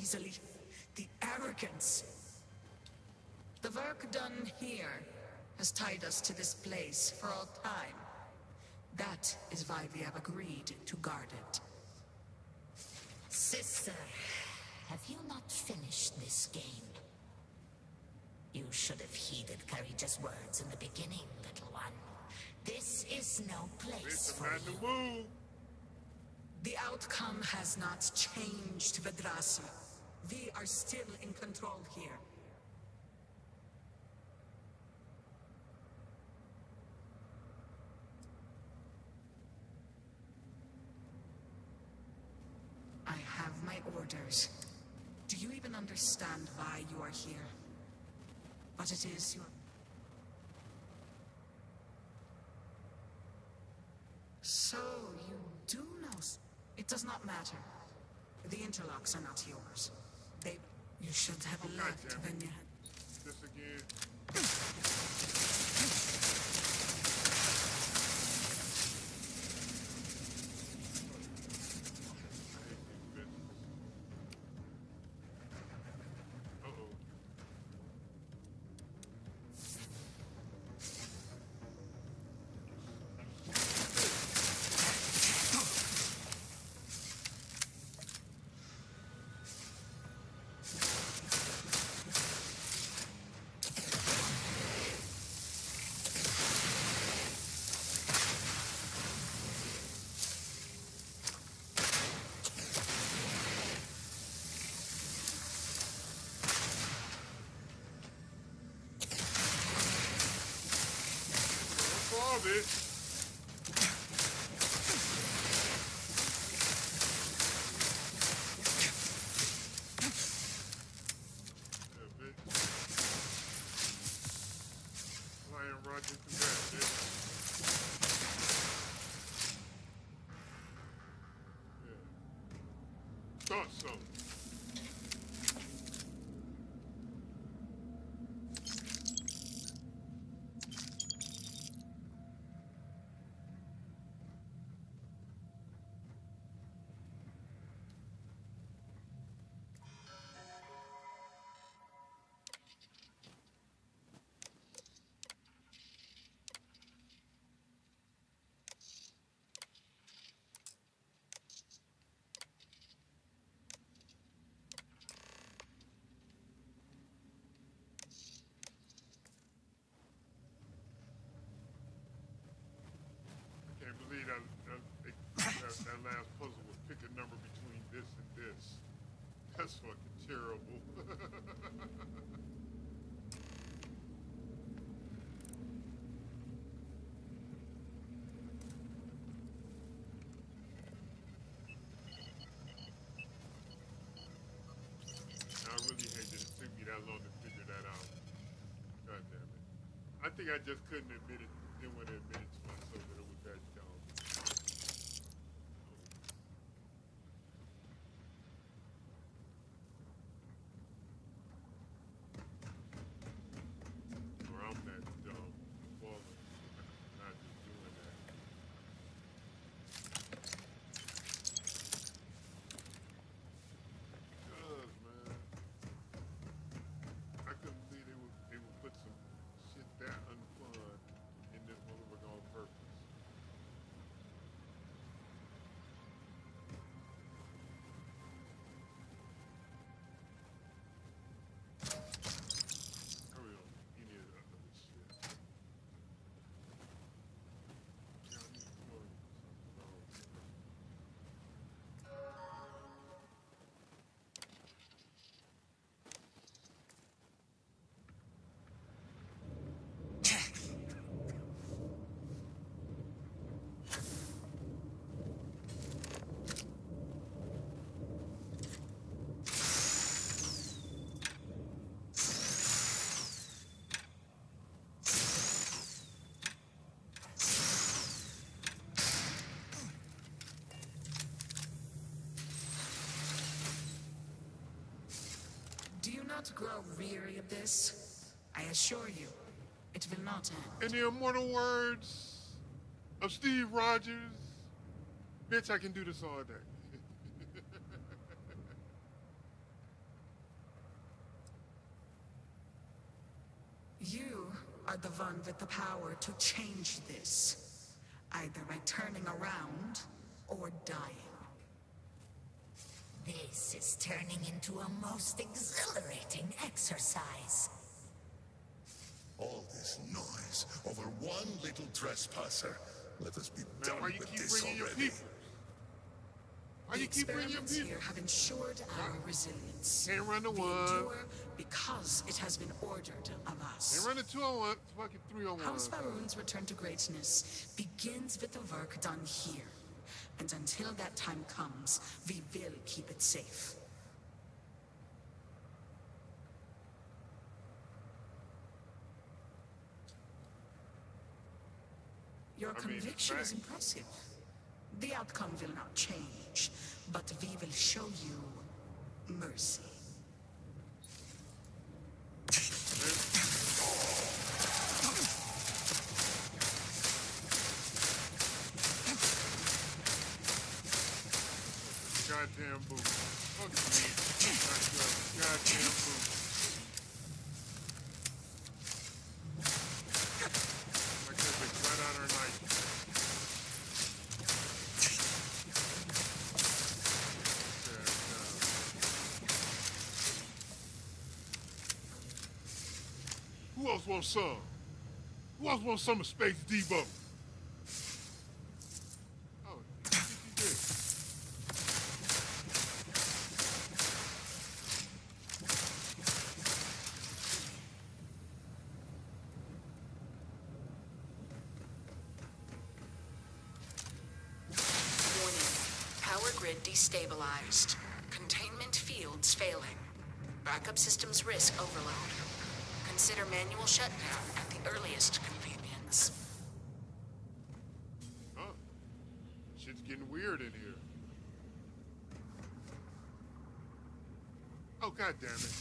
easily. The arrogance. The work done here has tied us to this place for all time. That is why we have agreed to guard it. Sister, have you not finished this game? You should have heeded Courageous words in the beginning, little one. This is no place for you. The outcome has not changed, Vedrasi. We are still in control here. I have my orders. Do you even understand why you are here? What it is you... So, you do know... It does not matter. The interlocks are not yours. They... You should have left when you had... This again. Bitch. Lion Roger to that, bitch. Yeah. Thought so. Can't believe that last puzzle was pick a number between this and this. That's fucking terrible. I really hate that it took me that long to figure that out. God damn it. I think I just couldn't admit it, didn't want to admit it to myself that it was that dumb. Or I'm that dumb, falling, not just doing that. Cause, man, I couldn't believe they would put some shit that unfun in this motherfucker on purpose. I really don't need any of that other shit. Yeah, I need more of something else. Do you not grow weary of this? I assure you, it will not end. In the immortal words of Steve Rogers, bitch, I can do this all day. are the one with the power to change this, either by turning around or dying. This is turning into a most exhilarating exercise. All this noise over one little trespasser. Let us be done why you with keep this bringing your already. people? Why you keep bringing your Experiments people? here have ensured our resilience. Can't run the We one. endure because it has been ordered of us. Can't run the 2-on-1. Fucking 3-on-1. House Faroon's return to greatness begins with the work done here. And until that time comes, we will keep it safe. Your conviction is impressive. The outcome will not change, but we will show you mercy. Goddamn boo. Fuck me. Goddamn boo. Like that bitch right on her knife. Who else wants some? Who else wants some of Space Debo? Oh, I think you did. Warning. Power grid destabilized. Containment fields failing. Backup systems risk overload. Consider manual shutdown at the earliest convenience. Huh. Shit's getting weird in here. Oh, god damn it.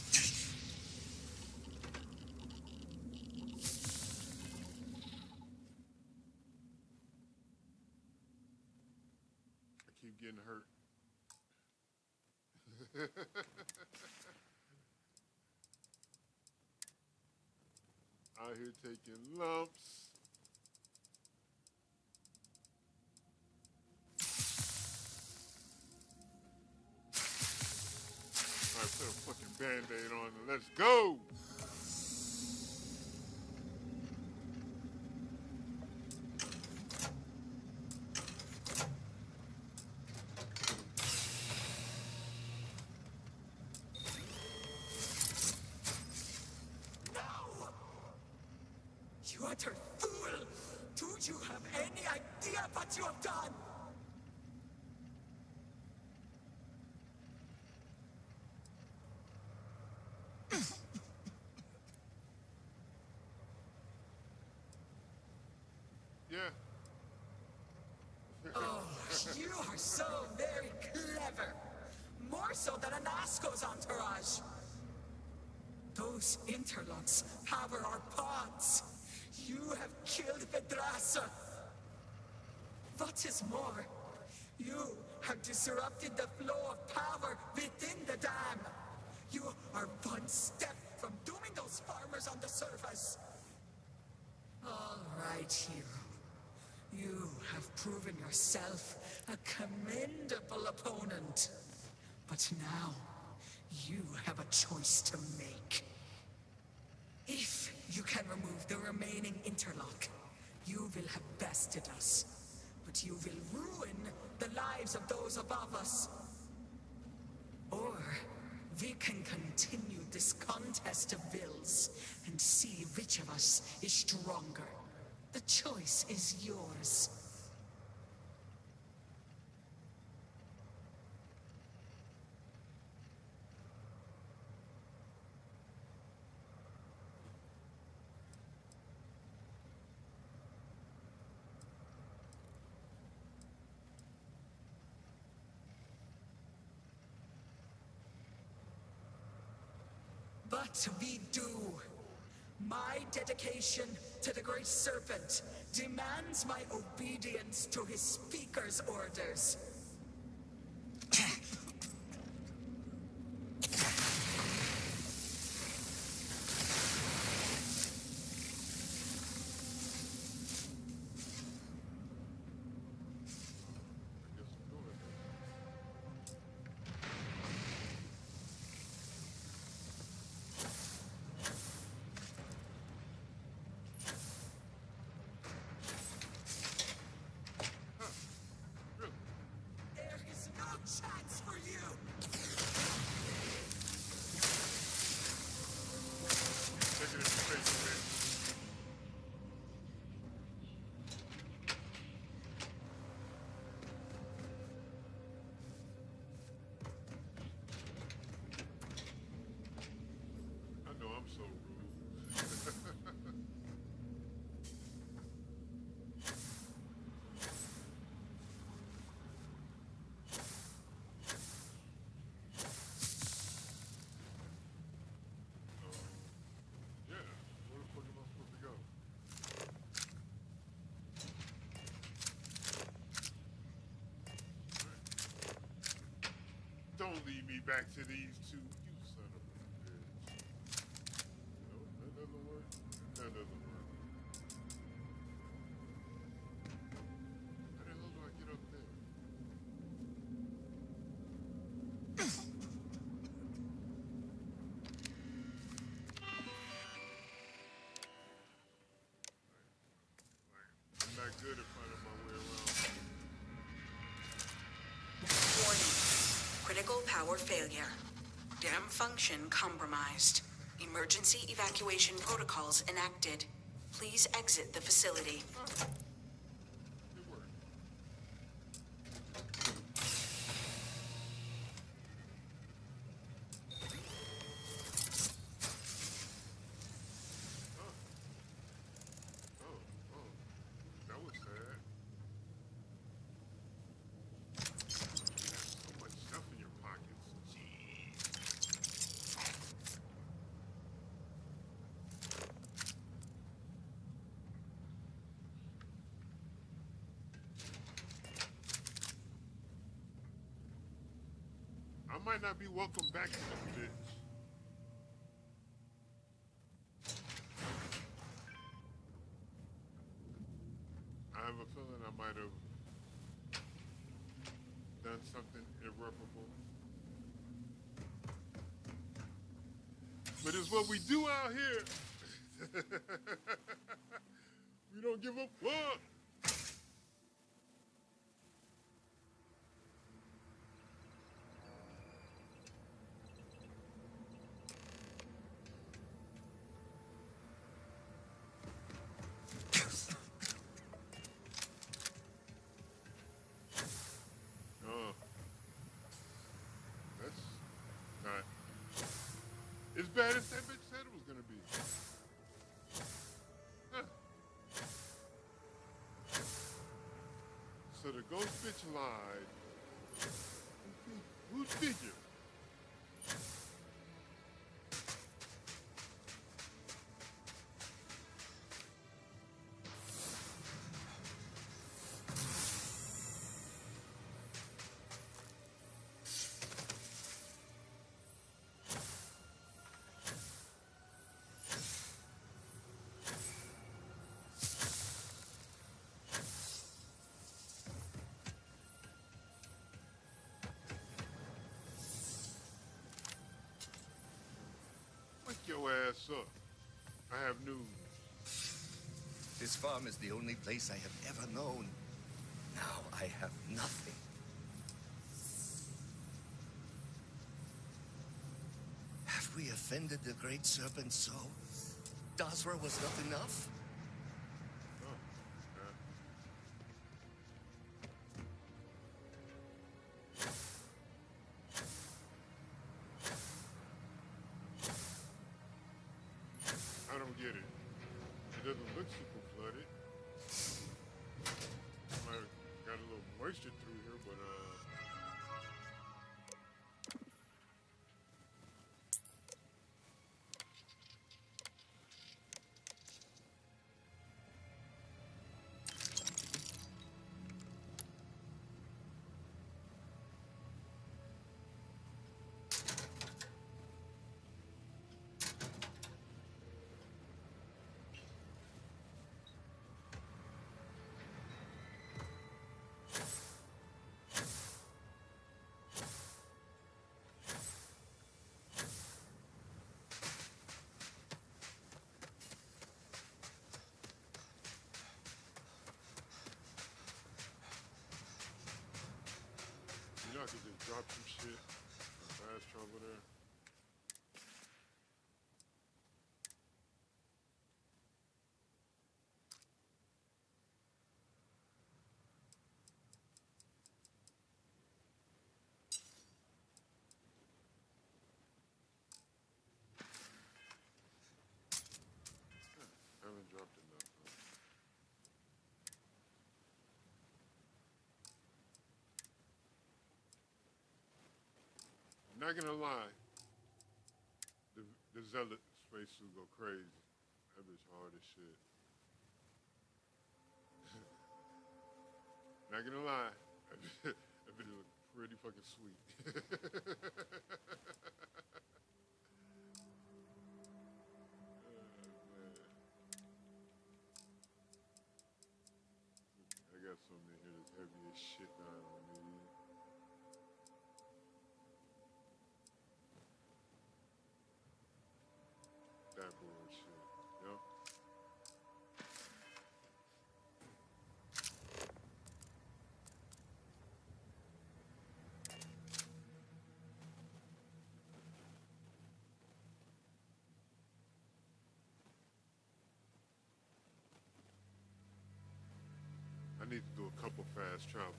I keep getting hurt. Out here taking lumps. Alright, put a fucking band-aid on and let's go! You utter fool! Do you have any idea what you have done? Yeah. Oh, you are so very clever. More so than an Asco's entourage. Those interlocks power our pods. You have killed Vedrasa. What is more, you have disrupted the flow of power within the dam. You are one step from dooming those farmers on the surface. All right, hero. You have proven yourself a commendable opponent. But now, you have a choice to make. If you can remove the remaining interlock, you will have bested us. But you will ruin the lives of those above us. Or we can continue this contest of wills and see which of us is stronger. The choice is yours. But we do. My dedication to the Great Serpent demands my obedience to his speaker's orders. lead me back to these two. You son of a bitch. No, that doesn't work. That doesn't work. How the hell do I get up there? I'm not good at finding my way around. Warning. Critical power failure. Dam function compromised. Emergency evacuation protocols enacted. Please exit the facility. It worked. Oh, that was sad. You have so much stuff in your pockets. Jeez. I might not be welcome back to this bitch. I have a feeling I might have done something irreparable. But it's what we do out here. We don't give a fuck. Oh, that's not as bad as that bitch said it was gonna be. Huh. So the ghost bitch lied. Who'd figure? Wake your ass up. I have news. This farm is the only place I have ever known. Now I have nothing. Have we offended the great serpent so? Dazra was not enough? Oh, yeah. I don't get it. It doesn't look super flooded. Might have got a little moisture through here, but you know I could just drop some shit. Fast trouble there. I haven't dropped enough. Not gonna lie, the zealot spacesuit go crazy. That bitch hard as shit. Not gonna lie, that bitch look pretty fucking sweet. shit that I don't need. That bullshit. Yup. I need to do a couple fast travels.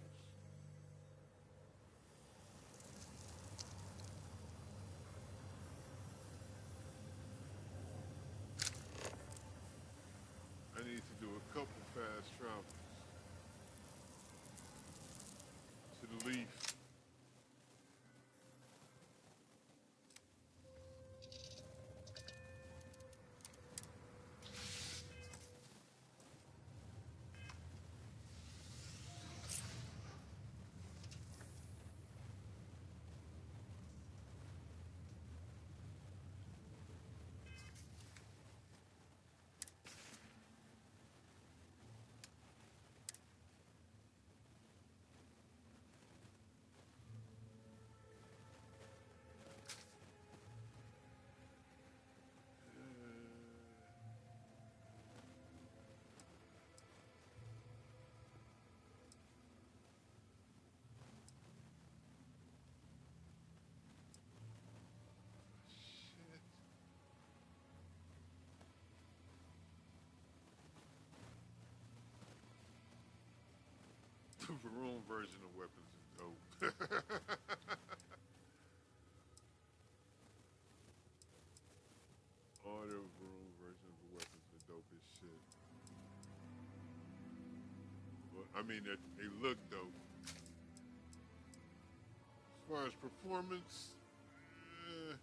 I need to do a couple fast travels to the leaf. The Varun version of weapons is dope. All the Varun versions of weapons are dope as shit. But I mean, they look dope. As far as performance, eh.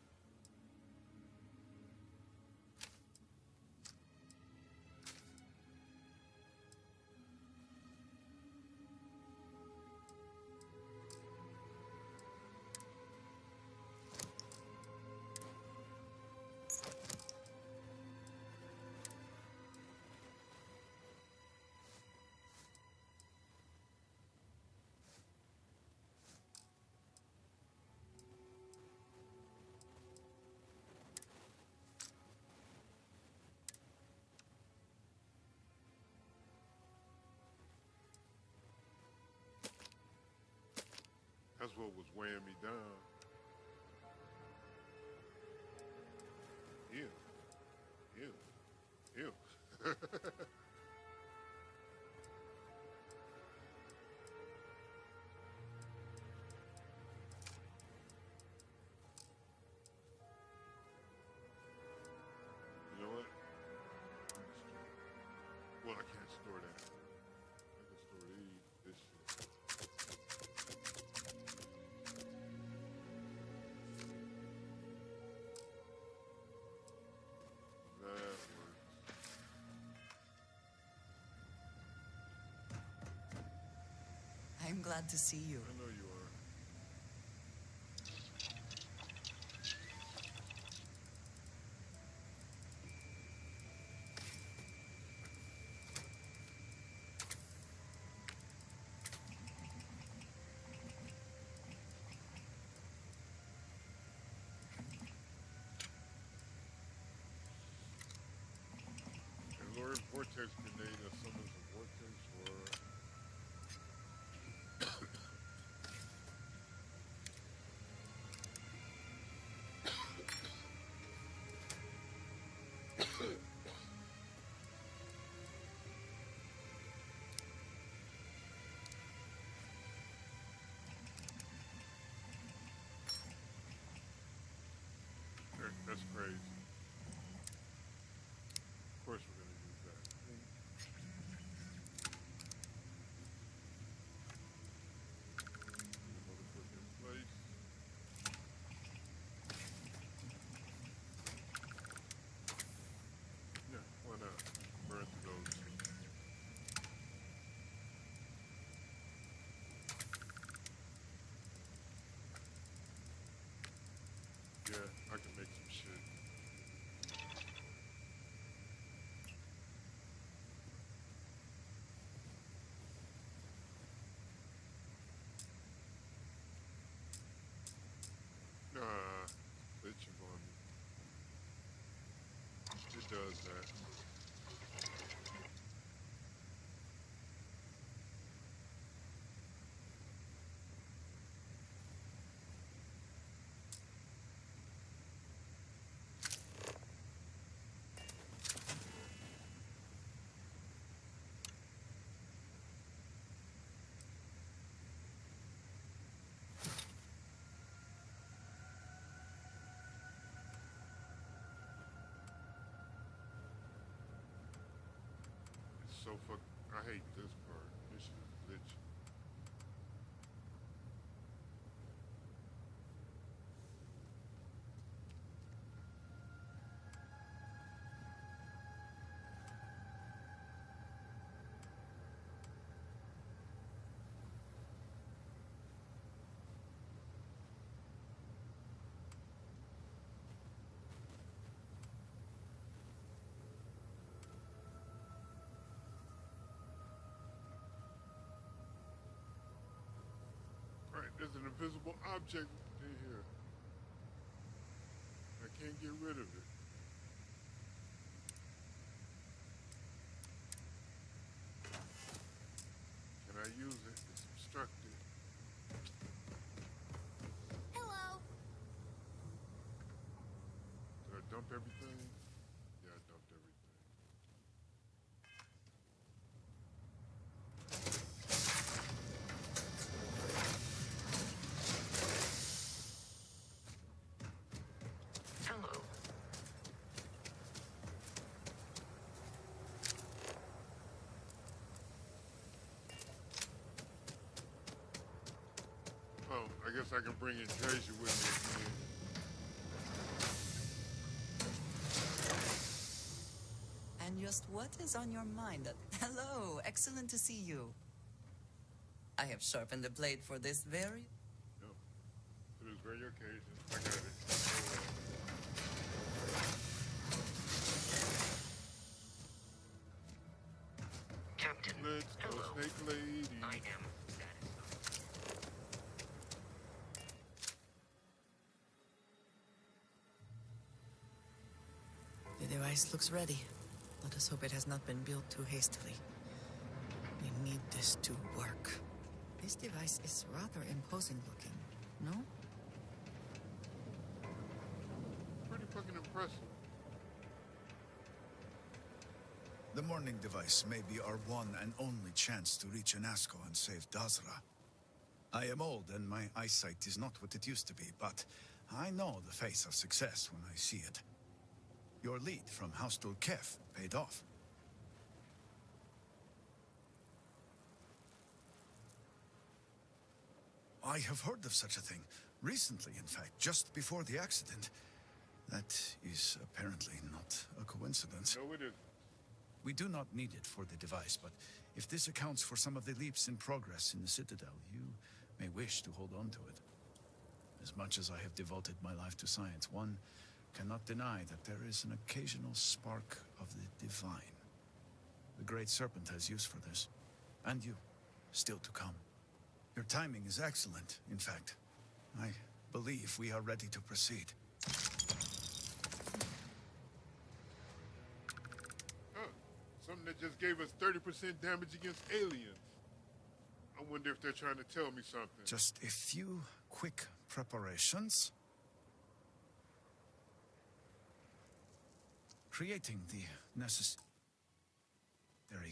That's what was weighing me down. Ew. Ew. Ew. You know what? Well, I can't store that. I can store this shit. That works. I'm glad to see you. I know you are. And Lord Vortex Grenade that summons a vortex or that's crazy. Of course we're gonna use that. Motherfucker in place. Yeah, why not? Burn through those. Yeah, I can make some shit. does that. So fuck, I hate this part. This shit is glitchy. Right, there's an invisible object in here. I can't get rid of it. Can I use it? It's obstructed. Hello. Did I dump everything? Yeah, I dumped everything. Hello. Oh, I guess I can bring in treasure with me again. And just what is on your mind? Hello, excellent to see you. I have sharpened the blade for this very... Yep. For this very occasion. I got it. Captain. Let's go, Hello. Snake Lady. I am The device looks ready. Let us hope it has not been built too hastily. We need this to work. This device is rather imposing looking, no? Pretty fucking impressive. The morning device may be our one and only chance to reach Anasco and save Dazra. I am old and my eyesight is not what it used to be, but I know the face of success when I see it. Your lead from Haustul Kef paid off. I have heard of such a thing. Recently, in fact, just before the accident. That is apparently not a coincidence. No, it isn't. We do not need it for the device, but if this accounts for some of the leaps in progress in the Citadel, you may wish to hold on to it. As much as I have devoted my life to science, one cannot deny that there is an occasional spark of the divine. The Great Serpent has use for this. And you, still to come. Your timing is excellent, in fact. I believe we are ready to proceed. Something that just gave us 30% damage against aliens. I wonder if they're trying to tell me something. Just a few quick preparations. Creating the necessary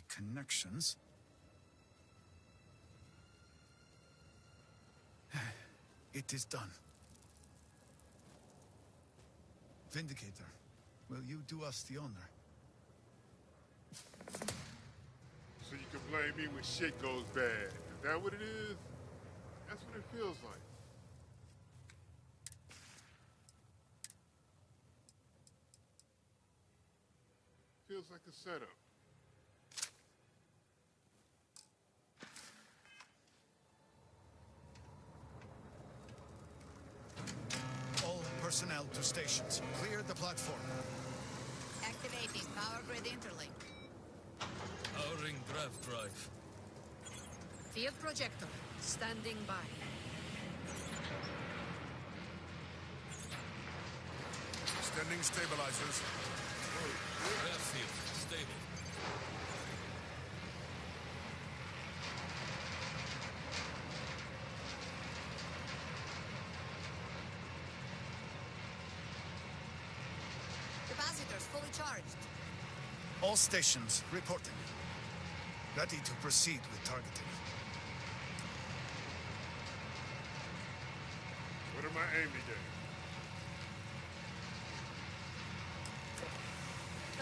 connections. It is done. Vindicator, will you do us the honor? So you can blame me when shit goes bad. Is that what it is? That's what it feels like. Feels like a setup. All personnel to stations. Clear the platform. Activating power grid interlink. Powering grav drive. Field projector, standing by. Extending stabilizers. Oh, Airfield, stable. Capacitors fully charged. All stations reporting. Ready to proceed with targeting. What am I aiming at?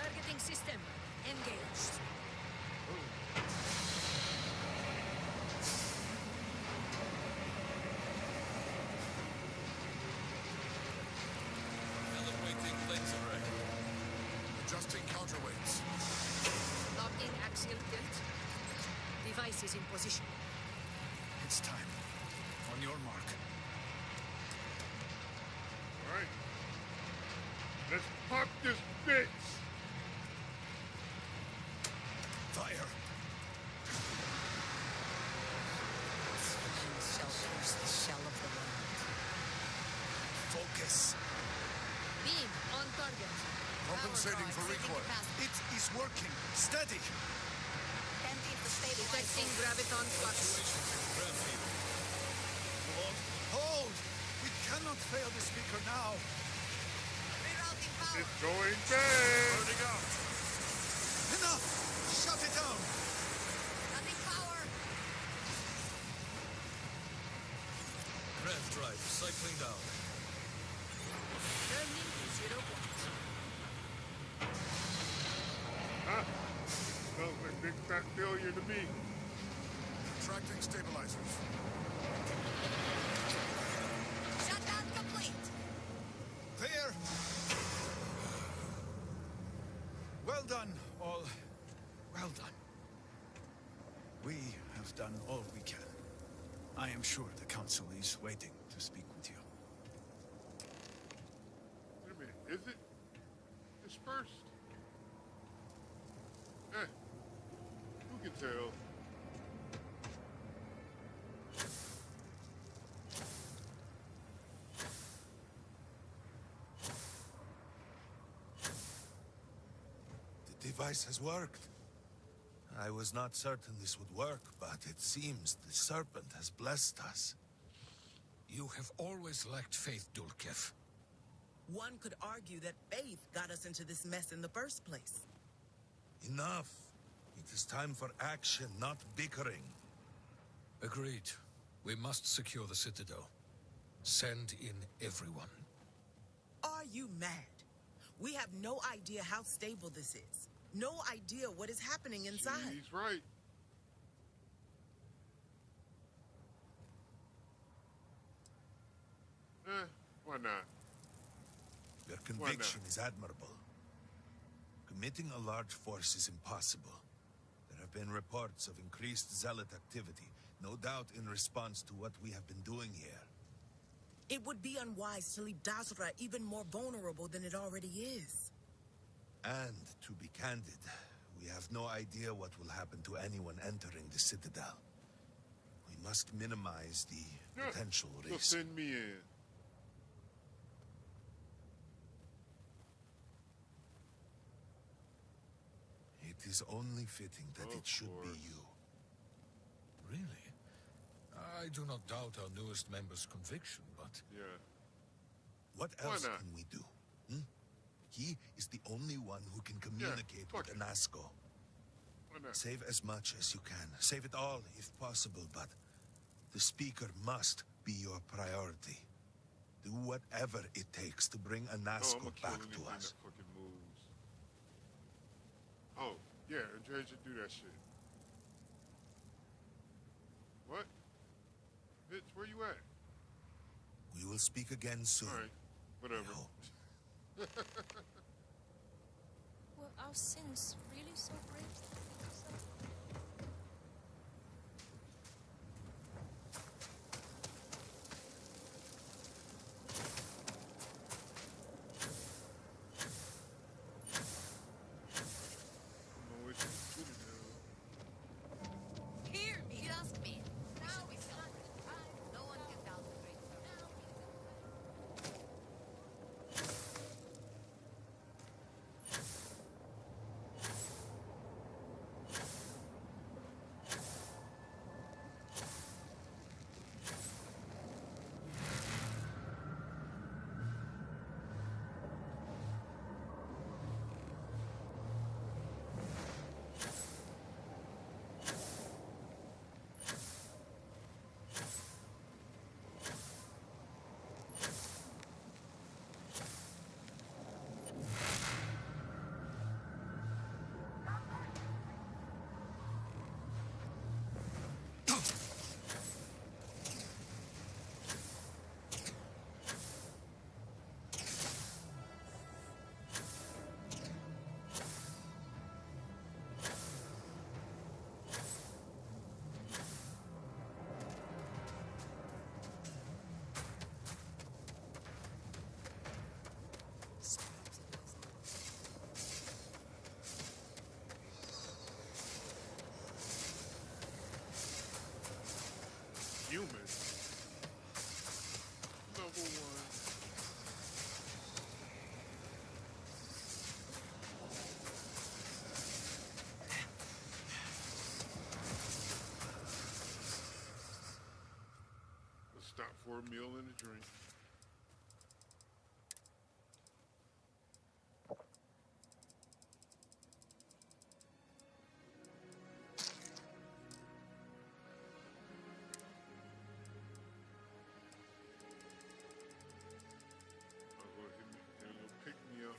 Targeting system engaged. Calibrating lens array. Adjusting counterweights. Locking axial tilt. Device is in position. It's time. On your mark. All right. Let's pop this bitch. Fire. This vision shall pierce the shell of the world. Focus. Beam on target. Compensating for recoil. It is working. Steady. Detecting graviton flux. Hold! We cannot fail the speaker now. Rerouting power. It's going bad. Burning out. Enough! Shut it down! Cutting power. Rev drive, cycling down. Turning to 0 point. Huh? Sounds like big fat failure to me. Tracting stabilizers. Shutdown complete. Clear! Well done, all. Well done. We have done all we can. I am sure the Council is waiting to speak with you. Wait a minute. Is it dispersed? Eh. Who can tell? The device has worked. I was not certain this would work, but it seems the Serpent has blessed us. You have always lacked faith, Dulkev. One could argue that faith got us into this mess in the first place. Enough. It is time for action, not bickering. Agreed. We must secure the Citadel. Send in everyone. Are you mad? We have no idea how stable this is. No idea what is happening inside. He's right. Why not? Your conviction is admirable. Committing a large force is impossible. There have been reports of increased zealot activity, no doubt in response to what we have been doing here. It would be unwise to leave Dazra even more vulnerable than it already is. And, to be candid, we have no idea what will happen to anyone entering the Citadel. We must minimize the potential So risk. send me in. It is only fitting that it should be you. Really? I do not doubt our newest member's conviction, but... Yeah. What Why else not? can we do? He is the only one who can communicate with Anasco. Why not? Save as much as you can. Save it all, if possible, but the Speaker must be your priority. Do whatever it takes to bring Anasco I'ma kill back to anything us. that fucking moves. Oh, yeah, Andre should do that shit. What? Bitch, where you at? We will speak again soon. Alright, whatever. Were our sins really so great? Hear me. Just me. Now is not the time. No one can doubt the great sir. for a meal and a drink. I'll go ahead and get a little pick me up.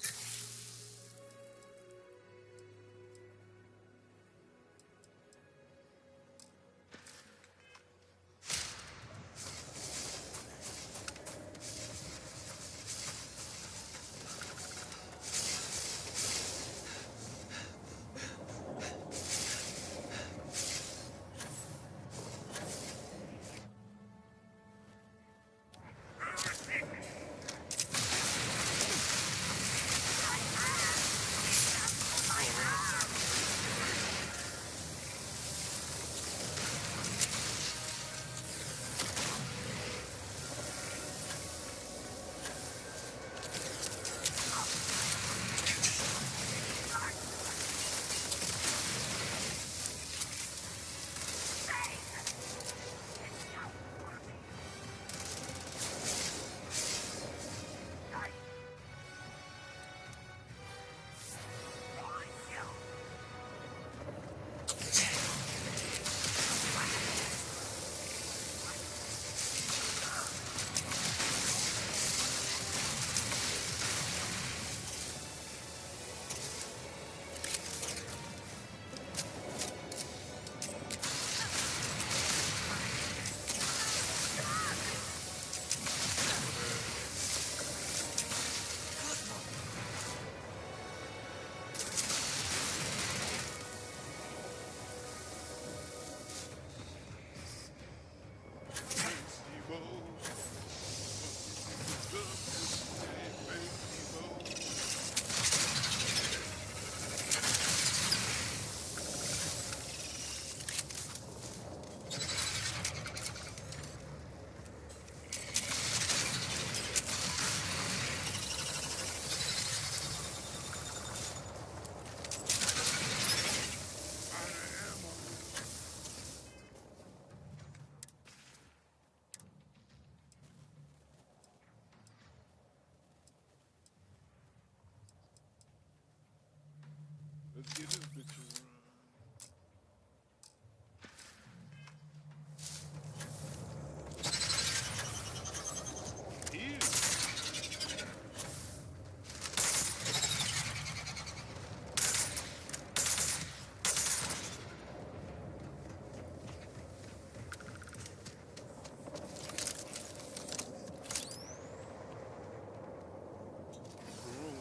Let's get this bitch around.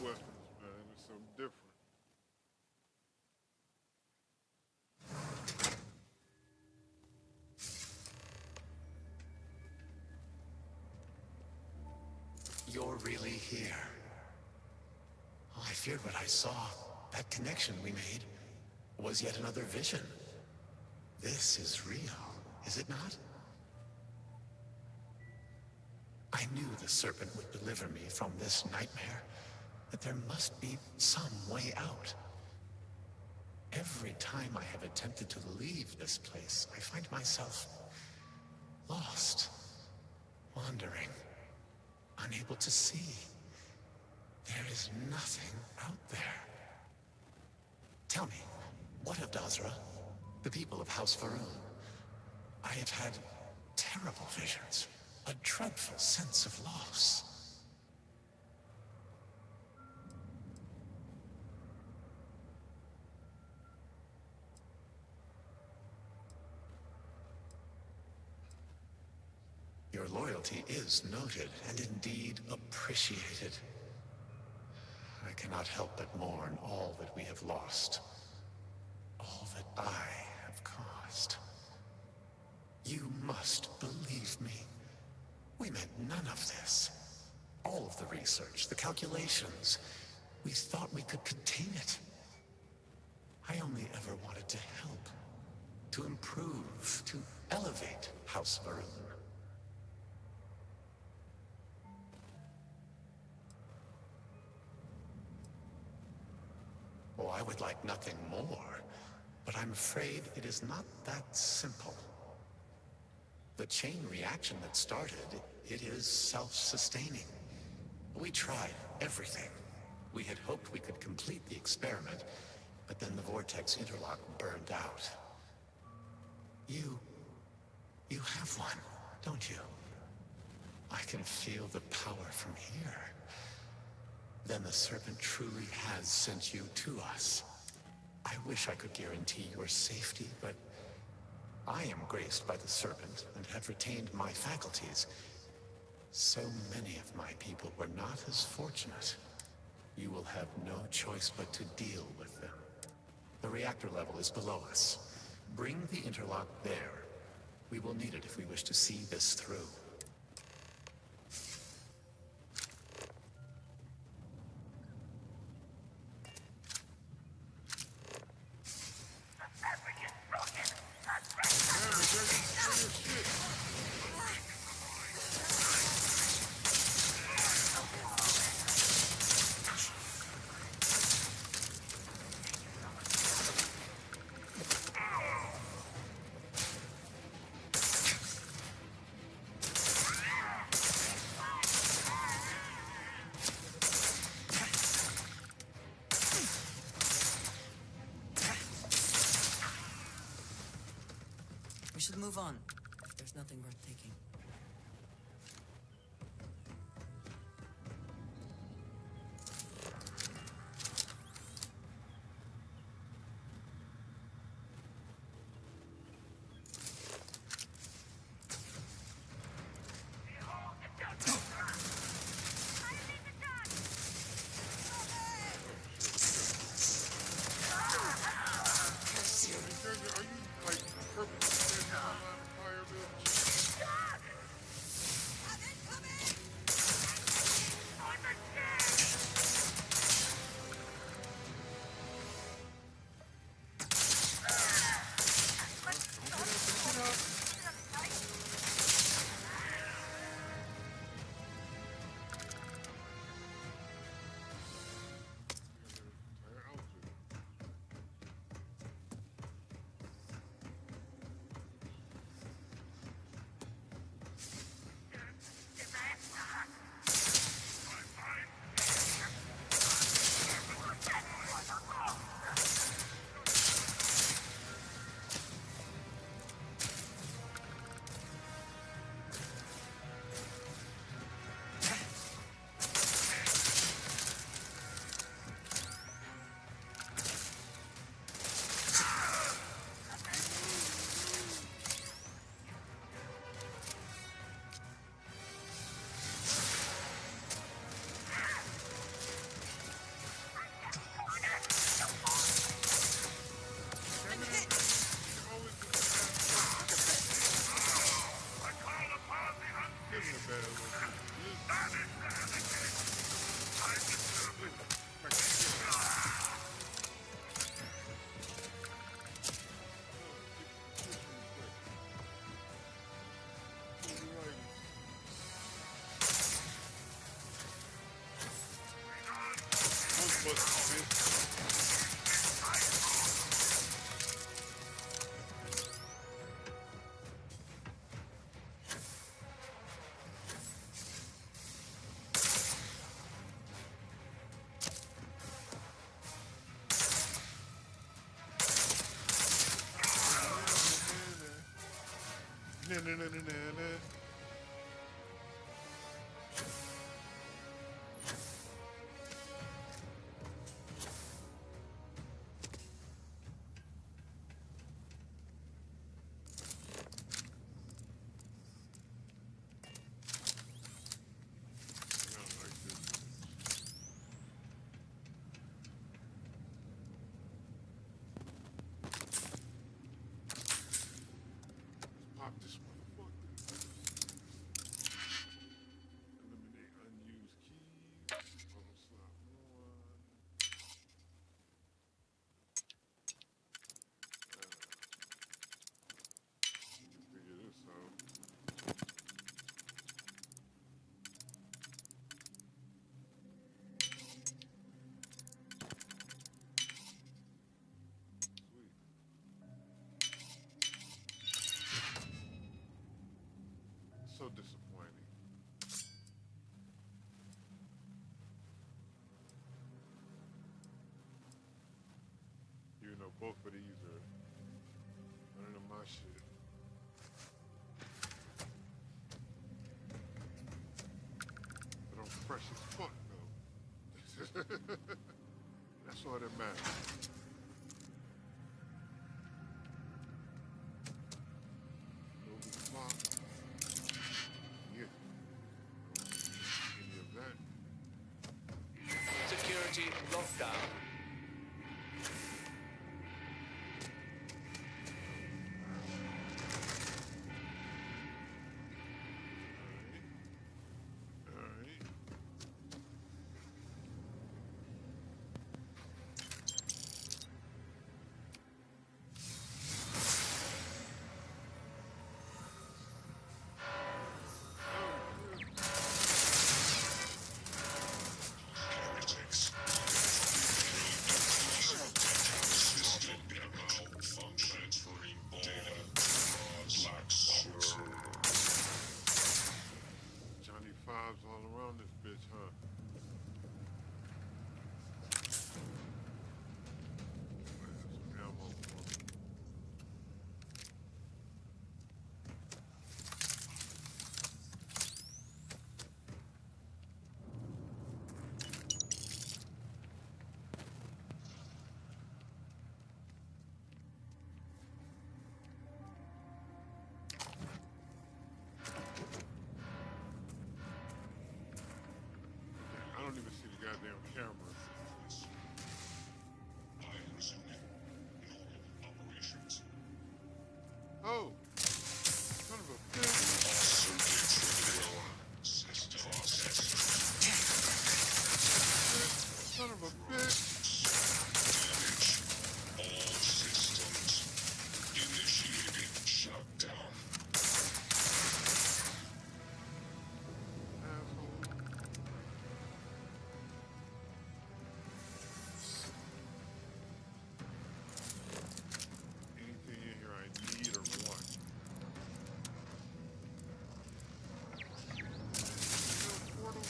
Weapons, man. It's something different. You're really here. Oh, I feared what I saw. That connection we made was yet another vision. This is real, is it not? I knew the serpent would deliver me from this nightmare, that there must be some way out. Every time I have attempted to leave this place, I find myself lost, wandering, unable to see. There is nothing out there. Tell me, what of Dazra, the people of House Faroon? I have had terrible visions, a dreadful sense of loss. Your loyalty is noted and indeed appreciated. I cannot help but mourn all that we have lost, all that I have caused. You must believe me. We meant none of this. All of the research, the calculations, we thought we could contain it. I only ever wanted to help, to improve, to elevate House Faroon. Oh, I would like nothing more, but I'm afraid it is not that simple. The chain reaction that started, It is self-sustaining. We tried everything. We had hoped we could complete the experiment, but then the vortex interlock burned out. You have one, don't you? I can feel the power from here. Then the Serpent truly has sent you to us. I wish I could guarantee your safety, but I am graced by the Serpent and have retained my faculties. So many of my people were not as fortunate. You will have no choice but to deal with them. The reactor level is below us. Bring the interlock there. We will need it if we wish to see this through. We should move on. There's nothing worth taking. Pop this motherfucker. Both of these are none of my shit. But I'm fresh as fuck though. That's all that matters. Over the block. Yeah. Any of that. Security lockdown. Johnny Fives all around this bitch, huh? Some ammo for me. I don't even see the goddamn camera. Oh, son of a bitch. Son of a bitch. All systems initiating shutdown. Anything in here I need or want? Portal?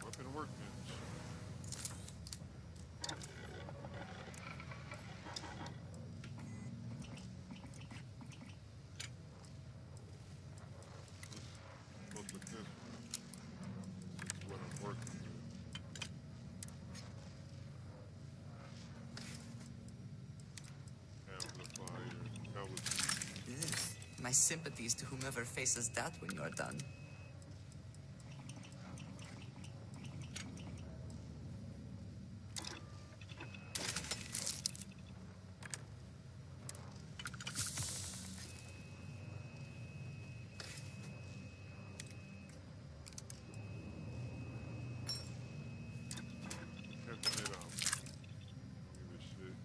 Weapon workbench. Look at this one. This is what I'm working with. Amplifier. That was Ugh. My sympathies to whomever faces that when you're done. catching it out. Don't give a shit.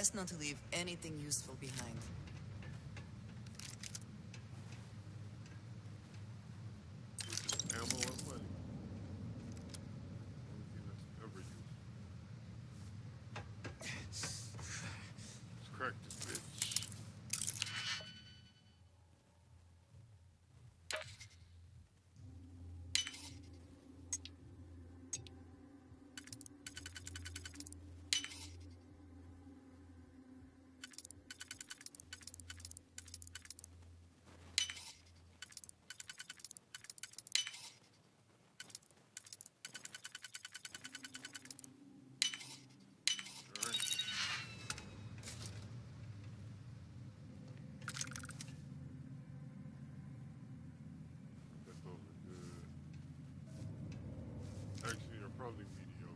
Best not to leave anything useful behind. Ammo or money. Only thing that's ever useful. Let's crack this bitch. Actually, you're probably mediocre.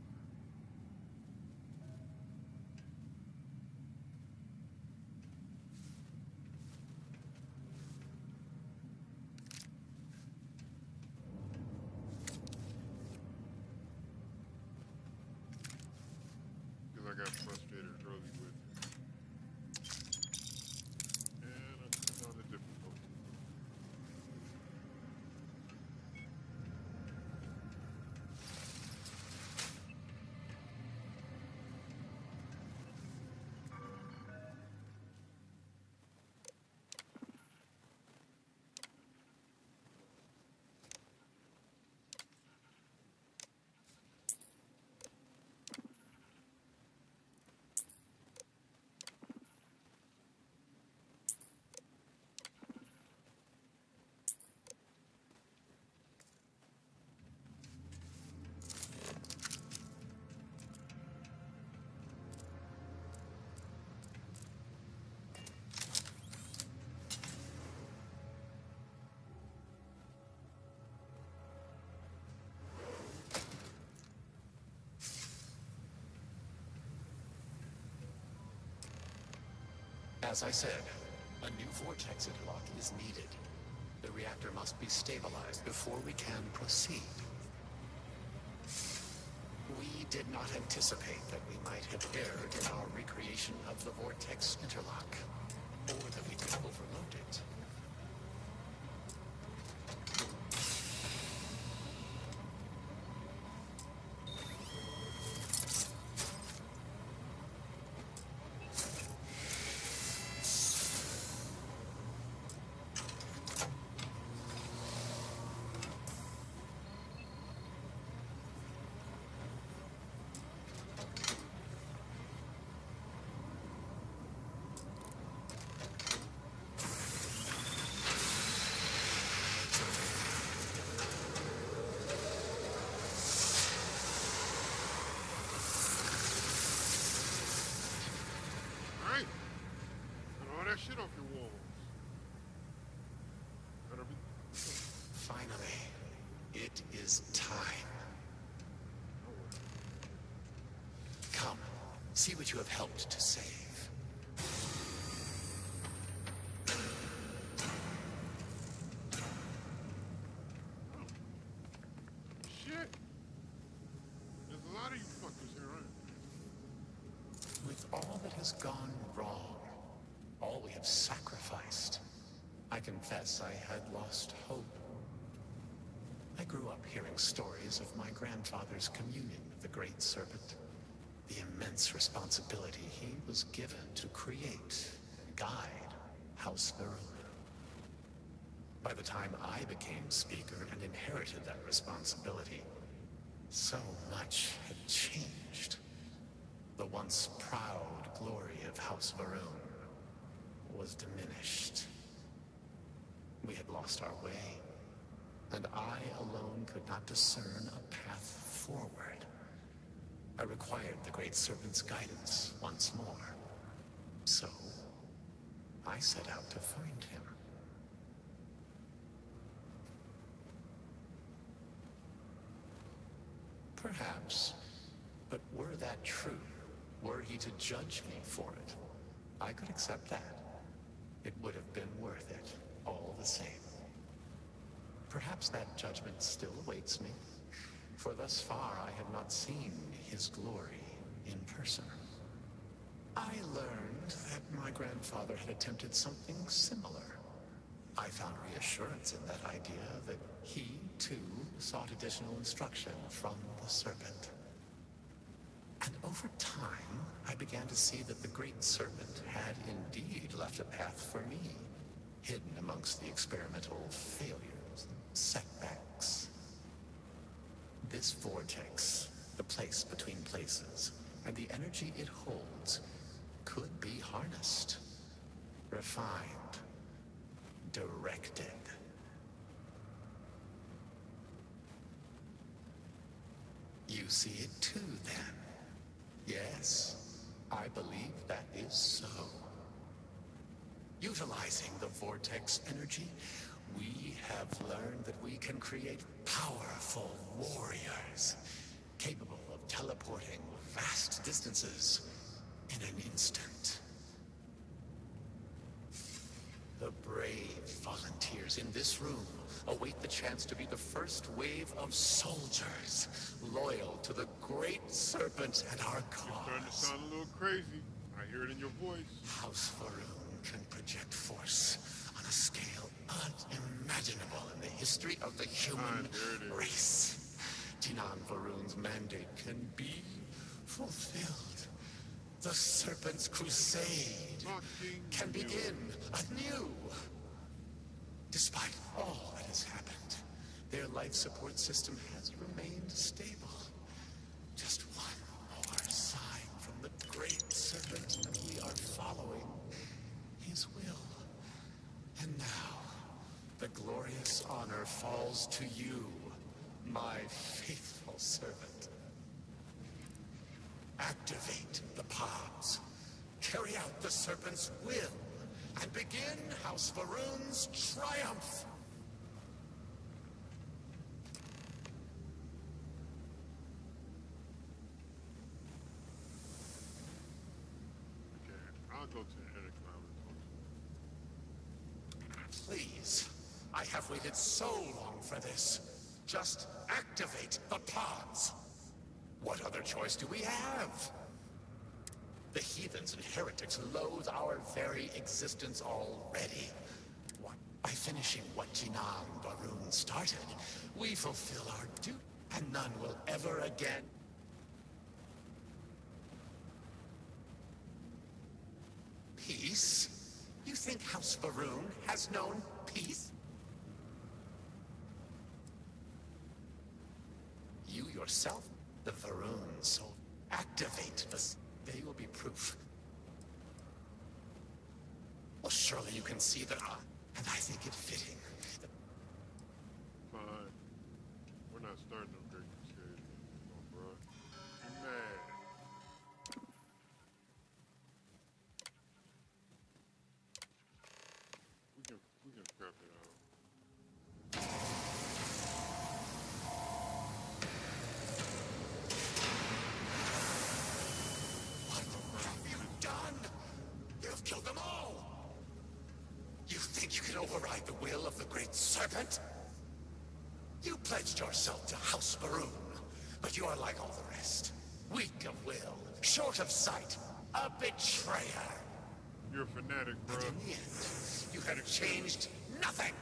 Because I got frustrated early with it. And I turned on the difficulty. As I said, a new vortex interlock is needed. The reactor must be stabilized before we can proceed. We did not anticipate that we might have erred in our recreation of the vortex interlock, or that we could overload it. Alright. Got all that shit off your walls. Finally, it is time. Come, see what you have helped to save. Shit. There's a lot of you fuckers here, aren't there? With all that has gone wrong, all we have sacrificed, I confess I had lost hope. I grew up hearing stories of my grandfather's communion with the Great Serpent, the immense responsibility he was given to create and guide House Varun. By the time I became Speaker and inherited that responsibility, so much had changed. The once proud glory of House Varun was diminished. We had lost our way, and I alone could not discern a path forward. I required the Great Serpent's guidance once more. So, I set out to find him. Perhaps, but were that true, were he to judge me for it, I could accept that. It would have been worth it, all the same. Perhaps that judgment still awaits me, for thus far I have not seen his glory in person. I learned that my grandfather had attempted something similar. I found reassurance in that idea that he, too, sought additional instruction from the serpent. And over time, I began to see that the Great Serpent had indeed left a path for me, hidden amongst the experimental failures and setbacks. This vortex, the place between places, and the energy it holds, could be harnessed, refined, directed. You see it too, then? Yes, I believe that is so. Utilizing the vortex energy, we have learned that we can create powerful warriors, capable of teleporting vast distances in an instant. The brave volunteers in this room await the chance to be the first wave of soldiers, loyal to the Great Serpent and our cause. You're starting to sound a little crazy. I hear it in your voice. House Faroon can project force on a scale unimaginable in the history of the human race. Jinan Faroon's mandate can be fulfilled. The Serpent's crusade can begin anew. Despite all that has happened, their life support system has remained stable. Just one more sign from the Great Serpent that we are following his will. And now, the glorious honor falls to you, my faithful servant. Activate the pods. Carry out the Serpent's will. And begin House Faroon's triumph. Okay, I'll go to the Attic Cloud and talk to him. Please, I have waited so long for this. Just activate the pods. What other choice do we have? The heathens and heretics loathe our very existence already. By finishing what Jinan Faroon started, we fulfill our duty, and none will ever again. Peace? You think House Faroon has known peace? You yourself, the Faroon soul, activate this. They will be proof. Well, surely you can see that, and I think it fitting. Fine. We're not starting no great crusade, bro. You mad? We can scrap it out. Killed them all! You think you can override the will of the Great Serpent? You pledged yourself to House Faroon, but you are like all the rest. Weak of will, short of sight, a betrayer. You're a fanatic, bro. But in the end, you have changed nothing.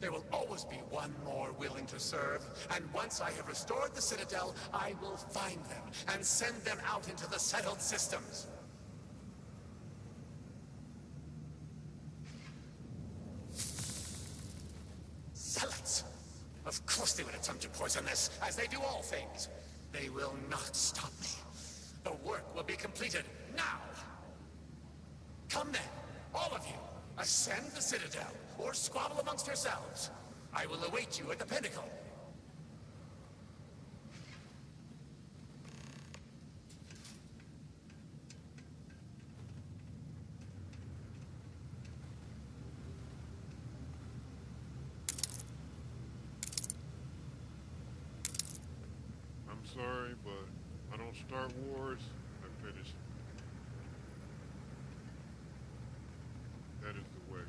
There will always be one more willing to serve, and once I have restored the Citadel, I will find them and send them out into the settled systems. Zealots! Of course they would attempt to poison this, as they do all things. They will not stop me. The work will be completed now! Come then, all of you, ascend the Citadel, or squabble amongst yourselves. I will await you at the pinnacle. I'm sorry, but I don't start wars, I finish them. That is the way.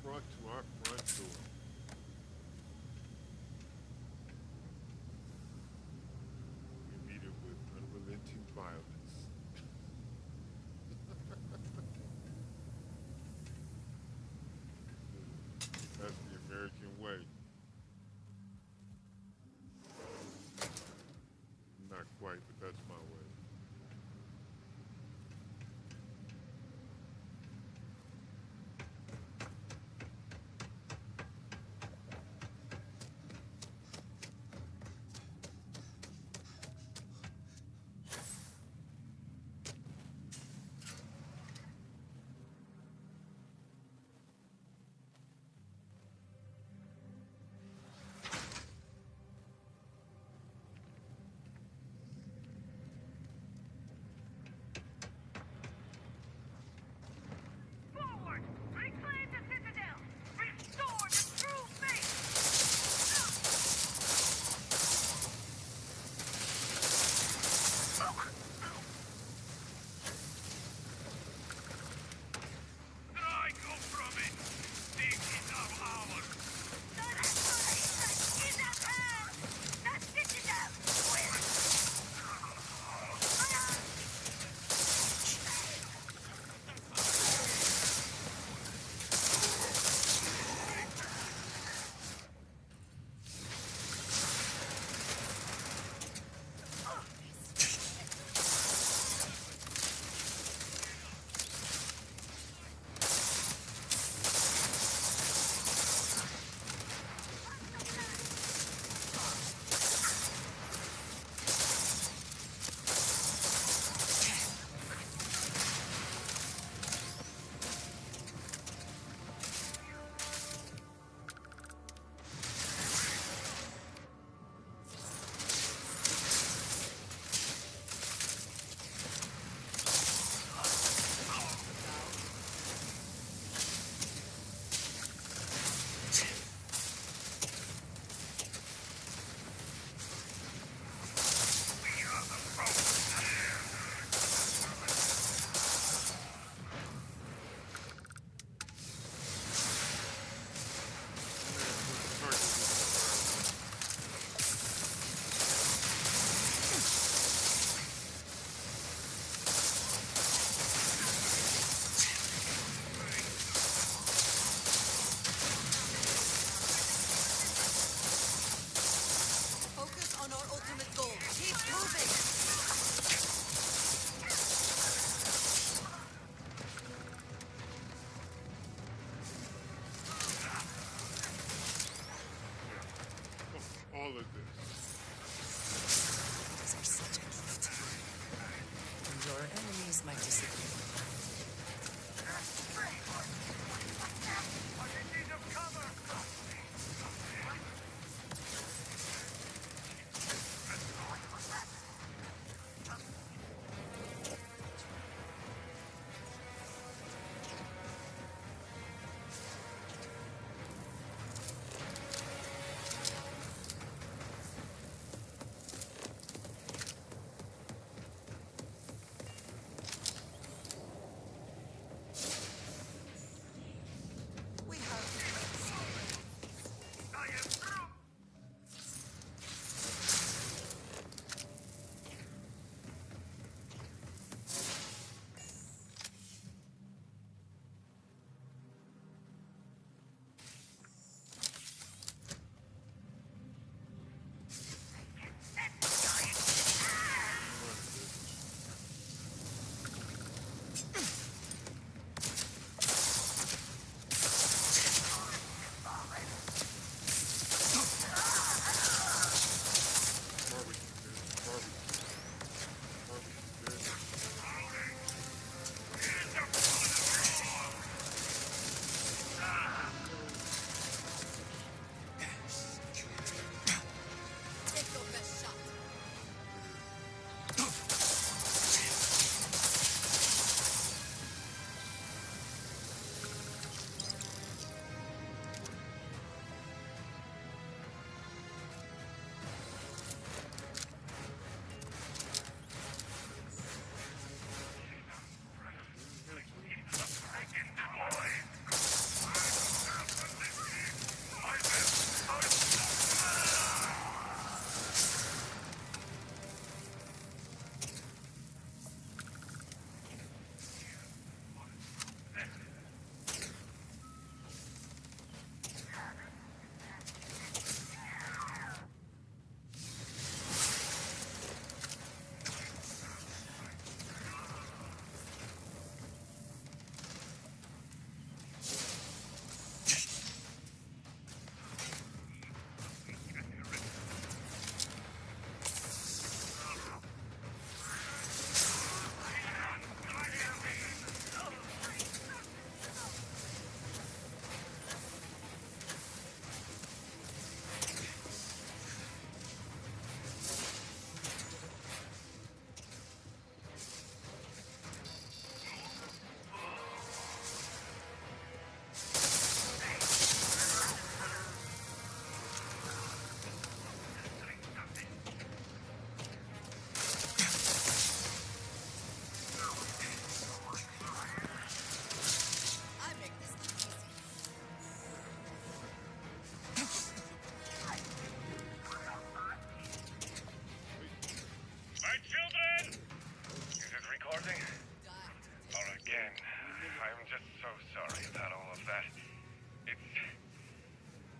brought to our front door. We meet it with unrelenting violence. That's the American way. Not quite, but that's my way.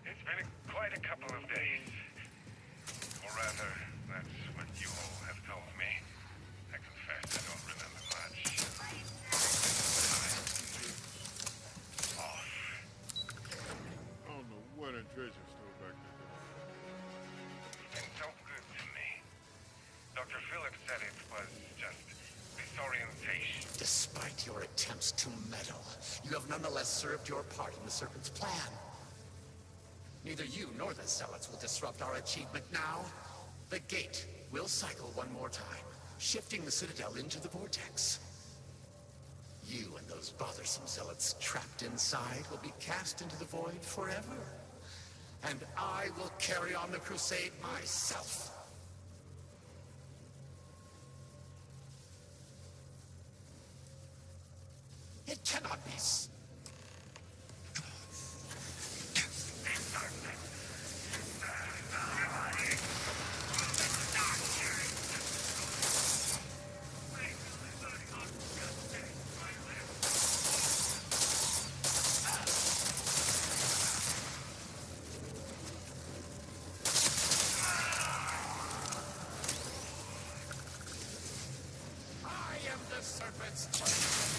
It's been quite a couple of days. Or rather, that's what you all have told me. I confess I don't remember much. Off. I don't know what a treasure store back there. You've been so good to me. Dr. Phillips said it was just disorientation. Despite your attempts to meddle, you have nonetheless served your part in the Serpent's plan. Neither you nor the Zealots will disrupt our achievement now. The gate will cycle one more time, shifting the Citadel into the vortex. You and those bothersome Zealots trapped inside will be cast into the void forever. And I will carry on the crusade myself. It cannot be I am the Serpent's choice.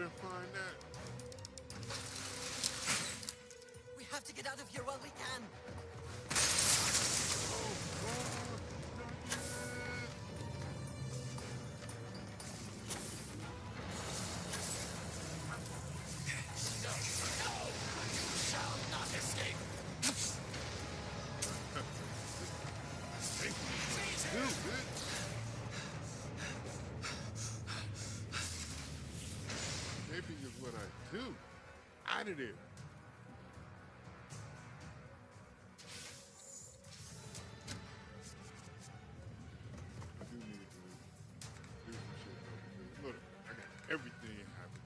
didn't find that. We have to get out of here while we can. Maybe is what I do. Out of there. I do need to do some shit though, because look, I got everything happening.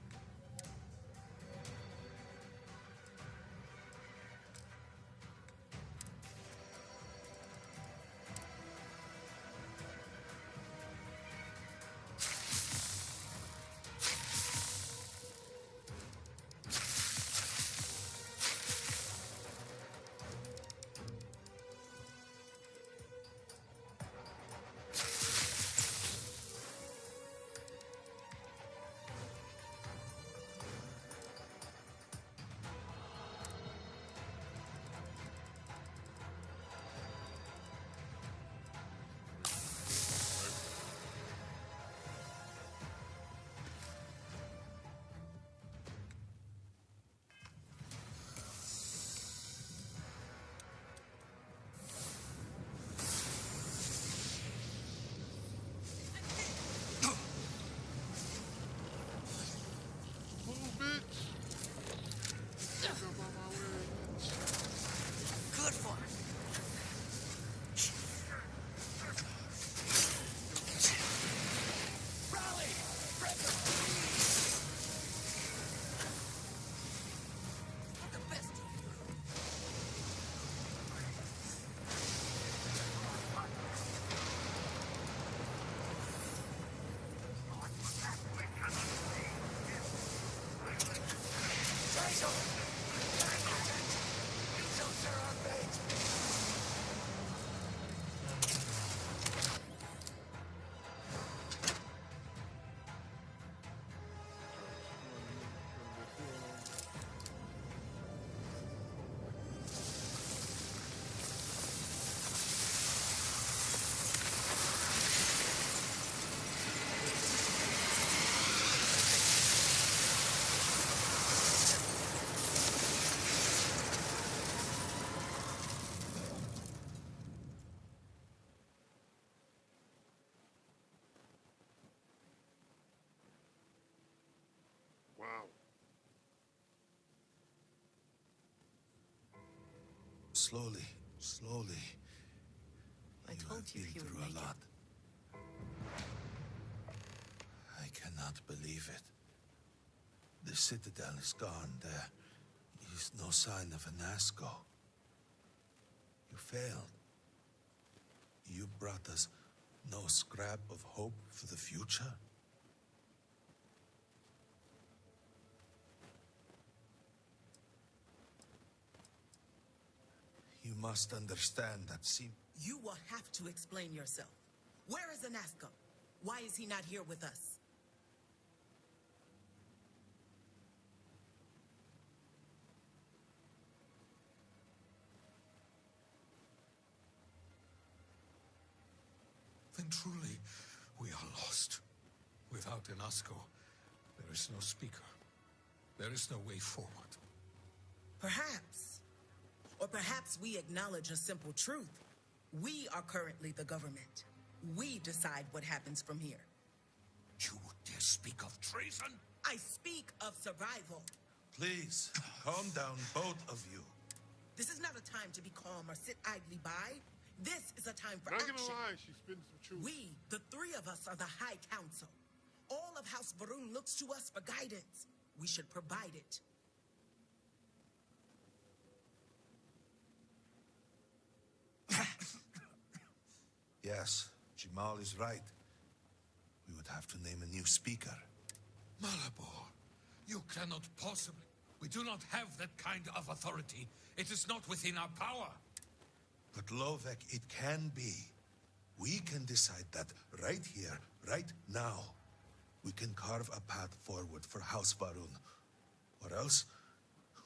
Good for it. Rally! The best. Wow. Slowly, slowly. I told you he would make a lot. I cannot believe it. The citadel is gone. There is no sign of an Asco. You failed. You brought us no scrap of hope for the future. You must understand that You will have to explain yourself. Where is Anasco? Why is he not here with us? Then truly, we are lost. Without Inasco, there is no speaker. There is no way forward. Perhaps. Or perhaps we acknowledge a simple truth. We are currently the government. We decide what happens from here. You dare speak of treason? I speak of survival. Please, calm down, both of you. This is not a time to be calm or sit idly by. This is a time for Not action. gonna lie, she's spitting some truth. We, the three of us, are the High Council. All of House Varun looks to us for guidance. We should provide it. Yes, Jamal is right. We would have to name a new speaker. Malabor, you cannot possibly. We do not have that kind of authority. It is not within our power. But Lovek, it can be. We can decide that right here, right now. we can carve a path forward for House Varun. Or else,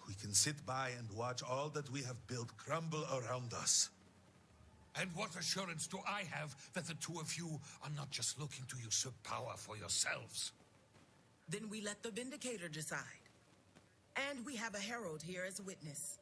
we can sit by and watch all that we have built crumble around us. And what assurance do I have that the two of you are not just looking to usurp power for yourselves? Then we let the Vindicator decide. And we have a herald here as a witness.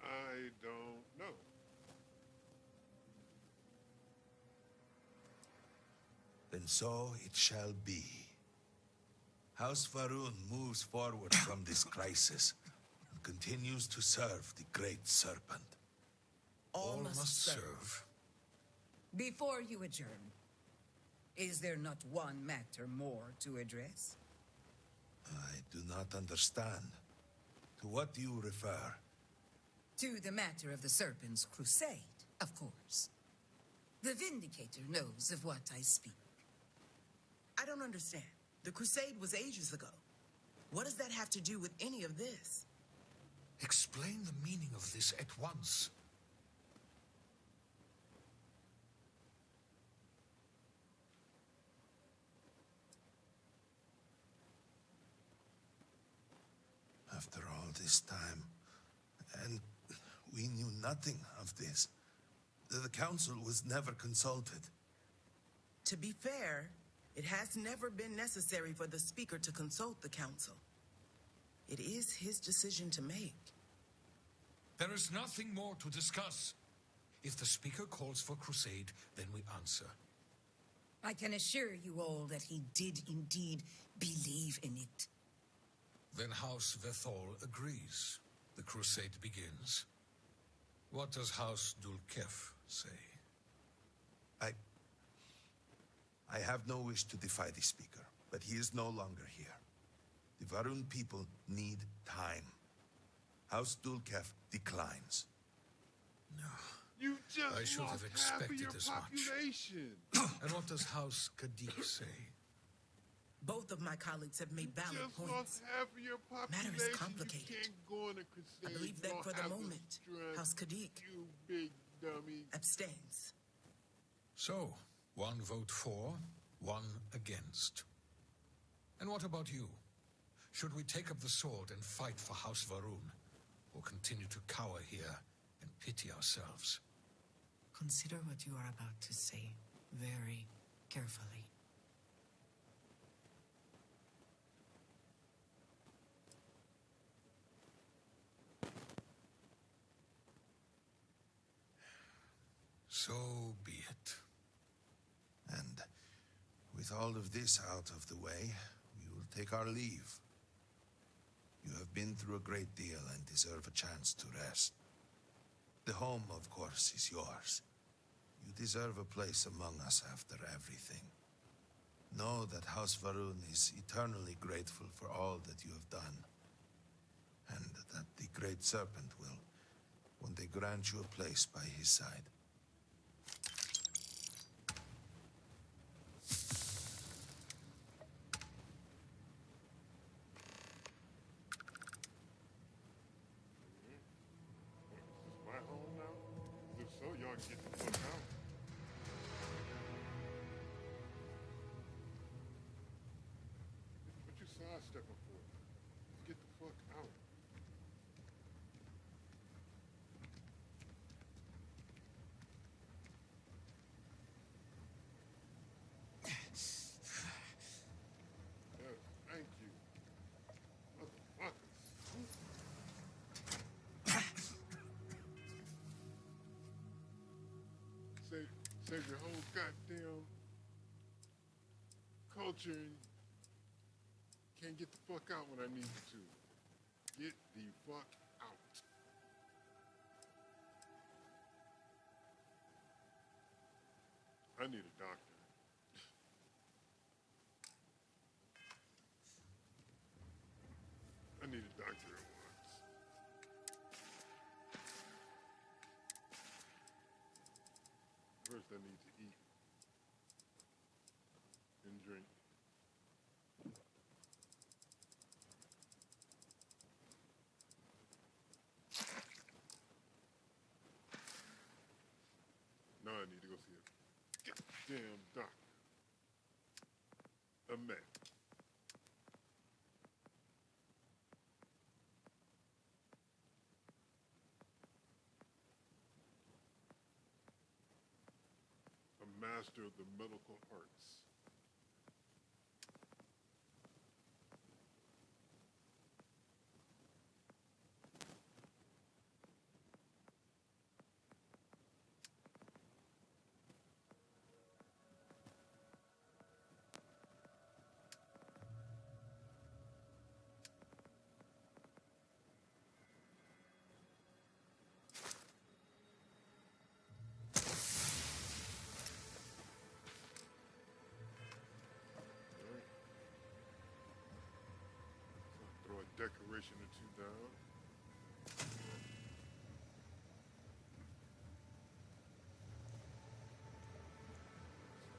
I don't know. Then so it shall be. House Varun moves forward from this crisis and continues to serve the Great Serpent. All must serve. Before you adjourn, is there not one matter more to address? I do not understand. To what do you refer? To the matter of the Serpent's crusade, of course. The Vindicator knows of what I speak. I don't understand. The crusade was ages ago. What does that have to do with any of this? Explain the meaning of this at once. After all this time, and we knew nothing of this. The council was never consulted. To be fair, it has never been necessary for the speaker to consult the council. It is his decision to make. There is nothing more to discuss. If the speaker calls for crusade, then we answer. I can assure you all that he did indeed believe in it. Then House Vethol agrees. The crusade begins. What does House Dulkef say? I have no wish to defy the speaker, but he is no longer here. The Varun people need time. House Dulkef declines. No. You just I should have lost half of expected your as much. population. And what does House Kadik say? Both of my colleagues have made valid Just points. lost half of your population. Matter is complicated. You can't go on a crusade. I believe that You for don't the have moment, strength, House Kadik you big dummy. abstains. So, one vote for, one against. And what about you? Should we take up the sword and fight for House Varun, or continue to cower here and pity ourselves? Consider what you are about to say very carefully. So be it. And with all of this out of the way, we will take our leave. You have been through a great deal and deserve a chance to rest. The home, of course, is yours. You deserve a place among us after everything. Know that House Varun is eternally grateful for all that you have done, and that the Great Serpent will one day grant you a place by his side. Is this my home now? 'Cause if so, y'all can get the fuck out. What you sidestepping for? Let's get the fuck out. Yes, thank you. Motherfuckers. Save your whole goddamn culture and can't get the fuck out when I need you to. Get the fuck out. I need a doctor. I need a doctor at once. First, I need to eat and drink. Now I need to go see a goddamn doctor. A man. A master of the medical arts. Throw a decoration or two down.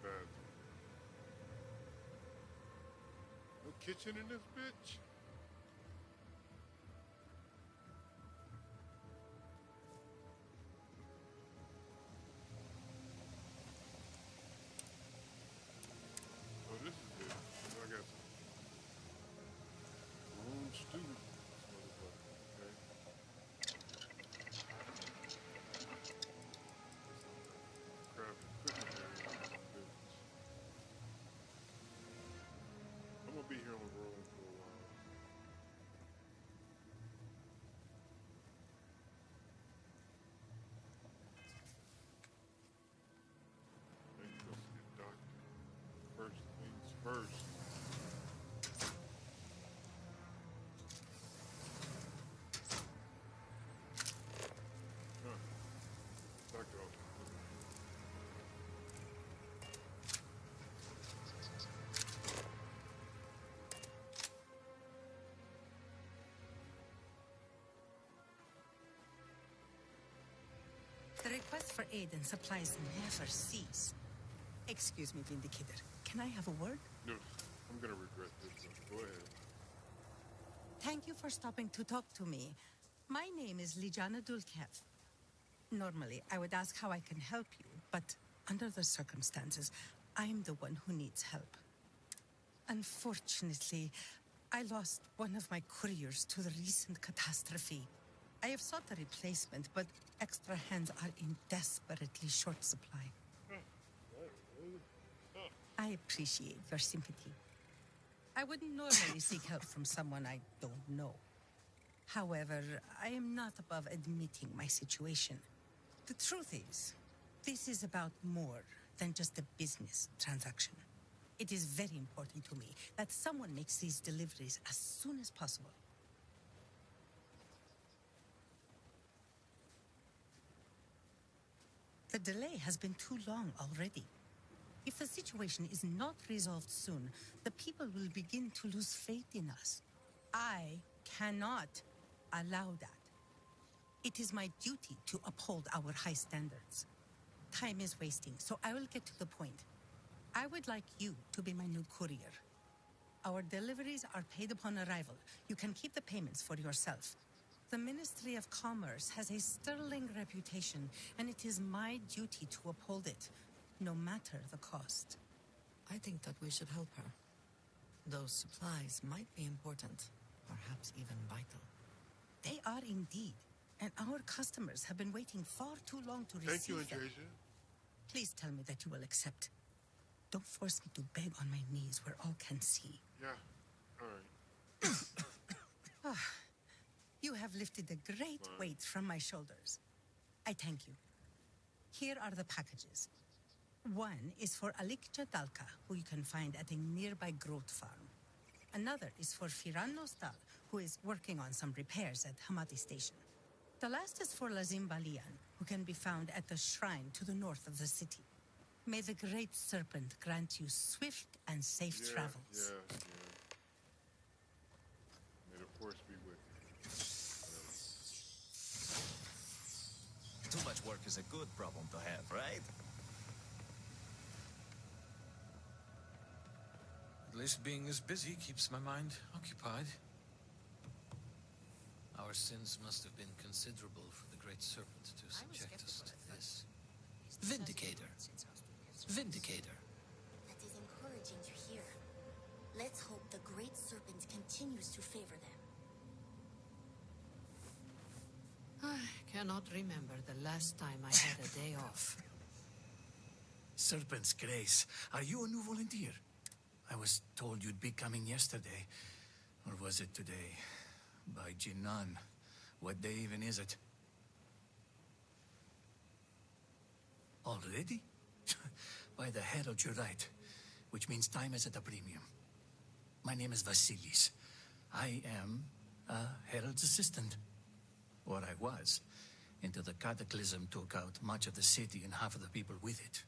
Bathroom. No kitchen in this bitch? Oh, this is good. I got some room stew. Okay. Craft cooking area. I'm gonna be here on the road for a while. I need to go see a doctor. First things first. Huh. Doctor office. The request for aid and supplies never cease. Excuse me, Vindicator. Can I have a word? No, I'm gonna regret this. Go ahead. Thank you for stopping to talk to me. My name is Lijana Dulkev. Normally, I would ask how I can help you, but under the circumstances, I'm the one who needs help. Unfortunately, I lost one of my couriers to the recent catastrophe. I have sought a replacement, but extra hands are in desperately short supply. I appreciate your sympathy. I wouldn't normally seek help from someone I don't know. However, I am not above admitting my situation. The truth is, this is about more than just a business transaction. It is very important to me that someone makes these deliveries as soon as possible. The delay has been too long already. If the situation is not resolved soon, the people will begin to lose faith in us. I cannot allow that. It is my duty to uphold our high standards. Time is wasting, so I will get to the point. I would like you to be my new courier. Our deliveries are paid upon arrival. You can keep the payments for yourself. The Ministry of Commerce has a sterling reputation, and it is my duty to uphold it, no matter the cost. I think that we should help her. Those supplies might be important, perhaps even vital. They are indeed, and our customers have been waiting far too long to receive Thank you, them. Andresia. Please tell me that you will accept. Don't force me to beg on my knees where all can see. Yeah, all right. You have lifted a great weight from my shoulders. I thank you. Here are the packages. One is for Alikcha Dalka, who you can find at a nearby growth farm. Another is for Firan Nostal, who is working on some repairs at Hamati Station. The last is for Lazim Balian, who can be found at the shrine to the north of the city. May the Great Serpent grant you swift and safe travels. Yeah. May the force be with you. Too much work is a good problem to have, right? At least being this busy keeps my mind occupied. Our sins must have been considerable for the Great Serpent to subject us to this. Vindicator. Vindicator. That is encouraging to hear. Let's hope the Great Serpent continues to favor them. I cannot remember the last time I had a day off. Serpent's Grace, are you a new volunteer? I was told you'd be coming yesterday. Or was it today? By Jinan. What day even is it? Already? By the Herald, you're right. Which means time is at a premium. My name is Vasilis. I am a Herald's assistant. Or I was, until the cataclysm took out much of the city and half of the people with it.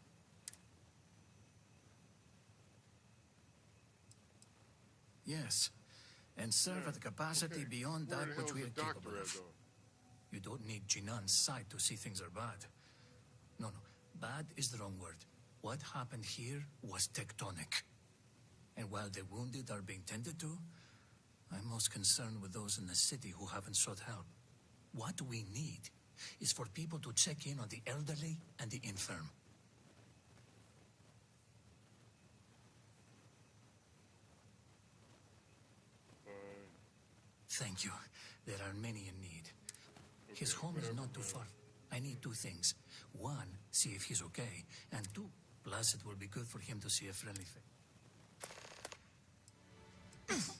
Yes, and serve at a capacity beyond that which we are capable of. You don't need Jinan's side to see things are bad. No, bad is the wrong word. What happened here was tectonic. And while the wounded are being tended to, I'm most concerned with those in the city who haven't sought help. What we need is for people to check in on the elderly and the infirm. Thank you. There are many in need. His home is not too far. I need two things. One, see if he's okay. And two, plus it will be good for him to see a friendly face.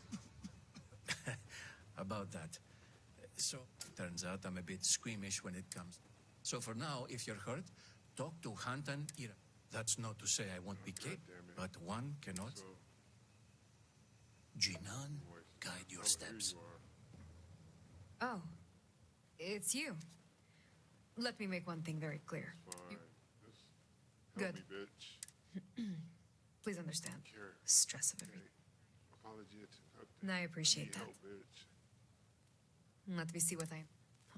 About that. So, turns out I'm a bit squeamish when it comes. So for now, if you're hurt, talk to Hantan Ira. That's not to say I won't be kept, but one cannot. Jinan, guide your steps. Oh, it's you. Let me make one thing very clear. Good. Please understand. Stress of everything. And I appreciate that. Let me see what I...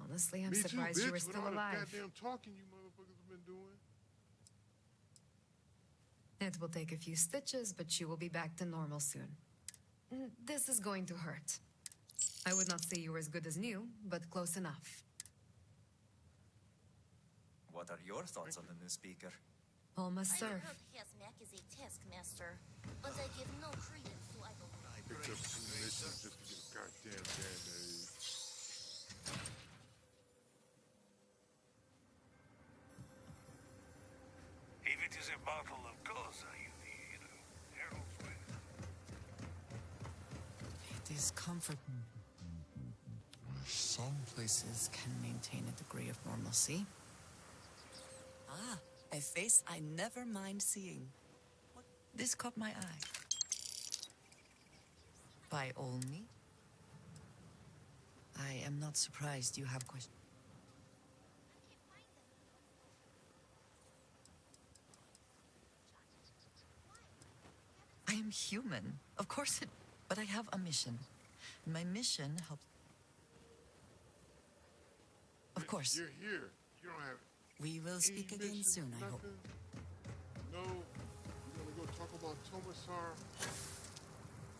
Honestly, I'm surprised you were still alive. Goddamn talking you motherfuckers have been doing. It will take a few stitches, but you will be back to normal soon. This is going to hurt. I would not say you were as good as new, but close enough. What are your thoughts on the new speaker? All must serve. I heard Hazmak is a taskmaster, but I give no credence to idle. I picked up 2 missions just to get a goddamn band-aid. If it is a bottle of Goza you need, Harold's way. It is comfort. Some places can maintain a degree of normalcy. Ah, a face I never mind seeing. This caught my eye. By all means. I am not surprised you have questions. I am human. Of course it... But I have a mission. My mission helps... Of course. You're here. You don't have... We will speak again soon, I hope. No. You're gonna go talk about Tomasar.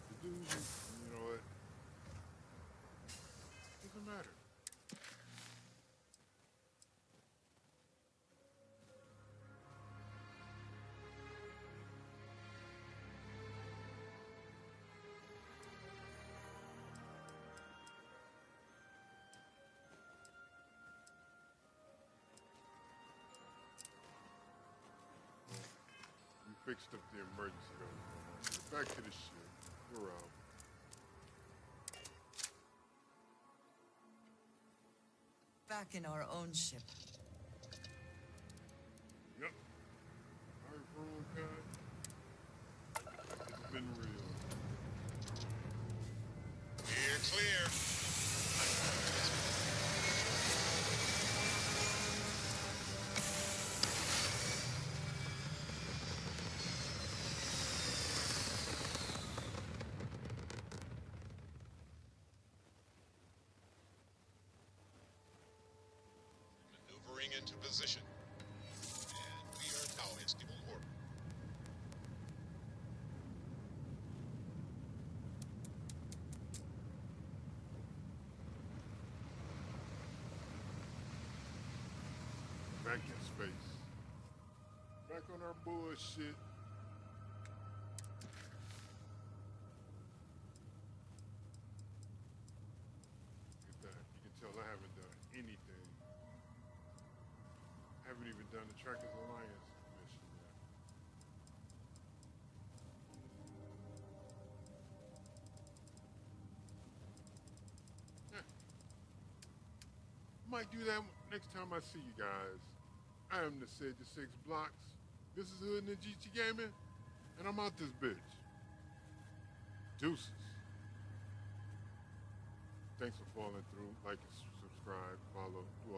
The dudes you know what? Doesn't matter. Fixed up the emergency that was going on. Back to the ship. We're out. Back in our own ship. Yep. Our own kind. It's been real. We're clear. coming into position. And we are now in stable orbit. Back in space. Back on our bullshit. Look at that. You can tell I haven't done anything. I haven't even done the Trackers Alliance mission yet. Might do that next time I see you guys. I am the Sage of 6 Blocks. This is Hood and GT Gaming, and I'm out this bitch. Deuces. Thanks for following through. Like and subscribe, follow, do all